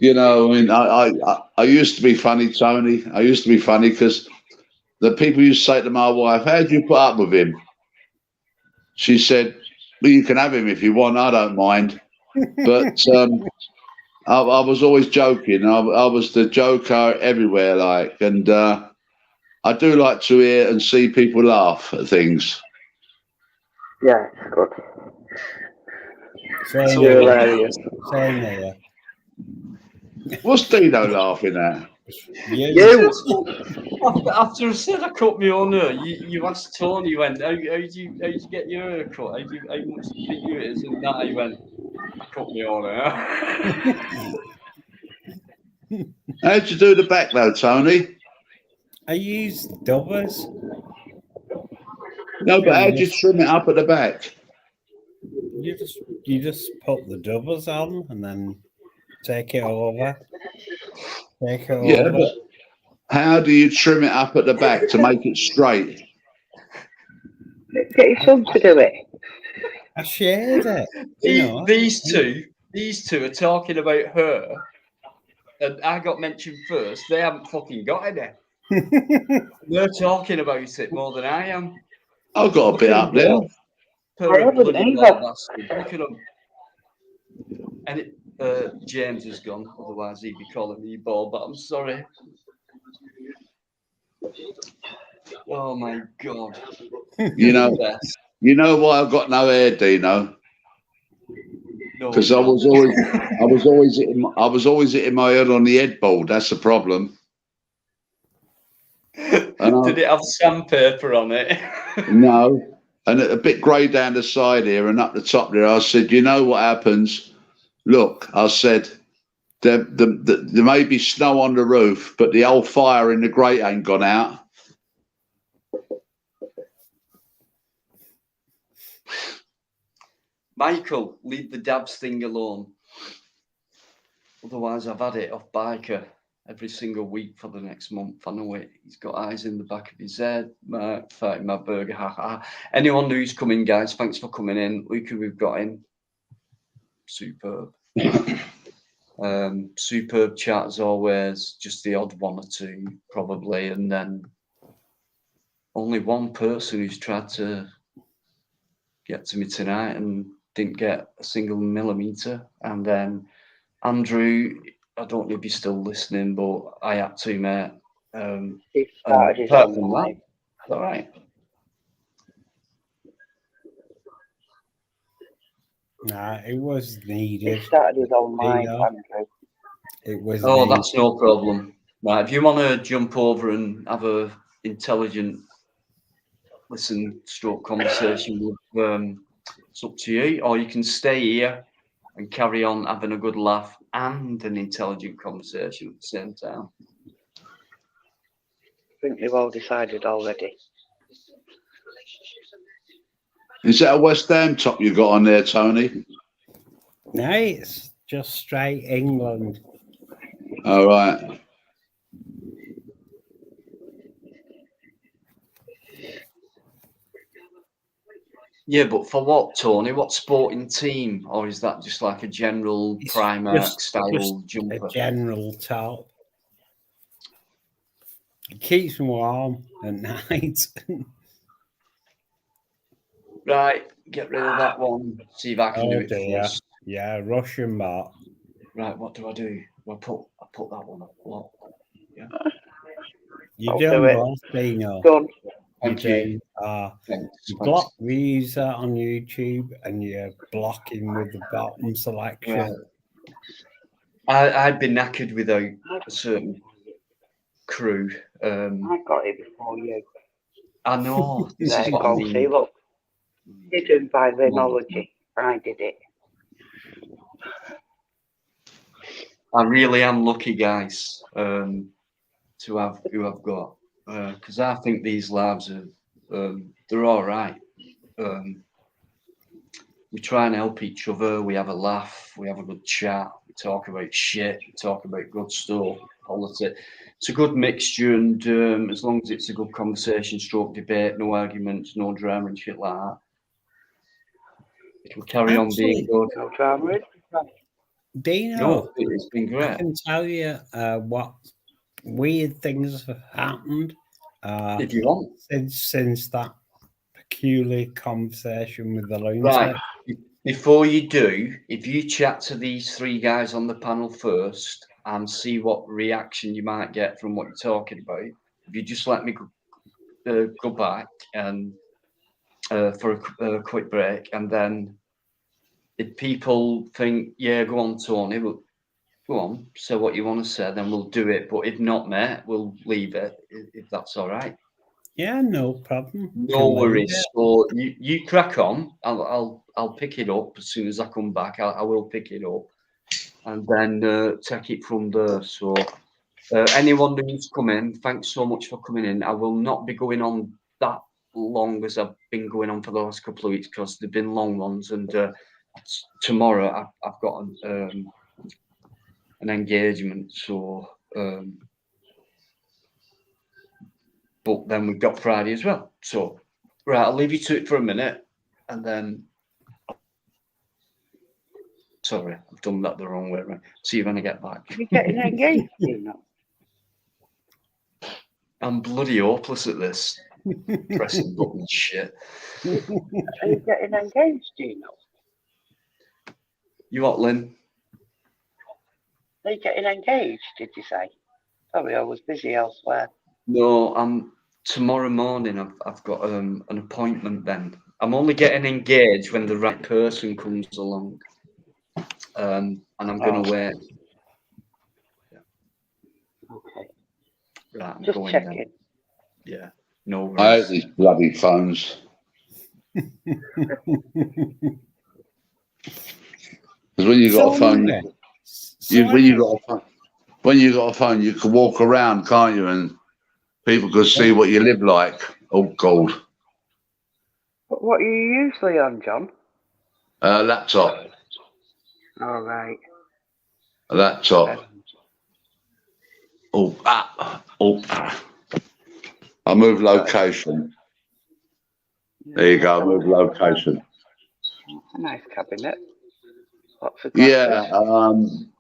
you know, I mean, I used to be funny, Tony. I used to be funny because the people used to say to my wife, "How do you put up with him?" She said, "Well, you can have him if you want. I don't mind." But I was always joking. I was the joker everywhere, like, and I do like to hear and see people laugh at things. Yeah, it's good. Same You're here. hilarious. Same here. What's Dino laughing at? You! After I said I cut my own hair, you asked Tony, you went, how did you get your hair cut? How much do you think it is? And that he went, I cut my own hair. How'd you do the back though, Tony? I use dubbers. No, but how'd you trim it up at the back? You just put the dubbers on and then take it over. Yeah, but how do you trim it up at the back to make it straight? Get your son to do it. I shared it. These two are talking about her, and I got mentioned first. They haven't fucking got any. They're talking about it more than I am. I've got a bit up there. I haven't either. Look at them. And James is gone, otherwise he'd be calling me bald, but I'm sorry. Oh my God. You know why I've got no hair, Dino? Because I was always hitting my head on the headboard. That's the problem. Did it have sandpaper on it? No, and a bit grey down the side here and up the top there. I said, you know what happens? Look, I said, there may be snow on the roof, but the old fire in the grate ain't gone out. Michael, leave the dabs thing alone. Otherwise, I've had it off Biker every single week for the next month. I know it. He's got eyes in the back of his head. My burger. Anyone who's coming, guys, thanks for coming in. Look who we've got in. Superb. Superb chat as always. Just the odd one or two, probably. And then only one person who's tried to get to me tonight and didn't get a single millimeter. And then Andrew, I don't know if you're still listening, but I had to, mate. He started his own life. All right. Nah, it was needed. He started his own life, Andrew. It was. Oh, that's no problem. Right, if you want to jump over and have a intelligent stroke conversation with, it's up to you, or you can stay here and carry on having a good laugh and an intelligent conversation at the same time. I think they've all decided already. Is that a West Ham top you got on there, Tony? No, it's just straight England. All right. Yeah, but for what, Tony? What sporting team? Or is that just like a general Primark style jumper? A general top. It keeps me warm at night. Right, get rid of that one. See if I can do it first. Yeah, Russian bot. Right, what do? I put that one up. What? Yeah. You done both, Dino. Done. Thank you. You block these on YouTube and you're blocking with the bottom selection. Right. I'd be knackered without a certain crew. I got it before you. I know. This There is you what go. I mean. See, look. Hidden by venology. I did it. I really am lucky, guys, to have who I've got. Because I think these labs are they're all right. We try and help each other. We have a laugh. We have a good chat. We talk about shit. We talk about good stuff. politics. It's a good mixture, and as long as it's a good conversation, stroke debate, no arguments, no drama and shit like that, it'll carry on being good. No drama. Dino, No, it's been I great. can tell you what weird things have happened If you want. since that peculiar conversation with the lunatic. Right. Before you do, if you chat to these three guys on the panel first and see what reaction you might get from what you're talking about, if you just let me go back and for a quick break, and then if people think, yeah, go on, Tony, well, go on, say what you want to say, then we'll do it. But if not, mate, we'll leave it, if that's all right. Yeah, no problem. No worries. So you crack on. I'll pick it up as soon as I come back. I will pick it up and then take it from there. So anyone who's come in, thanks so much for coming in. I will not be going on that long as I've been going on for the last couple of weeks because they've been long ones. And tomorrow I've got an engagement. So. But then we've got Friday as well. So, right, I'll leave you to it for a minute and then. Sorry, I've done that the wrong way around. See you when I get back. You're getting engaged, you know. I'm bloody hopeless at this. Pressing buttons shit. Are you getting engaged, you know? You what, Lynn? Are you getting engaged, did you say? Sorry, I was busy elsewhere. No, tomorrow morning I've got an appointment then. I'm only getting engaged when the right person comes along. And I'm going to wait. Yeah. Okay. Right, I'm Just going checking. then. Yeah, no I hate worries. these bloody phones. Because when you got a phone, when you got a phone, you can walk around, can't you? And people can see what you live like. Oh God. But what are you usually on, John? Laptop. All right. A laptop. Oh. I move location. There you go. Move location. A nice cabinet. Lots of glasses. Yeah.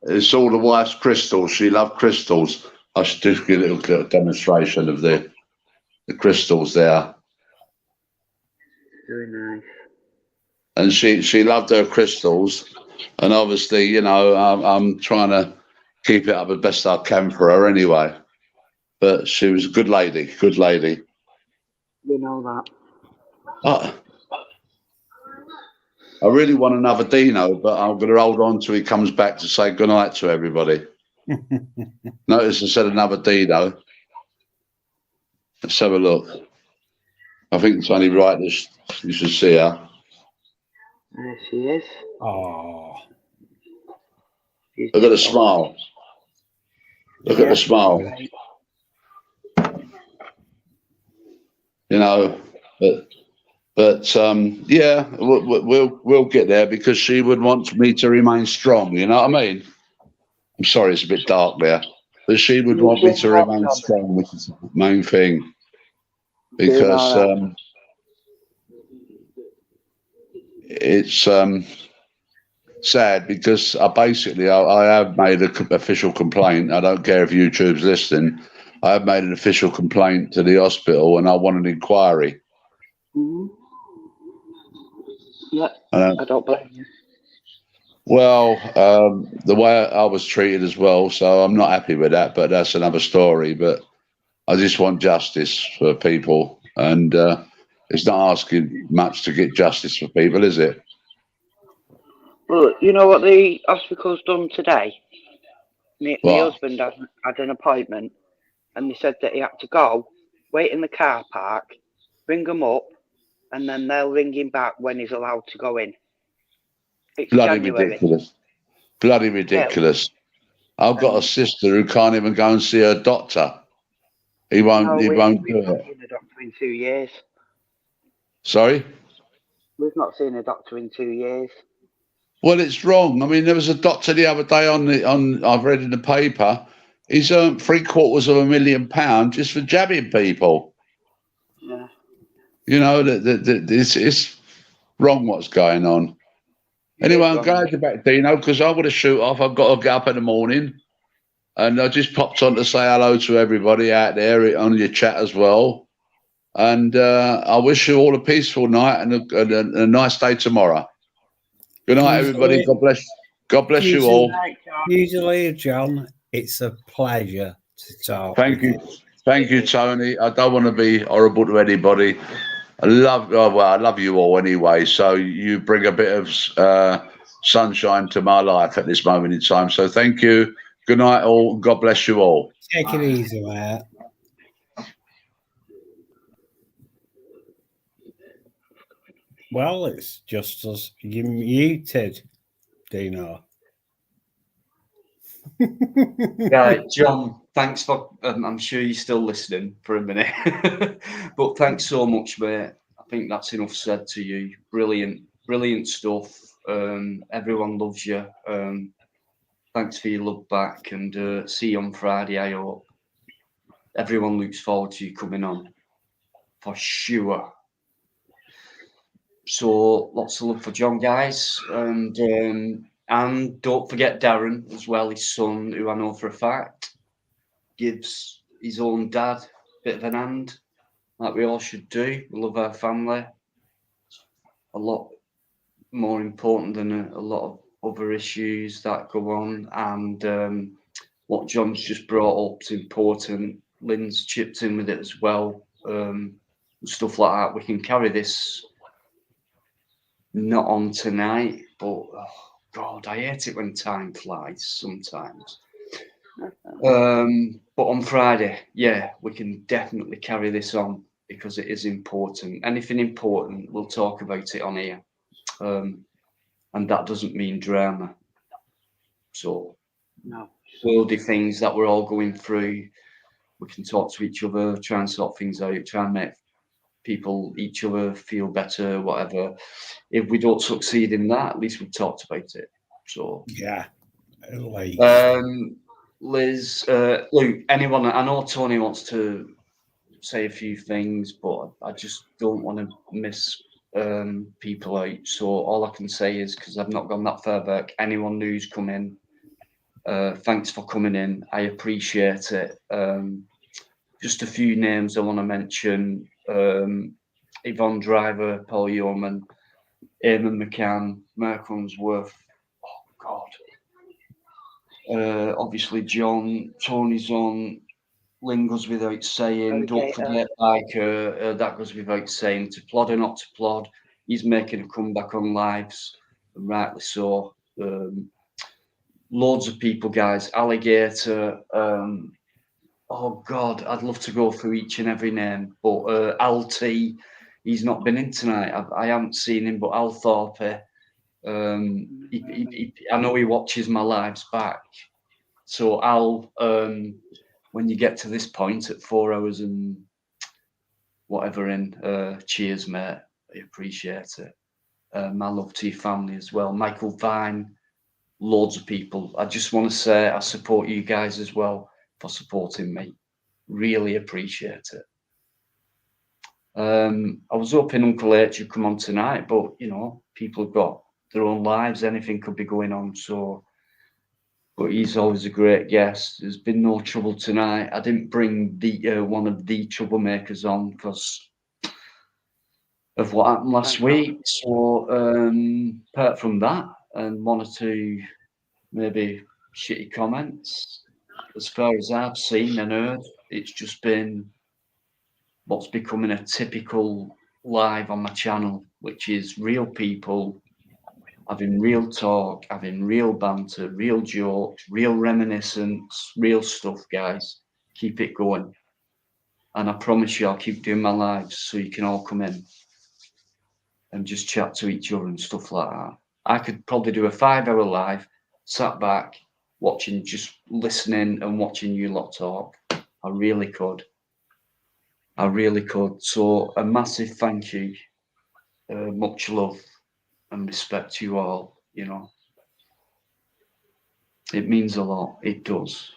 It's all the wife's crystals. She loved crystals. I should just give a little demonstration of the crystals there. Very nice. And she loved her crystals, and obviously, you know, I'm trying to keep it up as best I can for her anyway. But she was a good lady, good lady. We know that. I really want another Dino, but I'm going to hold on till he comes back to say goodnight to everybody. Notice I said another Dino. Let's have a look. I think it's only right that you should see her. There she is. Oh. Look at the smile. Look at the smile. You know, but yeah, we'll get there because she would want me to remain strong. You know what I mean? I'm sorry, it's a bit dark there, but she would want me to remain strong, which is the main thing. Because it's sad because I have made an official complaint. I don't care if YouTube's listening. I have made an official complaint to the hospital, and I want an inquiry. Mm-hmm. Yeah, I don't blame you. Well, the way I was treated as well, so I'm not happy with that. But that's another story. But I just want justice for people, and it's not asking much to get justice for people, is it? Well, you know what the hospital's done today? My husband had an appointment, and they said that he had to go, wait in the car park, ring them up, and then they'll ring him back when he's allowed to go in. It's Bloody January. ridiculous. Bloody ridiculous. I've got a sister who can't even go and see her doctor. He won't do We've not it. seen a doctor in 2 years. Sorry? We've not seen a doctor in 2 years. Well, it's wrong. I mean, there was a doctor the other day I've read in the paper. He's earned £750,000 just for jabbing people. Yeah. You know, it's wrong what's going on. Anyway, I'm glad you're back, Dino, because I would have shoot off. I've got to get up in the morning. And I just popped on to say hello to everybody out there on your chat as well. And I wish you all a peaceful night and a nice day tomorrow. Good night, everybody. God bless. God bless you all. Usually, John, it's a pleasure to talk. Thank you. Thank you, Tony. I don't want to be horrible to anybody. I love you all anyway. So you bring a bit of sunshine to my life at this moment in time. So thank you. Good night, all. God bless you all. Take it easy, mate. Well, it's just as you muted, Dino. Yeah, John, thanks for. I'm sure you're still listening for a minute, but thanks so much, mate. I think that's enough said to you. Brilliant, brilliant stuff. Everyone loves you. Thanks for your love back, and see you on Friday. I hope everyone looks forward to you coming on for sure. So lots of love for John, guys, and don't forget Darren as well, his son, who I know for a fact gives his own dad a bit of an hand, like we all should do. We love our family. A lot more important than a lot of other issues that go on, and what John's just brought up is important. Lynn's chipped in with it as well, stuff like that. We can carry this not on tonight, but oh God, I hate it when time flies sometimes. But on Friday, yeah, we can definitely carry this on because it is important. Anything important, we'll talk about it on here. And that doesn't mean drama. So, no, worldy things that we're all going through, we can talk to each other, try and sort things out, try and make each other feel better, whatever. If we don't succeed in that, at least we've talked about it. So, yeah. Liz, Luke, anyone? I know Tony wants to say a few things, but I just don't want to miss people out. So all I can say is, because I've not gone that far back, anyone who's come in, thanks for coming in. I appreciate it. Just a few names I want to mention: Yvonne Driver, Paul Yeoman, Eamon McCann, Mark Unsworth. Oh God. Obviously, John, Tony's on. Lynn goes without saying. Don't forget Biker. That goes without saying. To plod or not to plod, he's making a comeback on lives, and rightly so. Loads of people, guys. Alligator. Oh God, I'd love to go through each and every name, but Al T, he's not been in tonight. I haven't seen him, but Al Thorpe. I know he watches my lives back. So Al, when you get to this point at 4 hours and whatever in, cheers, mate. I appreciate it. My love to your family as well. Michael Vine, loads of people. I just want to say I support you guys as well for supporting me. Really appreciate it. I was hoping Uncle H would come on tonight, but you know, people have got their own lives. Anything could be going on. So, but he's always a great guest. There's been no trouble tonight. I didn't bring the one of the troublemakers on because of what happened last week. So, apart from that, and one or two maybe shitty comments, as far as I've seen and heard, it's just been what's becoming a typical live on my channel, which is real people having real talk, having real banter, real jokes, real reminiscence, real stuff, guys. Keep it going. And I promise you, I'll keep doing my lives so you can all come in and just chat to each other and stuff like that. I could probably do a 5-hour live, sat back, watching, just listening and watching you lot talk. I really could. I really could. So a massive thank you. Much love and respect to you all, you know. It means a lot. It does.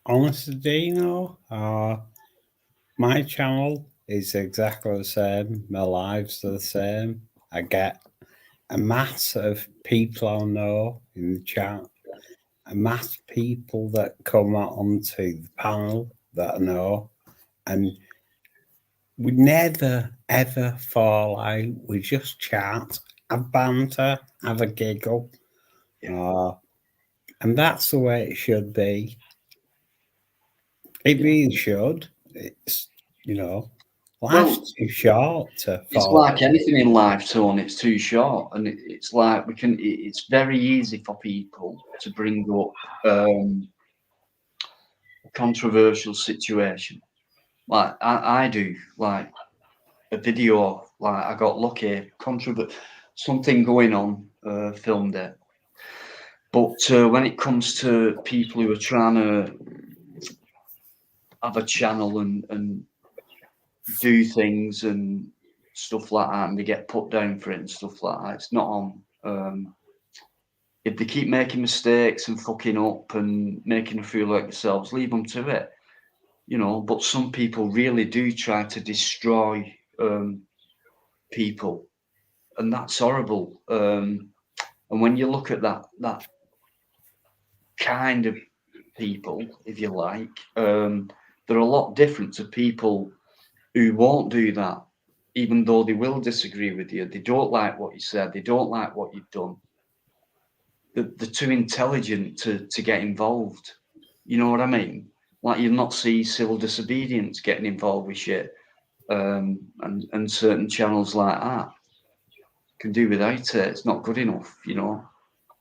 honestly, Dino, my channel is exactly the same. My lives are the same. I get a mass of people I know in the chat, a mass of people that come onto the panel that I know, and we never ever fall out. We just chat, have banter, have a giggle, and that's the way it should be. It really should. It's life's too short to It's fall. like anything in life, Tony. It's too short, and it's like it's very easy for people to bring up a controversial situation. Like I do, like a video. Like I got lucky, something going on, filmed it. But when it comes to people who are trying to have a channel and do things and stuff like that, and they get put down for it and stuff like that, it's not on. If they keep making mistakes and fucking up and making a fool like themselves, leave them to it, But some people really do try to destroy people, and that's horrible. And when you look at that kind of people, if you like, they're a lot different to people who won't do that, even though they will disagree with you. They don't like what you said. They don't like what you've done. They're too intelligent to get involved. You know what I mean? Like you'll not see civil disobedience getting involved with shit, and certain channels like that can do without it. It's not good enough,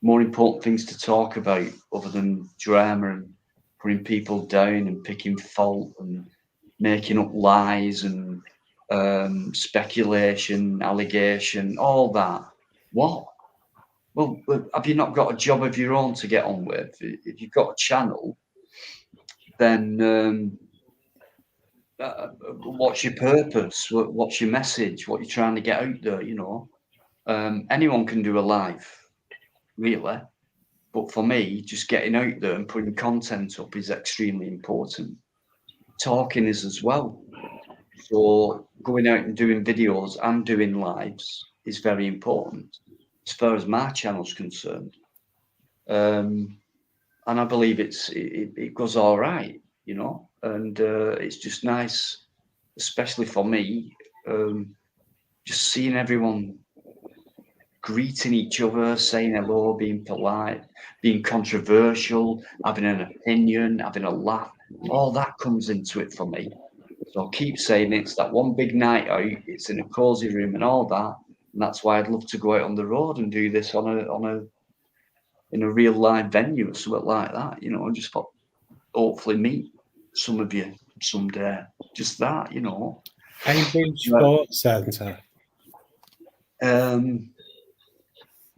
More important things to talk about other than drama and putting people down and picking fault and making up lies and speculation, allegation, all that. What? Well, have you not got a job of your own to get on with? If you've got a channel, then what's your purpose? What's your message? What you're trying to get out there, Anyone can do a live, really. But for me, just getting out there and putting content up is extremely important. Talking is as well. So going out and doing videos and doing lives is very important as far as my channel's concerned. And I believe it goes all right, and it's just nice, especially for me, just seeing everyone greeting each other, saying hello, being polite, being controversial, having an opinion, having a laugh. All that comes into it for me. So I'll keep saying it's that one big night out. It's in a cozy room and all that, and that's why I'd love to go out on the road and do this in a real live venue or something like that. Just hopefully meet some of you someday. Just that, Cambridge Sports Centre.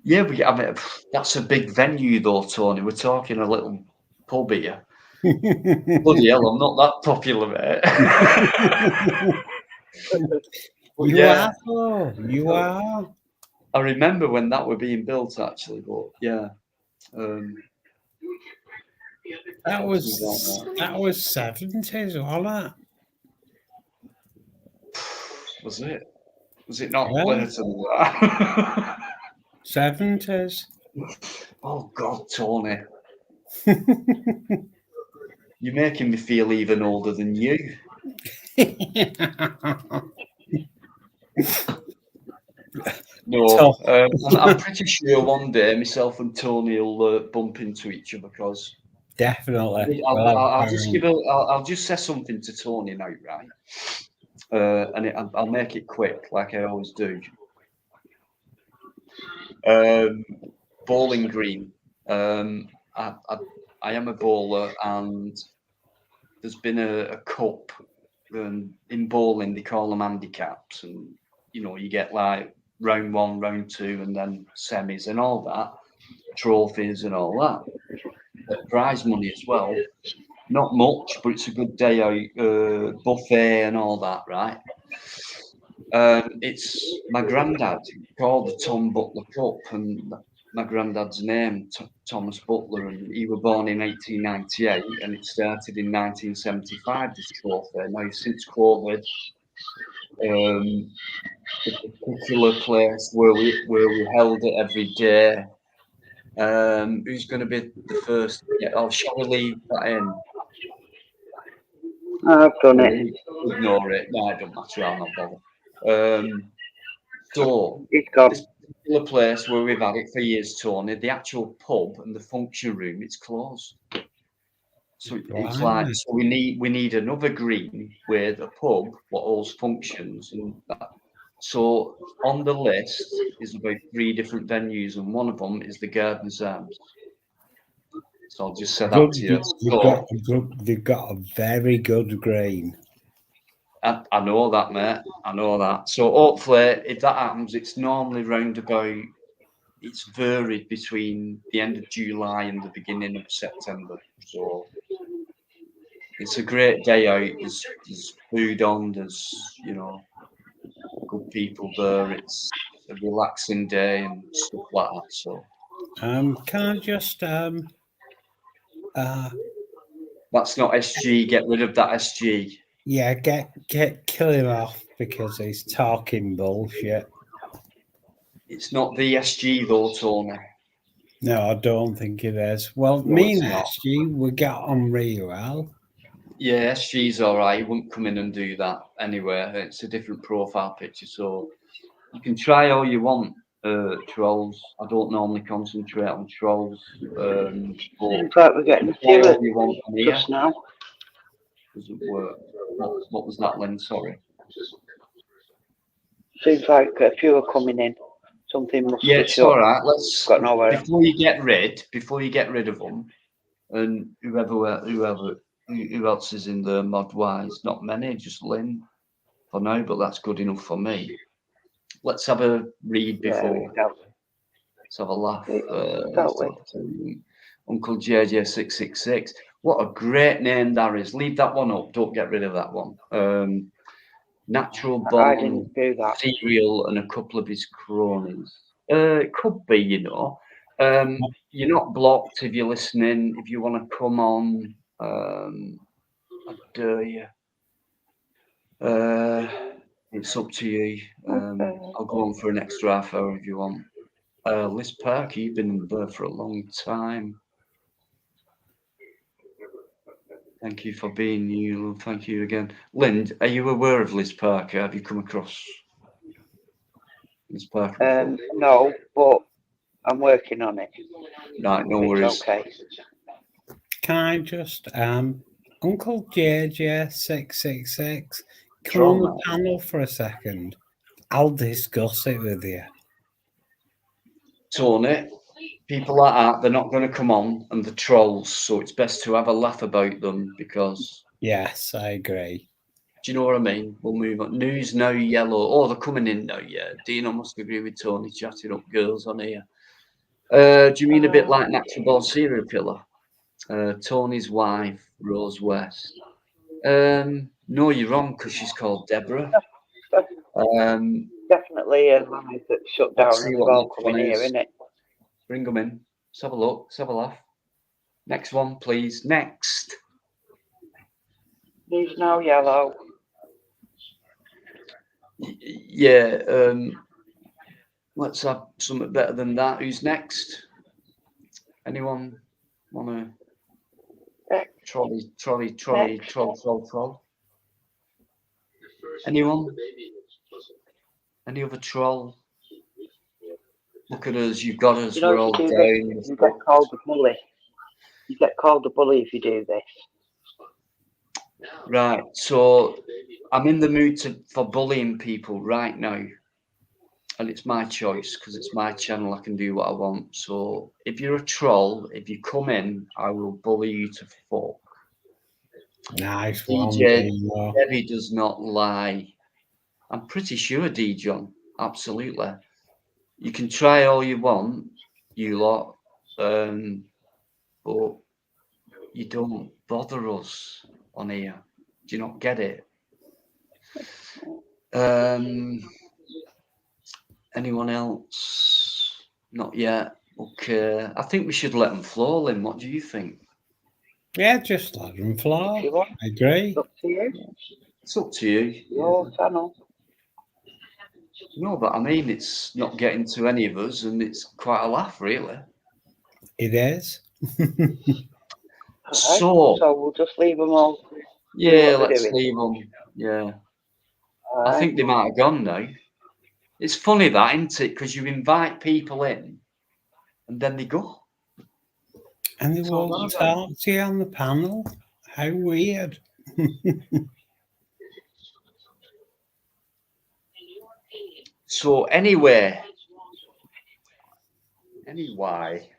Yeah, that's a big venue though, Tony. We're talking a little pub here. Bloody hell, I'm not that popular, mate. You are. I remember when that were being built, actually, but yeah. That was 70s, wasn't it? Was it? Was it not later than that? 70s. Oh God, Tony. You're making me feel even older than you. No, I'm pretty sure one day myself and Tony will bump into each other because definitely. I'll just say something to Tony now, right? And I'll make it quick, like I always do. Bowling green. I am a bowler, and there's been a cup. In bowling, they call them handicaps, and you get like round 1, round 2, and then semis and all that, trophies and all that. Prize money as well. Not much, but it's a good day out, buffet and all that, right? It's my granddad called the Tom Butler Cup, and my granddad's name, Thomas Butler, and he was born in 1898, and it started in 1975. This trophy. Now, since COVID, the particular place where we held it every day. Who's going to be the first? Yeah, shall we leave that in? I've done it. Ignore it. No, it don't matter. I'll not bother. So It's gone. this particular place where we've had it for years, Tony, the actual pub and the function room, it's closed. So it's like, so we need another green with a pub what holds functions and that. So on the list is about 3 different venues, and one of them is the Gardens Arms. So I'll just say that to you. They've got a very good green. I know that, mate. I know that. So hopefully, if that happens, it's normally round about. It's varied between the end of July and the beginning of September. So it's a great day out. There's food on. There's good people there. It's a relaxing day and stuff like that. So Can I just that's not SG. Get rid of that SG. Yeah, kill him off because he's talking bullshit. It's not the SG though, Tony. No, I don't think it is. Well, No, me it's and not. SG, we got on really well. Yeah, SG's all right. He wouldn't come in and do that anyway. It's a different profile picture, so you can try all you want. Trolls. I don't normally concentrate on trolls. Seems like we're getting a few just now. Doesn't work. What was that, Lynn? Sorry. Seems like a few are coming in. Something must Yeah, be it's shut. all right. Let's got nowhere. before you get rid of them, and who else is in the mod wise? Not many, just Lynn for now, but that's good enough for me. Let's have a read before. Let's have a laugh. Uncle JJ666. What a great name that is. Leave that one up. Don't get rid of that one. Natural Born, Serial, and a couple of his cronies. It could be, You're not blocked if you're listening. If you want to come on, I dare you. It's up to you. I'll go on for an extra half hour if you want. Liz Parker, you've been there for a long time. Thank you for being you. Thank you again. Lynn, are you aware of Liz Parker? Have you come across Liz Parker? No, but I'm working on it. Right, no worries. Okay. Can I just, Uncle JJ666, come on the panel for a second. I'll discuss it with you. Tony, people like that, they're not going to come on, and the trolls, so it's best to have a laugh about them because... Yes, I agree. Do you know what I mean? We'll move on. News now yellow. Oh, they're coming in now, yeah. Dino must agree with Tony chatting up girls on here. Do you mean a bit like Natural Born Serial Killer? Tony's wife, Rose West. No, you're wrong because she's called Deborah. Definitely a line that's shut down and they've all come in here, isn't it? Bring them in. Let's have a look. Let's have a laugh. Next one, please. Next. News now yellow. Yeah. Let's have something better than that. Who's next? Anyone want to? Troll. Anyone? Any other troll? Look at us, you've got us, we're all down. You get called a bully. You get called a bully if you do this. Right, so I'm in the mood for bullying people right now. And it's my choice because it's my channel, I can do what I want. So if you're a troll, if you come in, I will bully you to fuck. Nice DJ Debbie does not lie. I'm pretty sure, D John, absolutely. You can try all you want, you lot, but you don't bother us on here. Do you not get it? Anyone else? Not yet. Okay, I think we should let them flow, Lynn. What do you think? Yeah, just let them flow. If you want, I agree. it's up to you. It's up to you. Your channel. No, but I mean, it's not getting to any of us, and it's quite a laugh, really. It is. So we'll just leave them all. Yeah, what they're let's doing. leave them. Yeah, I Alright. think they might have gone now. It's funny that, isn't it? Because you invite people in, and then they go. And they So won't that's talk to you on the panel. How weird. So anyway, you liked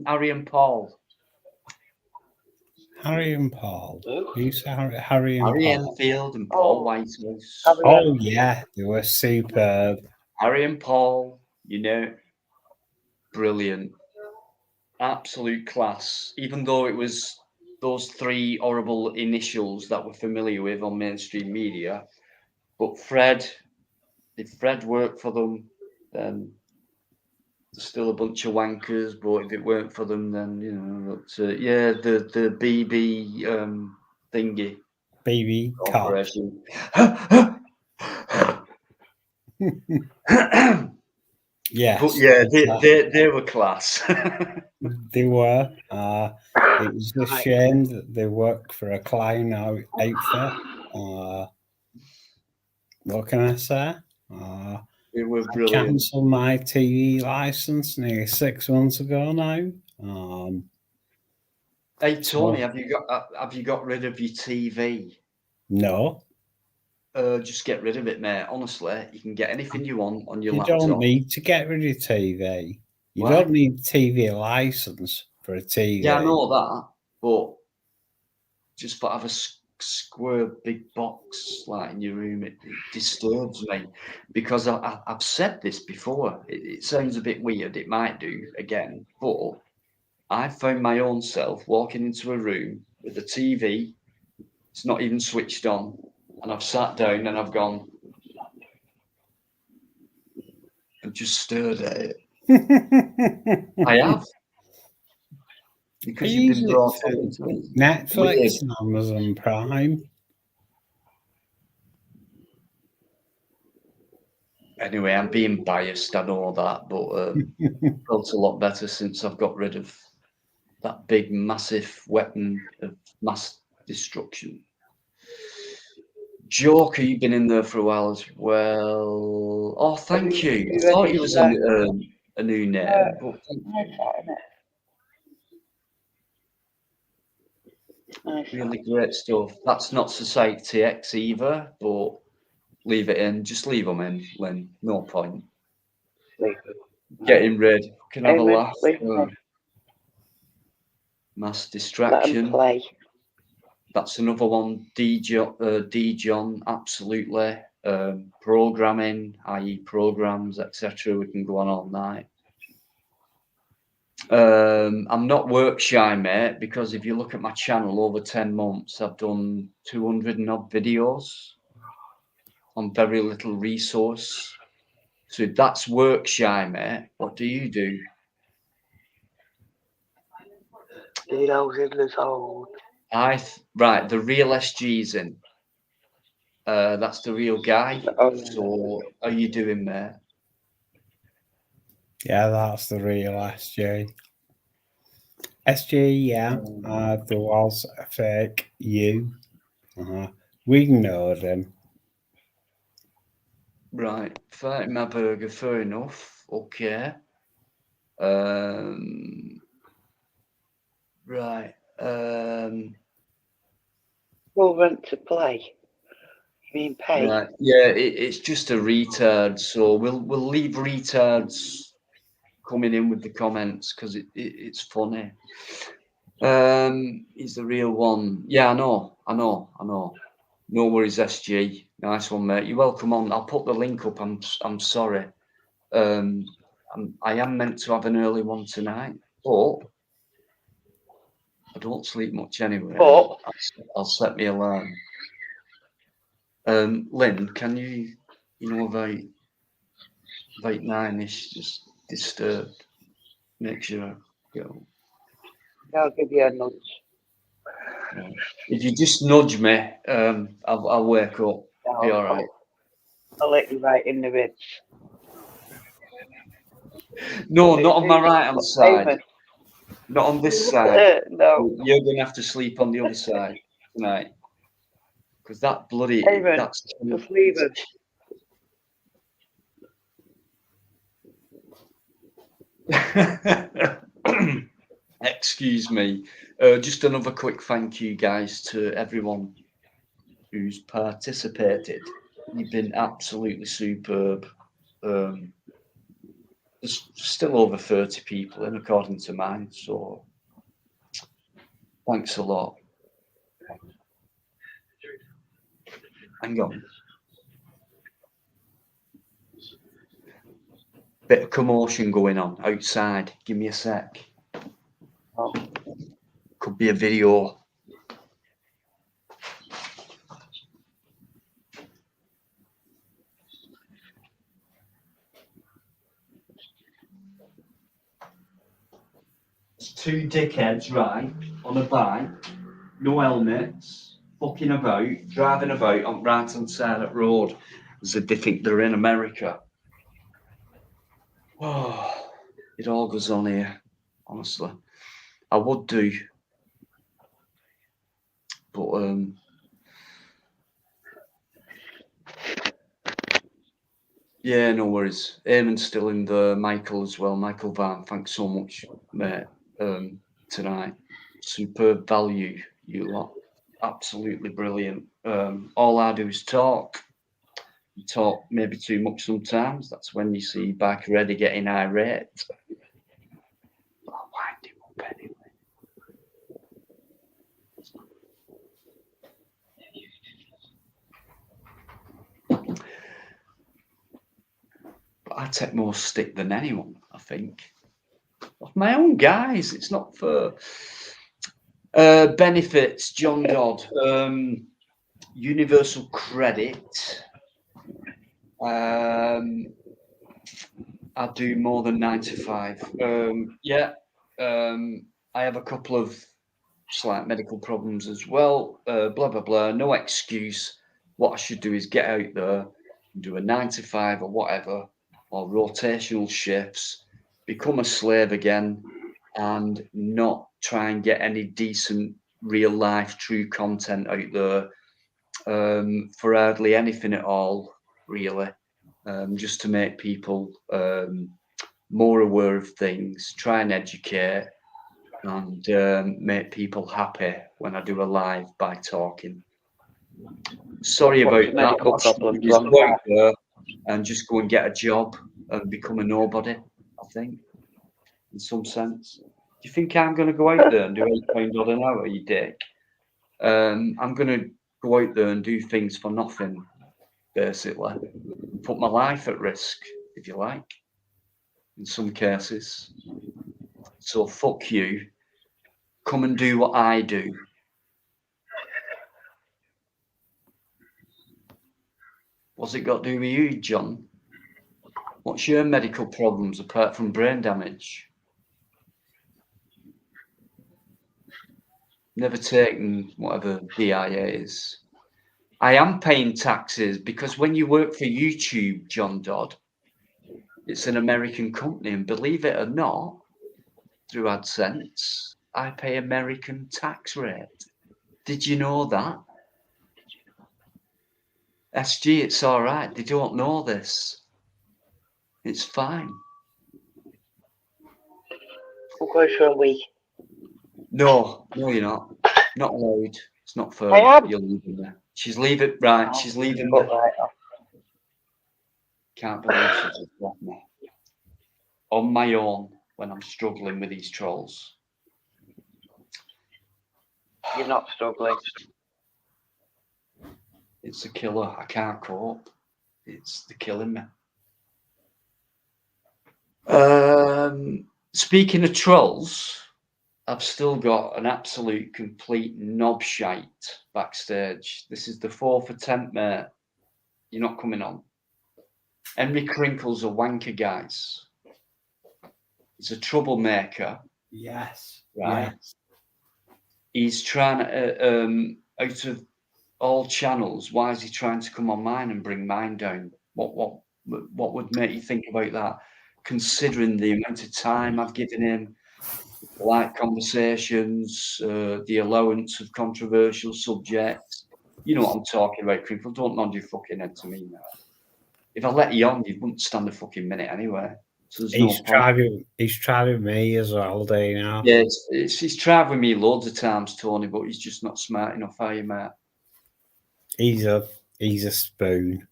Harry and Paul? Harry and Paul. Who's Harry and Harry Paul? Enfield and Paul Whitehouse. Oh, yeah, they were superb. Harry and Paul, you know, brilliant. Absolute class. Even though it was those three horrible initials that we're familiar with on mainstream media. But Fred, if Fred worked for them, then there's still a bunch of wankers. But if it weren't for them, then, you know, but, yeah, the BB thingy. BB Corporation. Yes. But yeah, exactly. they were class. They were. It was a shame that they worked for a clown outfit. What can I say? They were I brilliant. cancelled my TV license nearly 6 months ago now. Hey Tony, have you got rid of your TV? No. Just get rid of it, mate. Honestly, you can get anything you want on your You laptop. don't need to get rid of TV. You Why? don't need a TV license for a TV. Yeah, I know that, but just have a square big box like in your room, it disturbs me because I've said this before. It sounds a bit weird. It might do again, but I found my own self walking into a room with a TV. It's not even switched on, and I've sat down and I've gone and just stared at it. I have. Because you've been brought up into it. Netflix and Amazon Prime. Anyway, I'm being biased, I know that, but felt a lot better since I've got rid of that big, massive weapon of mass destruction. Joker, you've been in there for a while as well. Oh, thank you. I thought it was a new name, but really great stuff. That's not Society X either, but leave it in. Just leave them in, Lynn. No point. Getting rid. Can have a laugh. Mass distraction. Let 'em play. That's another one. John, absolutely. Programming, i.e., programs, etc. We can go on all night. I'm not work shy, mate, because if you look at my channel over 10 months, I've done 200 and odd videos on very little resource. So if that's work shy, mate, what do you do? Right, the real SG's in. That's the real guy. So how you doing, mate? Yeah, that's the real SG. SG, yeah. There was a fake you. We ignored him. Right, fighting my burger, fair enough. Okay. Right. Well, rent to play. You mean pay? Right. Yeah, it's just a retard. So we'll leave retards coming in with the comments because it's funny. He's the real one. Yeah, I know. No worries, SG. Nice one, mate. You're welcome on. I'll put the link up. I'm sorry. I am meant to have an early one tonight, but I don't sleep much anyway. But I'll set me alarm. Lynn, can you know about late 9ish, just disturbed. Make sure go. I'll give you a nudge. If you just nudge me, I'll wake up. Be all right. I'll let you right in the ribs. No, not on my right hand side. Amen. Not on this side. No. You're going to have to sleep on the other side tonight. Because that bloody... Amen. That's Just leave it. Excuse me. Just another quick thank you, guys, to everyone who's participated. You've been absolutely superb. There's still over 30 people in, according to mine, so thanks a lot. Hang on. Bit of commotion going on outside. Give me a sec. Oh. Could be a video. There's two dickheads, right, on a bike, no helmets, fucking about, driving about on right hand side of the road as if they think they're in America. Oh, it all goes on here, honestly. I would do, but yeah, no worries. Eamon's still in there, Michael as well. Michael Van, thanks so much, mate, tonight. Superb value, you lot. Absolutely brilliant. All I do is talk. You talk maybe too much sometimes. That's when you see Bikereddie getting irate. I'll wind him up anyway. But I take more stick than anyone, I think. Of my own guys. It's not for benefits, John Dodd. Universal credit. I do more than 9 to 5. I have a couple of slight medical problems as well. Blah blah blah. No excuse. What I should do is get out there and do a 9 to 5 or whatever, or rotational shifts, become a slave again, and not try and get any decent real life true content out there for hardly anything at all, really. Just to make people more aware of things, try and educate, and make people happy when I do a live by talking. Sorry about that. Medical problems Just go out there and just go and get a job and become a nobody, I think, in some sense. Do you think I'm going to go out there and do £8 odd an hour, you dick? I'm going to go out there and do things for nothing, basically. Put my life at risk, if you like, in some cases. So fuck you. Come and do what I do. What's it got to do with you, John? What's your medical problems apart from brain damage? Never taken whatever DIA is. I am paying taxes because when you work for YouTube, John Dodd, it's an American company, and believe it or not, through AdSense, I pay American tax rate. Did you know that? SG, it's all right. They don't know this. It's fine. We'll go for a week. No, you're not. Not allowed. It's not fair. I am. You're leaving there. She's leaving. Right, she's leaving me. Right. Can't believe she just left me. On my own when I'm struggling with these trolls. You're not struggling. It's a killer. I can't cope. They're killing me. Speaking of trolls, I've still got an absolute complete knob shite backstage. This is the 4th attempt, mate. You're not coming on. Henry Crinkle's a wanker, guys. He's a troublemaker. Yes. Right. Yes. He's trying to, out of all channels, why is he trying to come on mine and bring mine down? What would make you think about that? Considering the amount of time I've given him, polite conversations, the allowance of controversial subjects. You know what I'm talking about, Crinkle. Don't nod your fucking head to me now. If I let you on, you wouldn't stand a fucking minute anyway. So there's no point. He's tried with me as well, do you know? Yeah, he's tried with me loads of times, Tony, but he's just not smart enough, are you, mate? He's a spoon.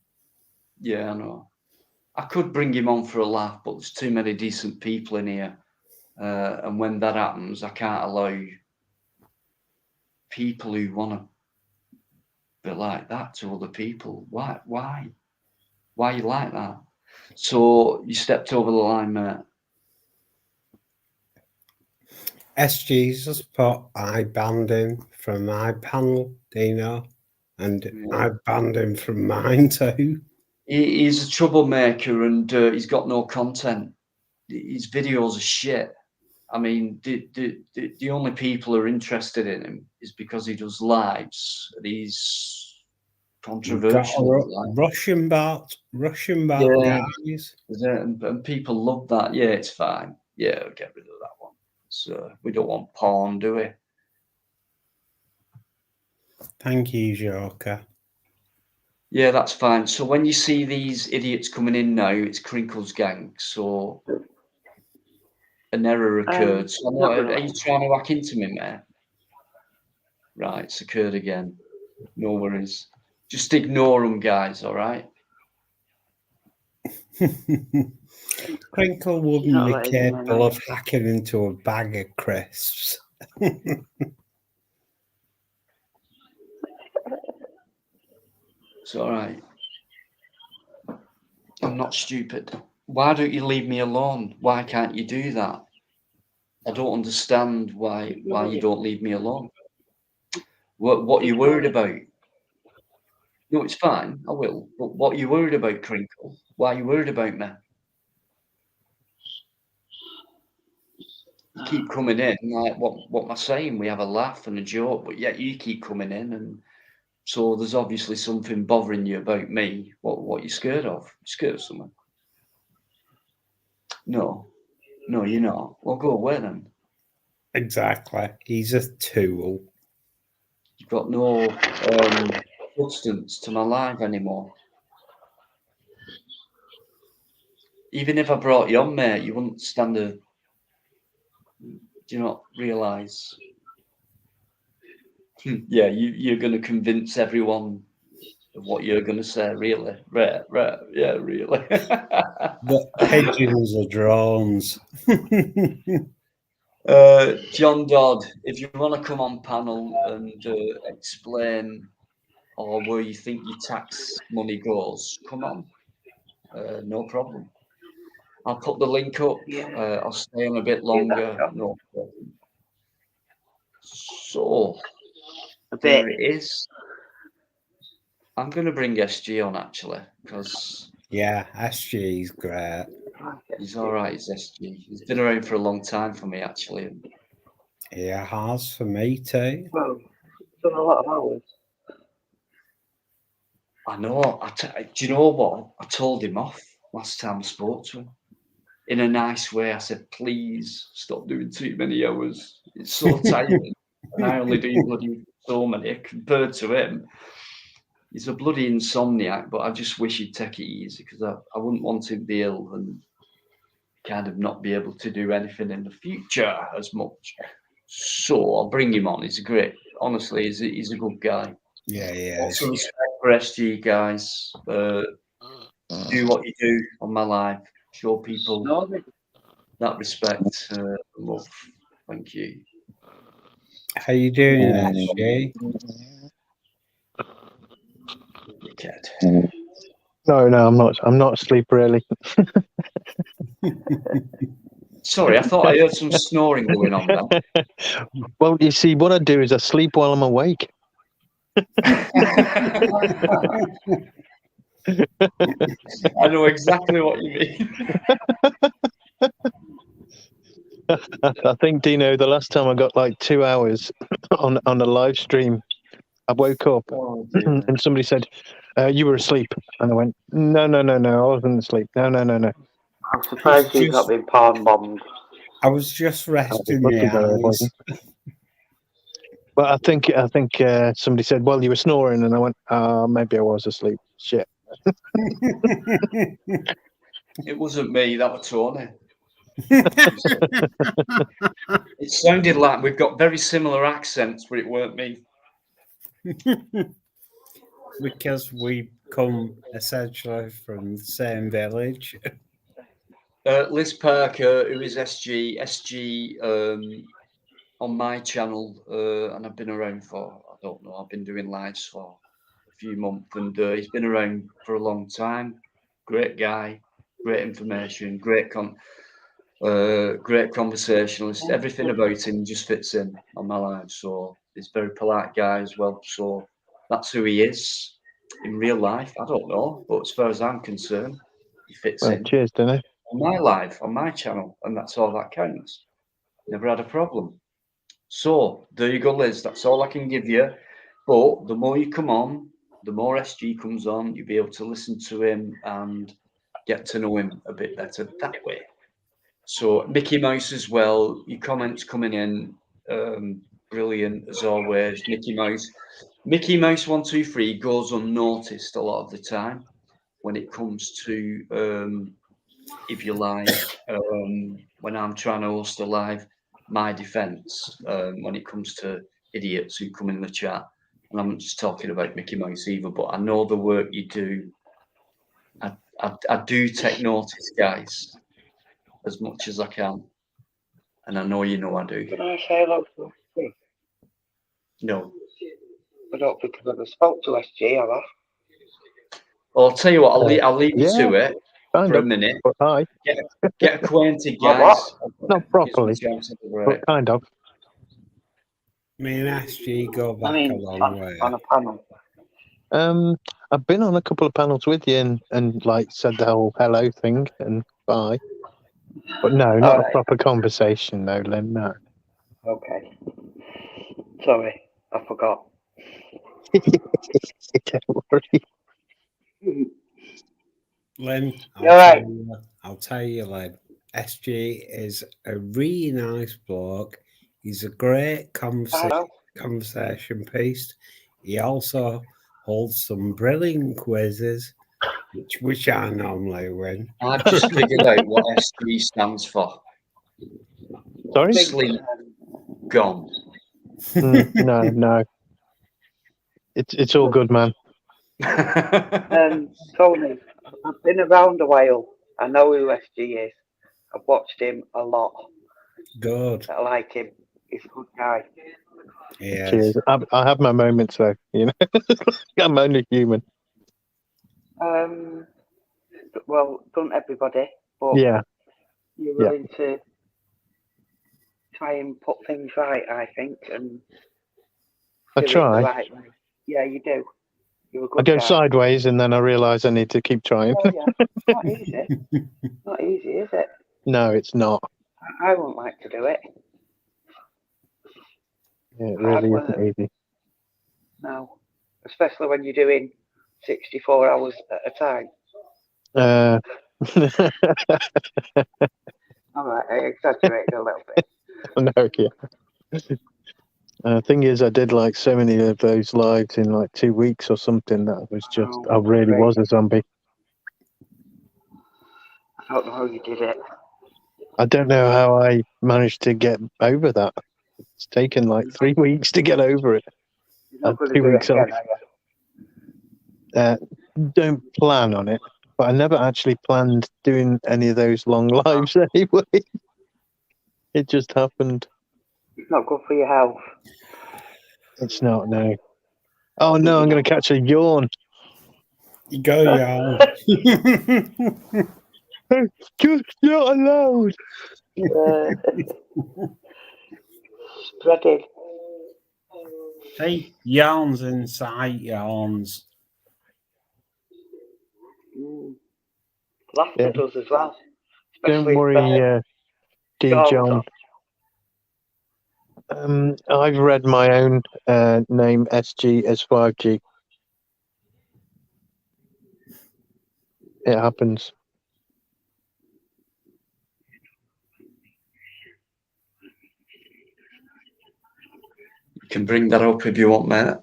Yeah, I know. I could bring him on for a laugh, but there's too many decent people in here. And when that happens, I can't allow people who want to be like that to other people. Why? Why are you like that? So you stepped over the line, mate. SG's just put, I banned him from my panel, do you know? And I banned him from mine too. He's a troublemaker and he's got no content. His videos are shit. I mean, the only people who are interested in him is because he does lives. He's controversial. Russian bot guys. And people love that. Yeah, it's fine. Yeah, we'll get rid of that one. So we don't want porn, do we? Thank you, Joker. Yeah, that's fine. So when you see these idiots coming in now, it's Crinkle's gang. So an error occurred. So are you trying to whack into me, mate? Right, it's occurred again. No worries. Just ignore them, guys, all right? Crinkle wouldn't be capable of hacking into a bag of crisps. It's all right. I'm not stupid. Why don't you leave me alone? Why can't you do that? I don't understand why you don't leave me alone. What are you worried about? No, it's fine. I will. But what are you worried about, Crinkle? Why are you worried about me? You keep coming in, like what am I saying? We have a laugh and a joke, but yet you keep coming in, and so there's obviously something bothering you about me. What are you scared of? You scared of something? No, you're not. Well, go away then. Exactly. He's a tool. You've got no substance to my life anymore. Even if I brought you on, mate, you wouldn't stand a. Do you not realise? Yeah, you're going to convince everyone of what you're going to say, really? Right, yeah, really. The pigeons are drones. John Dodd, if you want to come on panel and explain or where you think your tax money goes, come on. No problem. I'll put the link up. I'll stay on a bit longer. No problem. So, there it is. I'm going to bring SG on, actually, because... Yeah, SG is great. He's all right, he's SG. He's been around for a long time for me, actually. He has for me, too. Well, done a lot of hours. I know. Do you know what? I told him off last time I spoke to him. In a nice way, I said, please stop doing too many hours. It's so tiring. And I only do bloody so many compared to him. He's a bloody insomniac, but I just wish he'd take it easy because I wouldn't want him to be ill and kind of not be able to do anything in the future as much. So I'll bring him on. He's a great, honestly, he's a good guy. Yeah, yeah. Lots of respect for SG, guys. Do what you do on my live. Show people that respect and love. Thank you. How you doing, SG? No, I'm not asleep really. Sorry, I thought I heard some snoring going on there. Well, you see, what I do is I sleep while I'm awake. I know exactly what you mean. I think, Dino, the last time I got like 2 hours on a live stream, I woke up Oh, dear. and somebody said, you were asleep. And I went, no, I wasn't asleep. No. I'm surprised you've not been palm bombed. I was just resting lucky the that I eyes. wasn't. But I think somebody said, well, you were snoring. And I went, maybe I was asleep. Shit. It wasn't me, that was Tony. It sounded like we've got very similar accents, but it weren't me. Because we come essentially from the same village. Liz Parker, who is SG on my channel, and I've been around for, I don't know, I've been doing lives for a few months, and he's been around for a long time. Great guy, great information, great conversationalist. Everything about him just fits in on my life. So he's a very polite guy as well. So that's who he is in real life. I don't know, but as far as I'm concerned, he fits in. Cheers, Dino. On my life, on my channel, and that's all that counts. Never had a problem. So there you go, Liz. That's all I can give you. But the more you come on, the more SG comes on, you'll be able to listen to him and get to know him a bit better that way. So Mickey Mouse as well. Your comments coming in, brilliant as always. Mickey Mouse 123 goes unnoticed a lot of the time when it comes to if you like, when I'm trying to host a live, my defense, when it comes to idiots who come in the chat. And I'm not just talking about Mickey Mouse either, but I know the work you do. I do take notice, guys, as much as I can. And I know you know I do. Can I say hello to SG? No. I don't think I've ever spoke to SG, have I? Well, I'll tell you what, I'll leave you to it Kind for of. a minute. But hi. Get acquainted, What, guys. Not properly, but kind of. Me and SG go back I mean, a long way. on a panel. I've been on a couple of panels with you and like said the whole hello thing and bye. But no, not a proper conversation, no, Lynn, no. Okay. Sorry, I forgot. Don't worry. Lynn, You're I'll tell you, Lynn. SG is a really nice bloke. He's a great conversation piece. He also holds some brilliant quizzes, which I normally win. I've just figured out what SG stands for. Sorry? Sleep gone. No. It's all good, man. Tony, I've been around a while. I know who SG is. I've watched him a lot. Good. I like him. He's a good guy. Yes. Cheers. I have my moments though, you know. I'm only human. Well, don't everybody, but yeah, you're willing to try and put things right, I think, and I do it try. the right way. Yeah, you do. You're a good I go guy. sideways and then I realise I need to keep trying. Oh, yeah. Not easy. Not easy, is it? No, it's not. I wouldn't like to do it. Yeah, it really isn't easy. No, especially when you're doing 64 hours at a time. All right, I exaggerated a little bit. No, yeah. Thing is, I did like so many of those lives in like 2 weeks or something that was just, I really was a zombie. I don't know how you did it. I don't know how I managed to get over that. It's taken like 3 weeks to get over it. You're not going to 2 do weeks it again, off. Don't plan on it, but I never actually planned doing any of those long lives anyway. It just happened. It's not good for your health. It's not, no. Oh no, I'm going to catch a yawn. You go, yawn. Just not allowed. Spreading. Hey, yawns inside yawns. Laughter Yeah. does as well. Don't Especially if, worry, D. John's John. on. I've read my own name SG as 5G. It happens. You can bring that up if you want, mate.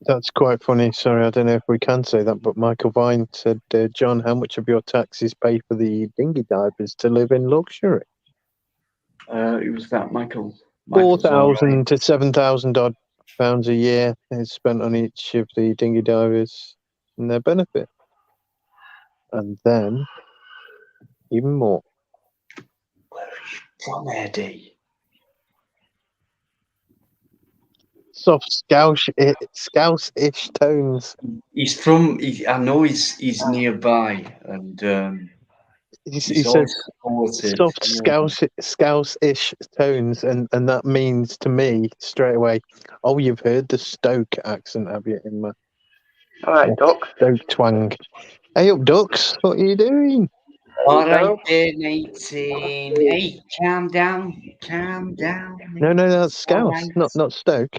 That's quite funny. Sorry, I don't know if we can say that, but Michael Vine said, John, how much of your taxes pay for the dinghy divers to live in luxury? Who was that, Michael? 4,000 to 7,000 odd pounds a year is spent on each of the dinghy divers and their benefit. And then even more. Where are you from, Eddie? Soft Scouse-ish tones. He's from. I know he's nearby, and He he's says always supported. soft Yeah. Scouse-ish tones, and that means to me straight away, oh, you've heard the Stoke accent, have you? In my Alright, Duck. Stoke twang. Hey up, Ducks, what are you doing? All right, then, 18. Hey, calm down. No, that's Scouse, All right. not Stoke.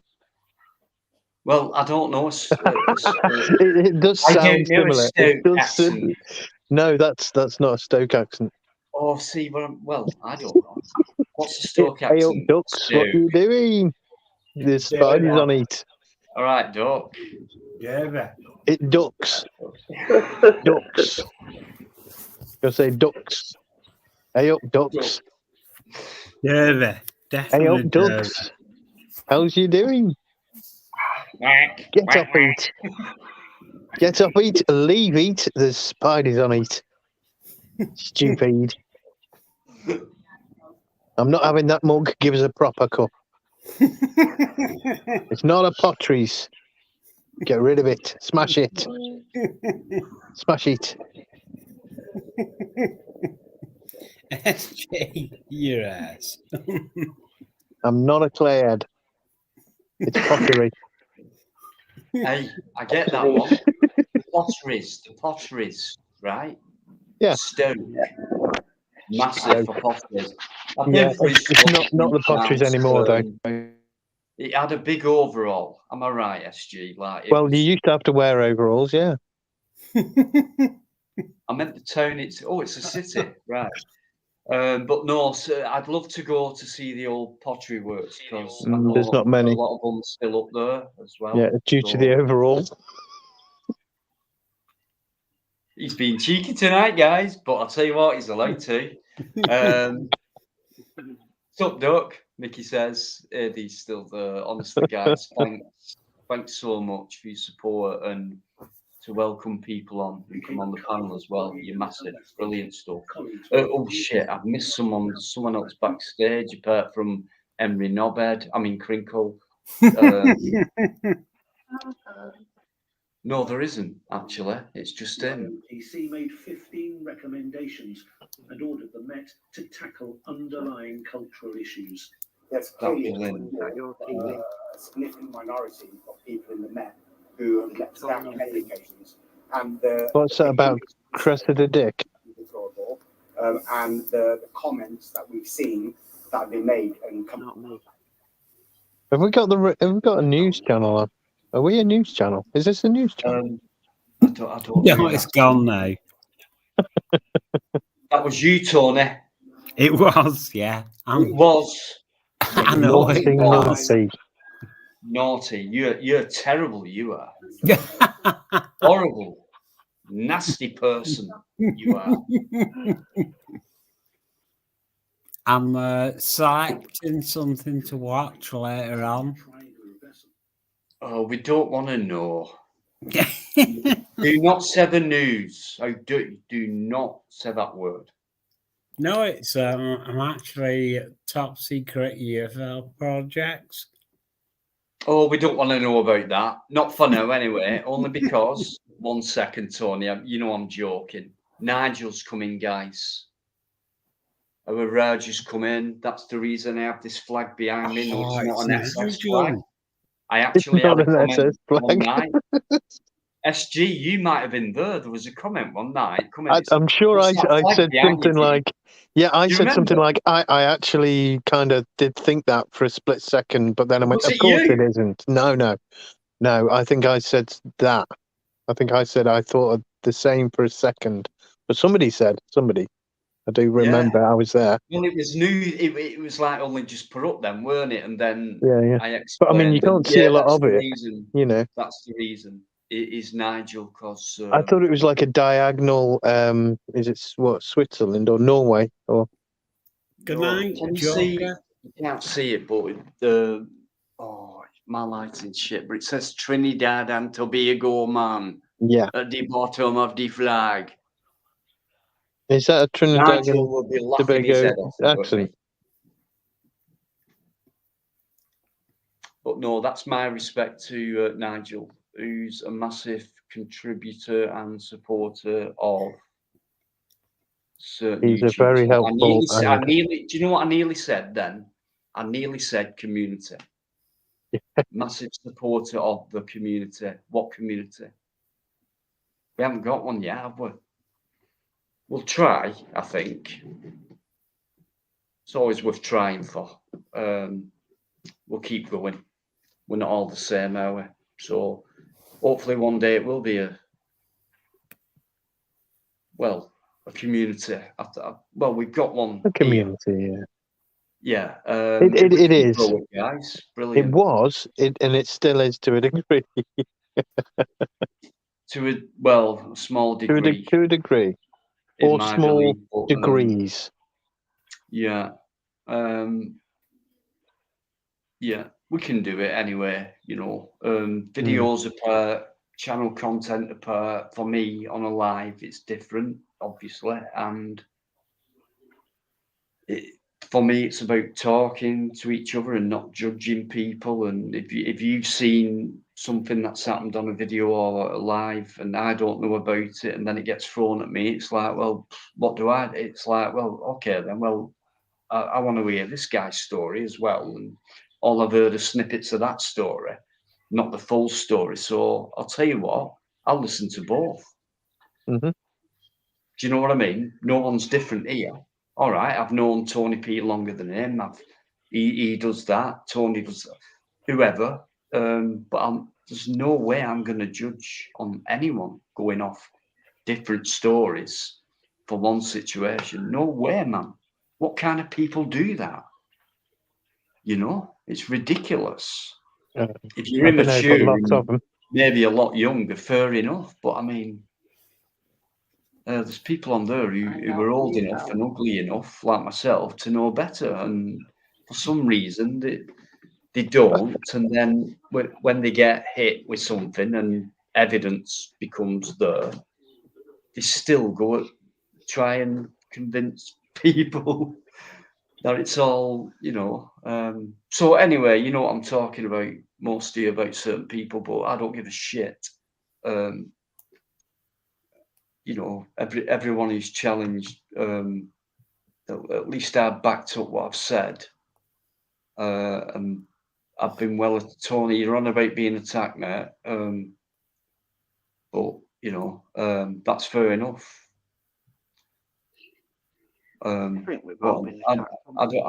Well, I don't know. It does I sound don't know a similar. Stoke It does. accent. No, that's not a Stoke accent. Oh, see, well, I don't know. What's the Stoke Hey up, accent? Ducks, what are you doing? The spiders on it. All right, Duck. Yeah, It ducks. Ducks. You'll say ducks. Hey up, Ducks. yeah, definitely. Hey up, Ducks. How's you doing? Get up, eat. Get up, eat. Leave, eat. There's spiders on it. Stupid. I'm not having that mug. Give us a proper cup. It's not a Potteries. Get rid of it. Smash it. Smash it. SJ, your ass. I'm not a clay head. It's pottery. Hey, I get that one. The potteries, right? Yeah. Stoke. Massive for potteries. I've Yeah, been through it's not the Potteries anymore, though. It had a big overall. Am I right, SG? Like, Well, you used to have to wear overalls, yeah. I meant the town. It's a city, right? But no, so I'd love to go to see the old pottery works because There's not many. A lot of them still up there as well. Yeah, due to the overall. He's been cheeky tonight, guys, but I'll tell you what, he's allowed to. Sup, Duck? Mickey says. Eddie's still there. Honestly, guys, thanks so much for your support and to welcome people on and come on the panel as well. You're massive, brilliant stuff. Oh shit, I've missed someone else backstage apart from Emery Knobhead. I mean Crinkle. No, there isn't actually. It's just him. PC made 15 recommendations and ordered the Met to tackle underlying cultural issues. There's clearly a significant minority of people in the Met who have let us down on many occasions. And What's that about Cressida Dick? And the comments that we've seen that have been made and come. Not me. Have we got a news channel on? Are we a news channel? Is this a news channel? I don't No, know. it's gone now. That was you, Tony. It was, yeah. It was. I know it was. Naughty. You're terrible. You are. Horrible. Nasty person. You are. I'm selecting something to watch later on. Oh, we don't want to know. Do not say the news. Do not say that word. No, it's I'm actually top secret UFL projects. Oh, we don't want to know about that. Not for now, anyway. Only because 1 second, Tony. You know I'm joking. Nigel's coming, guys. Our Raj has come in. That's the reason I have this flag behind me. No, it's not an SS flag. I actually had a Not an comment SS one flag. night. SG, you might have been there. There was a comment one night. Come in, I'm sure I "What's that flag said behind you, something Dee?" like, yeah, I Do you said something remember? like, I actually kind of did think that for a split second, but then I went, Was of it course you? it isn't. No. I think I said that. I think I said I thought of the same for a second. But somebody. I do Yeah. remember I was there. Well, it was new. It was like only just put up then, weren't it? And then Yeah. I But I mean, you explained, and can't see a lot that's of the it, reason. you know. That's the reason. It is Nigel, because I thought it was like a diagonal, is it what, Switzerland or Norway? Or Good night, can you see? Joker. You can't see it, but my lighting's shit. But it says Trinidad and Tobago, man, yeah. at the bottom of the flag. Is that a Trinidad Nigel and will be laughing his Tobago head off at accent? me. But no, that's my respect to Nigel, who's a massive contributor and supporter of certain He's a YouTube very channels. helpful. Do you know what I nearly said then? I nearly said community. Massive supporter of the community. What community? We haven't got one yet, have we? We'll try, I think. It's always worth trying for. We'll keep going. We're not all the same, are we? So hopefully one day it will be a community. Well, we've got one. A community, here. Yeah. It is. Grow it, guys. Brilliant. It was, and it still is to a degree. To a small degree. To a degree. Or small degrees. Yeah. Yeah, we can do it anyway, you know. Videos apart, channel content apart. For me, on a live, it's different, obviously. And for me, it's about talking to each other and not judging people. And if you've seen something that's happened on a video or a live and I don't know about it, and then it gets thrown at me, it's like, well, what do I? It's like, well, okay, then, well, I want to hear this guy's story as well. And all I've heard are snippets of that story, not the full story. So I'll tell you what, I'll listen to both. Mm-hmm. Do you know what I mean? No one's different here. All right, I've known Tony P longer than him. He does that. Tony does that. Whoever. But there's no way I'm going to judge on anyone going off different stories for one situation. No way, man. What kind of people do that? You know, it's ridiculous. If you're immature, and maybe a lot younger, fair enough. But I mean, there's people on there who are old enough and ugly enough, like myself, to know better. And for some reason, they don't. And then when they get hit with something and evidence becomes there, they still go try and convince people that it's all, you know. So anyway, you know what I'm talking about, mostly about certain people, but I don't give a shit. You know, everyone who's challenged, at least I backed up what I've said. And I've been Tony, you're on about being attacked, mate. But, you know, that's fair enough. I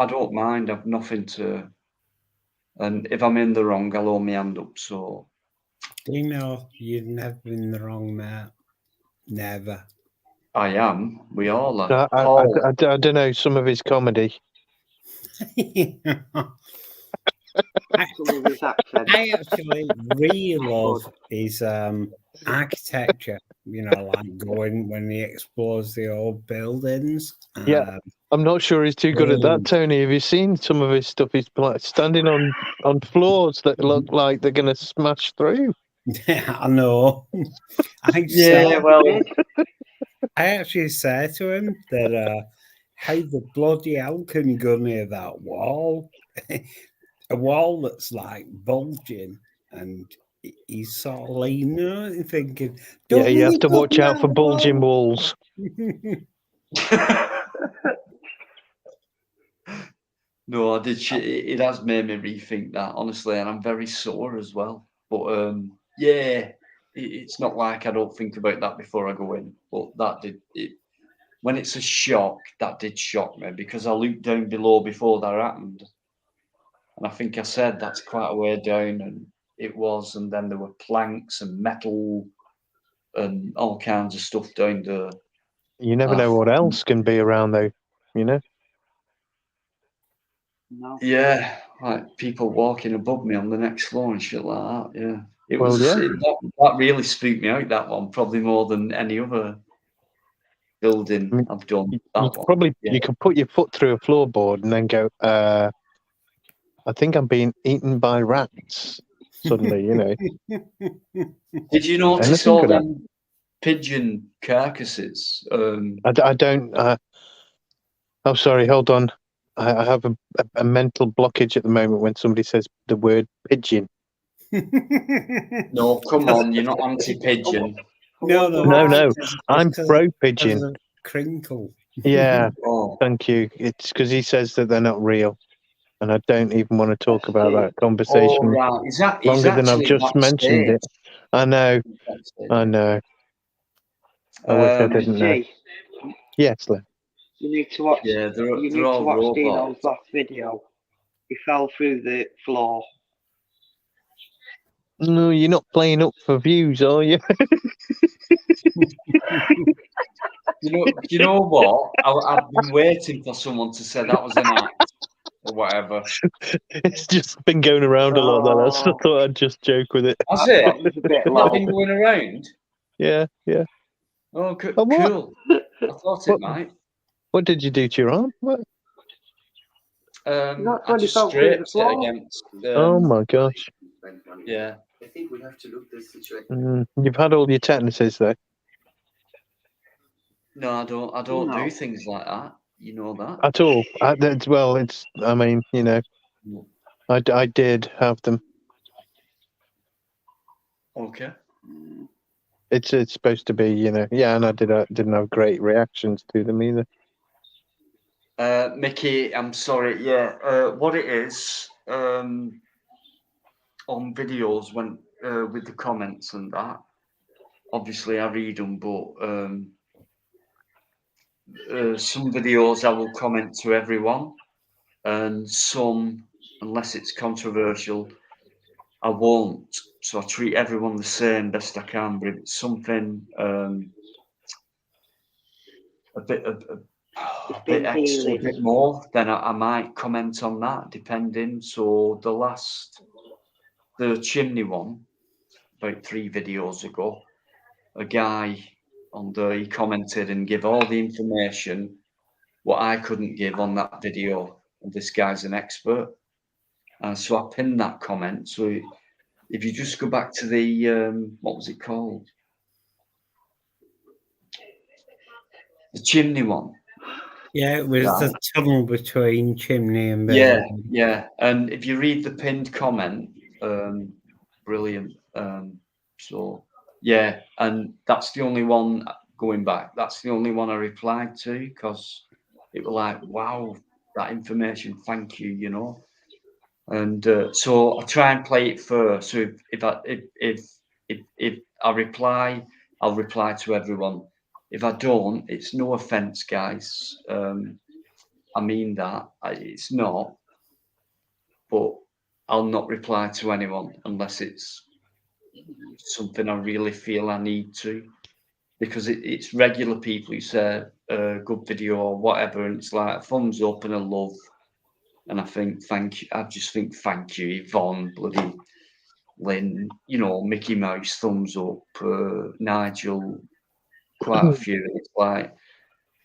don't mind. I've nothing to. And if I'm in the wrong, I'll hold my hand up. So. Do you know you've never been in the wrong, mate? Never. I am. We all are. I don't know some of his comedy. I actually really love his architecture. You know, like going when he explores the old buildings. Yeah, I'm not sure he's too good at that, Tony. Have you seen some of his stuff? He's like standing on floors that look like they're going to smash through. Yeah, I know. I actually said to him that how the bloody hell can you go near that wall? A wall that's like bulging, and he's sort of leaning on it and thinking, yeah, you have to watch out for bulging walls. No, I did. It has made me rethink that, honestly, and I'm very sore as well. But yeah, it's not like I don't think about that before I go in. But that did it. When it's a shock, that did shock me because I looked down below before that happened, and I think I said that's quite a way down, and it was. And then there were planks and metal and all kinds of stuff down there. You never know what else can be around, though. You know. No. Yeah, like people walking above me on the next floor and shit like that. Yeah, it Well, was. yeah. That really spooked me out. That one, probably more than any other building I mean, I've done. You That could one. probably Yeah. you could put your foot through a floorboard and then go, I think I'm being eaten by rats. Suddenly, you know. Did you notice Anything all could happen. them pigeon carcasses? I don't. Oh, sorry. Hold on. I have a mental blockage at the moment when somebody says the word pigeon. No, come on, you're not anti-pigeon. No, No. I'm pro because pigeon. of crinkle. Yeah. Oh. Thank you. It's because he says that they're not real, and I don't even want to talk about that conversation Oh, right. Is that longer than I've actually just mentioned it. I know. I know. I wish I didn't know. G, Yes, Len. you need to watch. Yeah, You need they're to all watch robots. Dino's last video. He fell through the floor. No, you're not playing up for views, are you? You know what? I've been waiting for someone to say that was an act or whatever. It's just been going around a lot, that. So I thought I'd just joke with it. Has it? That was a bit Has that been going around? Yeah. Oh, Oh, what? cool. I thought it might. What did you do to your arm? What? I just scraped it against. Oh my gosh. Yeah. I think we have to look this situation. You've had all your tetanus, though. No, I don't No. do things like that. You know that. At all. Well, it's. I mean, you know, I did have them. Okay. It's supposed to be, you know. Yeah, and I didn't have great reactions to them either. Mickey, I'm sorry. Yeah. What it is on videos when with the comments and that. Obviously, I read them, but some videos I will comment to everyone, and some, unless it's controversial, I won't. So I treat everyone the same best I can. But if it's something a bit extra, a bit more, then I might comment on that, depending. So the chimney one, about 3 videos ago, a guy on there, he commented and gave all the information what I couldn't give on that video. And this guy's an expert. So I pinned that comment. So if you just go back to the, what was it called? The chimney one. Yeah, it was the tunnel between Chimney and Yeah, Building. yeah. And if you read the pinned comment, brilliant. So yeah, and that's the only one going back. That's the only one I replied to because it was like, wow, that information. Thank you. You know. And so I try and play it first. So if I reply, I'll reply to everyone. If I don't, it's no offense, guys. I mean that. It's not. But I'll not reply to anyone unless it's something I really feel I need to. Because it's regular people who say good video or whatever, and it's like a thumbs up and a love. And I think thank you. I just think thank you, Yvonne, bloody Lynn, you know, Mickey Mouse, thumbs up, Nigel, quite a few. It's like,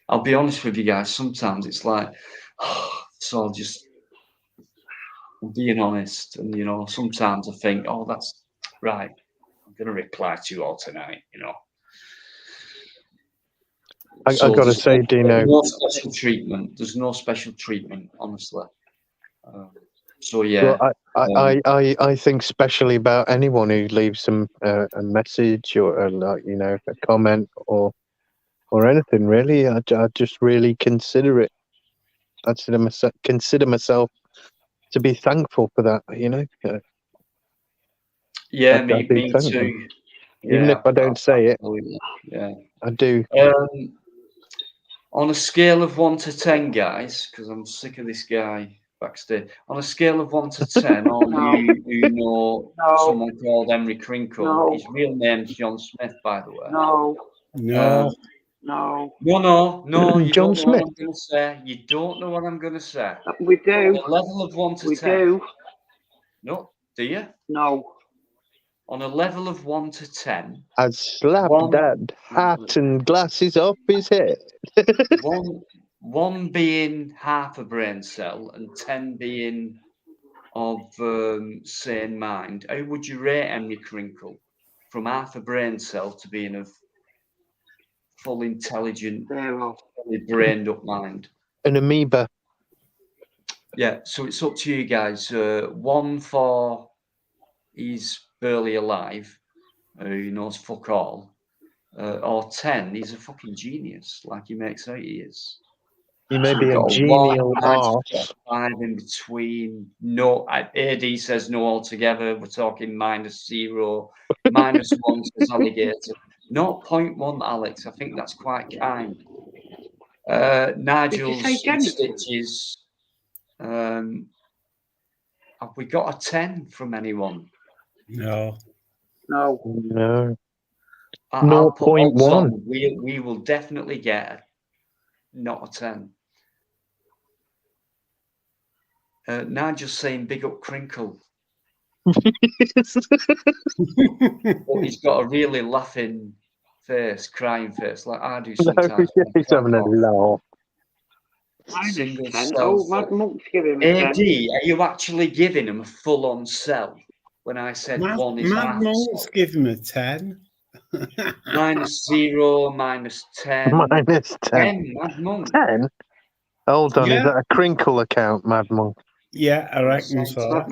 I'll be honest with you guys, sometimes it's like, so I'll just, I'm being honest. And, you know, sometimes I think, oh, that's right. I'm going to reply to you all tonight, you know. I got to say, Dino. No special treatment. There's no special treatment, honestly. So yeah. Well, I think specially about anyone who leaves a message or like, you know, a comment or anything really. I just really consider it. consider myself to be thankful for that. You know. Yeah, I me do thank them. too. Even Yeah, if I don't say it, absolutely. Yeah, I do. On a scale of 1 to 10, guys, because I'm sick of this guy backstage. On a scale of 1 to 10, all No. you who know No. someone called Henry Crinkle, No. his real name's John Smith, by the way. No. No. No. No, you John don't know what Smith. I'm going to say. You don't know what I'm going to say. We do. On a level of 1 to We 10. do. No, do you? No. On a level of 1 to 10. I'd slap One- that hat and glasses off his head. one being half a brain cell and 10 being of sane mind. How would you rate Henry Crinkle from half a brain cell to being of full intelligent, fully brained up mind? An amoeba. Yeah, so it's up to you guys. 1 for he's barely alive, he knows fuck all, or 10, he's a fucking genius, like he makes out he is. He may So be we've a got genial wide arse. 5 in between. No, AD says no altogether. We're talking -0. -1 says alligator. 0.1, Alex. I think that's quite kind. Nigel's stitches. Have we got a 10 from anyone? No. No. No. I'll put odds 0.1. on. We will definitely get not a 10. Nigel's saying big up Crinkle. But he's got a really laughing face, crying face, like I do sometimes. He's having a laugh. Single -10. cell. Oh, Mad Monk's giving him a AD, 10. are you actually giving him a full-on cell? When I said Mad 1 is half a Monk's cell. give him a 10. -0, -10. -10. Mad Monk. 10? Hold on, Yeah. is that a Crinkle account, Mad Monk? Yeah, I reckon so.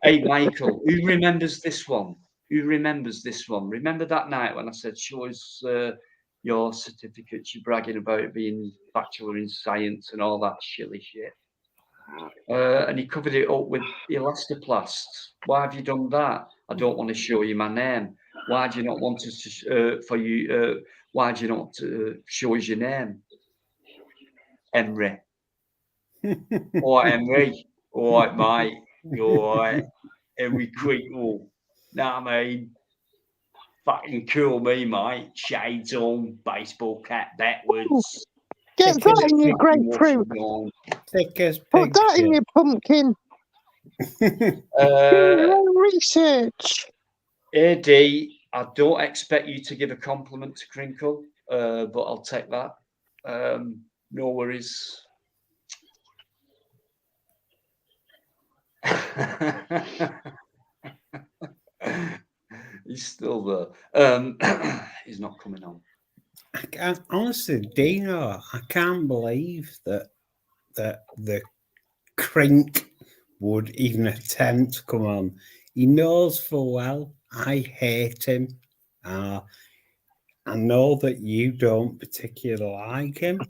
Hey, Michael, who remembers this one? Who remembers this one? Remember that night when I said, show us your certificates, you're bragging about being Bachelor in Science and all that shilly shit. And he covered it up with elastoplast. Why have you done that? I don't want to show you my name. Why do you not want us to why do you not show us your name? Henry. All right, Henry. All right, mate. You're all right. Henry Crinkle. Know what I mean? Fucking cool, me, mate. Shades on, baseball cap backwards. Get that in your grapefruit. Thick as Put that in your pumpkin. Do your own research. AD, I don't expect you to give a compliment to Crinkle, but I'll take that. No worries. He's still there. He's not coming on. Honestly, Dino, I can't believe that the Crink would even attempt to come on. He knows full well I hate him. I know that you don't particularly like him,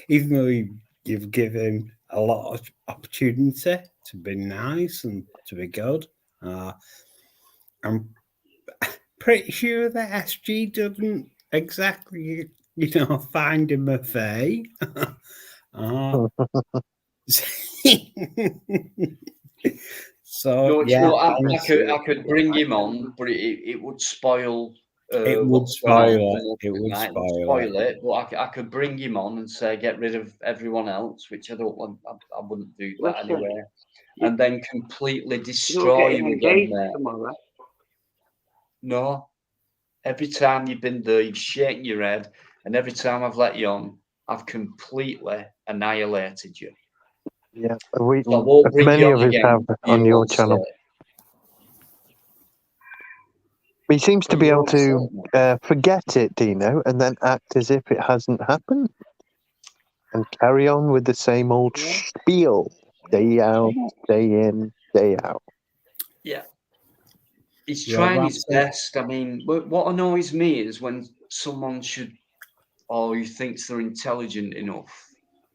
even though you've given a lot of opportunity to be nice and to be good. I'm pretty sure that SG doesn't exactly, find him a fay. So No, yeah, I could bring him on, but it would spoil. It would spoil it. It would spoil it. But I could bring him on and say get rid of everyone else, which I don't want. I wouldn't do that Listen, anyway. And then completely You're destroy getting you again, engaged mate. tomorrow. No. Every time you've been there, you've shaken your head, and every time I've let you on, I've completely annihilated you. Yeah, So I won't bring many you of on us again have for on your own channel. sake. He seems to For be your able own to forget it, Dino, and then act as if it hasn't happened, and carry on with the same old spiel, day out, day in, day out. Yeah. He's Yeah, trying his that's it. best. I mean, what annoys me is when someone should or who thinks they're intelligent enough,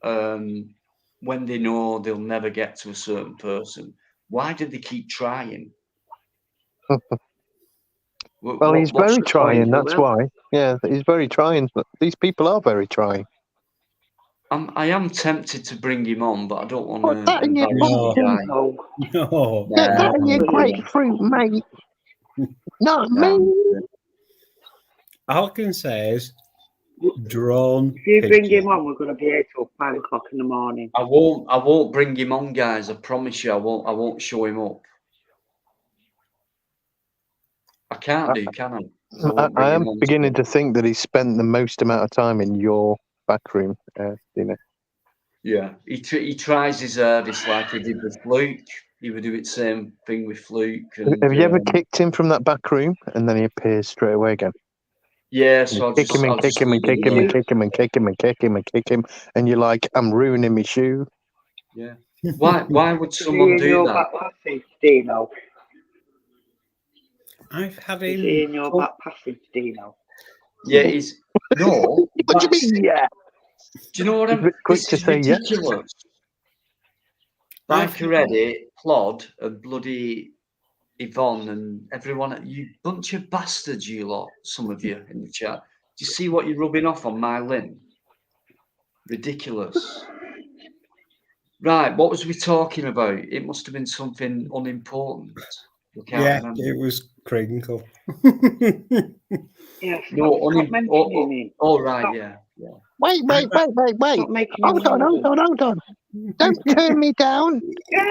when they know they'll never get to a certain person, why do they keep trying? Well, he's What's very the trying. point? That's why. Yeah, he's very trying. But these people are very trying. I am tempted to bring him on, but I don't want Put that to in your embarrass the guy. No. Get that in your grapefruit, mate. Not me. All I can say is drone. If you bring picture. him on, we're going to be here till 5 o'clock in the morning. I won't bring him on, guys. I promise you, I won't show him up. I can't do, can I? I am beginning to think that he spent the most amount of time in your back room, Dino. Yeah, he tries his hardest, like he did with Fluke. He would do the same thing with Fluke. And, Have you ever kicked him from that back room and then he appears straight away again? Yeah, so Kick him and kick him and kick him and kick him and kick him and kick him and kick him, and you're like, I'm ruining my shoe. Yeah. Why would Is someone he in do your that? back passage, Dino? I've had Is him. he in your back passage, Dino? Yeah, he's no. What do you mean? Yeah. Do you know what I'm? Quick This to is say yes. ridiculous. Bikereddie, Plod, and bloody Yvonne, and everyone. You bunch of bastards, you lot. Some of you in the chat. Do you see what you're rubbing off on my Lynn? Ridiculous. Right, what was we talking about? It must have been something unimportant. I can't remember. It was Crinkle. Yeah, No, stop mentioning him. Oh, right, Stop. yeah. Wait. Stop making him Hold on. Don't turn me down.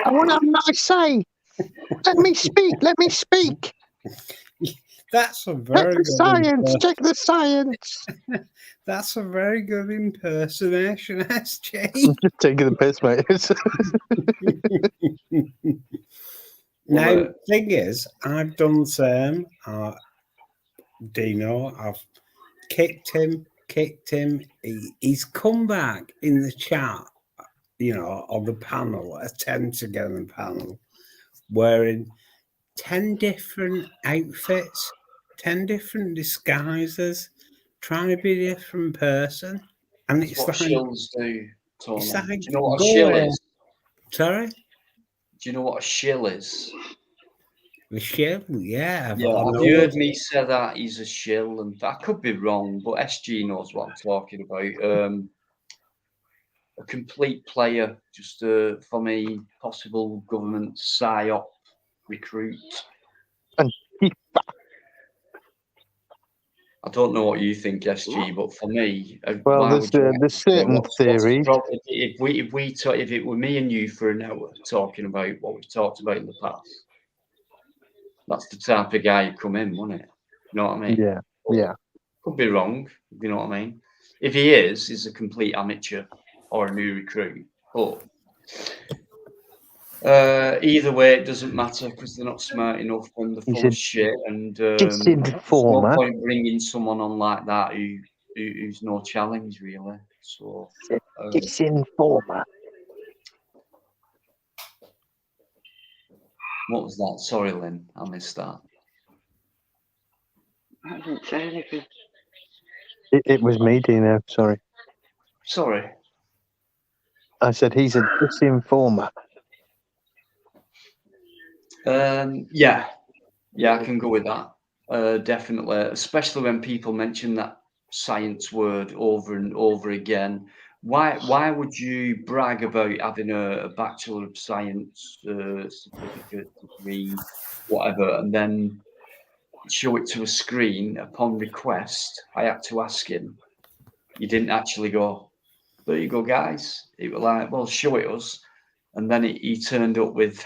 I want to have a nice say. Let me speak. That's a very good science. Check the science. That's a very good impersonation, SJ. I'm just taking the piss, mate. Now, thing is, I've done the same. Dino, I've kicked him. He's come back in the chat, on the panel, a 10 together panel, wearing 10 different outfits, 10 different disguises, trying to be a different person. And That's it's what like, shills do, Tony. it's like, Do you know what a shill is? Sorry? Do you know what a shill is? The shill? Yeah. Yeah, have you heard me say that he's a shill? And I could be wrong, but SG knows what I'm talking about. A complete player, just for me, possible government PSYOP recruit. And I don't know what you think, SG, but for me, well, there's certain theories. If it were me and you for an hour talking about what we've talked about in the past, that's the type of guy who come in, wouldn't it? You know what I mean? Yeah. Could be wrong. You know what I mean? If he is, he's a complete amateur or a new recruit. But either way, it doesn't matter because they're not smart enough and they're full of shit. And there's no point bringing someone on like that who's no challenge really. So disinformer. What was that? Sorry, Lynn, I missed that. I didn't say anything. It was me, Dino. Sorry. I said he's a disinformer. Yeah, I can go with that. Definitely, especially when people mention that science word over and over again. Why would you brag about having a Bachelor of Science certificate, degree, whatever, and then show it to a screen upon request? I had to ask him. You didn't actually go, there you go, guys. It was like, well, show it us. And then he turned up with...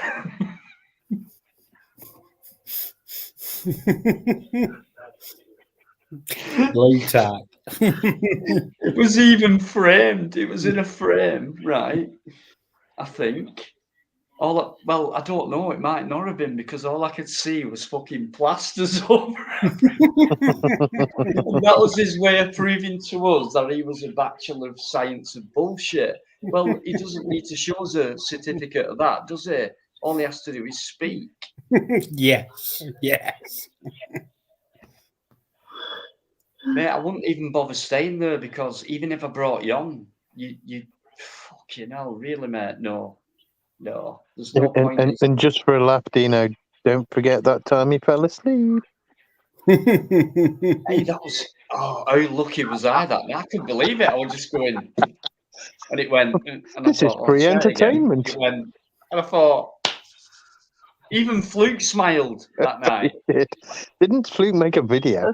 Blue tack. It was even framed. It was in a frame, right? I think. Well, I don't know. It might not have been because all I could see was fucking plasters over everything. And that was his way of proving to us that he was a Bachelor of Science of bullshit. Well, he doesn't need to show us a certificate of that, does he? All he has to do is speak. Yes. Mate, I wouldn't even bother staying there because even if I brought you on, you fucking hell, really, mate? No, there's no point. And just for a laugh, Dino, don't forget that time he fell asleep. Hey, that was how lucky was I that night? I couldn't believe it. I was just going, and it went. And This is free entertainment. It went, and I thought, even Fluke smiled that night. Didn't Fluke make a video?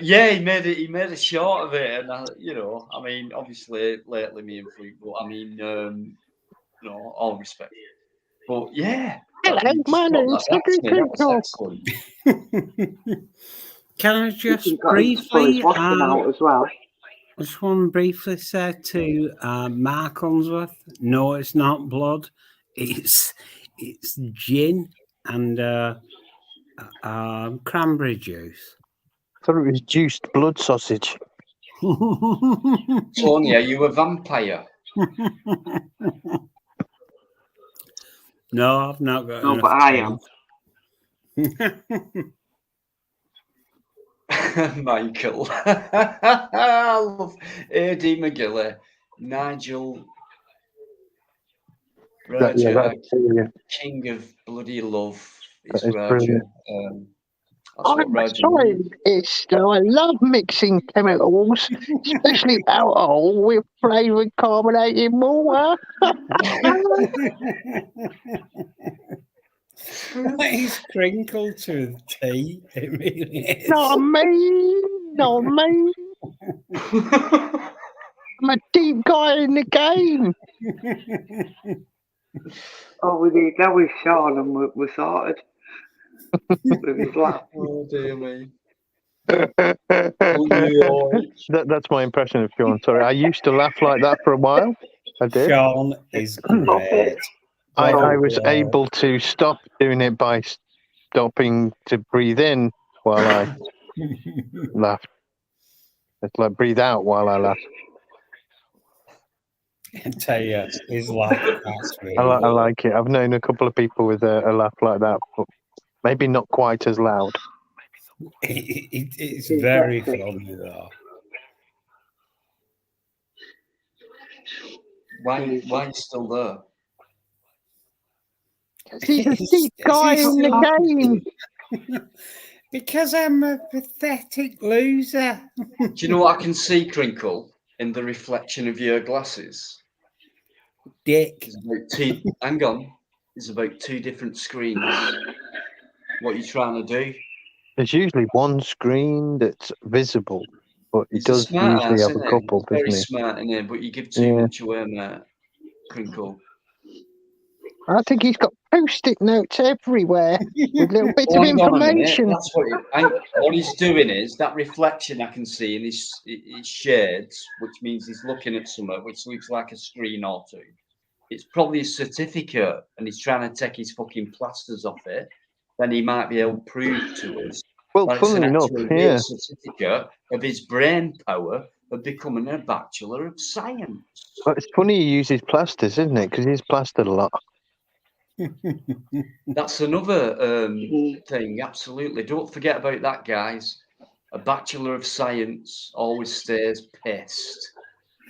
Yeah, he made a short of it, and I mean, obviously lately me and Fluke, but I mean, all respect. But yeah, hello, my name's Henry Crinkle. Can I just He's got his briefly, washing out as well. I just want to briefly say to Mark Unsworth, no, it's not blood. It's gin and cranberry juice. I thought it was juiced blood sausage. Tony, are you a vampire? No, I've not got. No, but I am. Michael. I love A.D. McGilly, Nigel, Roger, King of Bloody Love is Roger. I'm a scientist and I love mixing chemicals, especially alcohol with flavoured carbonated water. He's crinkled to the tea. It really is. Not me. I'm a deep guy in the game. Oh, we need that with Sean and we're sorted. With his laugh. Oh dear me. That's my impression of Sean. Sorry, I used to laugh like that for a while. I did. Sean is great. I was able to stop doing it by stopping to breathe in while I laughed. It's like breathe out while I laugh. I tell you, his laugh. Really I like it. I've known a couple of people with a laugh like that, but maybe not quite as loud. It's very funny though. Why are you still there? He's a deep guy in the game. Because I'm a pathetic loser. Do you know what I can see, Crinkle, in the reflection of your glasses? Dick. Hang on. There's about 2 different screens. What are you trying to do? There's usually one screen that's visible, but he does usually have a couple, doesn't he? Very smart in there, but you give too much away, mate. Crinkle. I think he's got post-it notes everywhere with little bits of information. That's what he's doing is that reflection I can see in his shades, which means he's looking at something which looks like a screen or two. It's probably a certificate, and he's trying to take his fucking plasters off it. Then he might be able to prove to us. Well, funnily enough, real certificate of his brain power of becoming a Bachelor of Science. Well, it's funny he uses plasters, isn't it? Because he's plastered a lot. That's another thing, absolutely. Don't forget about that, guys. A Bachelor of Science always stays pissed.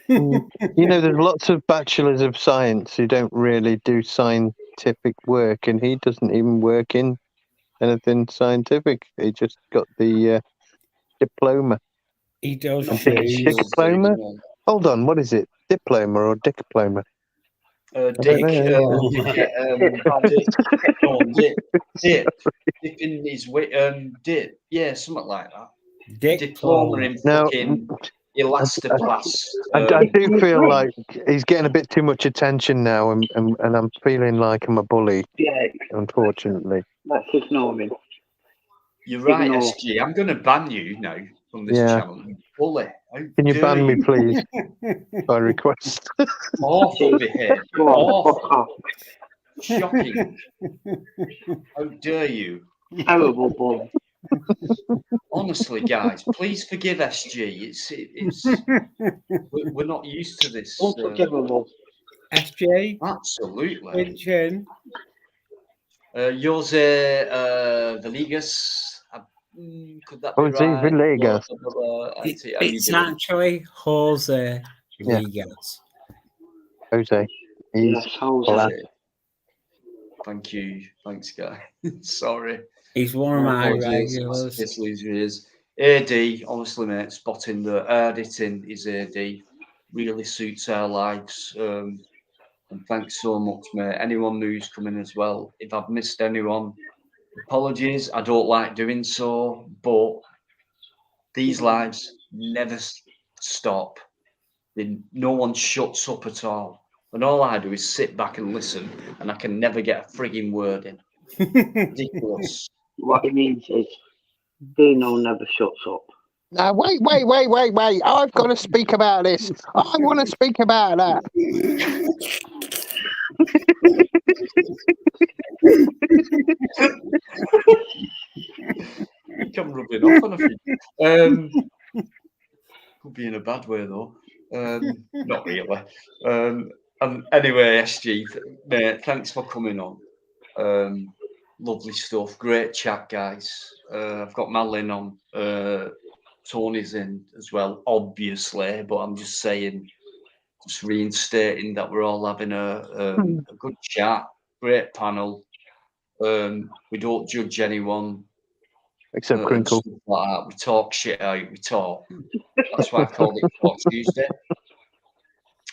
There's lots of bachelors of science who don't really do scientific work, and he doesn't even work in anything scientific. He just got the diploma. He does. Diploma? Hold on, what is it? Diploma or diploma? Dip in his dip, yeah, something like that. Diploma in fucking elastoplast. I do feel like he's getting a bit too much attention now, and I'm feeling like I'm a bully. Yeah, unfortunately. Let's ignore him. You're right, SG. I'm going to ban you now from this channel. Bully. Can you ban me, please? By request. Awful behaviour. Awful. Shocking. How dare you? Terrible bully. Honestly, guys, please forgive SG. It's we're not used to this. Unforgivable. SG. Absolutely. Jose Villegas. Could that be Jose right? Villegas. It's actually Jose Yeah. Villegas. Jose. He's Yes, Jose. black. Thank you. Thanks, guy. Sorry. He's one of my apologies. regulars. Kiss lose your ears. AD, honestly, mate, spotting the editing is AD. Really suits our lives. And thanks so much, mate. Anyone who's coming as well. If I've missed anyone, apologies. I don't like doing so, but these lives never stop. No one shuts up at all. And all I do is sit back and listen, and I can never get a frigging word in. Ridiculous. What it means is Dino never shuts up. Now, wait. I've got to speak about this. I want to speak about that. I think I'm rubbing off on a few. Could be in a bad way, though. Not really. And anyway, SG, mate, thanks for coming on. Lovely stuff. Great chat, guys. I've got Madeline on. Tony's in as well, obviously, but I'm just saying, just reinstating that we're all having a good chat. Great panel. We don't judge anyone. Except Crinkle. Like that. We talk shit out. We talk. That's why I called it Talk Tuesday.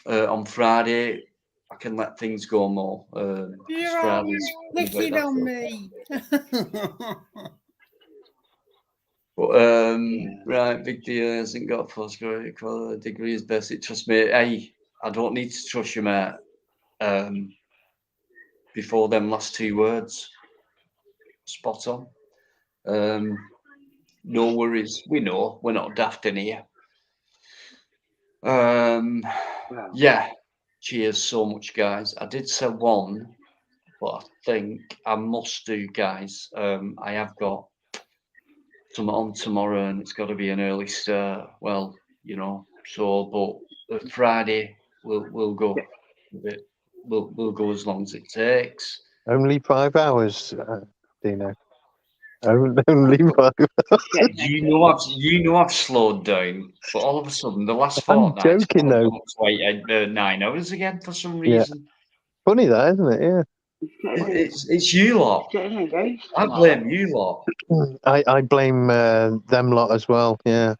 On Friday, I can let things go more. You're always licking on me. But right, Big D hasn't got a postgraduate degree is basic. Trust me, hey, I don't need to trust you, mate. Before them last two words, spot on. No worries. We know we're not daft in here. Yeah. Cheers so much, guys. I did say one, but I think I must do, guys. I have got some on tomorrow, and it's got to be an early start. Well, you know. So, but Friday we'll go a bit. We'll go as long as it takes. Only 5 hours, Dino. Only 5 hours. You know I've slowed down, but all of a sudden the last I'm fortnight joking, though. 9 hours again for some reason. Funny that, isn't it? Yeah. It's you lot. I blame you lot. I blame them lot as well. Yeah.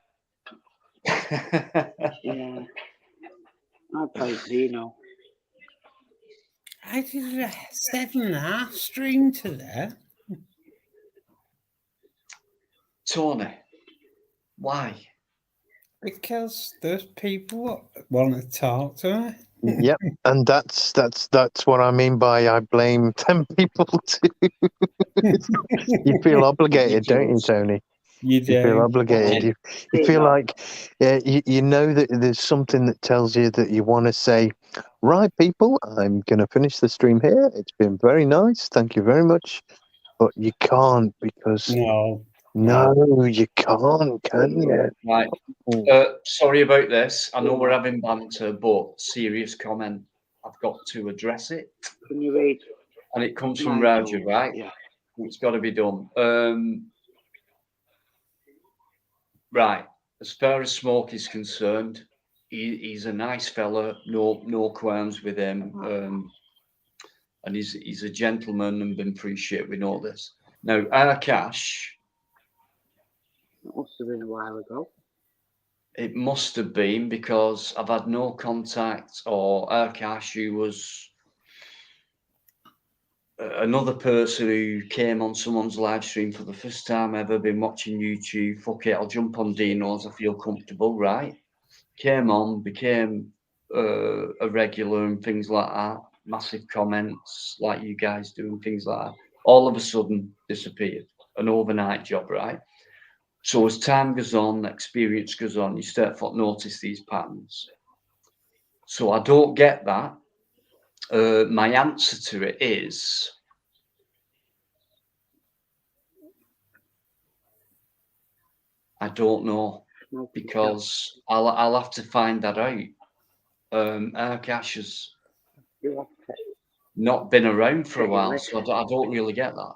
Yeah. I blame Dino. I did a 7.5 stream today. Tony, why? Because there's people that want to talk to me. Yep, and that's what I mean by I blame 10 people too. You feel obligated, don't you, Tony? You do. You feel obligated. You feel like you know that there's something that tells you that you want to say, right, people, I'm going to finish the stream here. It's been very nice. Thank you very much. But you can't because... No, you can't, can you? Right. Sorry about this. I know we're having banter, but serious comment. I've got to address it. Can you read? And it comes from Roger, right? Yeah. It's got to be done. Right. As far as Smoke is concerned, he's a nice fella. No qualms with him. And he's a gentleman and been through shit. We know this. Now, Akash. That must have been a while ago. It must have been because I've had no contact or Akash, who was another person who came on someone's live stream for the first time ever, been watching YouTube. Fuck it, I'll jump on Dino's. I feel comfortable, right? Came on, became a regular and things like that. Massive comments like you guys do and things like that. All of a sudden disappeared. An overnight job, right? So as time goes on, experience goes on, you start to notice these patterns. So I don't get that. My answer to it is I don't know, because I'll have to find that out. Akash has not been around for a while, so I don't really get that.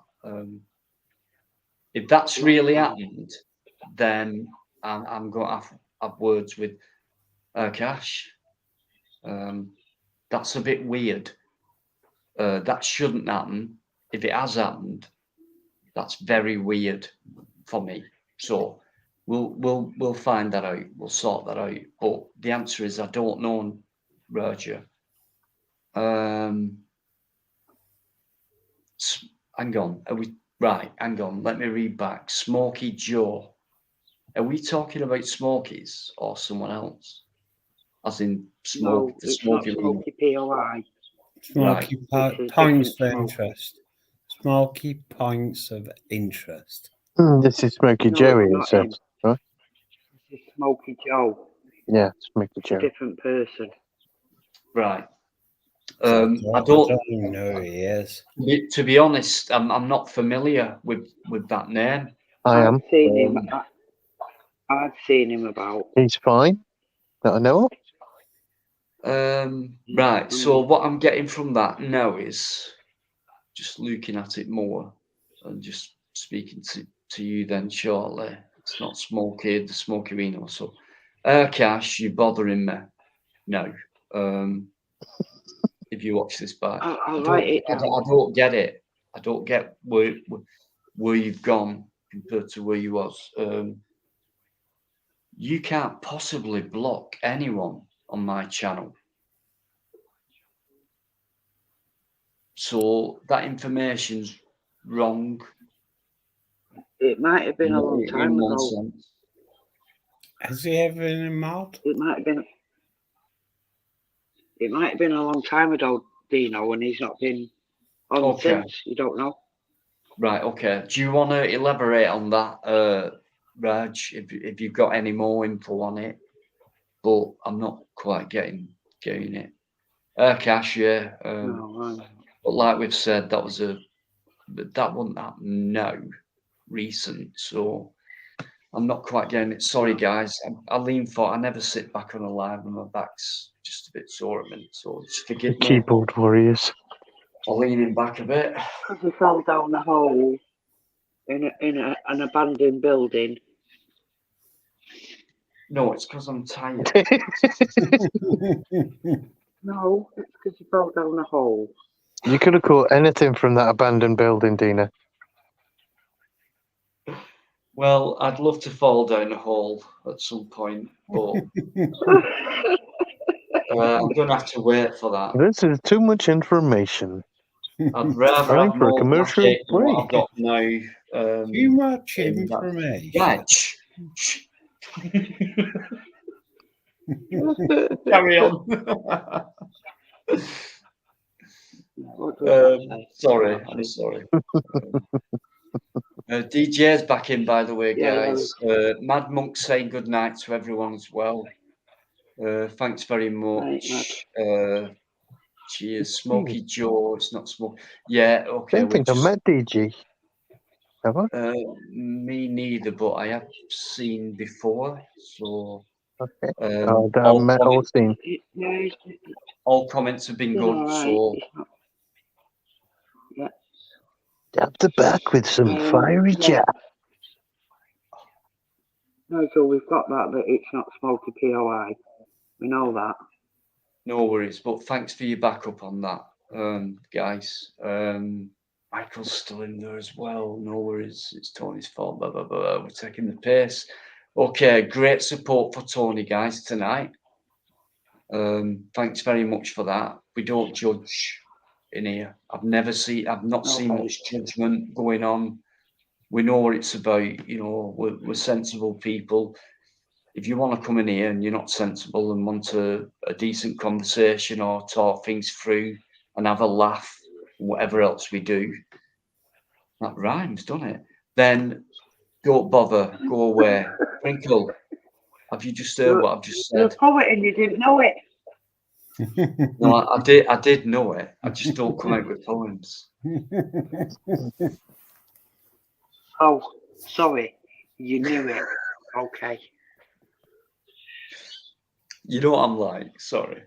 If that's really happened, then I'm going to have words with Cash. That's a bit weird. That shouldn't happen. If it has happened, that's very weird for me. So we'll find that out. We'll sort that out. But the answer is I don't know, Roger. Hang on. Are we right? Hang on. Let me read back. Smokey Joe. Are we talking about Smokies or someone else? As in smoke? No, it's not Smoky POI. Smoky Right. points for interest. Smoky points of interest. This is Smoky No, Joey, it's it not says, him. right? This is Smoky Joe. Yeah, Smoky It's a Joey. different person. Right. So I I don't don't even know who he is. To be honest, I'm not familiar with that name. I am. Seen him. I've seen him about. He's fine. That I know of. Right. So what I'm getting from that now is just looking at it more and just speaking to you then shortly. It's not Smokey, the Smokey Reno. So, Cash, you're bothering me. No. If you watch this back, I'll write it down. I don't get it. I don't get where you've gone compared to where you was. You can't possibly block anyone on my channel. So that information's wrong. It might have been a long time ago. Nonsense. Has he ever been in mod? It might have been. It might have been a long time ago, Dino, and he's not been on since. You don't know. Right. Okay. Do you want to elaborate on that, Raj? If you've got any more info on it, but I'm not quite getting it. Cash, yeah. But like we've said, that wouldn't happen now, recent. So I'm not quite getting it. Sorry, guys. I lean for. I never sit back on a live, and my back's just a bit sore at me. So just forgive me. Keyboard warriors. I'm leaning back a bit. Because he fell down a hole in an abandoned building. No, it's because I'm tired. No, it's because he fell down a hole. You could have caught anything from that abandoned building, Dina. Well, I'd love to fall down a hole at some point, but I'm going to have to wait for that. This is too much information. I'd rather Time have for a more commercial magic than what I've break. got now. Too much in that. information. Yeah. Carry on. Sorry, I'm sorry. DJ's back in, by the way, guys. Mad Monk saying good night to everyone as well. Thanks very much. Cheers, Smoky Joe. It's not Smoky. Yeah, okay. Don't think I met DG. Have I? Me neither, but I have seen before. So Okay. I've met or seen. All comments have been good. So Dab the back with some fiery chat. No, so we've got that it's not Smoky POI. We know that. No worries, but thanks for your backup on that, guys. Michael's still in there as well. No worries, it's Tony's fault. Blah, blah, blah. We're taking the pace. Okay, great support for Tony, guys, tonight. Thanks very much for that. We don't judge in here. I've not seen much judgment going on. We know what it's about. You know, we're sensible people. If you want to come in here and you're not sensible and want a decent conversation or talk things through and have a laugh, whatever else we do, that rhymes, doesn't it? Then don't bother, go away. Sprinkle, have you just heard what I've just You're a said? poet and you didn't know it. No, I did know it. I just don't come out with poems. Oh, sorry. You knew it. Okay. You know what I'm like, sorry.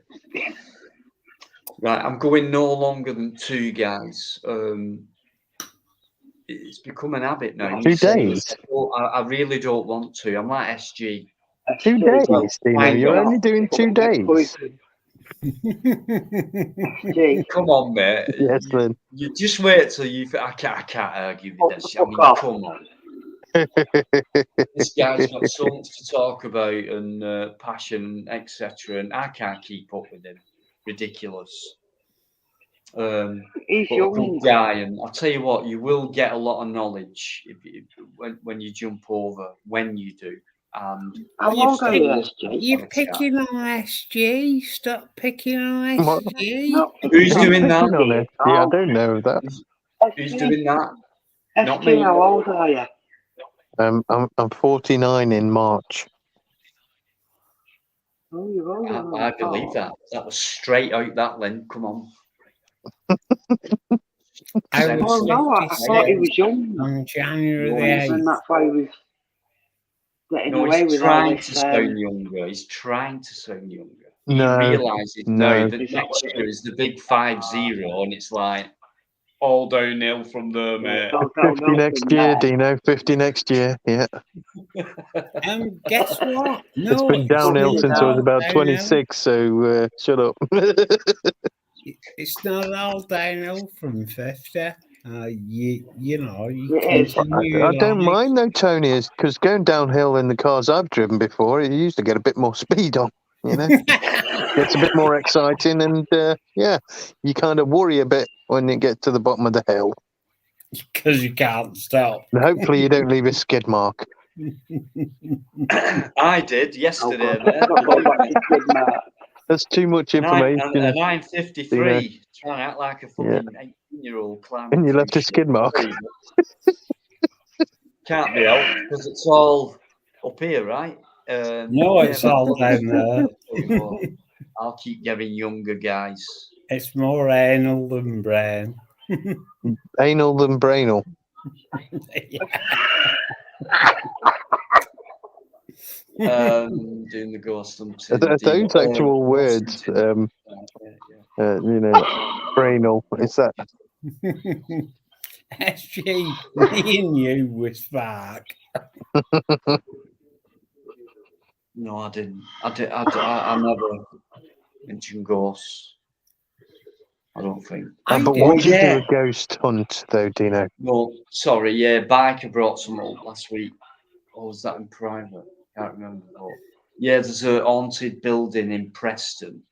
Right, I'm going no longer than 2, guys. it's become an habit now. 2 You say, days. "Oh, I really don't want to." I'm like SG. 2 days, Dino. Kind You're of. only doing 2 days. Come on, mate. Yes, Lynn. You just wait till you. I can't argue with this. I mean, come on. This guy's got so much to talk about and passion, etc., and I can't keep up with him. Ridiculous. He's But a young. good guy, and I'll tell you what, you will get a lot of knowledge when you jump over. When you do, and How old are you, SG? You're picking on SG. Stop picking on What? SG. Who's doing that? On it. Yeah, I don't know that. Who's doing that? Not SG, me. how old are you? I'm 49 in March. Oh, you're older than I believe that. That was straight out that, Lynn. Come on. I was Oh no, I thought he was young. on January the And 8th. that's why he was getting No, away he's with all trying this. to sound younger. He's trying to sound younger. No, He realizes no. now that next year is the big 5-0, and it's like all downhill from there, mate. 50 next year, Dino. 50 next year. Yeah. Guess what? No, It's been downhill since I was about downhill. 26, so shut up. It's not all downhill from 50. You know, you It is. continue I don't like- mind though, Tony, because going downhill in the cars I've driven before, it used to get a bit more speed on, you know? Gets a bit more exciting, and yeah, you kind of worry a bit when you get to the bottom of the hill. Because you can't stop. And hopefully you don't leave a skid mark. I did yesterday, That's too much information. And I'm 53, trying to act like a fucking 18-year-old climbing. And you through left a shit. skid mark. Can't be helped because it's all up here, right? No, it's all down there. I'll keep getting younger, guys. It's more anal than brain. Anal than brainal. Doing the ghost hunting. Those actual words, you know, brainal. Is that? SG, me and you was Spark. No, I didn't. I never mentioned ghosts. I don't think. But what do you do a ghost hunt, though, Dino? No, sorry. Yeah, Biker brought some up last week. Or was that in private? Can't remember. But yeah, there's a haunted building in Preston,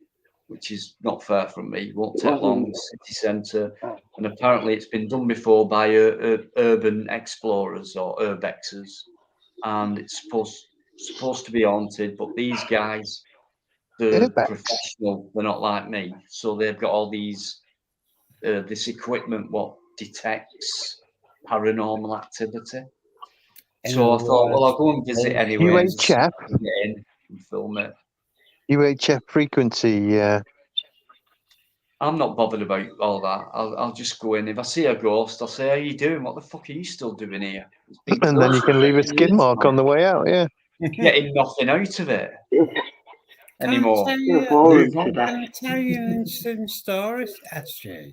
which is not far from me. Won't take long. City centre, and apparently it's been done before by urban explorers or urbexers, and it's supposed to be haunted. But these guys, they're professional. They're not like me, so they've got all these this equipment what detects paranormal activity. So I thought, well, I'll go and visit anyway. UHF. Get in and film it. UHF frequency. I'm not bothered about all that. I'll just go in. If I see a ghost, I'll say, "How you doing? What the fuck are you still doing here?" And then you can leave a skid mark on the way out. Yeah. Getting nothing out of it anymore. Can I tell you an interesting story, SG?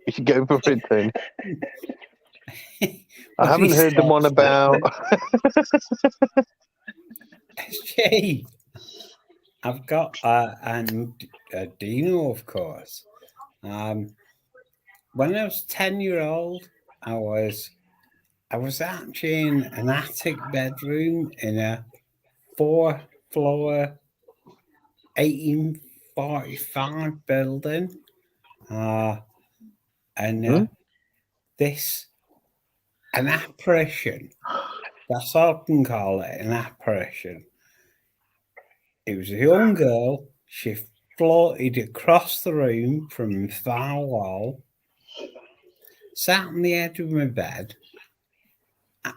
You should go for it then. I haven't heard the one about. SG, I've got and Dino, of course. When I was 10-year-old, I was actually in an attic bedroom in a 4-floor 1845 building, and this an apparition. That's all I can call it, an apparition. It was a young girl. She floated across the room from the far wall, sat on the edge of my bed. I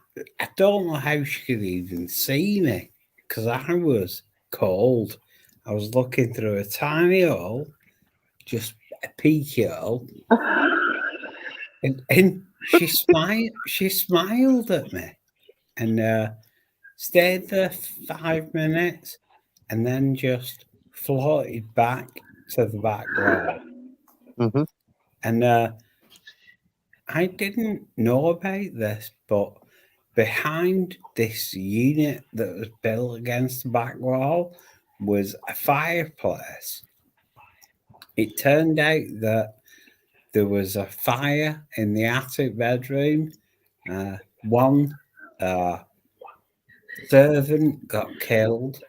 don't know how she could even see me because I was cold. I was looking through a tiny hole, just a peeky hole, and she smiled at me and stayed there for 5 minutes and then just floated back to the back wall. Mm-hmm. And I didn't know about this, but behind this unit that was built against the back wall was a fireplace. It turned out that there was a fire in the attic bedroom. One servant got killed,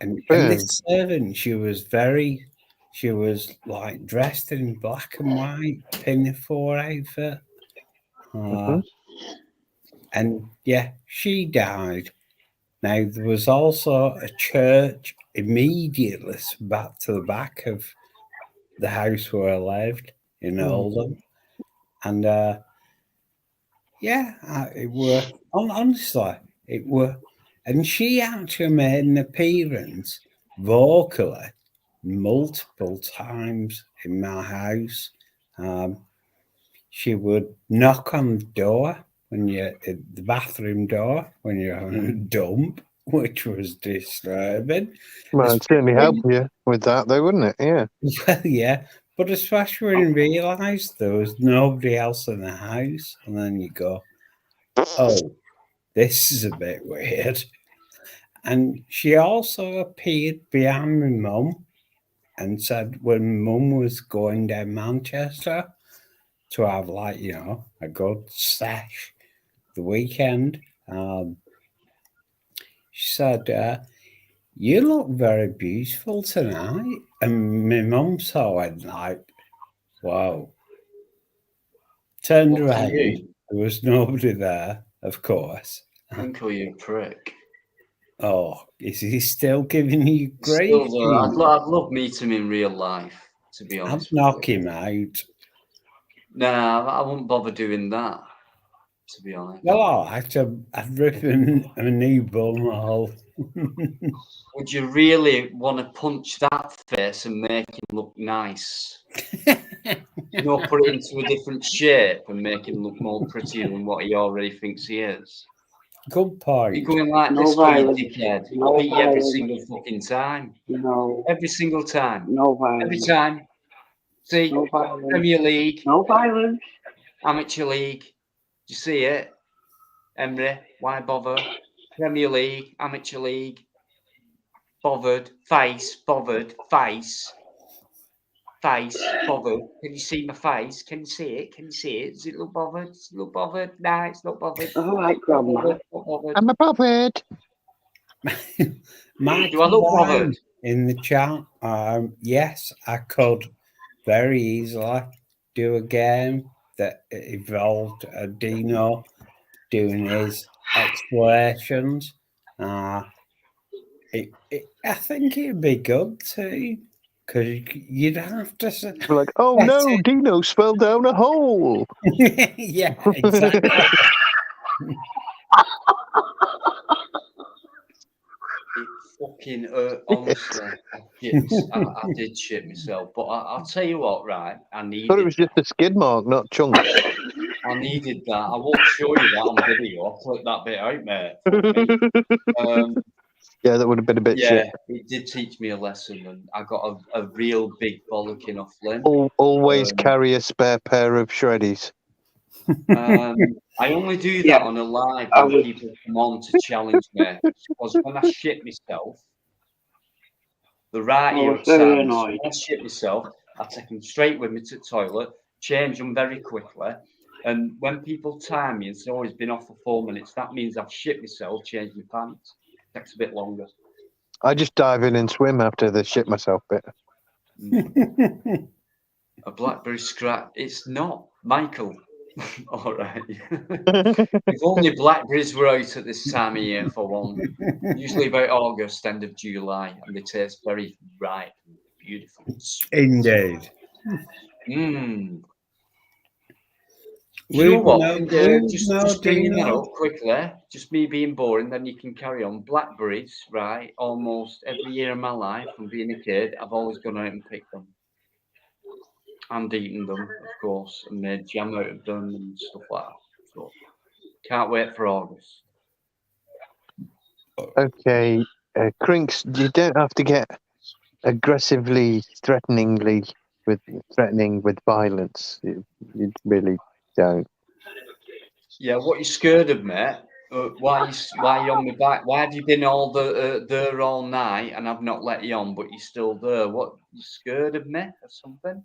and this servant, she was like dressed in black and white pinafore outfit. And yeah, she died. Now, there was also a church immediately back to the back of the house where I lived in Oldham. And it were, honestly, it were. And she actually made an appearance vocally multiple times in my house. She would knock on the door the bathroom door when you're having a dump, which was disturbing. Well, it'd certainly help you with that, though, wouldn't it? Yeah. Well, yeah, but especially when you realise there was nobody else in the house, and then you go, "Oh, this is a bit weird." And she also appeared behind my mum and said when mum was going down Manchester to have, like, you know, a good sesh the weekend, she said, "You look very beautiful tonight." And my mum saw it like, wow. Turned around, there was nobody there, of course. Uncle, you prick. Oh, is he still giving you grief? I'd love meeting him in real life, to be honest. I'd knock him out. Nah, I wouldn't bother doing that, to be honest. Well, I'd rip him a new bum hole. Would you really want to punch that face and make him look nice? You know, put it into a different shape and make him look more prettier than what he already thinks he is. Good point. You're going like No this for you, violence. dickhead. No I'll beat you every violence. single fucking time. No. Every single time. No violence. Every time. See, No violence. Premier League. No violence. Amateur League. Do you see it? Emery, why bother? Premier League, Amateur League. Bothered, face, bothered, face. Face, bothered. Can you see my face? Can you see it? Can you see it? Does it look bothered? Does it look bothered? No, it's not bothered. All right, Grandma. I'm a bothered. Mike, do I look bothered? In the chat, yes, I could very easily do a game that involved Dino doing his explorations. I think it'd be good too, because you'd have to say, like, oh no, Dino's fell down a hole. Yeah, exactly. Fucking honestly, I did shit myself. But I'll tell you what, right? I thought it was just a skid mark, not chunks. I needed that. I won't show you that on video. I'll clip that bit out, mate. Yeah, that would have been a bit shit. It did teach me a lesson, and I got a real big bollocking off Lynn. Always carry a spare pair of shreddies. I only do that on a live when people come on to challenge me, because when I shit myself, the right ear when I shit myself, I take them straight with me to the toilet, change them very quickly, and when people time me and say, "Oh, he's been off for 4 minutes," that means I've shit myself, changed my pants. It takes a bit longer. I just dive in and swim after the shit myself bit. A blackberry scrap. It's not, Michael. All right. If only blackberries were out at this time of year for one. Usually about August, end of July, and they taste very ripe and beautiful. Indeed. You know what? Just bringing that up quickly, just me being boring, then you can carry on. Blackberries, right? Almost every year of my life, from being a kid, I've always gone out and picked them. And eaten them, of course, and made jam out of them and stuff like that. So, can't wait for August. Okay, Crinks, you don't have to get aggressively, threatening with violence. You'd really don't. Yeah, what you scared of, mate? Why you on my back? Why have you been there all night and I've not let you on, but you're still there? What, you scared of me or something?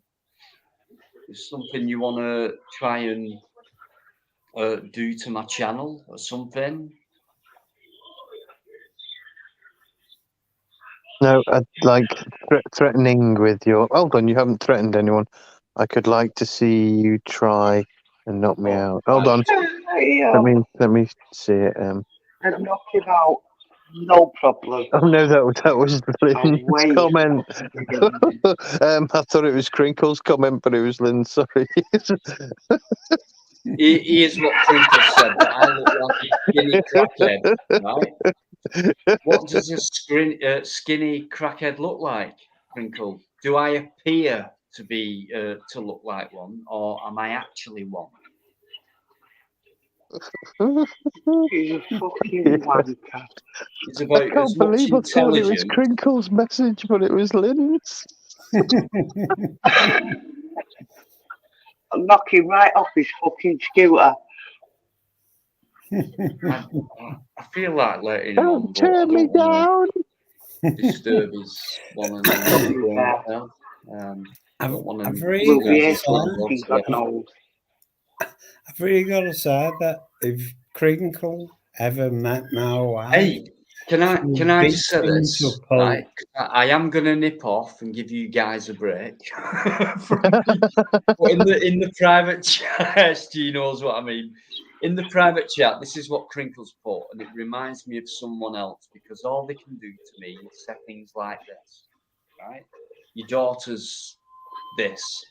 Is something you want to try and do to my channel or something? No, like threatening with your. Hold on, you haven't threatened anyone. I could like to see you try and knock me out. Hold on. Let me see it. I'd knock him out. No problem. Oh no, that was Lynn's wait. comment. I thought it was Crinkle's comment, but it was Lynn. Sorry. Here's what Crinkle said, that I look like a skinny crackhead, right? What does a skinny crackhead look like, Crinkle? Do I appear to be to look like one, or am I actually one? You fucking wanker. It's about I can't believe I thought it was Crinkle's message, but it was Lynn's. I'll knock him right off his fucking scooter. I feel like letting him Don't turn me down. Disturb his one and only. I've really got to say that if Crinkle ever met my wife, hey, can I just say this? Right, I am gonna nip off and give you guys a break. But in the private chat, Stu knows what I mean. In the private chat, this is what Crinkle's put, and it reminds me of someone else because all they can do to me is say things like this, right? Your daughter's this,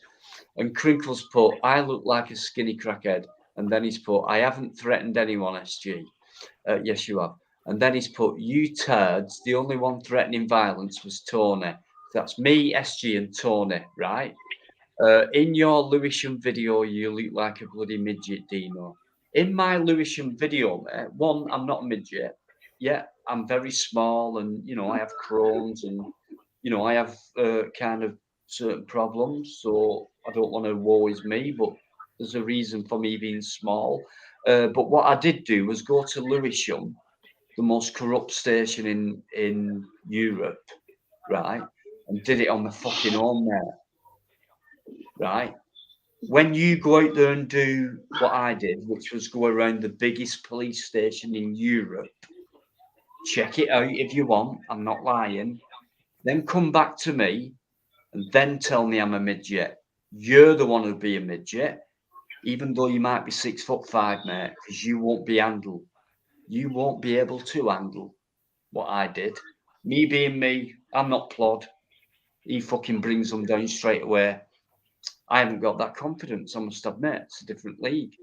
and Crinkle's put, I look like a skinny crackhead, and then he's put, I haven't threatened anyone, SG. Yes, you have. And then he's put, you turds, the only one threatening violence was Tony. That's me, SG, and Tony, right? In your Lewisham video, you look like a bloody midget, Dino. In my Lewisham video, mate, one, I'm not a midget. Yeah, I'm very small and, you know, I have Crohn's and, you know, I have kind of certain problems. So I don't want to woe is me, but there's a reason for me being small. But what I did do was go to Lewisham, the most corrupt station in Europe, right? And did it on my fucking own there, right? When you go out there and do what I did, which was go around the biggest police station in Europe, check it out if you want, I'm not lying, then come back to me and then tell me I'm a midget. You're the one who'll be a midget, even though you might be 6'5", mate, because you won't be handled. You won't be able to handle what I did. Me being me, I'm not plod. He fucking brings them down straight away. I haven't got that confidence, I must admit. It's a different league.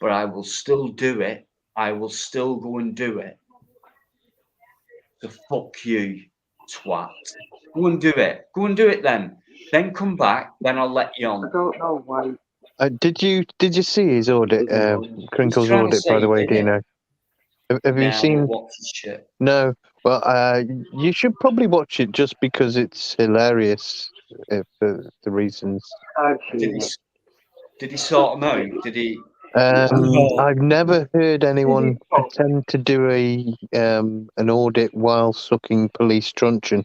But I will still do it. I will still go and do it. So fuck you, twat. Go and do it. Go and do it then. Then come back, then I'll let you on. I don't know why. Did you see his audit, Crinkle's audit, by the way, Dino? Have you seen? Shit. No. Well, you should probably watch it just because it's hilarious for the reasons. Did he sort them out? Did he? I've never heard anyone pretend to do an audit while sucking police truncheon.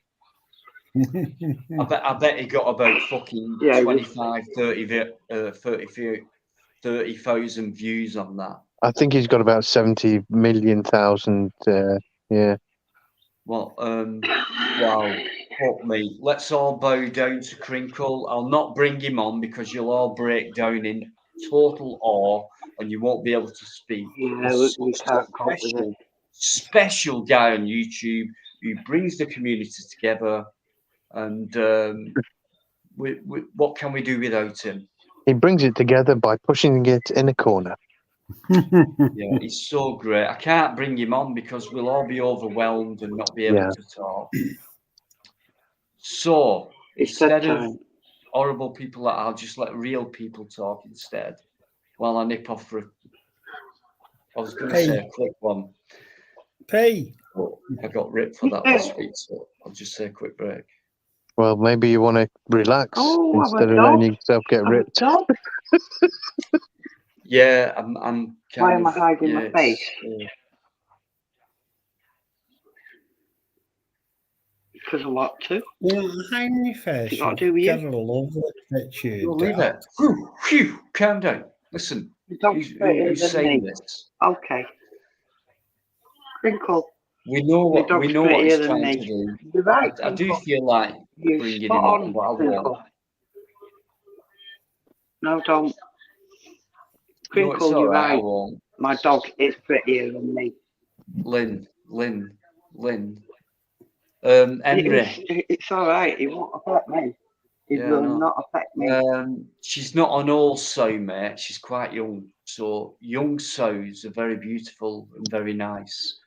I bet he got about fucking 25, 30,000 views on that. I think he's got about 70 million thousand. Yeah. Well, wow, fuck me. Let's all bow down to Crinkle. I'll not bring him on because you'll all break down in total awe and you won't be able to speak. Yeah, we can't cope with it. Special guy on YouTube who brings the community together. And what can we do without him? He brings it together by pushing it in a corner. Yeah, he's so great. I can't bring him on because we'll all be overwhelmed and not be able to talk. So instead of horrible people, I'll just let real people talk instead while I nip off for I was going to say a quick one. But I got ripped for that last week, so I'll just say a quick break. Well, maybe you want to relax instead of letting yourself get ripped. Yeah, I'm kind Why am I of, hiding yeah, my face? Because of what too? You're not hiding your face. It's got to You've do with got you. a lovely picture, You'll leave dog. it. Phew, calm down. Listen, The dog's prettier who's than saying me. this? Okay. Crinkle. We know My what dog's he's prettier than trying me. to do. You're right, I do Crinkle. feel like You're bringing spot him on, on, but I won't. Crinkle. No, don't. No, it's Crinkle, all you're right. I right. won't. My dog is prettier than me. Lynn. Henry. It's all right. It won't affect me. It Yeah, will no. not affect me. She's not an old sow, mate. She's quite young. So young sows are very beautiful and very nice.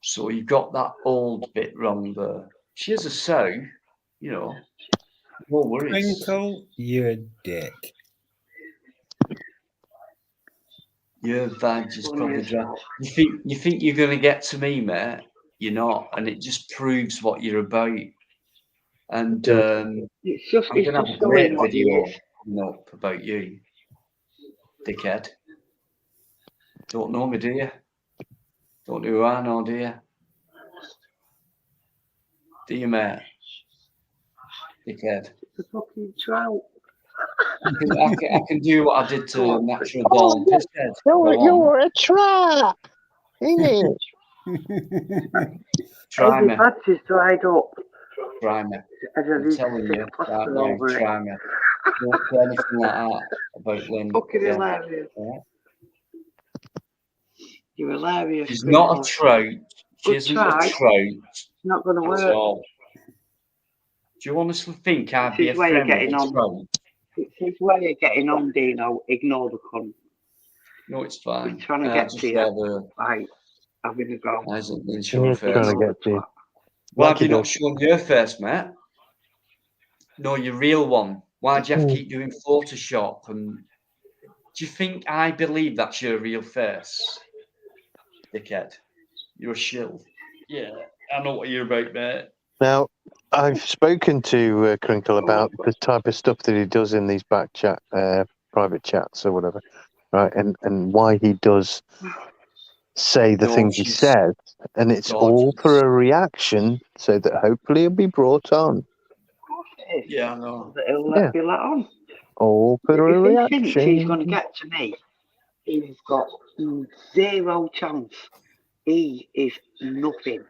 So you got that old bit wrong there. She is a sow, you know. No worries. Crinkle, you're a dick. Your vag is probably dry. You think you're gonna get to me, mate? You're not, and it just proves what you're about. And It's just I'm gonna have a showing great what he video is. coming up about you, dickhead. Don't know me, do you? Don't know who I know, do you? Do you, mate? Dickhead. The fucking trout. I can do what I did to Natural Dawn. Pisshead. You're a trap, ain't it? Try me. Every patch is dried up. Try me. And then I'm he's telling you plaster right now, over it. try me. Don't say anything like that about Lynn. Fucking Yeah. hilarious. Yeah. You're hilarious. She's Crinkle. not a trout. She Good isn't try. a trout It's not going to at work. all. Do you honestly think I'd It's be a his way of friend with getting a on. trout? It's his way of getting on, Dino. Ignore the cunt. No, it's fine. He's trying to get Just to you. rather Right. Having a go. hasn't been shown He's first. trying to get to you. Why Like have you he not does. shown your face, mate? No, your real one. Why do you have to Mm. keep doing Photoshop? And do you think I believe that's your real face, dickhead? You're a shill. Yeah, I know what you're about, mate. Now, I've spoken to Crinkle about the type of stuff that he does in these back chat, private chats or whatever, right? And why he does say the things he says, and it's all for a reaction, so that hopefully he'll be brought on. Yeah, I know. That he'll Yeah. be let on. All for a If he thinks he's going to reaction. get to me, he's got zero chance. He is nothing.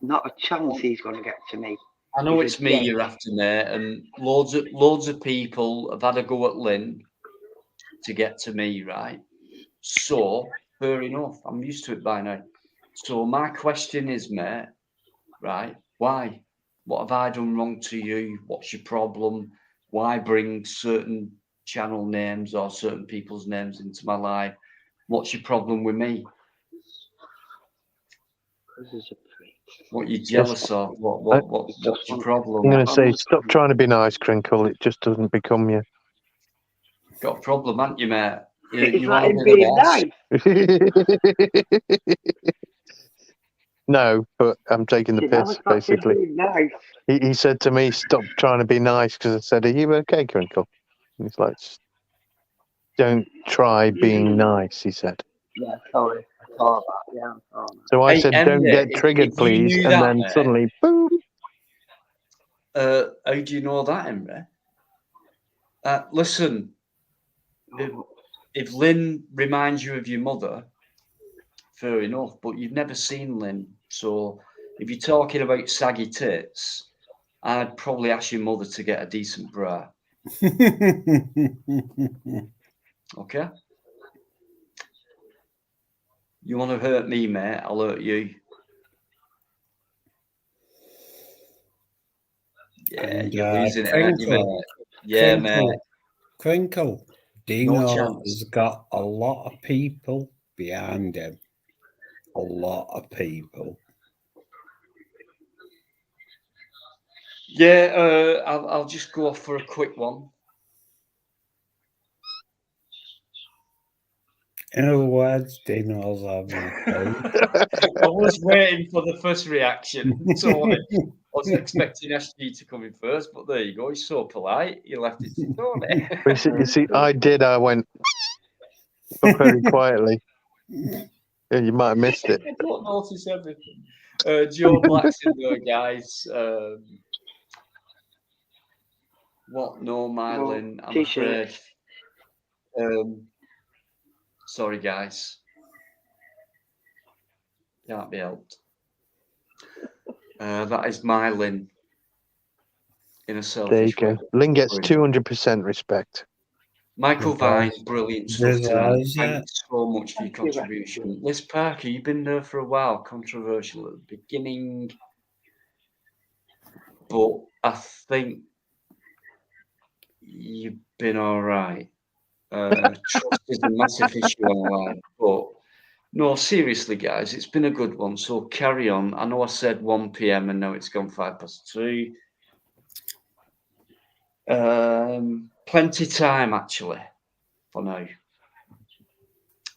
Not a chance he's going to get to me. I know He's it's a me dick. you're after, mate, and loads of people have had a go at Lynn to get to me, right? So, fair enough. I'm used to it by now. So my question is, mate, right? Why? What have I done wrong to you? What's your problem? Why bring certain channel names or certain people's names into my life? What's your problem with me? What you jealous of? What's your problem? I'm going to say, stop trying to be nice, Crinkle. It just doesn't become you. Got a problem, haven't you, mate? Is You that want to him be the being boss? nice? No, but I'm taking the You know, piss, it's not him basically. being nice. He said to me, stop trying to be nice, because I said, are you okay, Crinkle? And he's like, don't try being nice, he said. Yeah, sorry. I saw that. Yeah, I saw that. So I Hey, said, Emily, don't get triggered, if you please. knew And that, then mate, suddenly, boom. how do you know that, Emily? Listen, if Lynn reminds you of your mother, fair enough, but you've never seen Lynn. So if you're talking about saggy tits, I'd probably ask your mother to get a decent bra. Okay? You want to hurt me, mate? I'll hurt you. Yeah, And, you're losing it, aren't you, mate? Yeah, mate. Crinkle. No Dino chance. has got a lot of people behind him. A lot of people. Yeah, I'll just go off for a quick one. In other words, Dino's having a poo. I was waiting for the first reaction, Tony. I was expecting SG to come in first, but there you go. He's so polite. He left it to Tony. You see, I went, But very quietly. Yeah, you might have missed it. I don't notice everything. Joe Blackson, though, guys. What? No, Mylin, I'm T-shirt. afraid. Sorry, guys. Can't be helped. That is Mylin in a There you selfish go. way. Lynn gets 200% respect. Michael Vine, brilliant stuff tonight. Does, yeah. Thanks so much for your contribution. Liz Parker, you've been there for a while, controversial at the beginning, but I think you've been all right. Trust is a massive issue online, but no, seriously, guys, it's been a good one. So carry on. I know I said 1 p.m. and now it's gone 2:05. Plenty time actually for now.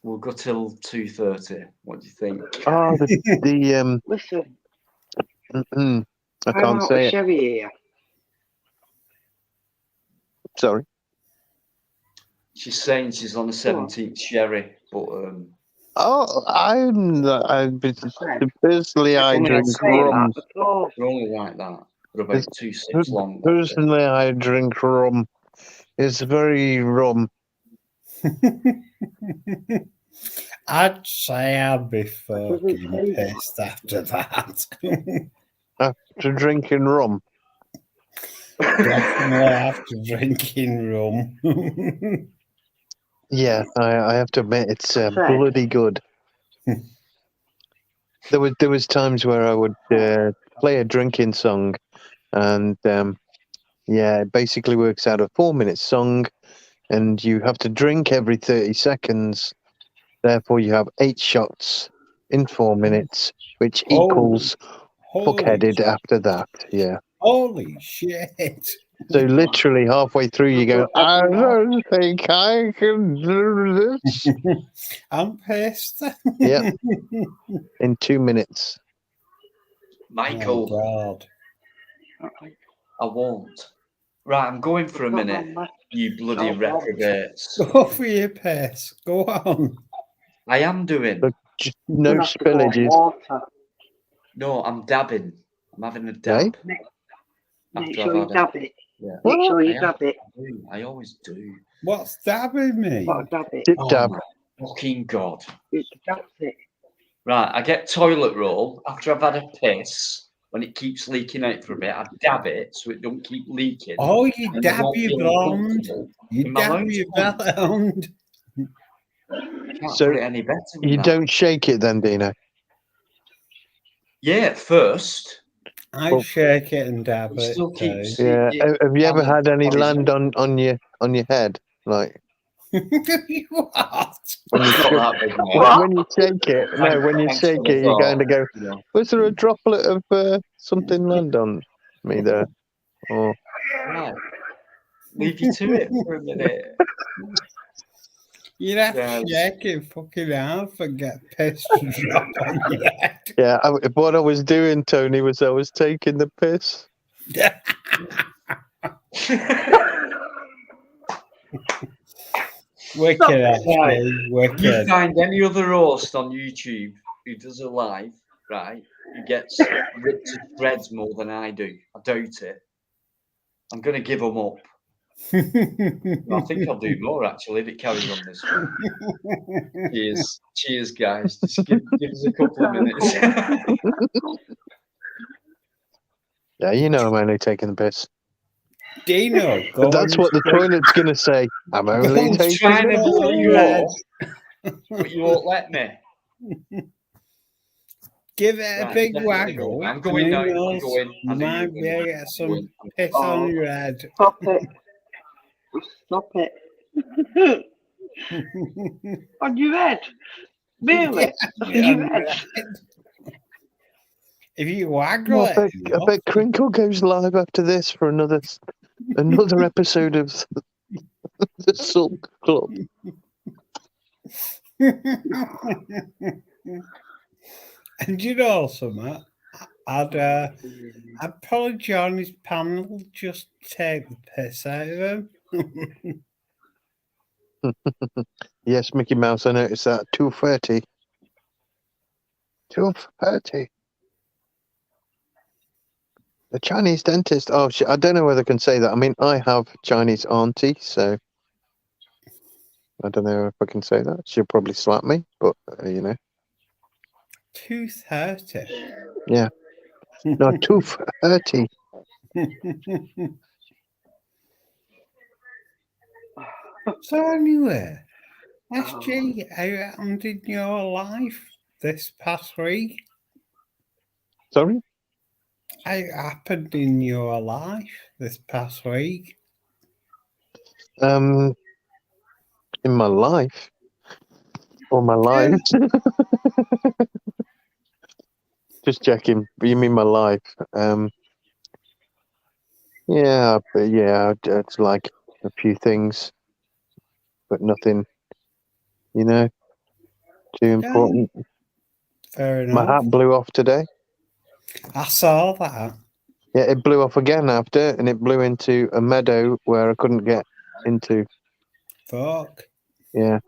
We'll go till 2:30. What do you think? Oh, the Listen, I I'm can't out say of it. sherry here. Sorry. She's saying she's on the 17th sherry, but Oh, personally, I only drink had rum. They're only like that. They're about 2 sips long. Personally, I drink rum. It's very rum. I'd say I'd be fucking pissed after that. After drinking rum. Definitely after drinking rum. Yeah, I have to admit it's bloody good. There was times where I would play a drinking song, and yeah, it basically works out a 4-minute song, and you have to drink every 30 seconds. Therefore, you have 8 shots in 4 minutes, which equals fuckheaded after that. Yeah. Holy shit. So literally halfway through, you go, I don't think I can do this. I'm pissed. Yeah. In 2 minutes. Michael. Oh, God. I won't. Right, I'm going for a minute. You bloody reprobates. Go for your piss. Go on. I am doing. But no spillages. No, I'm dabbing. I'm having a dab. Make sure you dab it. Yeah. Make sure you dab it. I always do. What's dabbing me? What dab it? Dip Oh dab. my fucking God. It's dab it. Right, I get toilet roll after I've had a piss. When it keeps leaking out for a bit, I dab it so it don't keep leaking. Oh, you and dab I won't your feel blonde. uncomfortable You in my dab lounge your pants. blonde. Can't So put it any better than you that. don't shake it then, Dino? Yeah, at first. I shake it and dab It it. still keeps too. Yeah. Have you ever had any land horizontal. on your head? Like What? when you Not shake, that big, mate. when you shake it, no, when you Thanks for shake the it, you're going to thought. go, Yeah. was there a droplet of something land on me there? Or Right. Leave you to it for a minute. You'd have Yeah. to shake it fucking hard and get pissed to drop on your head. yeah, what I was doing, Tony, was I was taking the piss. Wicked, actually. You Wicked. find any other host on YouTube who does a live, right, who gets ripped to shreds more than I do. I doubt it. I'm going to give them up. I think I'll do more, actually, if it carries on this way. Cheers. Cheers, guys. Just give us a couple of minutes. Yeah, you know I'm only taking the piss. Dino, But that's what the toilet's going to say. I'm only I'm taking trying to blow you red. off, but you won't let me. Give it a Right, big definitely waggle. go. I'm going now. I'm Who knows? going. I You knew you might were be going able to to get some going. piss on your head. Stop it. Stop it. On your head. Really? On your head. If you waggle I bet, it. I bet Crinkle goes live after this for another episode of the Sulk Club. And you know, something, I'd probably join his panel just to take the piss out of him. Yes, Mickey Mouse. I noticed that. 2:30. 2:30. The Chinese dentist. Oh, shit. I don't know whether I can say that. I mean, I have Chinese auntie, so I don't know if I can say that. She'll probably slap me, but you know. 2:30. Yeah. No, 2:30. So anyway, SG, how happened in your life this past week? Sorry? How happened in your life this past week? In my life. Or my life. Just checking. You mean my life? Yeah, but yeah, it's like a few things, but nothing, you know, too important. Fair My enough. hat blew off today. I saw that. Yeah, it blew off again after, and it blew into a meadow where I couldn't get into. Fuck. Yeah.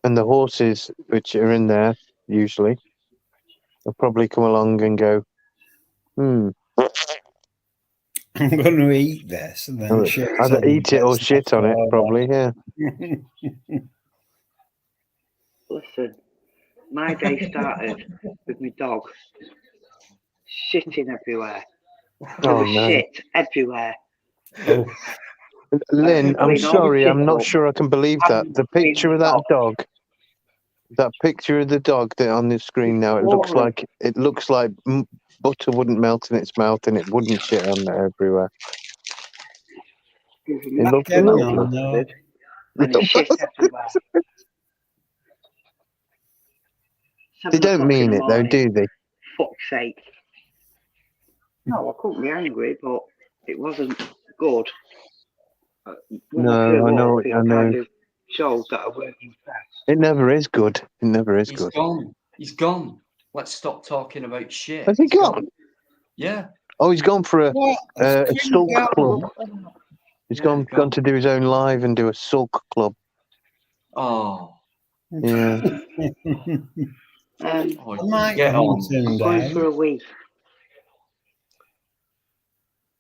And the horses, which are in there usually, will probably come along and go, I'm going to eat this and then shit. either eat it or shit on it, probably, yeah. Listen, my day started with my dog shitting everywhere. There Oh, was no. shit everywhere. Lynn, I'm Clean all the sorry, shit I'm not up. sure I can believe that. The picture of that dog, that picture of the dog that on the screen now, it looks like butter wouldn't melt in its mouth and it wouldn't shit on it everywhere. It looks lovely. And it's shit everywhere. They 7 don't o'clock in mean the it though, morning. do they? Fuck's sake. No, I couldn't be angry, but it wasn't good. When I No, grew I know, up, it I know. kind of shows that I weren't impressed. It never is good. It never is He's good. gone. He's gone. Let's stop talking about shit. Has he He's gone? Yeah. Oh, he's gone for a sulk club. He's Yeah, gone to do his own live and do a sulk club. Oh. Yeah. Get on. I'm going for a week.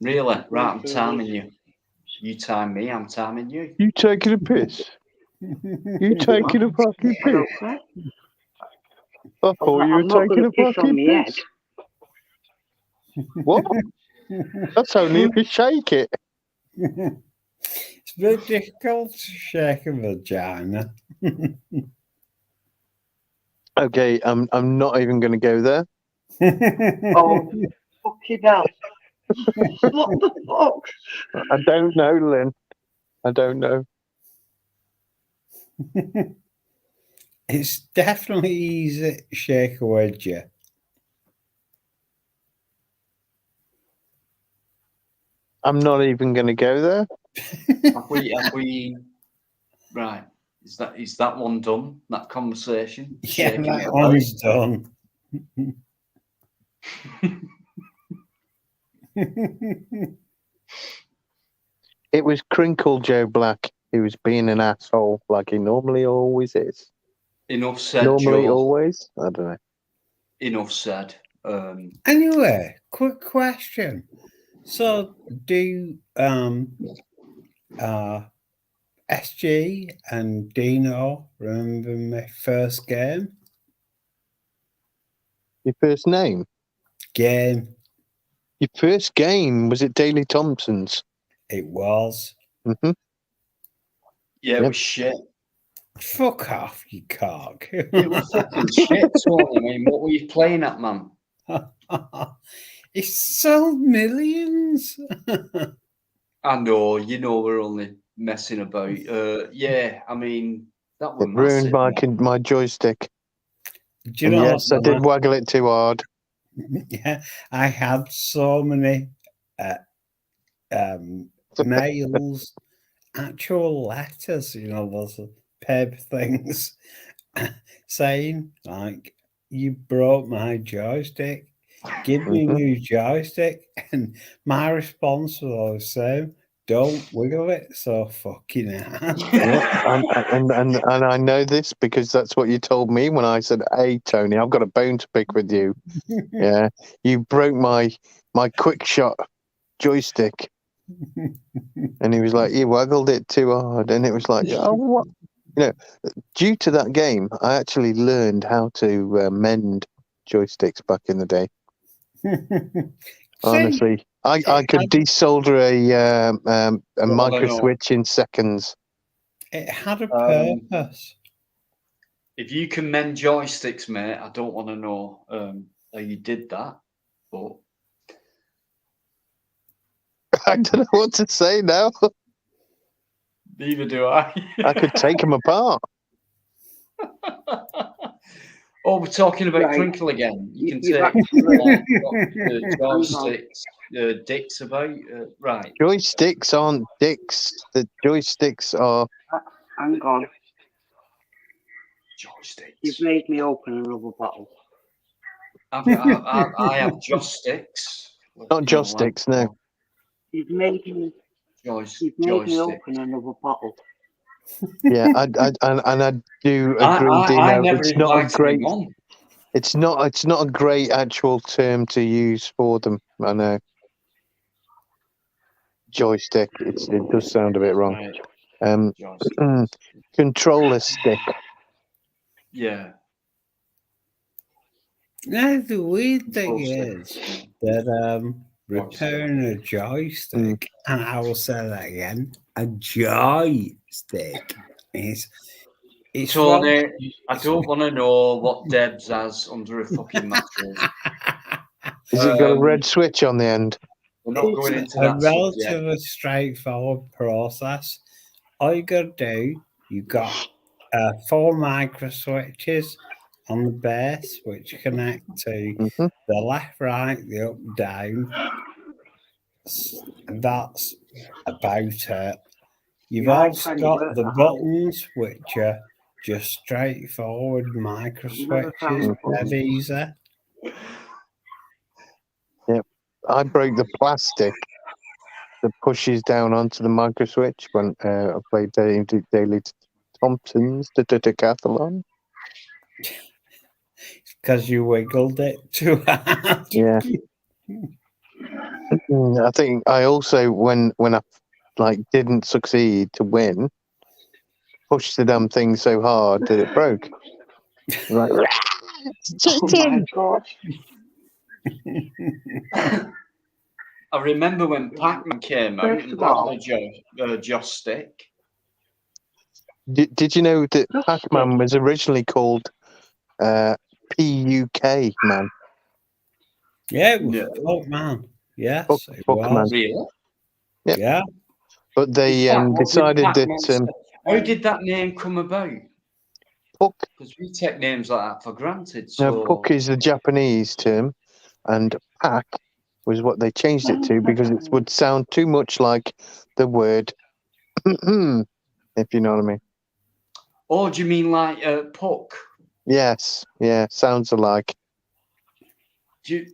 Really? Right, I'm timing you. You time me, I'm timing you. You taking a piss? You taking a fucking piss? I thought you were I'm not taking gonna a piss on fucking my piss. What? That's only if you shake it. It's very difficult to shake a vagina. Okay, I'm not even going to go there. Oh, fucking hell. What the fuck? I don't know, Lynn. I don't know. It's definitely easy to shake a wedgie. I'm not even going to go there. Have we right? Is that one done? That conversation? Yeah, Shaking that it one's about? done. It was Crinkle Joe Black who was being an asshole like he normally always is. Enough said, Normally, Joe. always? I don't know. Enough said. Anyway, quick question. So, do SG and Dino remember my first game? Your first name? Game. Your first game, was it Daley Thompson's? It was. Mm-hmm. Yeah, it was shit. Fuck off, you cock. It was fucking shit, Tony. I mean, what were you playing at, man? It sold millions. I know, we're only messing about. Yeah, I mean, that was It ruined massive. my joystick. Do you And know yes, I did waggle it too hard. Yeah, I had so many mails, actual letters, those paper things saying, like, you broke my joystick, give me a new joystick. And my response was always the same, don't wiggle it so fucking hard. and I know this because that's what you told me when I said, "Hey, Tony, I've got a bone to pick with you." Yeah, you broke my quick shot joystick, and he was like, "You wiggled it too hard," and it was like, "Oh, what?" You know, due to that game, I actually learned how to mend joysticks back in the day. Honestly, I could desolder a micro switch in seconds. It had a purpose. If you can mend joysticks, mate, I don't want to know how you did that, but I don't know what to say now. neither do I. I could take them apart. Oh, we're talking about Right. Crinkle again. You can You've take actually- joysticks, dicks about. Right. Joysticks aren't dicks. The joysticks are. Hang on. Joysticks. You've made me open another bottle. I have joysticks. Not joysticks, no. You've made me Joystick. open another bottle. Yeah, I do agree, Dino. I never It's not a invited great. him on. It's not a great actual term to use for them. I know. Joystick. It does sound a bit wrong. Right. Controller stick. Yeah. No, the weird thing is that repairing a joystick, and I will say that again, a joystick is. It's Tony, wrong. I don't want to know what Debs has under a fucking mattress. Has it got a red switch on the end? We're not going into a that subject. relatively straightforward process. All you got to do, you got 4 micro switches on the base, which connect to the left, right, the up, down. That's about it. You've also got the buttons, which are just straightforward micro switches, dead easy. Yep. I broke the plastic that pushes down onto the micro switch when I played Daily Thompson's Decathlon. Because you wiggled it too hard. Yeah. I think I also when I didn't succeed to win, pushed the damn thing so hard that it broke. Right. Oh my God. I remember when Pac-Man came out First and of got all- the joystick. Did you know that Pac-Man was originally called PUK Man? Yeah, it was Fuckman. Yes, it was. Really? Yeah. But they decided that how did that name come about? Puck. Because we take names like that for granted. Now, So Puck is the Japanese term, and Pack was what they changed it to because it would sound too much like the word, if you know what I mean. Oh, do you mean like Puck? Yes, yeah, sounds alike.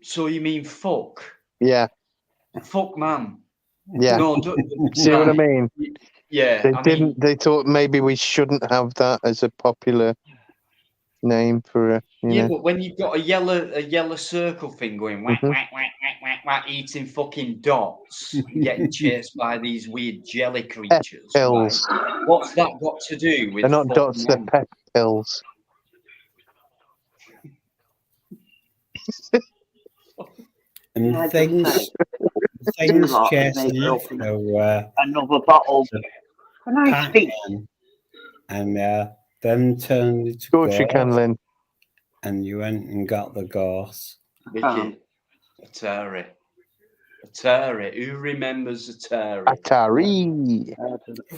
So you mean fuck? Yeah. Fuck, man. Yeah. No, See what I mean? Yeah. They didn't. They thought maybe we shouldn't have that as a popular name for a. You know. But when you've got a yellow circle thing going whack, whack, whack, whack, whack, whack, eating fucking dots, and getting chased by these weird jelly creatures. Pills. Right? What's that got to do with? They're not fuck dots. They're man? pep pills. And things chasing after another bottle. Can I speak? And then turned into Of course you can, Lynn. And you went and got the gorse. Vicky, Atari. Who remembers Atari? Atari.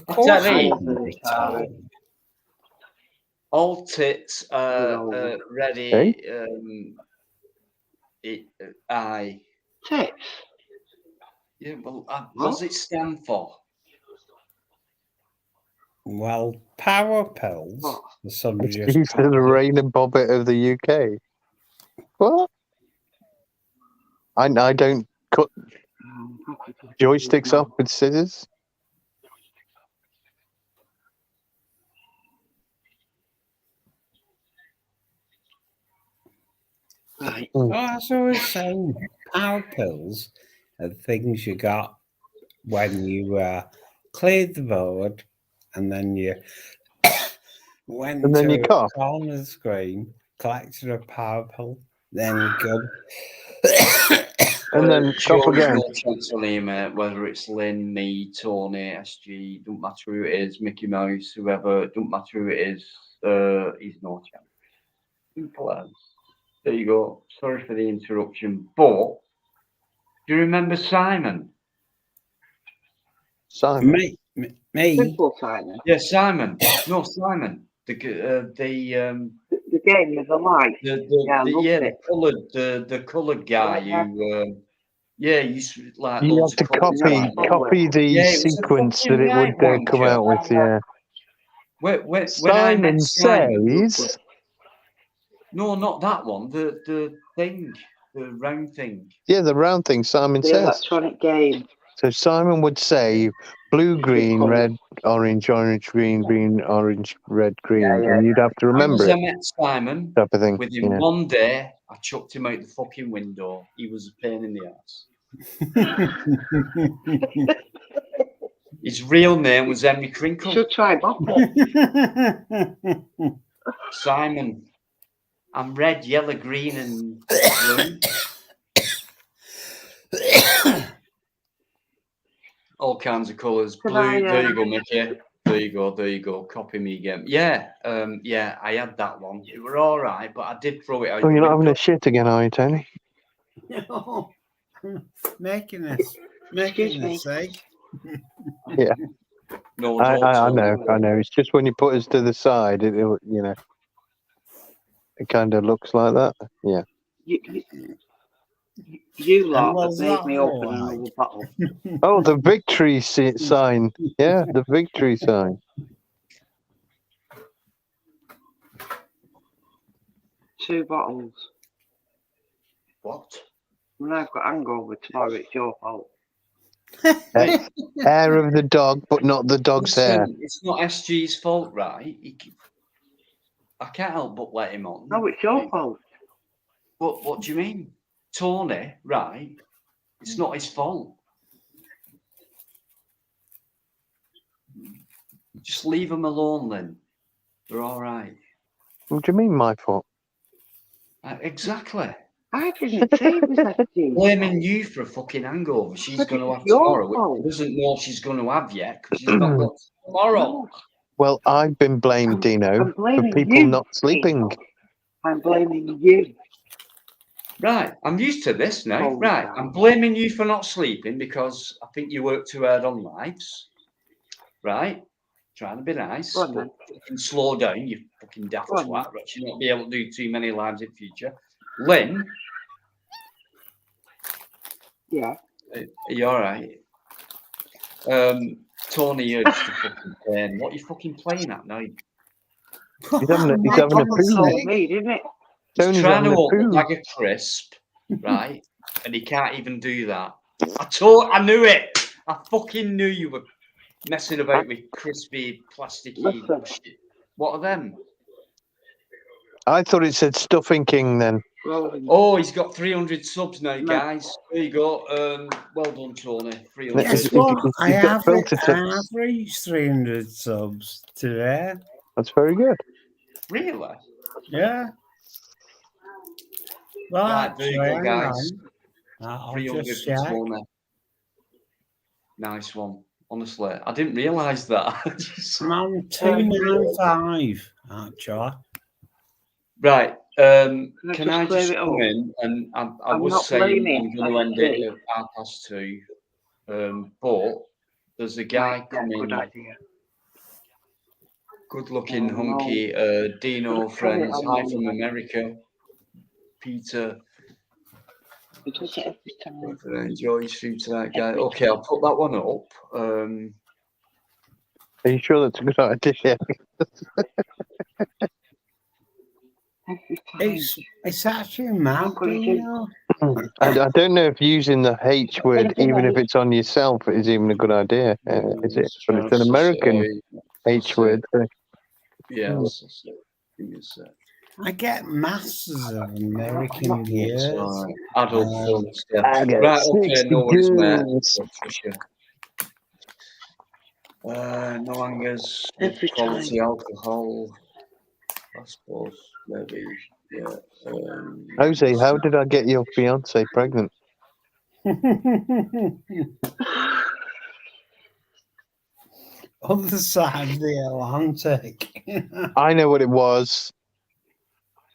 Atari. All tits ready. Aye. Tits? Yeah, well, what does it stand for? Well, power pills. Somebody just He's the Rain and Bobbit of the UK. What? I don't cut joysticks off with scissors. Right. Well, as I was saying, power pills are things you got when you cleared the board and then you went And then you to cough. a corner of the screen, collected a power pill, then good. And then sure, cough again. no chance on here, mate. Whether it's Lynn, me, Tony, SG, don't matter who it is, Mickey Mouse, whoever, don't matter who it is, he's no chance. Simple as. There you go. Sorry for the interruption, but do you remember Simon? Simon. Me. Simple Simon. Yeah, Simon. No, Simon. The game with the light. The coloured guy who. Yeah, you like You loads have to of colours. copy the Yeah, it was a sequence fucking that it would right come wanker. out with. Yeah. When I Simon met Simon, says. no, not that one. The thing, the round thing. Yeah, the round thing. Simon The says. electronic game. So Simon would say blue, green, red, orange, green, green, orange, red, green, and you'd have to remember As I it. met Simon, Type of thing. within Yeah. one day, I chucked him out the fucking window. He was a pain in the ass. His real name was Henry Crinkle. Should try Bopper. Simon. I'm red, yellow, green, and blue. All kinds of colours. Blue. There you go, Mickey. There you go. Copy me again. Yeah, I had that one. It were all right, but I did throw it out. Oh, you're not having a shit again, are you, Tony? No. Making this sake. Yeah. No, I know. It's just when you put us to the side, it kind of looks like that. Yeah. You lot have made me open another bottle. Oh, the victory sign. Yeah, the victory sign. 2 bottles. What? When I've got hangover tomorrow, it's your fault. Hair of the dog, but not the dog's hair. It's not SG's fault, right? I can't help but let him on. No, it's your fault. What do you mean? Tony, right? It's not his fault. Just leave him alone, then. They're all right. What do you mean, my fault? Exactly. I didn't say it was SG. Blaming you for a fucking hangover she's going to have tomorrow, which she doesn't know she's going to have yet because she's not got tomorrow. Well, I've been blamed, Dino, for people not sleeping. I'm blaming you. Right, I'm used to this now. Right, I'm blaming you for not sleeping because I think you work too hard on lives. Right, trying to be nice, but fucking slow down, you fucking daft twat. Right, you'll not be able to do too many lives in future. Lynn. Yeah. Are you all right? Tony, you're just a fucking pain. What are you fucking playing at now? He's having a poo. Me, didn't it? He's trying to open a bag of crisp, right? And he can't even do that. I knew it. I fucking knew you were messing about with crispy, plasticky shit. What are them? I thought it said Stuffing King then. Oh, he's got 300 subs now, guys. There you go. Well done, Tony. 300. Guess what? I averaged 300 subs today. That's very good. Really? Yeah. Right, there you go, guys. I'll 300 just for check. Tony. Nice one. Honestly, I didn't realise that. I'm on 295, actually. Right. Can just I clear just it come up? in? And I I'm was not saying blaming I'm going to end it SG. at 2:30. But there's a guy coming. Good idea. Good-looking, hunky Dino friends. Hi from America. Peter. He does it every time. Enjoy your stream tonight, guys. Okay, I'll put that one up. Are you sure that's a good idea? It's actually mad, Dino. I don't know if using the H word, even if it's on yourself, is even a good idea. Is it? But it's an American H word. So. Yeah, give me a sec. I get masses of American years. Adult film stuff. I got Right, okay, no worries, mate. 62. No hangers with Every quality time. alcohol. I suppose maybe, yeah. Jose, how did I get your fiance pregnant? Other side of the Atlantic. I know what it was.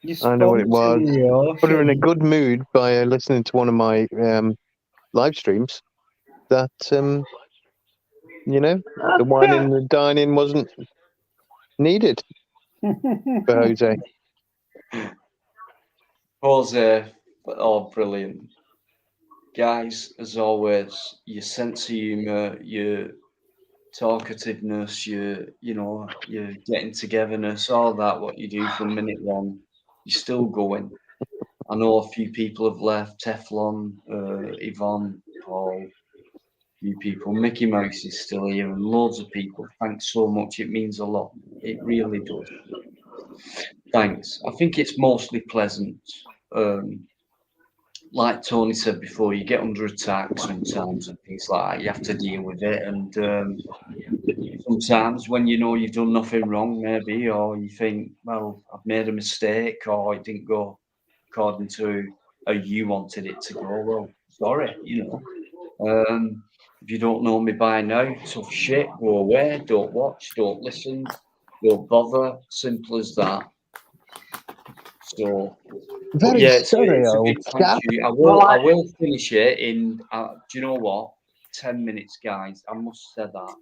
You I know what it was. spoke to the Put her in a ocean. good mood by listening to one of my live streams. That you know, the wine and the dining wasn't needed for Jose. Jose, oh, brilliant. Guys, as always, your sense of humour, your talkativeness, your getting togetherness, all that, what you do from minute one, you're still going. I know a few people have left, Teflon, Yvonne, Paul, few people. Mickey Mouse is still here, and loads of people. Thanks so much. It means a lot. It really does. Thanks. I think it's mostly pleasant. Like Tony said before, you get under attack sometimes and things like that. You have to deal with it. And sometimes when you know you've done nothing wrong, maybe, or you think, well, I've made a mistake, or it didn't go according to how you wanted it to go. Well, sorry, if you don't know me by now, tough shit, go away, don't watch, don't listen, don't bother. Simple as that. So, but Very yeah, it's sorry, a old big thank chap. you. I will finish it in. Do you know what? 10 minutes, guys. I must say that.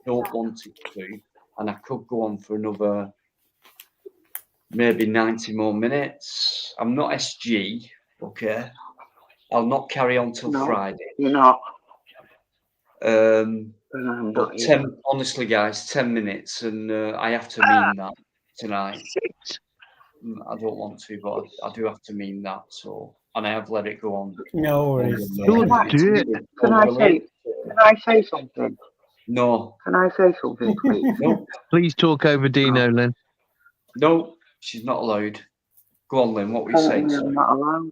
Don't want it to, and I could go on for another maybe 90 more minutes. I'm not SG, okay. I'll not carry on till Friday. You're not. But 10, honestly, guys, 10 minutes, and I have to mean that tonight. I don't want to, but I do have to mean that. So, and I have let it go on. No worries. Can I say something? No. Can I say something, please? No. Please talk over Dino, Lynn. No, she's not allowed. Go on, Lynn. What were you saying? I'm not allowed.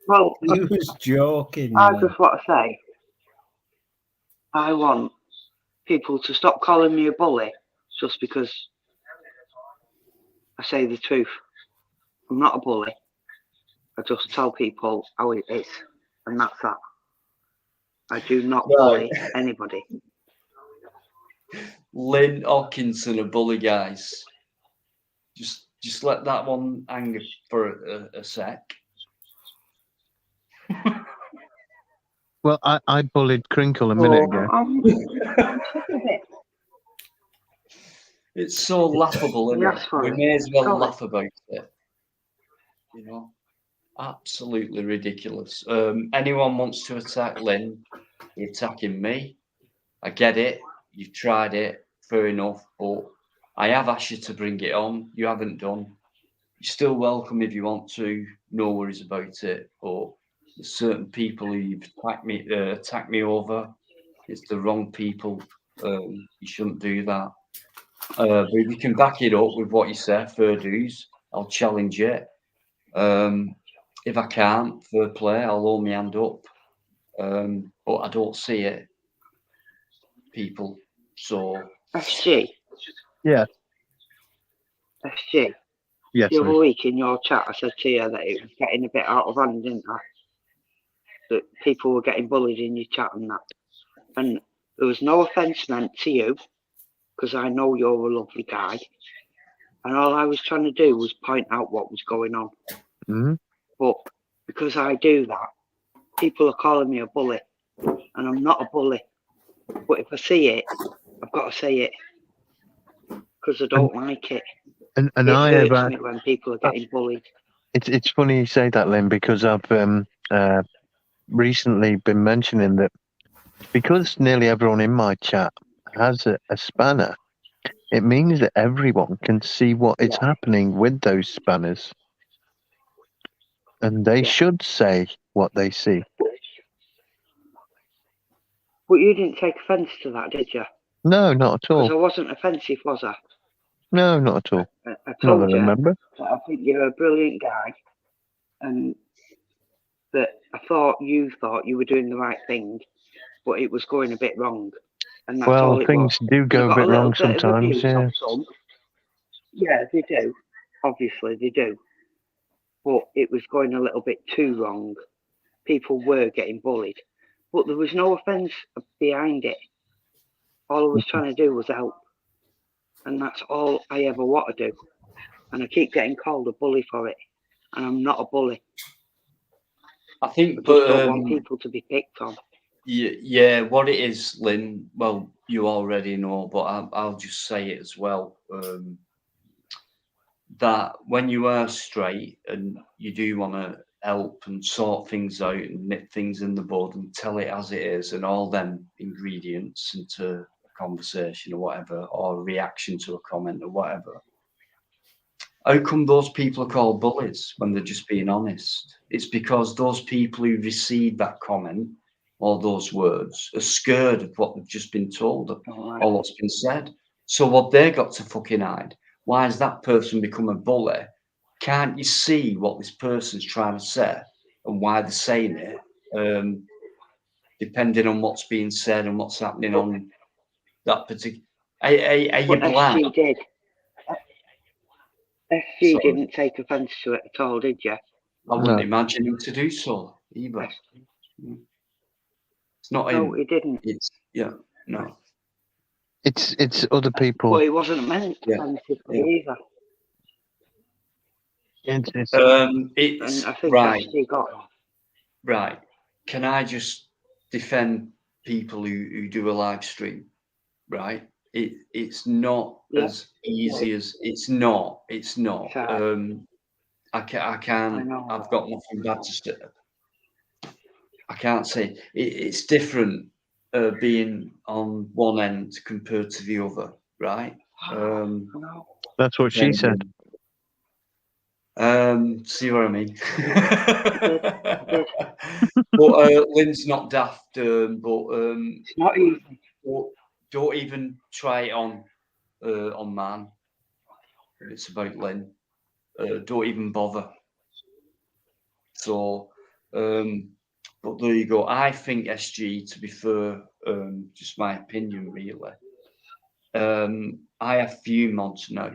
Well, He was joking. I just want to say, I want people to stop calling me a bully just because I say the truth. I'm not a bully. I just tell people how it is, and that's that. I do not bully anybody. Lynn Hawkinson, a bully, guys. Just let that one hang for a sec. Well, I bullied Crinkle a minute ago. I'm sick of it. It's so laughable, isn't Yes, it? We may as well laugh about it. Absolutely ridiculous. Anyone wants to attack Lynn, you're attacking me. I get it. You've tried it. Fair enough. But I have asked you to bring it on. You haven't done. You're still welcome if you want to. No worries about it. But there's certain people who've attacked me over. It's the wrong people. You shouldn't do that. But if you can back it up with what you say, fair dues, I'll challenge it. If I can't, fair play, I'll hold my hand up. But I don't see it, people. So SG. Yeah. SG. Yes. The other week in your chat, I said to you that it was getting a bit out of hand, didn't I? That people were getting bullied in your chat and that. And there was no offence meant to you, because I know you're a lovely guy. And all I was trying to do was point out what was going on. Mm-hmm. But because I do that, people are calling me a bully. And I'm not a bully. But if I see it, I've got to say it. Because I don't like it. And it I hurts have me when people are getting bullied. It's funny you say that, Lynn, because I've recently been mentioning that because nearly everyone in my chat has a spanner, it means that everyone can see what is happening with those spanners. And they should say what they see. But you didn't take offence to that, did you? No, not at all. Because I wasn't offensive, was I? No, not at all. I Not that told I you remember. that I think you're a brilliant guy, and that I thought you were doing the right thing, but it was going a bit wrong, and that's Well, all it was. things do I go a got bit a little wrong bit of sometimes, abuse yeah. off some. Yeah, they do. Obviously, they do. But it was going a little bit too wrong. People were getting bullied, but there was no offence behind it. All I was trying to do was help, and that's all I ever want to do. And I keep getting called a bully for it, and I'm not a bully. I think, I just don't want people to be picked on. Yeah, what it is, Lynn, well, you already know, but I'll just say it as well. That when you are straight and you do want to help and sort things out and nip things in the bud and tell it as it is and all them ingredients into a conversation or whatever, or a reaction to a comment or whatever, how come those people are called bullies when they're just being honest? It's because those people who receive that comment or those words are scared of what they've just been told or what's been said. So what they got to fucking hide? Why has that person become a bully? Can't you see what this person's trying to say and why they're saying it? Depending on what's being said and what's happening on that particular. Are you blind? SG did. SG didn't take offence to it at all, did you? I wouldn't imagine him to do so either. It's not him. No, he didn't. It's no. It's other people. Well, it wasn't meant offensively either. It's And I think right. SG got it. Right. Can I just defend people who do a live stream? Right. It's not as easy as it's not. I can't. I've got nothing bad to say. I can't say it's different being on one end compared to the other, right? That's what she said. See what I mean? But Lynn's not daft, but it's not easy. Don't even try it on man. It's about Lynn. Don't even bother. So, but there you go. I think SG, to be fair, just my opinion, really. I have few mods now,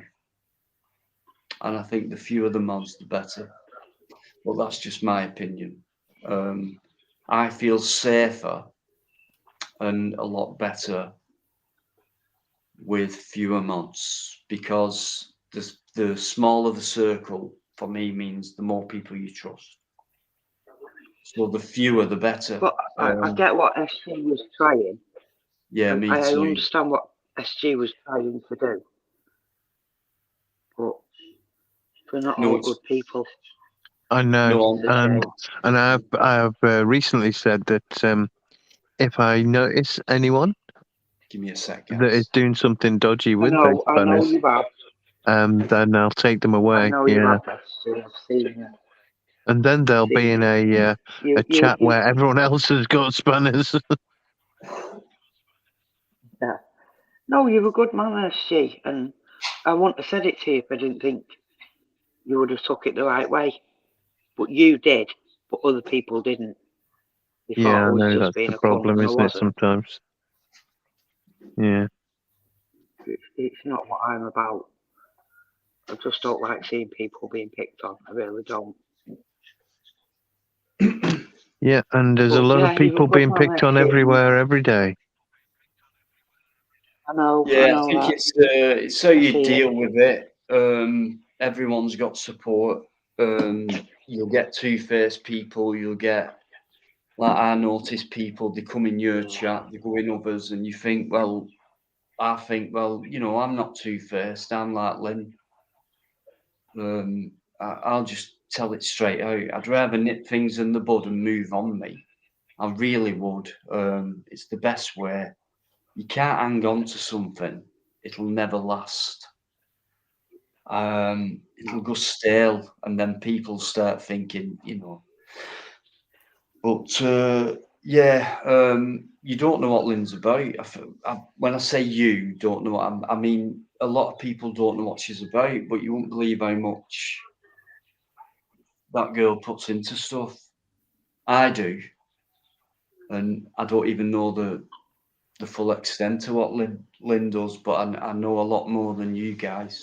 and I think the fewer the mods, the better. But that's just my opinion. I feel safer and a lot better with fewer mods because the smaller the circle for me means the more people you trust. So the fewer the better. But I get what SG was trying. Yeah, me I too. understand what SG was trying to do. But we're not all good people. I know, and I've recently said that if I notice anyone, give me a second, that is doing something dodgy with bed I know spanners, you have. then I'll take them away. I know you have, SG. I've seen you. And then they'll be in a chat where everyone else has got spanners. Yeah. No, you're a good man, SG, and I wouldn't have said it to you if I didn't think you would have took it the right way. But you did, but other people didn't. They thought I I was know just that's being the a cunt, problem, and I isn't it? wasn't. Sometimes. Yeah. It's not what I'm about. I just don't like seeing people being picked on. I really don't. Yeah, and there's a lot of people being picked on everywhere, every day. I know. Yeah, I know think that. it's how you deal with it. Everyone's got support. You'll get two-faced people. You'll get, like I notice people, they come in your chat, they go in others, and you think, well, I'm not two-faced. I'm like Lynn. I'll just tell it straight out. I'd rather nip things in the bud and move on, me. I really would. It's the best way. You can't hang on to something. It'll never last. It'll go stale, and then people start thinking, But Yeah, you don't know what Lynn's about. When I say you don't know what I mean, a lot of people don't know what she's about, but you won't believe how much that girl puts into stuff. I do, and I don't even know the full extent of what Lynn does, but I know a lot more than you guys.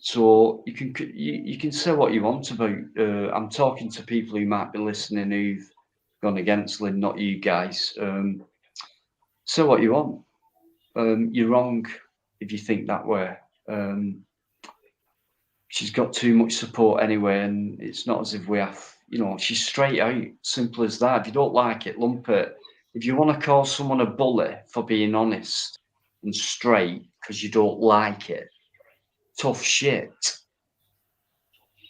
So you can say what you want about. I'm talking to people who might be listening who've gone against Lynn, not you guys. Say what you want. You're wrong if you think that way. She's got too much support anyway, and it's not as if we have. She's straight out. Simple as that. If you don't like it, lump it. If you want to call someone a bully for being honest and straight because you don't like it, tough shit.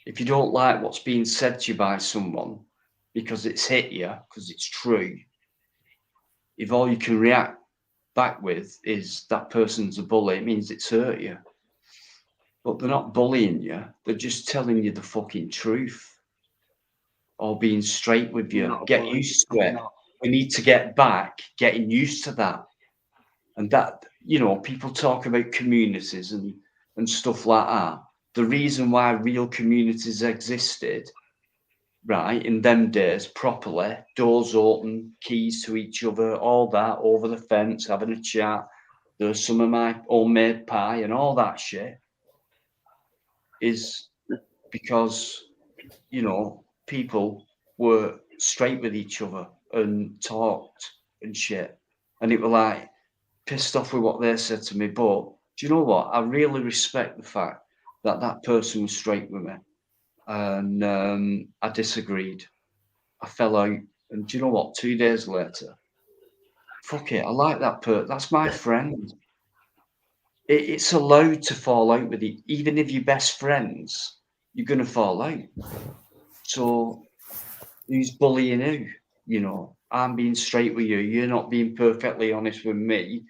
If you don't like what's being said to you by someone because it's hit you, because it's true, if all you can react back with is that person's a bully, it means it's hurt you. But they're not bullying you, they're just telling you the fucking truth or being straight with you. Get used to it. We need to get back getting used to that. And that, people talk about communities and stuff like that. The reason why real communities existed, right, in them days, properly, doors open, keys to each other, all that, over the fence, having a chat, there's some of my homemade pie and all that shit, is because, people were straight with each other and talked and shit. And it were like, pissed off with what they said to me, but do you know what? I really respect the fact that that person was straight with me. And I disagreed. I fell out. And do you know what? 2 days later, fuck it, I like that person. That's my friend. It's allowed to fall out with you. Even if you're best friends, you're going to fall out. So who's bullying who? I'm being straight with you. You're not being perfectly honest with me,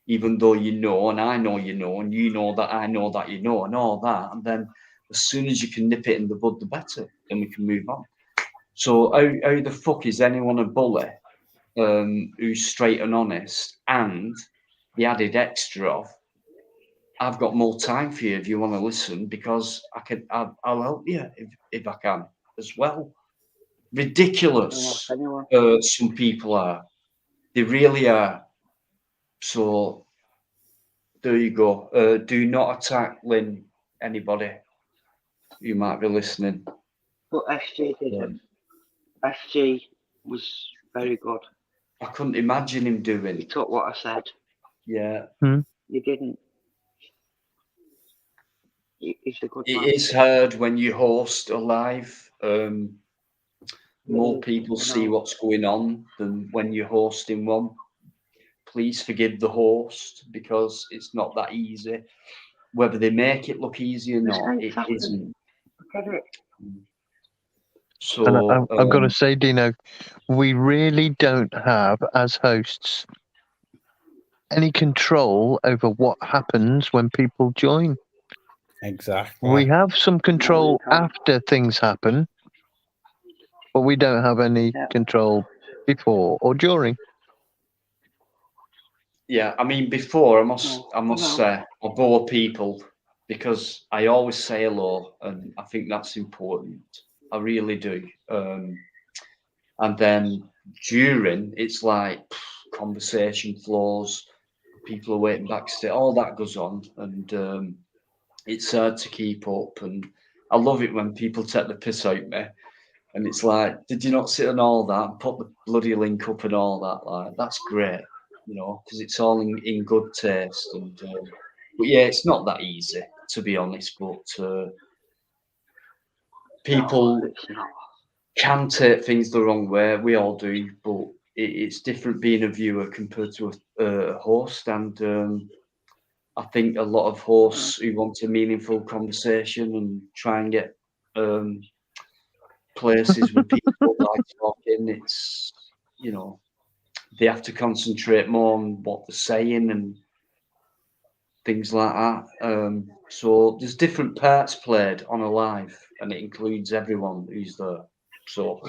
even though you know, and I know you know, and you know that I know that you know, and all that. And then as soon as you can nip it in the bud, the better. Then we can move on. So how the fuck is anyone a bully who's straight and honest? And the added extra of, I've got more time for you if you want to listen, because I'll help you if I can as well. Ridiculous. Some people are. They really are. So there you go. Do not attack Lynn, anybody who might be listening. But SG didn't. SG was very good. I couldn't imagine him doing. He took what I said. Yeah. You didn't. He's a good man. It is hard when you host a live. More people see what's going on than when you're hosting one. Please forgive the host, because it's not that easy. Whether they make it look easy or not, it isn't. So and I've got to say, Dino, we really don't have, as hosts, any control over what happens when people join. Exactly. We have some control after things happen, but we don't have any control before or during. Yeah, I mean, before I must say I bore people, because I always say hello, and I think that's important. I really do. And then during, it's like conversation flows, people are waiting backstage, all that goes on, and it's hard to keep up. And I love it when people take the piss out me, and it's like, did you not sit on all that and put the bloody link up and all that? Like, that's great, because it's all in good taste. And but yeah, it's not that easy, to be honest. But people can take things the wrong way. We all do, but it's different being a viewer compared to a host. And I think a lot of hosts who want a meaningful conversation and try and get places with people like talking, it's, they have to concentrate more on what they're saying and things like that. So there's different parts played on a live, and it includes everyone who's there. So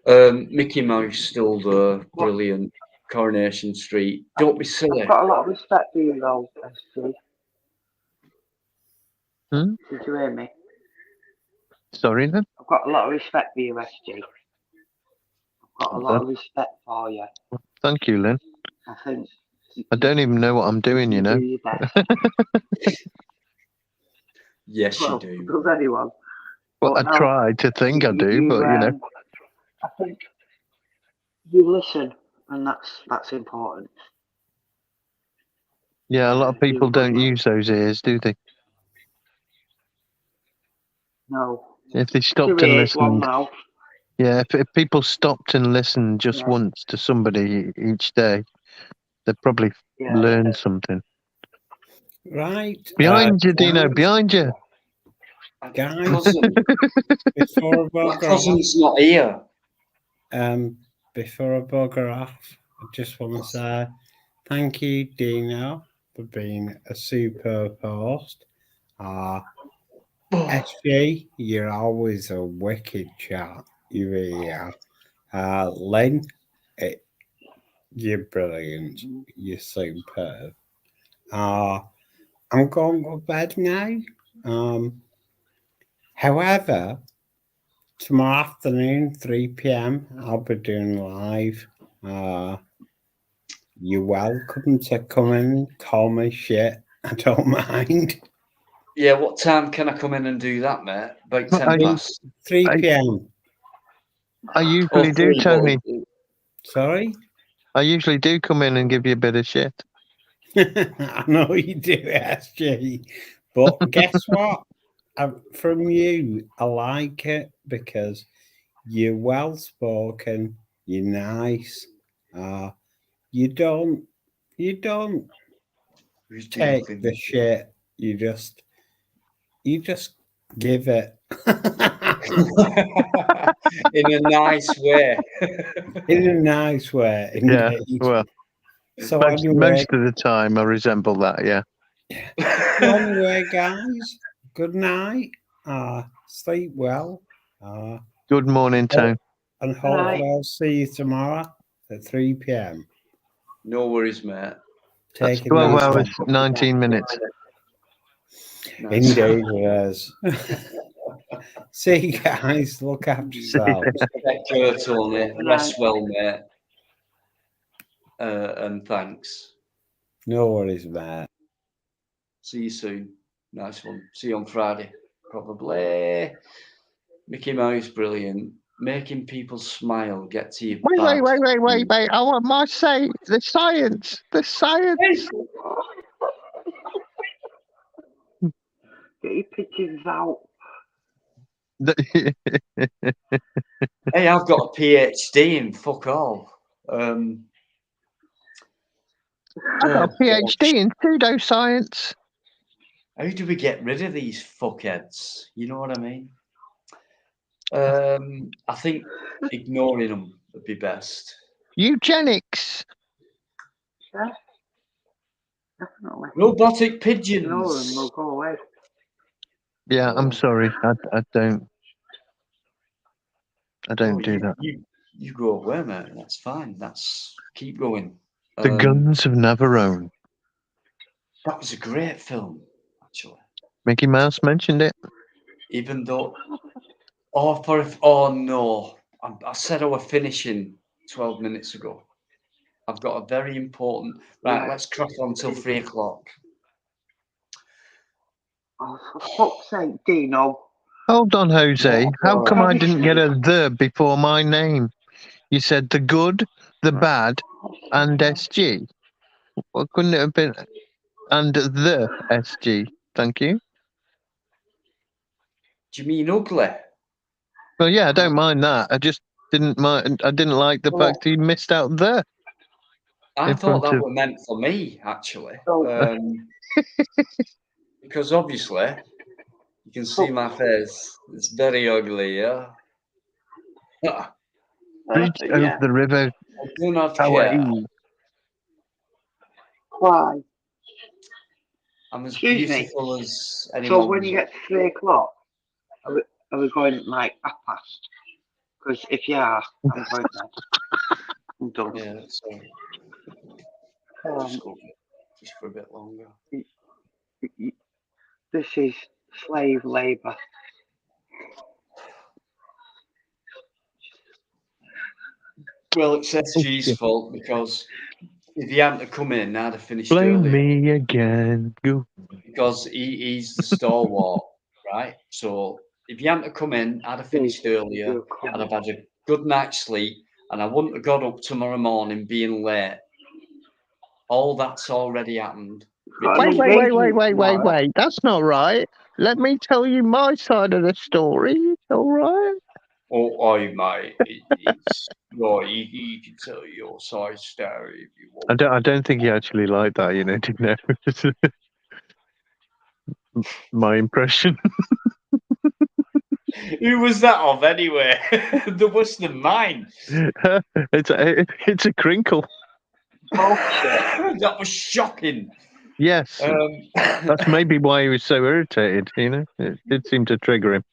Mickey Mouse still there, brilliant. Coronation Street. Don't be silly. I've got a lot of respect for you, though, SG. Hmm? Did you hear me? Sorry then. I've got a lot of respect for you, SG. I've got a lot of respect for you. Thank you, Lynn. I think. I don't even know what I'm doing, you know. Do your best. Yes, Well, you do. does anyone? Well, I no, try to think I do, but you know. I think you listen, and that's important. Yeah, a lot of people don't use those ears, do they? No. If they stopped Two and ears, one listened. mouth. Yeah, if people stopped and listened just Yeah. once to somebody each day, they'd probably Yeah. learn something. Right. Behind you, Dino, guys, behind you. Guys, Cousin, before I my bugger cousin's not here. off, before I bugger off, I just want to say thank you, Dino, for being a superb host. SG, you're always a wicked chat. You really are. Len, you're brilliant. You're superb. I'm going to bed now. However, tomorrow afternoon, 3 p.m., I'll be doing live. You're welcome to come in, call me shit. I don't mind. Yeah, what time can I come in and do that, mate? About 10 past. 3 p.m. I usually do, three, Tony. Sorry? I usually do come in and give you a bit of shit. I know you do, SG. But guess what? From you, I like it because you're well spoken, you're nice. You don't take the shit. You just give it. In a nice way. In a nice way, Yeah, indeed. well, So most anyway, of the time I resemble that, yeah. so anyway, guys, good night. Sleep well. Good morning, Tone. And hopefully I'll see you tomorrow at 3 p.m. No worries, mate. That's Take it 12 easy. hours, 19 minutes. Nice. Indeed it is. See you guys. Look after yourselves. Take care, Tony. Rest well, mate. And thanks. No worries, mate. See you soon. Nice one. See you on Friday, probably. Mickey Mouse, brilliant. Making people smile, get to your Wait. bad. I want my say. The science. Get your pigeons out. Hey, I've got a PhD in fuck all. I've got a PhD in pseudoscience. How do we get rid of these fuckheads? You know what I mean? I think ignoring them would be best. Eugenics. Yeah. Definitely. Robotic pigeons. Ignore them, they'll go away. Yeah, I'm sorry. I don't do that. You go away, mate. That's fine. Keep going. The Guns of Navarone. That was a great film, actually. Mickey Mouse mentioned it. Even though, oh no, I said I was finishing 12 minutes ago. I've got a very important. Right, let's crack on till 3 o'clock. Oh, for fuck's sake, Dino. Hold on, Jose. How come I didn't get a the before my name? You said the good, the bad, and SG. Well, couldn't it have been and the SG? Thank you. Do you mean ugly? Well, yeah, I don't mind that. I just didn't mind. I didn't like the fact he missed out the. I thought that was meant for me, actually. Because obviously, you can see my face. It's very ugly, yeah? Bridge over the river. I do not Hawaii. care. Why? I'm as Excuse me. beautiful as anyone. So when you get to 3 o'clock, are we going like 1:30? Because if you are, I'm going now. I'm done. Yeah, that's all right. Just go just for a bit longer. This is slave labour. Well, it's SG's shit. fault because if he hadn't have come in, I'd have finished Blame earlier. me again. Go. Because he's the stalwart, right? So if he hadn't have come in, I'd have finished earlier. I'd have had a good night's sleep, and I wouldn't have got up tomorrow morning being late. All that's already happened. Wait. That's not right. Let me tell you my side of the story. It's all right. Oh, mate, it's right. You can tell your side story if you want. I don't think he actually liked that, you know, didn't it? My impression. Who was that of anyway? The worse than mine. It's a crinkle. That was shocking. Yes, that's maybe why he was so irritated. You know, it did seem to trigger him.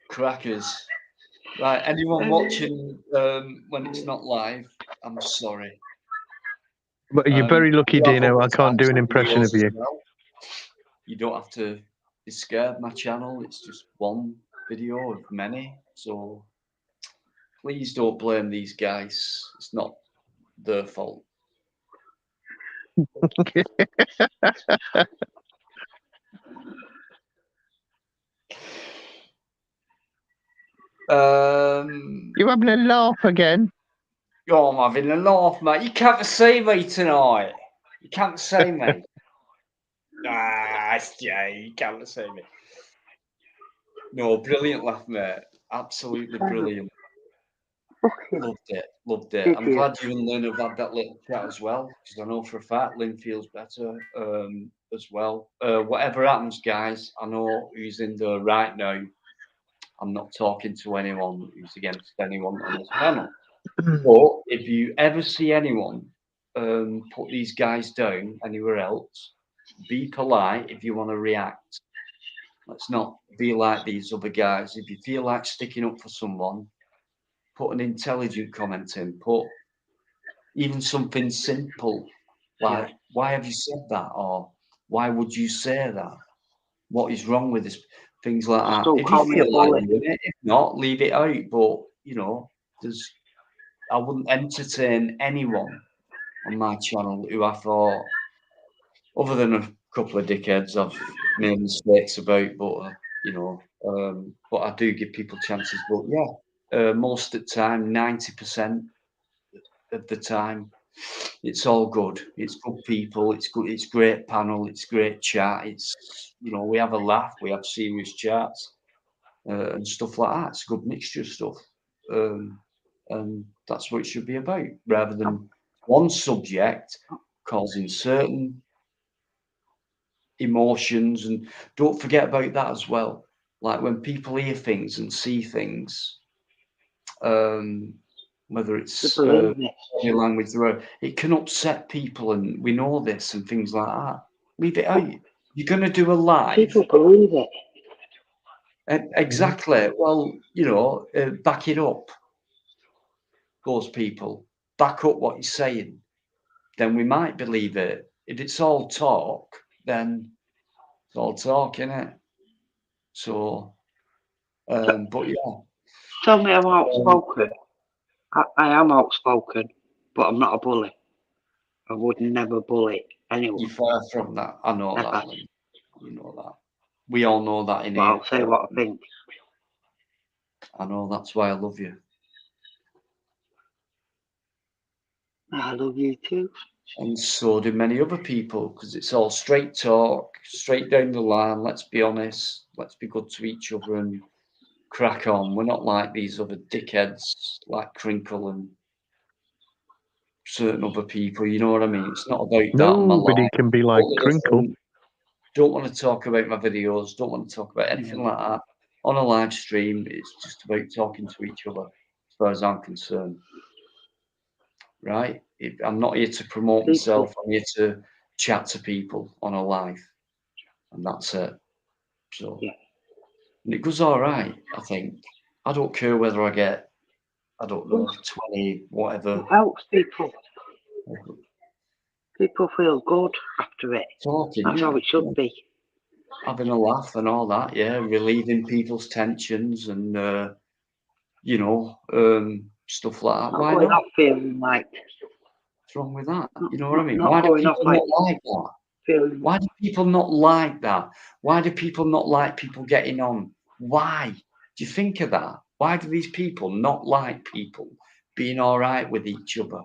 Crackers. Right, anyone watching when it's not live, I'm sorry. But you're very lucky, Dino. I can't do an impression of you. Well. You don't have to be scared. My channel, it's just one video of many. So please don't blame these guys. It's not their fault. You having a laugh again? Oh, I'm having a laugh, mate. You can't see me tonight. You can't see me. Yeah, you can't see me. No, brilliant laugh, mate. Absolutely brilliant. Loved it. I'm glad you and Lynn have had that little chat as well, because I know for a fact Lynn feels better as well. Whatever happens, guys, I know who's in there right now. I'm not talking to anyone who's against anyone on this panel. But if you ever see anyone put these guys down anywhere else, be polite if you want to react. Let's not be like these other guys. If you feel like sticking up for someone, put an intelligent comment in. Put even something simple like, why have you said that? Or why would you say that? What is wrong with this? Things like that. Don't If call you me a feel like bully. doing it, if not, leave it out. But, you know, I wouldn't entertain anyone on my channel who I thought, other than a couple of dickheads I've made mistakes about, but, you know, but I do give people chances. But yeah, most of the time, 90% of the time, it's all good. It's good people. It's good. It's great panel. It's great chat. It's, you know, we have a laugh. We have serious chats and stuff like that. It's a good mixture of stuff, and that's what it should be about, rather than one subject causing certain emotions. And don't forget about that as well. Like when people hear things and see things, whether it's body language, it can upset people, and we know this and things like that. Leave it out. You're going to do a live. People believe it. Exactly. Well, you know, back it up. Those people back up what you're saying. Then we might believe it. If it's all talk, then it's all talk, innit? So, but yeah. Tell me I'm outspoken. I am outspoken, but I'm not a bully. I would never bully anyone. You're far from that. I know Never. that, Lynn. You know that. We all know that in But here. I'll say what I think. I know, that's why I love you. I love you too. And so do many other people, because it's all straight talk, straight down the line. Let's be honest. Let's be good to each other and crack on. We're not like these other dickheads like Crinkle and certain other people. You know what I mean? It's not about that in my Nobody life. can be like Crinkle. Don't want to talk about my videos. Don't want to talk about anything like that. On a live stream, it's just about talking to each other, as far as I'm concerned. Right? I'm not here to promote myself. I'm here to chat to people on a live, and that's it. So, Yeah. and it goes all right, I think. I don't care whether I get, I don't know, Well, 20, whatever. it helps people. People feel good after it. Talking, That's how it should be. having a laugh and all that, yeah, relieving people's tensions and stuff like that. Not Why going not? off feeling like. What's wrong with that? Not, You know what I not, mean? not Why do going off people like not like that? feeling. Why do people not like that? Why do people not like people getting on? Why? Do you think of that? Why do these people not like people being all right with each other?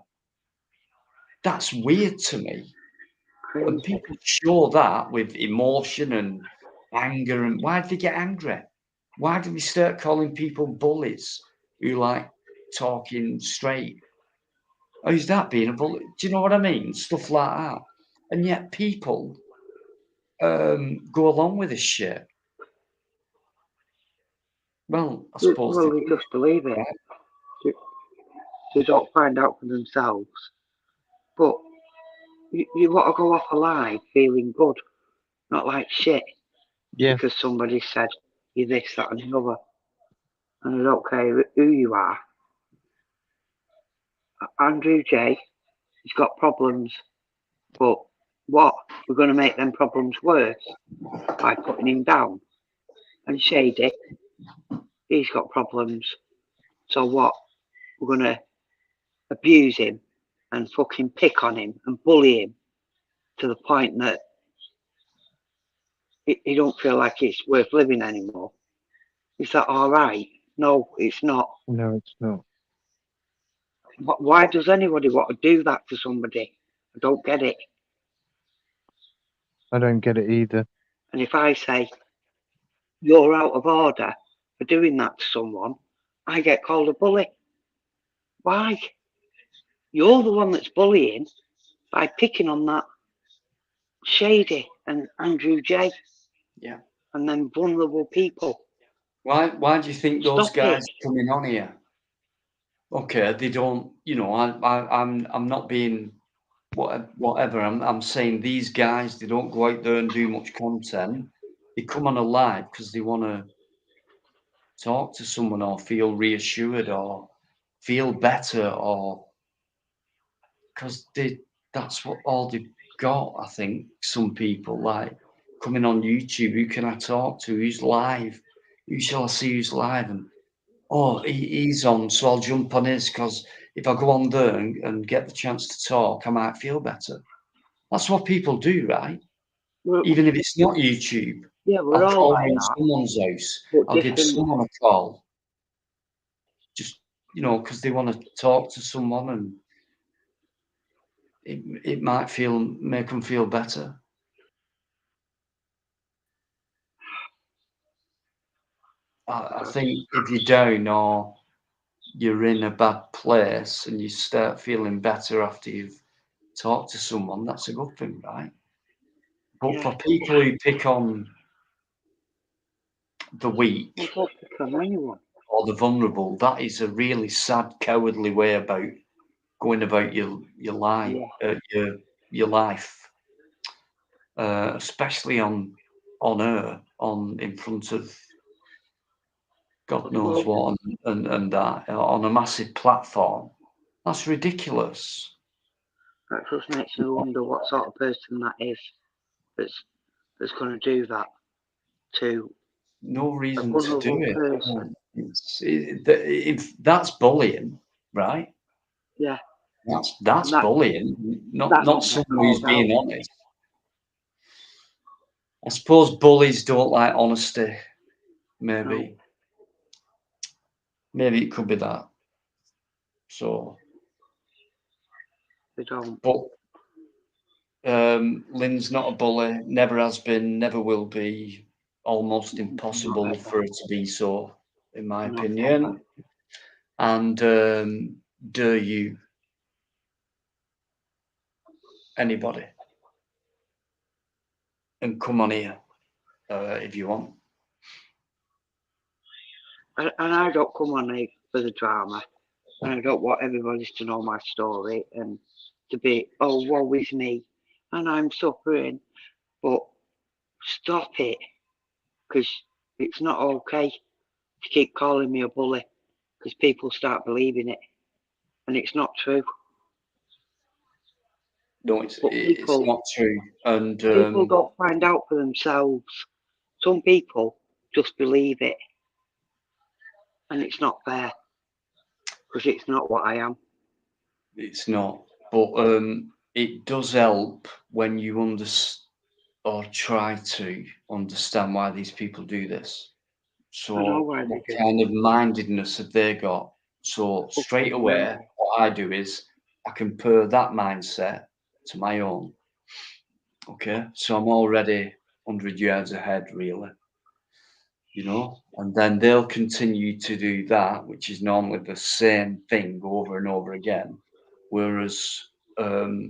That's weird to me. And Crazy. people show that with emotion and anger. And why do they get angry? Why do they start calling people bullies who like talking straight? Oh, is that being a bully? Do you know what I mean? Stuff like that. And yet people go along with this shit. Well, I suppose Well, they they do, just believe it. right? They don't find out for themselves. But you want to go off alive feeling good, not like shit. Yeah. Because somebody said you're this, that, and the other. And I don't care who you are. Andrew J, he's got problems. But what? We're going to make them problems worse by putting him down. And Shady, he's got problems. So what? We're going to abuse him and fucking pick on him and bully him to the point that he don't feel like it's worth living anymore. Is that all right? No, it's not. No, it's not. Why does anybody want to do that to somebody? I don't get it. I don't get it either. And if I say you're out of order for doing that to someone, I get called a bully. Why? You're the one that's bullying by picking on that Shady and Andrew J. Yeah. And then vulnerable people. Why do you think those Stop guys it. coming on here? Okay, they don't. I'm not being whatever. I'm saying these guys, they don't go out there and do much content. They come on a live because they want to talk to someone or feel reassured or feel better or because that's what all they've got. I think some people like coming on YouTube. Who can I talk to? Who's live? Who shall I see who's live? And he's on, so I'll jump on his because if I go on there and get the chance to talk, I might feel better. That's what people do, right? Even if it's not YouTube, Yeah, we're I'll all call like around that. someone's house. But I'll give different. someone a call. Just, because they want to talk to someone and it might make them feel better. I think if you're down or you're in a bad place and you start feeling better after you've talked to someone, that's a good thing, right? But for people who pick on the weak Don't pick on anyone. or the vulnerable, that is a really sad, cowardly way about going about your life, your life, especially on air, in front of God knows what, and that on a massive platform. That's ridiculous. That just makes me wonder what sort of person that is that's going to do that to No a reason to vulnerable do it. person. If that's bullying, right? Yeah. That's bullying, not someone who's being honest. I suppose bullies don't like honesty. Maybe it could be that. So they don't. But Lynn's not a bully. Never has been. Never will be. Almost impossible for her to be so, in my opinion. And do you? Anybody? And come on here if you want. And I don't come on here for the drama. And I don't want everybody to know my story and to be, oh, woe is me. And I'm suffering. But stop it. because it's not okay to keep calling me a bully, because people start believing it, and it's not true. No, it's But people, not true. And people don't find out for themselves. Some people just believe it, and it's not fair, because it's not what I am. it's not. But it does help when you understand or try to understand why these people do this. I know So why what they do. kind of mindedness have they got? So straight away, what I do is I compare that mindset to my own. Okay, so I'm already 100 yards ahead, really. You know, and then they'll continue to do that, which is normally the same thing over and over again. Whereas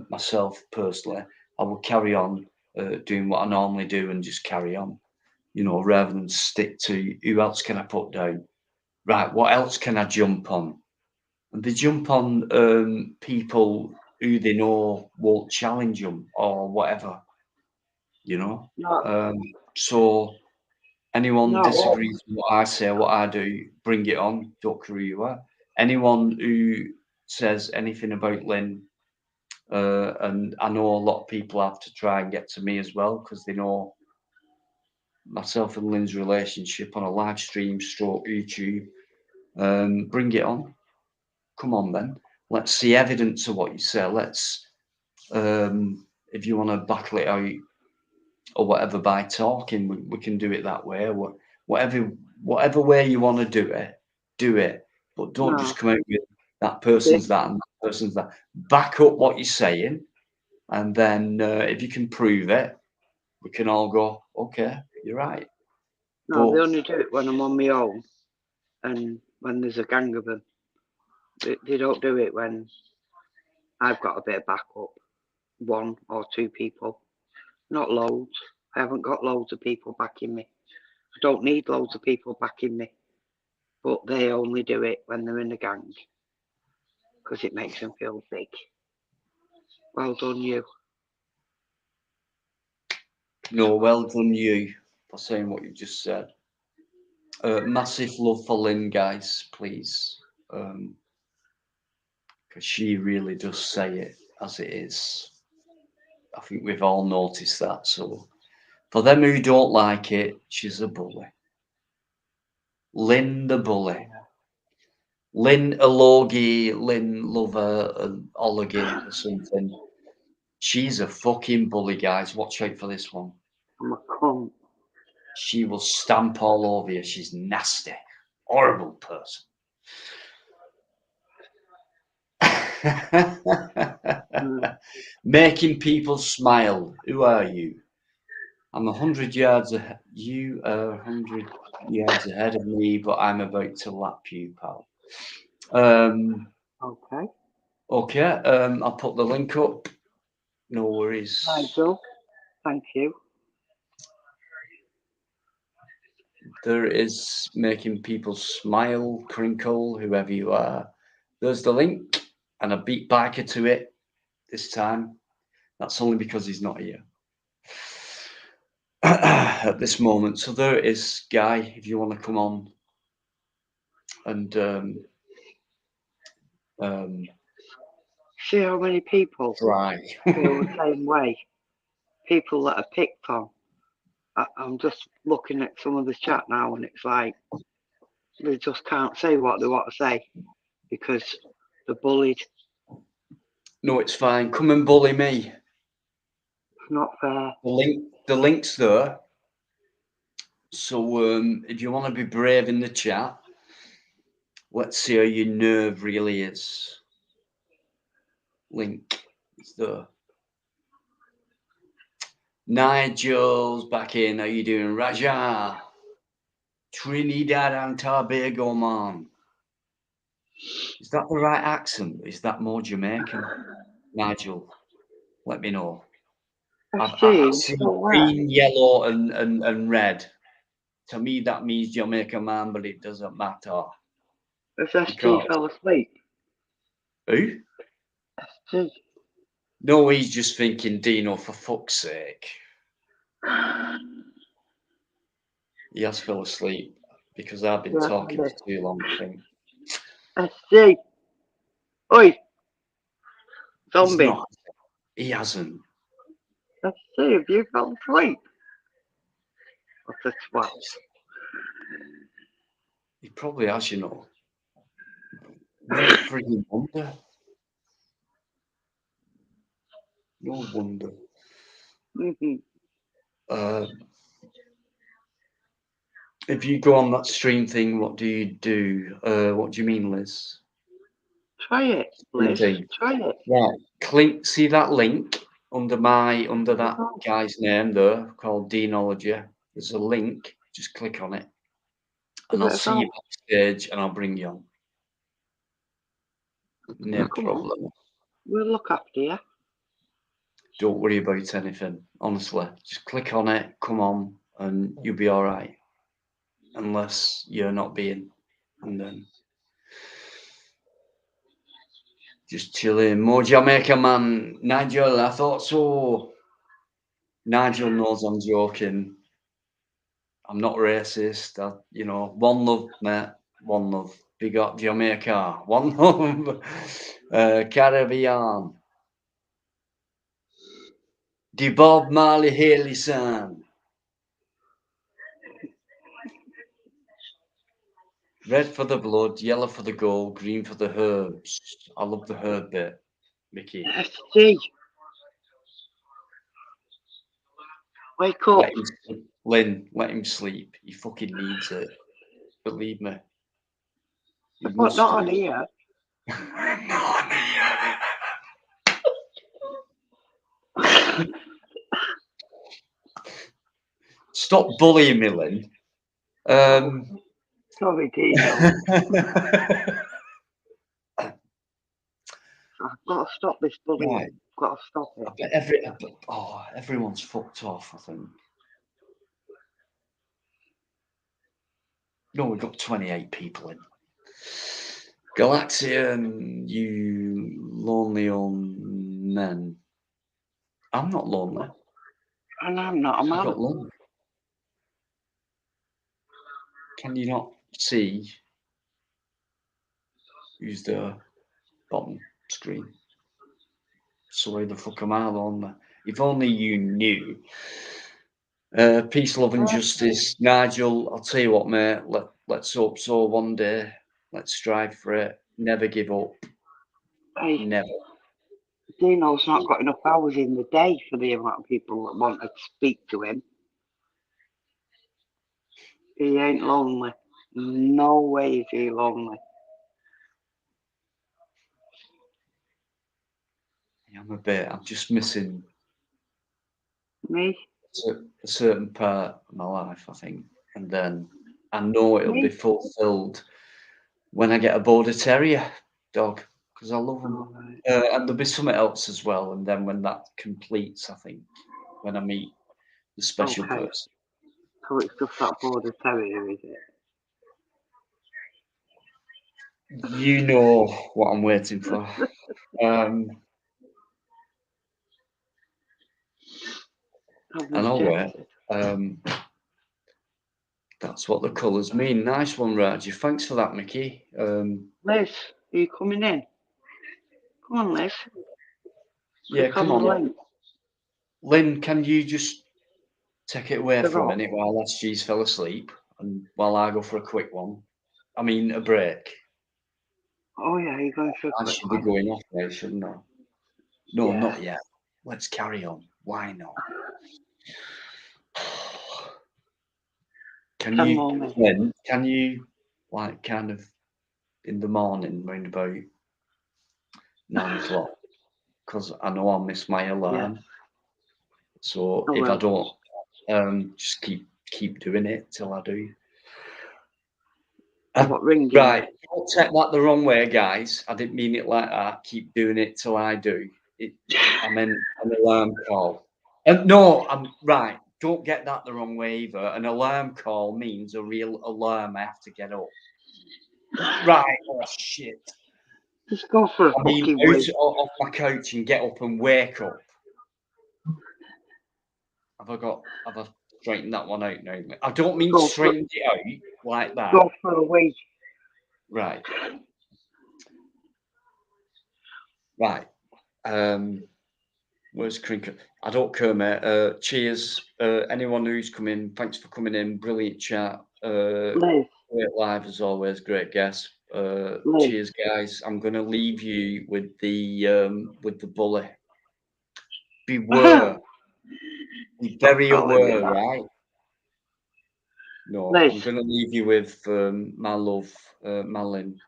myself personally, I will carry on doing what I normally do and just carry on, you know, rather than stick to who else can I put down? Right, what else can I jump on? And they jump on people who they know won't challenge them or whatever, you know. So anyone disagrees with what I say, what I do, bring it on. Don't care who you are. Anyone who says anything about Lynn, and I know a lot of people have to try and get to me as well because they know myself and Lynn's relationship on a live stream, stroke YouTube. Bring it on. Come on, then. Let's see evidence of what you say. Let's, if you want to battle it out or whatever by talking, we can do it that way. Whatever way you want to do it. But don't just come out with that person's that and that person's that. Back up what you're saying, and then if you can prove it, we can all go, okay, you're right. No, they only do it when I'm on my own and when there's a gang of them. They don't do it when I've got a bit of backup, 1 or 2 people, not loads. I haven't got loads of people backing me. I don't need loads of people backing me, but they only do it when they're in a gang because it makes them feel big. Well done, you. No, well done you for saying what you just said. Massive love for Lynn, guys, please. Because she really does say it as it is. I think we've all noticed that. So for them who don't like it, she's a bully. Lynn the bully. Lynn Alogi, Lynn Lover, Ologi or something. She's a fucking bully, guys. Watch out for this one. I'm a cunt. She will stamp all over you. She's nasty. Horrible person. Making people smile. Who are you? I'm 100 yards ahead. You are 100 yards ahead of me, but I'm about to lap you, pal. Okay. Okay. I'll put the link up. No worries. Nigel, thank you. There is making people smile, crinkle, whoever you are. There's the link, and I beat Biker to it this time. That's only because he's not here at this moment. So there it is, Guy, if you want to come on and see how many people try. feel the same way. People that are picked on. I'm just looking at some of the chat now, and it's like they just can't say what they want to say because they're bullied. No, it's fine. Come and bully me. It's not fair. The link's there. So if you want to be brave in the chat, let's see how your nerve really is. Link is there. Nigel's back in. How you doing, Raja? Trinidad and Tobago, man. Is that the right accent? Is that more Jamaican? Nigel, let me know. I've seen green, yellow, and red. To me, that means Jamaica, man, but it doesn't matter. If SG fell asleep. Who? SG. No, he's just thinking, Dino, for fuck's sake. He has fell asleep because I've been Yeah, talking I for too long, I think. SG. Oi, He's zombie. not. He hasn't. SG, have you fell asleep? What a twat. He probably has, you know. No frigging wonder. No wonder. If you go on that stream thing, what do you do? What do you mean, Liz? Try it, Liz. Try it. Right. See that link under that guy's name there called Deanology? There's a link. Just click on it. And I'll see you backstage and I'll bring you on. No problem. We'll look after you. Don't worry about anything. Honestly. Just click on it, come on, and you'll be alright. Unless you're not being. And then just chilling. More Jamaica man. Nigel, I thought so. Nigel knows I'm joking. I'm not racist. One love, mate. One love. Big up Jamaica. One love. Caribbean. The Bob Marley Haley sound. Red for the blood, yellow for the gold, green for the herbs. I love the herb bit, Mickey. SG. Wake up. Lynn, let him sleep. He fucking needs it. Believe me. But not on here. Not on here. Stop bullying me, Lynn. Sorry, Dino. I've got to stop this bullying. Right. I've got to stop it. I bet everyone's fucked off, I think. No, we've got 28 people in. Galaxian, you lonely old men. I'm not lonely. And I'm not a I man. got lonely. Can you not see who's the bottom screen? So why the fuck am I lonely? If only you knew. Peace, love and justice. Nigel, I'll tell you what, mate. Let's hope so one day. Let's strive for it. Never give up. Hey, never. Dino's not got enough hours in the day for the amount of people that want to speak to him. He ain't lonely. No way is he lonely. I'm just missing Me? a certain part of my life, I think. And then I know it'll be fulfilled when I get a border terrier dog, because I love them. And there'll be something else as well. And then when that completes, I think, when I meet the special person. So it's just that border terrier, is it? You know what I'm waiting for. I know where. That's what the colours mean. Nice one, Raji. Thanks for that, Mickey. Liz, are you coming in? Come on, Liz. Yeah, come on. Lynn, can you just take it away for a minute while SG's fell asleep and while I go for a quick one? I mean, a break. Oh, yeah, you're going for a quick I should be going off there, shouldn't I? No, not yet. Let's carry on. Why not? Can you, like, kind of in the morning, round about 9 o'clock? Because I know I'll miss my alarm. So if I don't, just keep doing it till I do. Right, don't take that the wrong way, guys. I didn't mean it like that. Keep doing it till I do. I meant an alarm call. No, I'm right. Don't get that the wrong way either. An alarm call means a real alarm. I have to get up. Right. Oh shit. Just go for a fucking wait. Off my couch and get up and wake up. Have I straighten that one out now. I don't mean Go for- straighten it out like that. Go for a week. Right. Right. Where's Crinkle? I don't care, mate. Cheers. Anyone who's come in, thanks for coming in. Brilliant chat. Liz. Great live as always. Great guest. Liz. Cheers, guys. I'm going to leave you with the bully. Beware. Be very aware, right? No, Liz. I'm going to leave you with my love, Malin.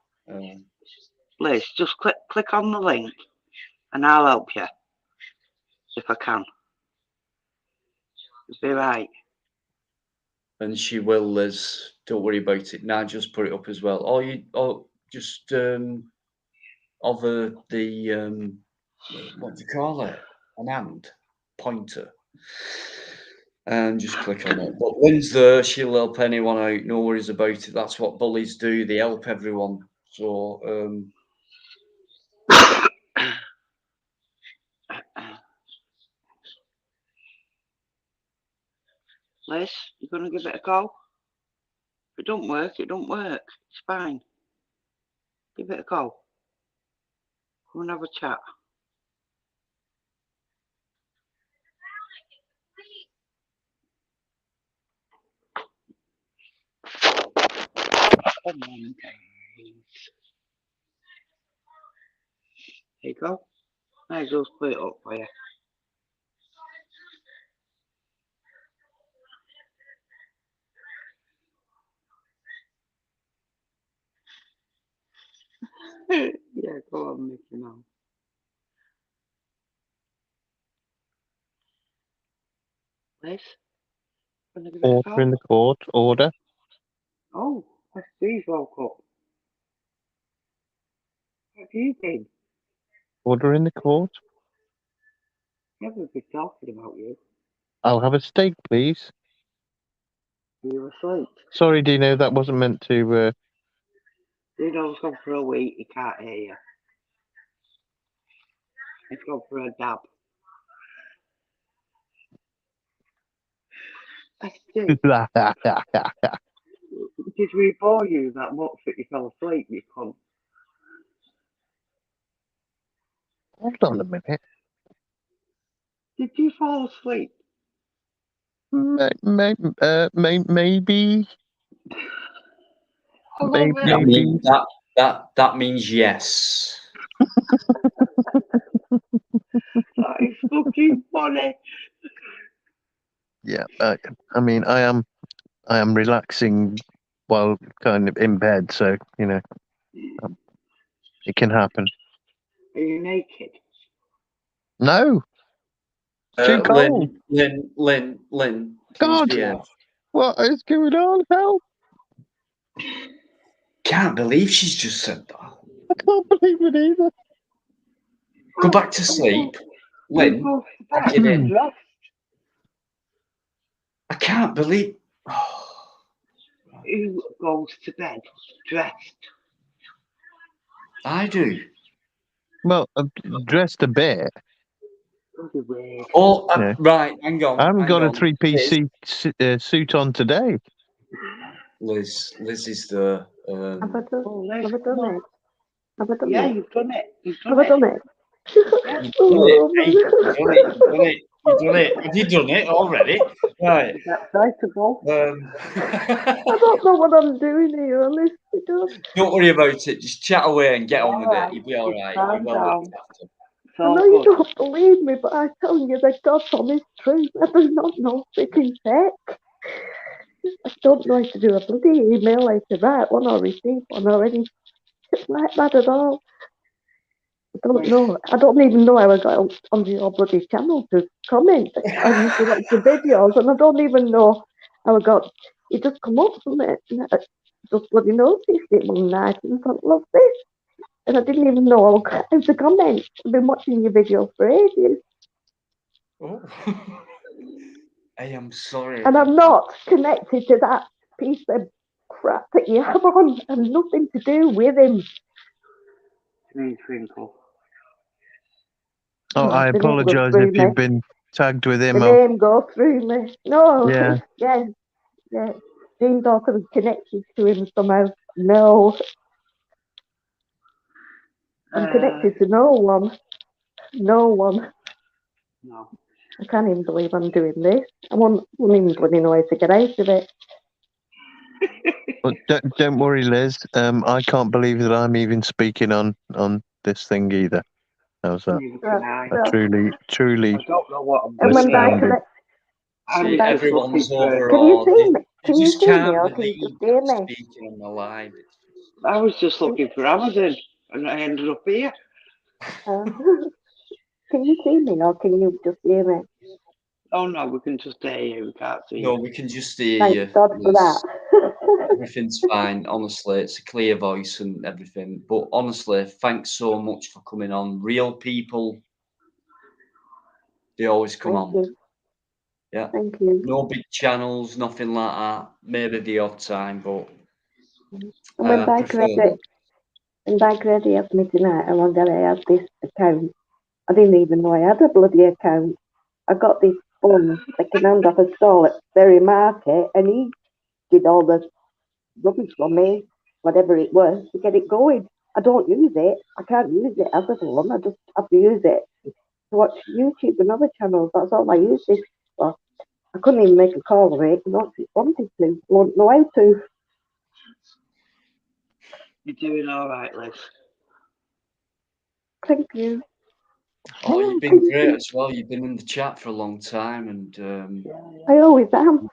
Liz, just click on the link and I'll help you if I can. Be right. And she will, Liz. Don't worry about it. Now just put it up as well. Or just over the what do you call it? An hand pointer. And just click on it. But Lynn's there, she'll help anyone out, no worries about it. That's what bullies do, they help everyone. So Liz, you gonna give it a go? If it don't work, it don't work. It's fine. Give it a go. Come and have a chat. Come on, guys. There you go. Might as well split it up for you. Yeah, go on, Mickey Mouse. Liz, gonna give it a Order go? in the court. Order. Oh, Steve's woke up. What have you been? Order in the court. Never been talking about you. I'll have a steak, please. You were asleep. Sorry, Dino, that wasn't meant to. Dino's gone for a week, he can't hear you. He's gone for a dab. Did we bore you that much that you fell asleep, you cunt? Hold on a minute. Did you fall asleep? Maybe. Maybe. That means yes. That is fucking funny. Yeah, I mean, I am relaxing while kind of in bed, so it can happen. Are you naked? No, it's too cold. Lynn, please God, behave. what is going on? Help! Can't believe she's just said that. I can't believe it either. Go back to sleep, Lynn. Pack it in. I can't believe. Who goes to bed dressed? I do. Well, I'm dressed a bit. Oh, right. Hang on. I haven't got a three-piece suit on today. Liz is the. Have I done it? Yeah, you've done it. Have I done it? You've done it. Have you done it already? Right. Excitable. I don't know what I'm doing here, honestly. Don't worry about it. Just chat away and get on with it. You'll be all right. You're well looked after. I know you don't believe me, but I tell you the God's honest truth. I do not know freaking tech. I don't know how to do a bloody email, how to write one or receive one or anything like that at all. I don't know. I don't even know how I got onto your bloody channel to comment. I used to watch the videos, and I don't even know how I got. It just come up from it. And I just bloody noticed it one night and thought, love this. And I didn't even know how to comment. I've been watching your videos for ages. Oh. I am sorry. And I'm not connected to that piece of crap that you have on. And nothing to do with him. Twinkle. Oh, I apologise if you've been tagged with him. The name goes through me. No. Yeah. Yeah. Seems all could have connected to him somehow. No. I'm connected to no one. No one. No. I can't even believe I'm doing this. I won't even bloody know how to get out of it. But don't worry, Liz. I can't believe that I'm even speaking on this thing either. How's that? I truly. I don't know what I'm And when astounded. See, everyone's over. Can you see me? You Can you just see me can't or can you believe just hear me? speaking on the live. I was just looking for Amazon and I ended up here. Can you see me or can you just hear me? Oh no, we can just hear you. We can't see No, you. we can just hear Thank you. God for that. Everything's fine. Honestly, it's a clear voice and everything. But honestly, thanks so much for coming on. Real people, they always come Thank on. you. Yeah. Thank you. No big channels, nothing like that. Maybe the odd time, but And when I prefer that. Bikereddie asked me tonight how long I had this account, I didn't even know I had a bloody account. I got this bum second-hand off a stall at Berry Market, and he did all the rubbish for me, whatever it was, to get it going. I don't use it. I can't use it as a bum. I just have to use it to watch YouTube and other channels. That's all I use this for. I couldn't even make a call of it. Not if it wanted to. Won't know how to. You're doing all right, Liz. Thank you. Oh, you've been great as well. You've been in the chat for a long time, and I always am.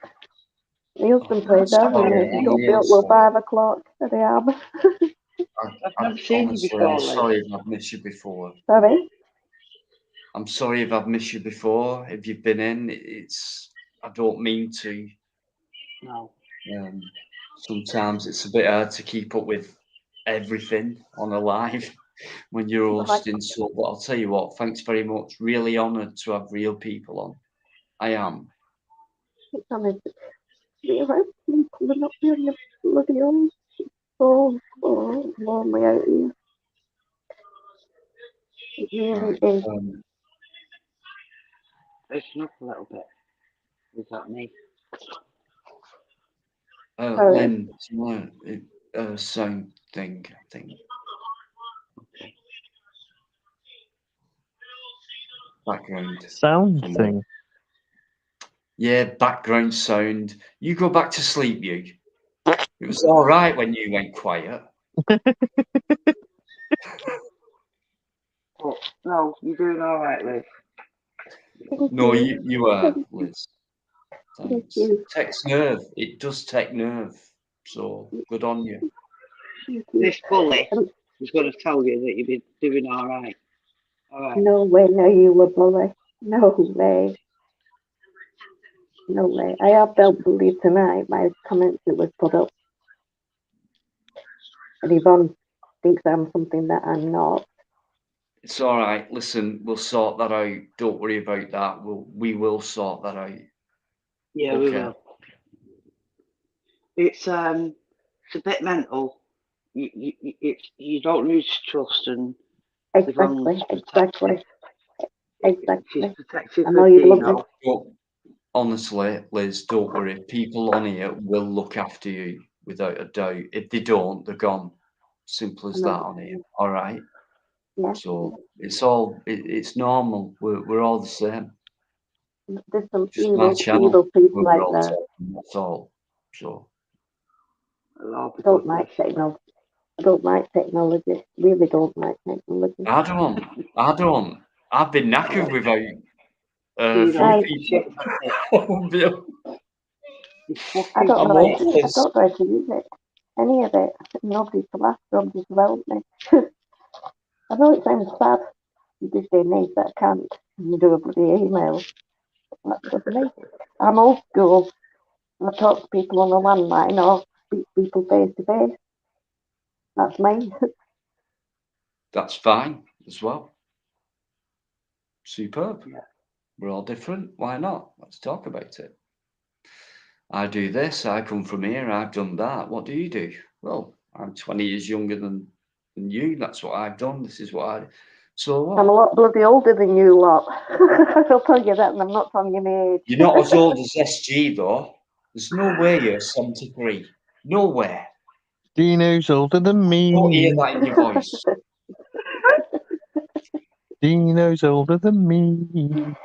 My husband plays out with me. He don't be up till 5 o'clock at the am. I've never seen you before, I'm Liz. sorry if I've missed you before. Sorry? I'm sorry if I've missed you before. If you've been in, I don't mean to. No. Sometimes it's a bit hard to keep up with everything on a live when you're hosting. So, but I'll tell you what, thanks very much. Really honoured to have real people on. I am. It's honest. Realize people are not doing the bloody old. So lonely out here. It really is. Listen up a little bit. Is that me? Lynn, sound thing, I think. Background. Sound thing. Yeah, background sound. You go back to sleep, you. It was all right when you went quiet. Oh, no, you're doing all right, Liz. No, you are, Liz. Thanks. Takes nerve. It does take nerve. So good on you. This bully is going to tell you that you've been doing all right. All right. No way, no, you were bully. No way. No way. I have felt bullied tonight by comments that was put up. And Yvonne thinks I'm something that I'm not. It's all right. Listen, we'll sort that out. Don't worry about that. We will sort that out. Yeah, okay. We will. It's a bit mental. You don't lose trust and exactly. She's protective I know of you love me. But honestly, Liz, don't worry. People on here will look after you without a doubt. If they don't, they're gone. Simple as that on here. All right. Yeah. So it's normal. We're all the same. There's some Just my channel. evil people out there. That's all. So. I don't like technology. I don't like technology. Really don't like technology. I don't. I've been knackered without few people. I don't know how to use it. Any of it. Nobody's to ask, nobody's to help me. I know it sounds sad in this day and age that I can't do a bloody email. That's just me. I'm old school. I talk to people on the landline or speak to people face to face. That's me. That's fine as well. Superb. Yeah. We're all different. Why not? Let's talk about it. I do this. I come from here. I've done that. What do you do? Well, I'm 20 years younger than you. That's what I've done. This is what So I'm a what? lot bloody older than you lot. I'll tell you that, and I'm not telling you my age. You're not as old as SG though. There's no way you're 73. Nowhere. Dino's older than me. Don't hear that in your voice. Dino's older than me.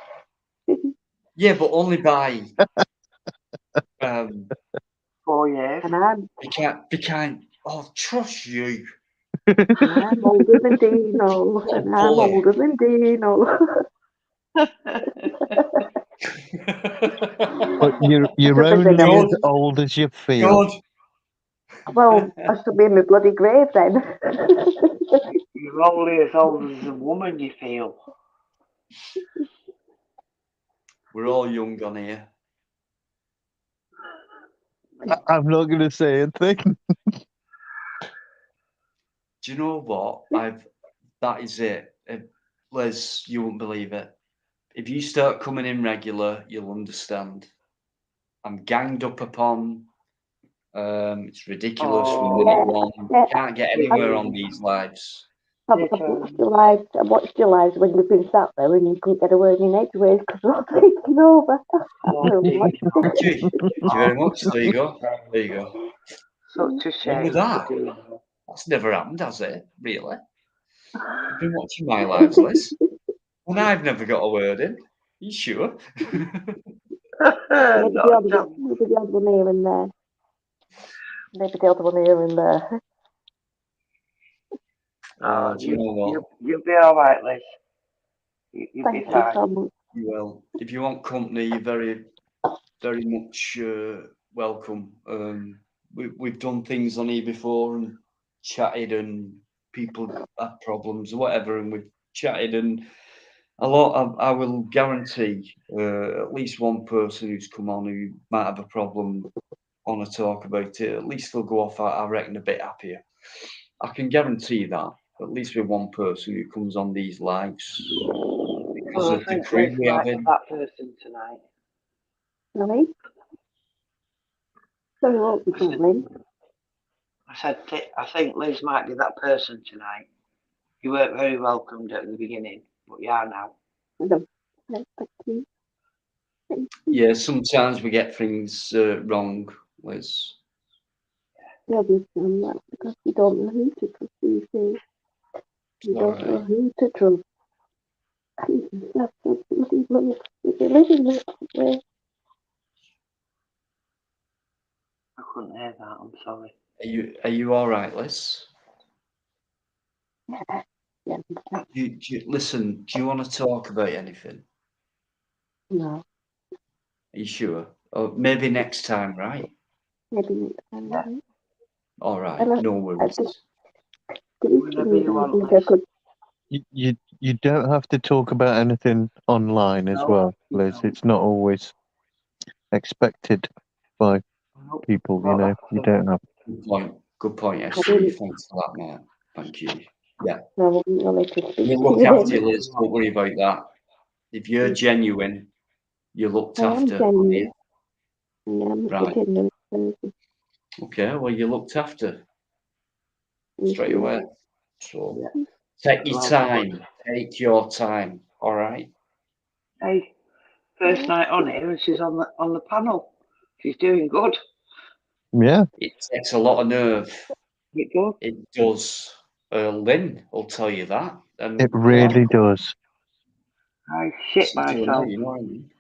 Yeah, but only by 4 years. And I'm be kind. Oh, trust you. older than Dino. And I'm bully. older than Dino. But you're only as old as you feel. God. Well, I should be in my bloody grave then. You're only as old as a woman, you feel. We're all young on here. I'm not going to say a thing. Do you know what? That is it. Liz, you won't believe it. If you start coming in regular, you'll understand. I'm ganged up upon. It's ridiculous from minute one. Can't get anywhere on these lives. I've watched your lives when you've been sat there and you couldn't get a word in edgeways because we're all taking over. Thank you very much. There you go. There you go. Such a When shame. was that? That's never happened, has it? Really? You've been watching my lives, Liz. And I've never got a word in. You sure? Maybe the other one here and there. Maybe the other one here and there. Do you know what? You'll be all right, Liz. You'll Thank be you fine. so much. You will. If you want company, you're very, very much welcome. We've done things on here before and chatted, and people had problems or whatever, and we've chatted, and a lot. I will guarantee at least one person who's come on who might have a problem on a talk about it. At least they'll go off, I reckon, a bit happier. I can guarantee that. At least with one person who comes on these lives. Because Well, of I the think crew Liz we might have be in. that person tonight. Sorry? Sorry, what was you I said, I think Liz might be that person tonight. You weren't very welcomed at the beginning, but you are now. No. Thank you. Yeah, sometimes we get things wrong, Liz. You understand that because you don't know who to trust these days. You don't know who to trust. That's so bloody bloody. You're living that way. I couldn't hear that. I'm sorry. Are you all right, Liz? Yeah. Listen, do you want to talk about anything? No. Are you sure? Oh, maybe next time, right? Maybe next time. Yeah. All right, no worries. Whenever you want, Liz. You don't have to talk about anything online as well, Liz. It's not always expected by people, you know. You don't have. Good point. Good point, SG. Thanks for that, mate. Thank you. Yeah. No, I'll let you speak. You look after you, Liz. Don't worry about that. If you're genuine, you're looked I am after. genuine. I am Right. genuine. Okay, well, you're looked after straight Mhm. away. So take your time. Take your time. All right. Hey, first night on here, and she's on the panel. She's doing good. Yeah. It takes a lot of nerve. It does. It does. Lynn will tell you that. And It really does. I shit myself. You know what I mean?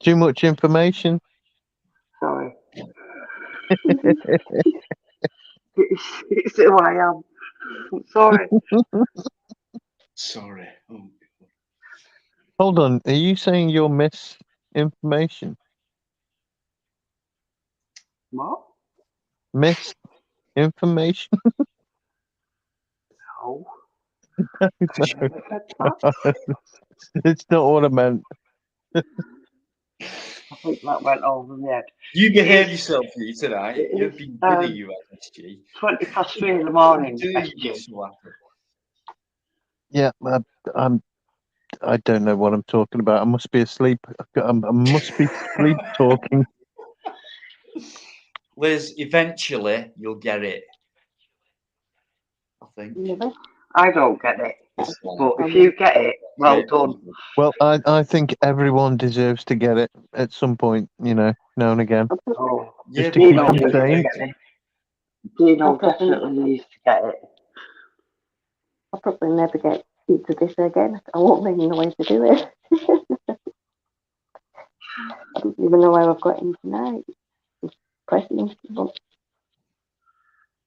Too much information. Sorry. It's who I am. I'm sorry. Sorry. Oh. Hold on. Are you saying you're misinformation? What? Misinformation? No. No. It's not what I meant. I think that went over my head. You behave yourself for you tonight. It You've is, been giddy, you SG. 3:20 in the morning. Yeah, I don't know what I'm talking about. I must be asleep. I must be sleep talking. Liz, eventually you'll get it. I think. I don't get it. It's But if you get it, well done. Well, I think everyone deserves to get it at some point, now and again. Oh, Just to keep them sane. Dino definitely needs to get it. I'll probably never get used to this again. I won't even know how to do it. I don't even know how I've got in tonight. Just pressing. But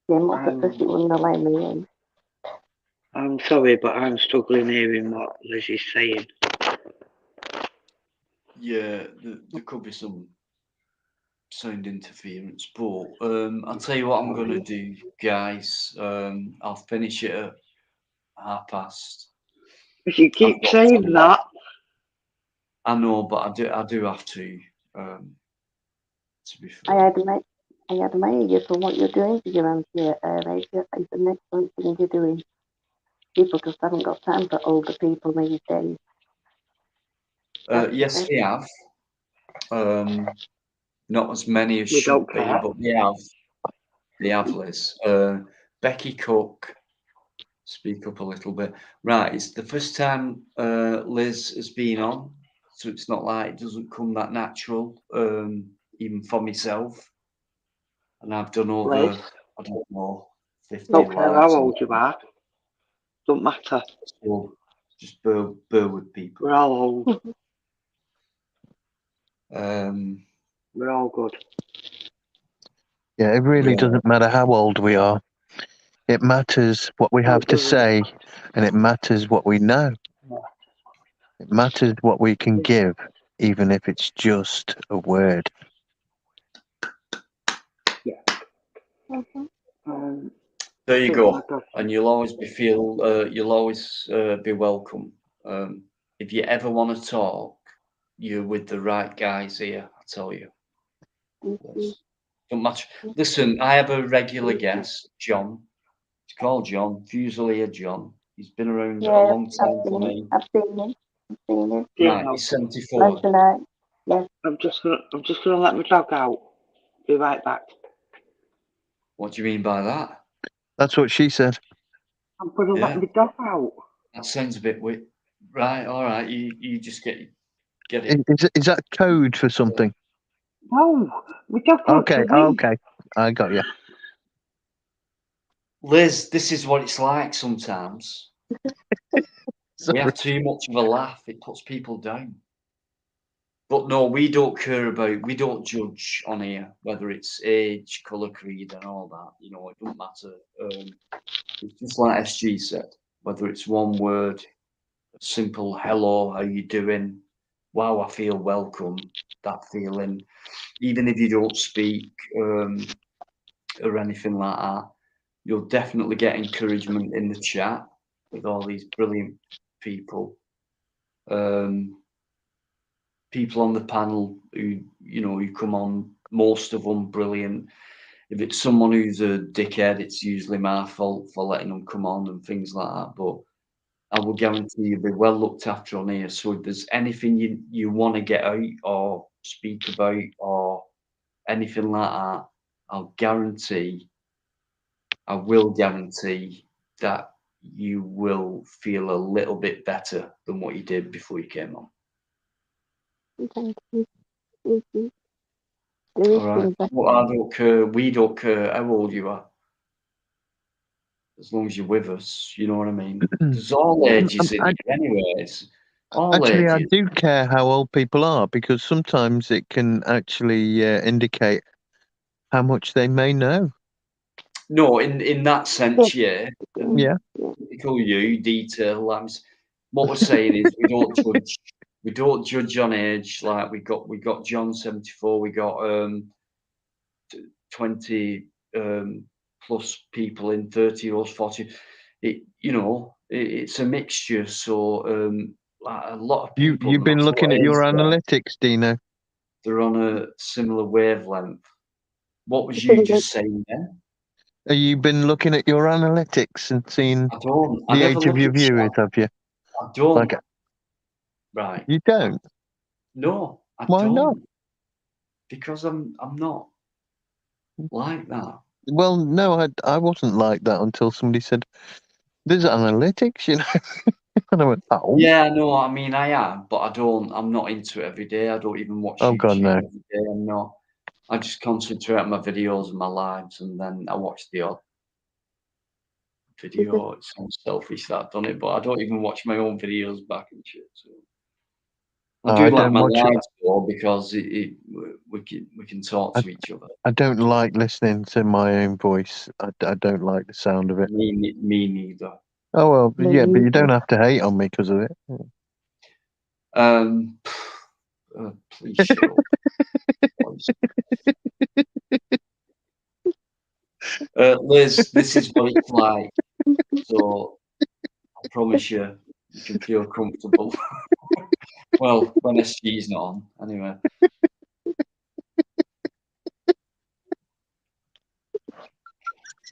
yeah, most of the person wouldn't allow me in. I'm sorry, but I'm struggling hearing what Liz is saying. Yeah, there could be some sound interference, but I'll tell you what I'm going to do, guys. I'll finish it at past. If you keep saying that. I know, but I do have to be fair. I admire you for what you're doing for your auntie at her age. It's an excellent thing you're doing. People just haven't got time for older people these days. Yes, they have. Not as many as should be, but they have. They have, Liz. Becky Cook, speak up a little bit. Right, it's the first time Liz has been on, so it's not like it doesn't come that natural, even for myself. And I've done over, Liz, I don't know, 50 don't care lives. how old you are. Don't matter. So just bear with people. We're all old. We're all good. Yeah, it really doesn't matter how old we are. It matters what we have to say, and it matters what we know. It matters what we can give, even if it's just a word. Yeah. There you go, and you'll always be welcome. If you ever want to talk, you're with the right guys here. I tell you. Don't much. Listen, I have a regular guest, John. He's called John. Fusilier John. He's been around a long time for me. I've seen him. Right, he's 74. Yes. I'm just gonna let my dog out. Be right back. What do you mean by that? That's what she said. I'm gonna let my dog out. That sounds a bit weird. Right, all right. You just get it. Is that code for something? No, my dog wants to wee. Okay, I got you. Liz, this is what it's like sometimes. We have too much of a laugh. It puts people down. But no, we don't judge on here, whether it's age, colour, creed, and all that. It don't matter. It's just like SG said, whether it's one word, a simple hello, how you doing? Wow, I feel welcome. That feeling, even if you don't speak or anything like that, you'll definitely get encouragement in the chat with all these brilliant people. People on the panel who come on, most of them brilliant. If it's someone who's a dickhead, it's usually my fault for letting them come on and things like that. But I will guarantee you'll be well looked after on here. So if there's anything you want to get out or speak about or anything like that, I will guarantee that you will feel a little bit better than what you did before you came on. Thank you. All right. Well, I don't care. We don't care how old you are, as long as you're with us. You know what I mean? There's all ages in here, anyways. Actually, I do care how old people are, because sometimes it can actually indicate how much they may know. No, in that sense, yeah. Yeah. Typical you, detail. What we're saying is we don't judge. We don't judge on age. Like we got John 74. We got 20 plus people in 30 or 40. It's a mixture. So like a lot of people. You've been looking at your analytics, Dino. They're on a similar wavelength. What was you just saying then? Have you been looking at your analytics and seeing the age of your viewers, have you? I don't. Right. You don't? No, I Why don't. not? Because I'm not like that. Well, no, I wasn't like that until somebody said There's analytics, you know. And I went, oh. Yeah, no, I mean I am, but I'm not into it every day. I don't even watch Oh, YouTube God, no. every day. I'm not. I just concentrate on my videos and my lives, and then I watch the odd video. It sounds selfish that I've done it, but I don't even watch my own videos back and shit. So I do I like don't my watch it. lives though, because we can talk to each other. I don't like listening to my own voice. I don't like the sound of it. Me neither. Oh, well, Me yeah, but you neither. don't have to hate on me because of it. Please shut up. Liz, this is what it's like. So I promise you can feel comfortable. Well, when SG's not on, anyway.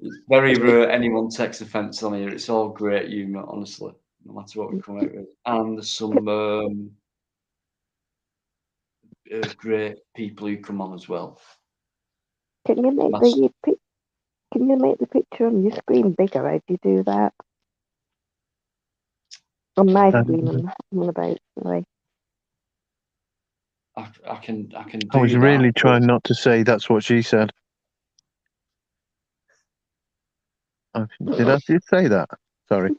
It's very rare anyone takes offence on here. It's all great humour, honestly, no matter what we come out with. And there's some great people who come on as well. Can you make the picture on your screen bigger? How do you do that? On my screen, I'm on about. Sorry. I can do I was that, really but- trying not to say that's what she said. Did I just say that? Sorry.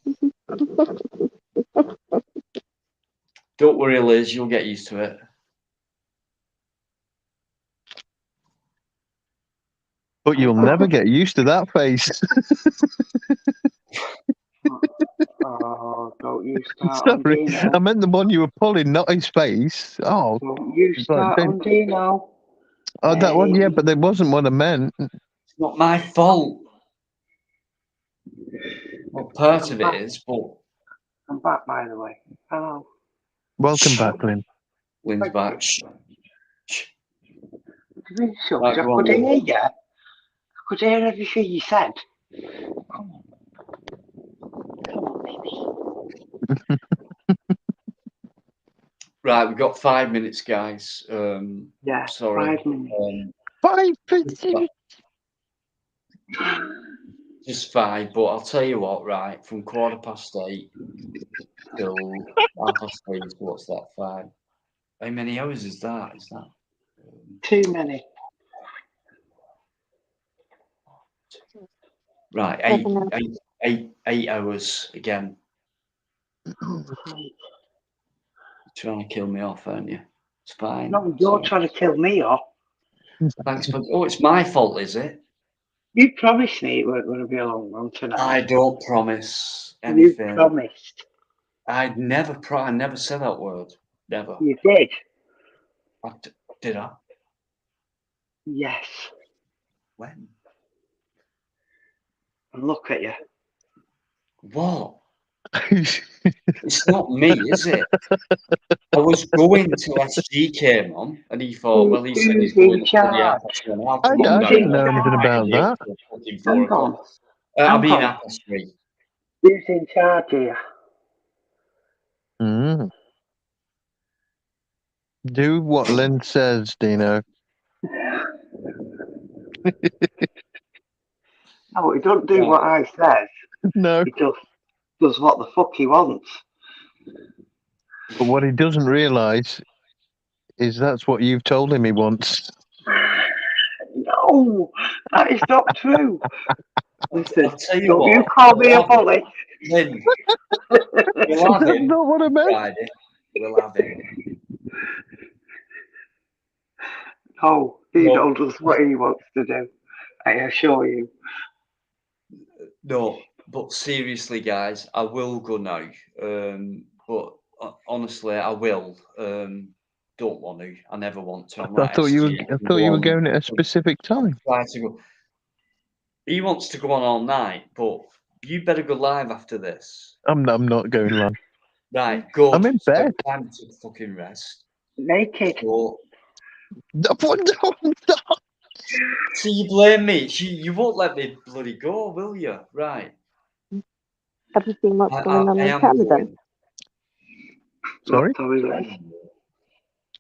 Don't worry, Liz, you'll get used to it. But you'll never get used to that face. Oh, don't you start on Sorry, Dino. I meant the one you were pulling, not his face. Oh, Don't you start on Dino. Oh, that one, yeah, Hey. but there wasn't what I meant. It's not my fault. Well, part of it is, but I'm back, by the way. Hello. Welcome back, Lynn. Lynn's back. Right, I could hear you. I could hear everything you said. Come on. Come on, baby. Right, we've got 5 minutes, guys. Yeah, sorry. 5 minutes. 5 minutes. Just 5, but I'll tell you what, right, from 8:15 till 3:30, so what's that, 5? How many hours is that? Too many. Right, 8 hours again. You're trying to kill me off, aren't you? It's fine. No, you're trying to kill me off. Thanks for. Oh, it's my fault, is it? You promised me it weren't going to be a long one tonight. I don't promise anything. You promised. I never said that word. Never. You did. Did I? Yes. When? And look at you. What? It's not me, is it? I was going till SG came on, and he thought, well, he said he's going to the I didn't know anything about that. Hang on. I'll be in Applestree. Who's in charge here? Do what Lynn says, Dino. No, he don't do what I says. No. He just does what the fuck he wants. But what he doesn't realise is that's what you've told him he wants. No, that is not true. Listen, I'll tell you don't what, you call me a bully. Lynn, we'll have That's him. not what I meant. Friday. We'll have him. No, Dino does what he wants to do. I assure you. No, but seriously, guys, I will go now. But honestly, I will. Don't want to. I never want to. I thought you were going at a specific time. Try to go. He wants to go on all night, but you better go live after this. I'm not going live. Right, go. I'm in bed. Time to fucking rest. Naked. So, see, you blame me. You won't let me bloody go, will you? Right. Have you seen what's going on in Canada? Sorry?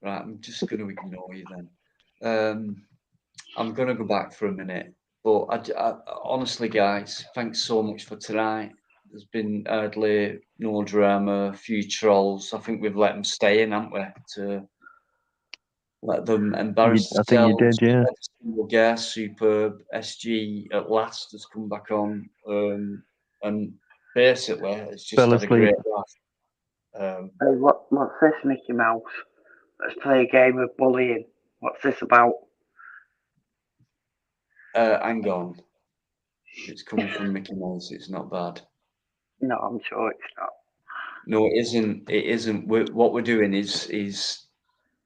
Right, I'm just going to ignore you then. I'm going to go back for a minute. But I honestly, guys, thanks so much for tonight. There's been hardly no drama, a few trolls. I think we've let them stay in, haven't we? To let them embarrass I think you themselves. did, yeah. Single guest, superb. SG at last has come back on, and basically it's just Fell had a asleep. great laugh. Hey, what's this, Mickey Mouse? Let's play a game of bullying. What's this about? Hang on, it's coming from Mickey Mouse. It's not bad. No, I'm sure it's not. No, it isn't. It isn't. What we're doing is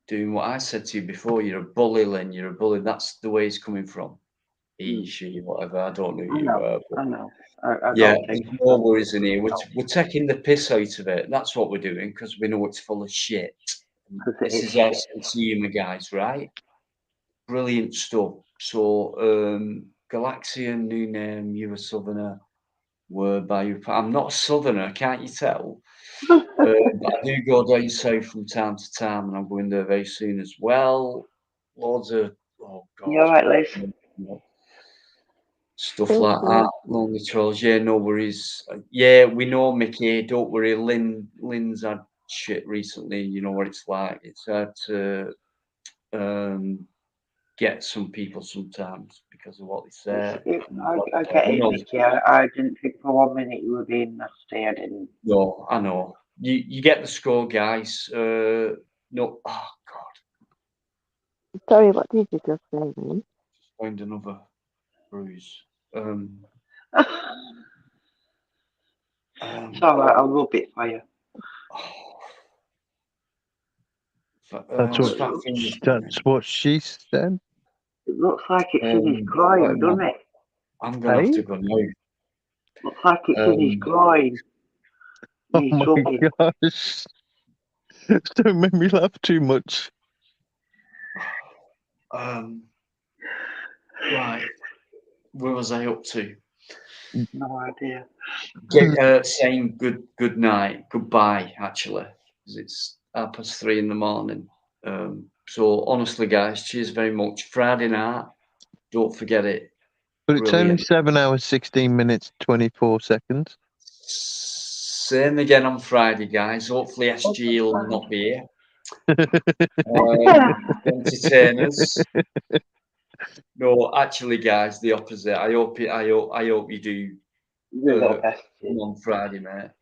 doing what I said to you before. You're a bully, Lynn. You're a bully. That's the way it's coming from. He, she, whatever. I don't know who I you know. are. But I know. I yeah, don't think there's no so. worries in here. We're taking the piss out of it. That's what we're doing because we know it's full of shit. This is our sense of humour, guys. Right? Brilliant stuff. So, Galaxian, new name. You're a southerner. Were by your. I'm not a southerner. Can't you tell? But I do go down south from time to time, and I'm going there very soon as well. Loads of You all right, Liz? stuff like that. Lonely trolls, yeah, no worries. Yeah, we know, Mickey. Don't worry. Lynn's had shit recently. You know what it's like. It's hard to get some people sometimes because of what they say. I get it, Mickey. I didn't think for 1 minute you were being nasty. I didn't. No, I know. You get the score, guys. No, oh God. Sorry, what did you just say, man? Just found another bruise. It's all right. I'll rub it for you. That's what she said. It looks like it's in his groin, doesn't it? I'm gonna have to go now. Looks like it's in his groin. Oh He's my rubbing. gosh! Don't make me laugh too much. Right. Where was I up to? No idea. Saying good night, goodbye, actually, because it's 3:30 in the morning. So honestly, guys, cheers very much. Friday night, don't forget it. But it's only 7 hours, 16 minutes, 24 seconds. Same again on Friday, guys. Hopefully SG will not be here. Entertainers. No, actually, guys, the opposite. I hope you do. On Friday, mate.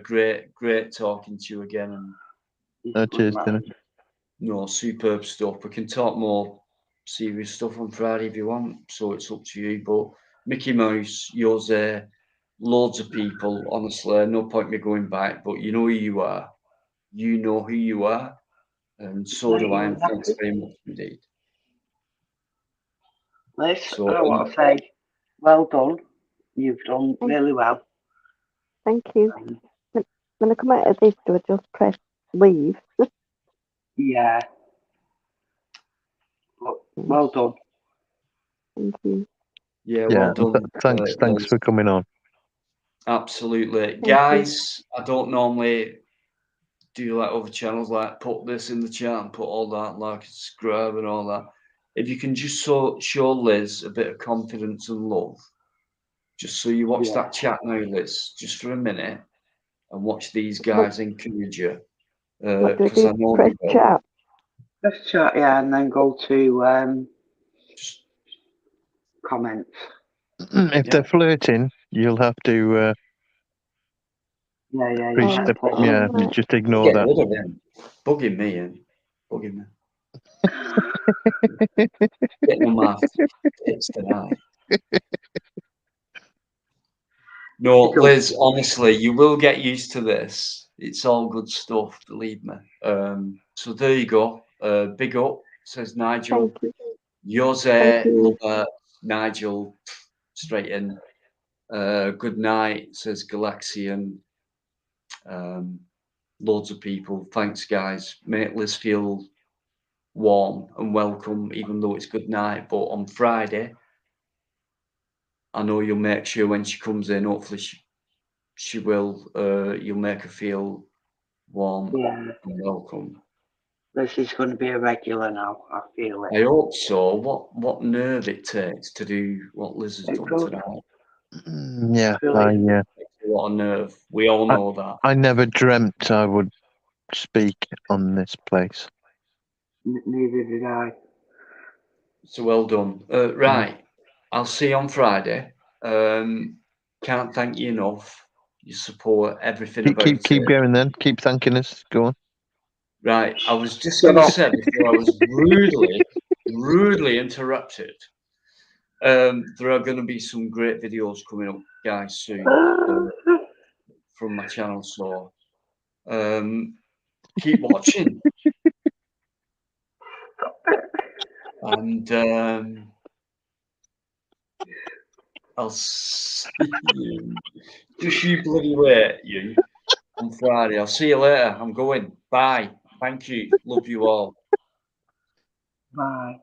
Great talking to you again. And cheers, Dennis. No, superb stuff. We can talk more serious stuff on Friday if you want. So it's up to you. But Mickey Mouse, yours there. Loads of people. Honestly, no point me going back. But you know who you are. You know who you are, and so do I. And thanks very much indeed. Liz, I want to say, well done. You've done really well. Thank you. When I come out of this, do I just press leave? Yeah. Well done. Thank you. Yeah, well done. Thanks for coming on. Absolutely. Guys, I don't normally do like other channels, like put this in the chat and put all that, like subscribe and all that. If you can just show Liz a bit of confidence and love, just so you watch that chat now, Liz, just for a minute, and watch these guys encourage you. Because I know press chat. Press chat, yeah, and then go to comments. If they're flirting, you'll have to. Just ignore that. Rid of him. Bugging me in. Bugging me. Getting on my tits tonight. No, Liz, honestly, you will get used to this. It's all good stuff, believe me. So there you go. Big up, says Nigel. Yours, Nigel, straight in. Good night, says Galaxian. Loads of people. Thanks, guys. Make Liz feel warm and welcome, even though it's good night. But on Friday, I know you'll make sure when she comes in, hopefully she will, you'll make her feel warm and welcome. This is going to be a regular now, I feel it. I hope so. What nerve it takes to do what Liz has done tonight. Yeah, a lot of nerve. We all know that. I never dreamt I would speak on this place. Neither did I. So well done. Right, I'll see you on Friday. Can't thank you enough. You support everything about Keep it. going then. Keep thanking us. Go on. Right, I was just going to say before I was rudely interrupted. There are going to be some great videos coming up, guys, soon from my channel. So keep watching. And I'll see you. Just you bloody wait, you, on Friday. I'll see you later. I'm going. Bye. Thank you. Love you all. Bye.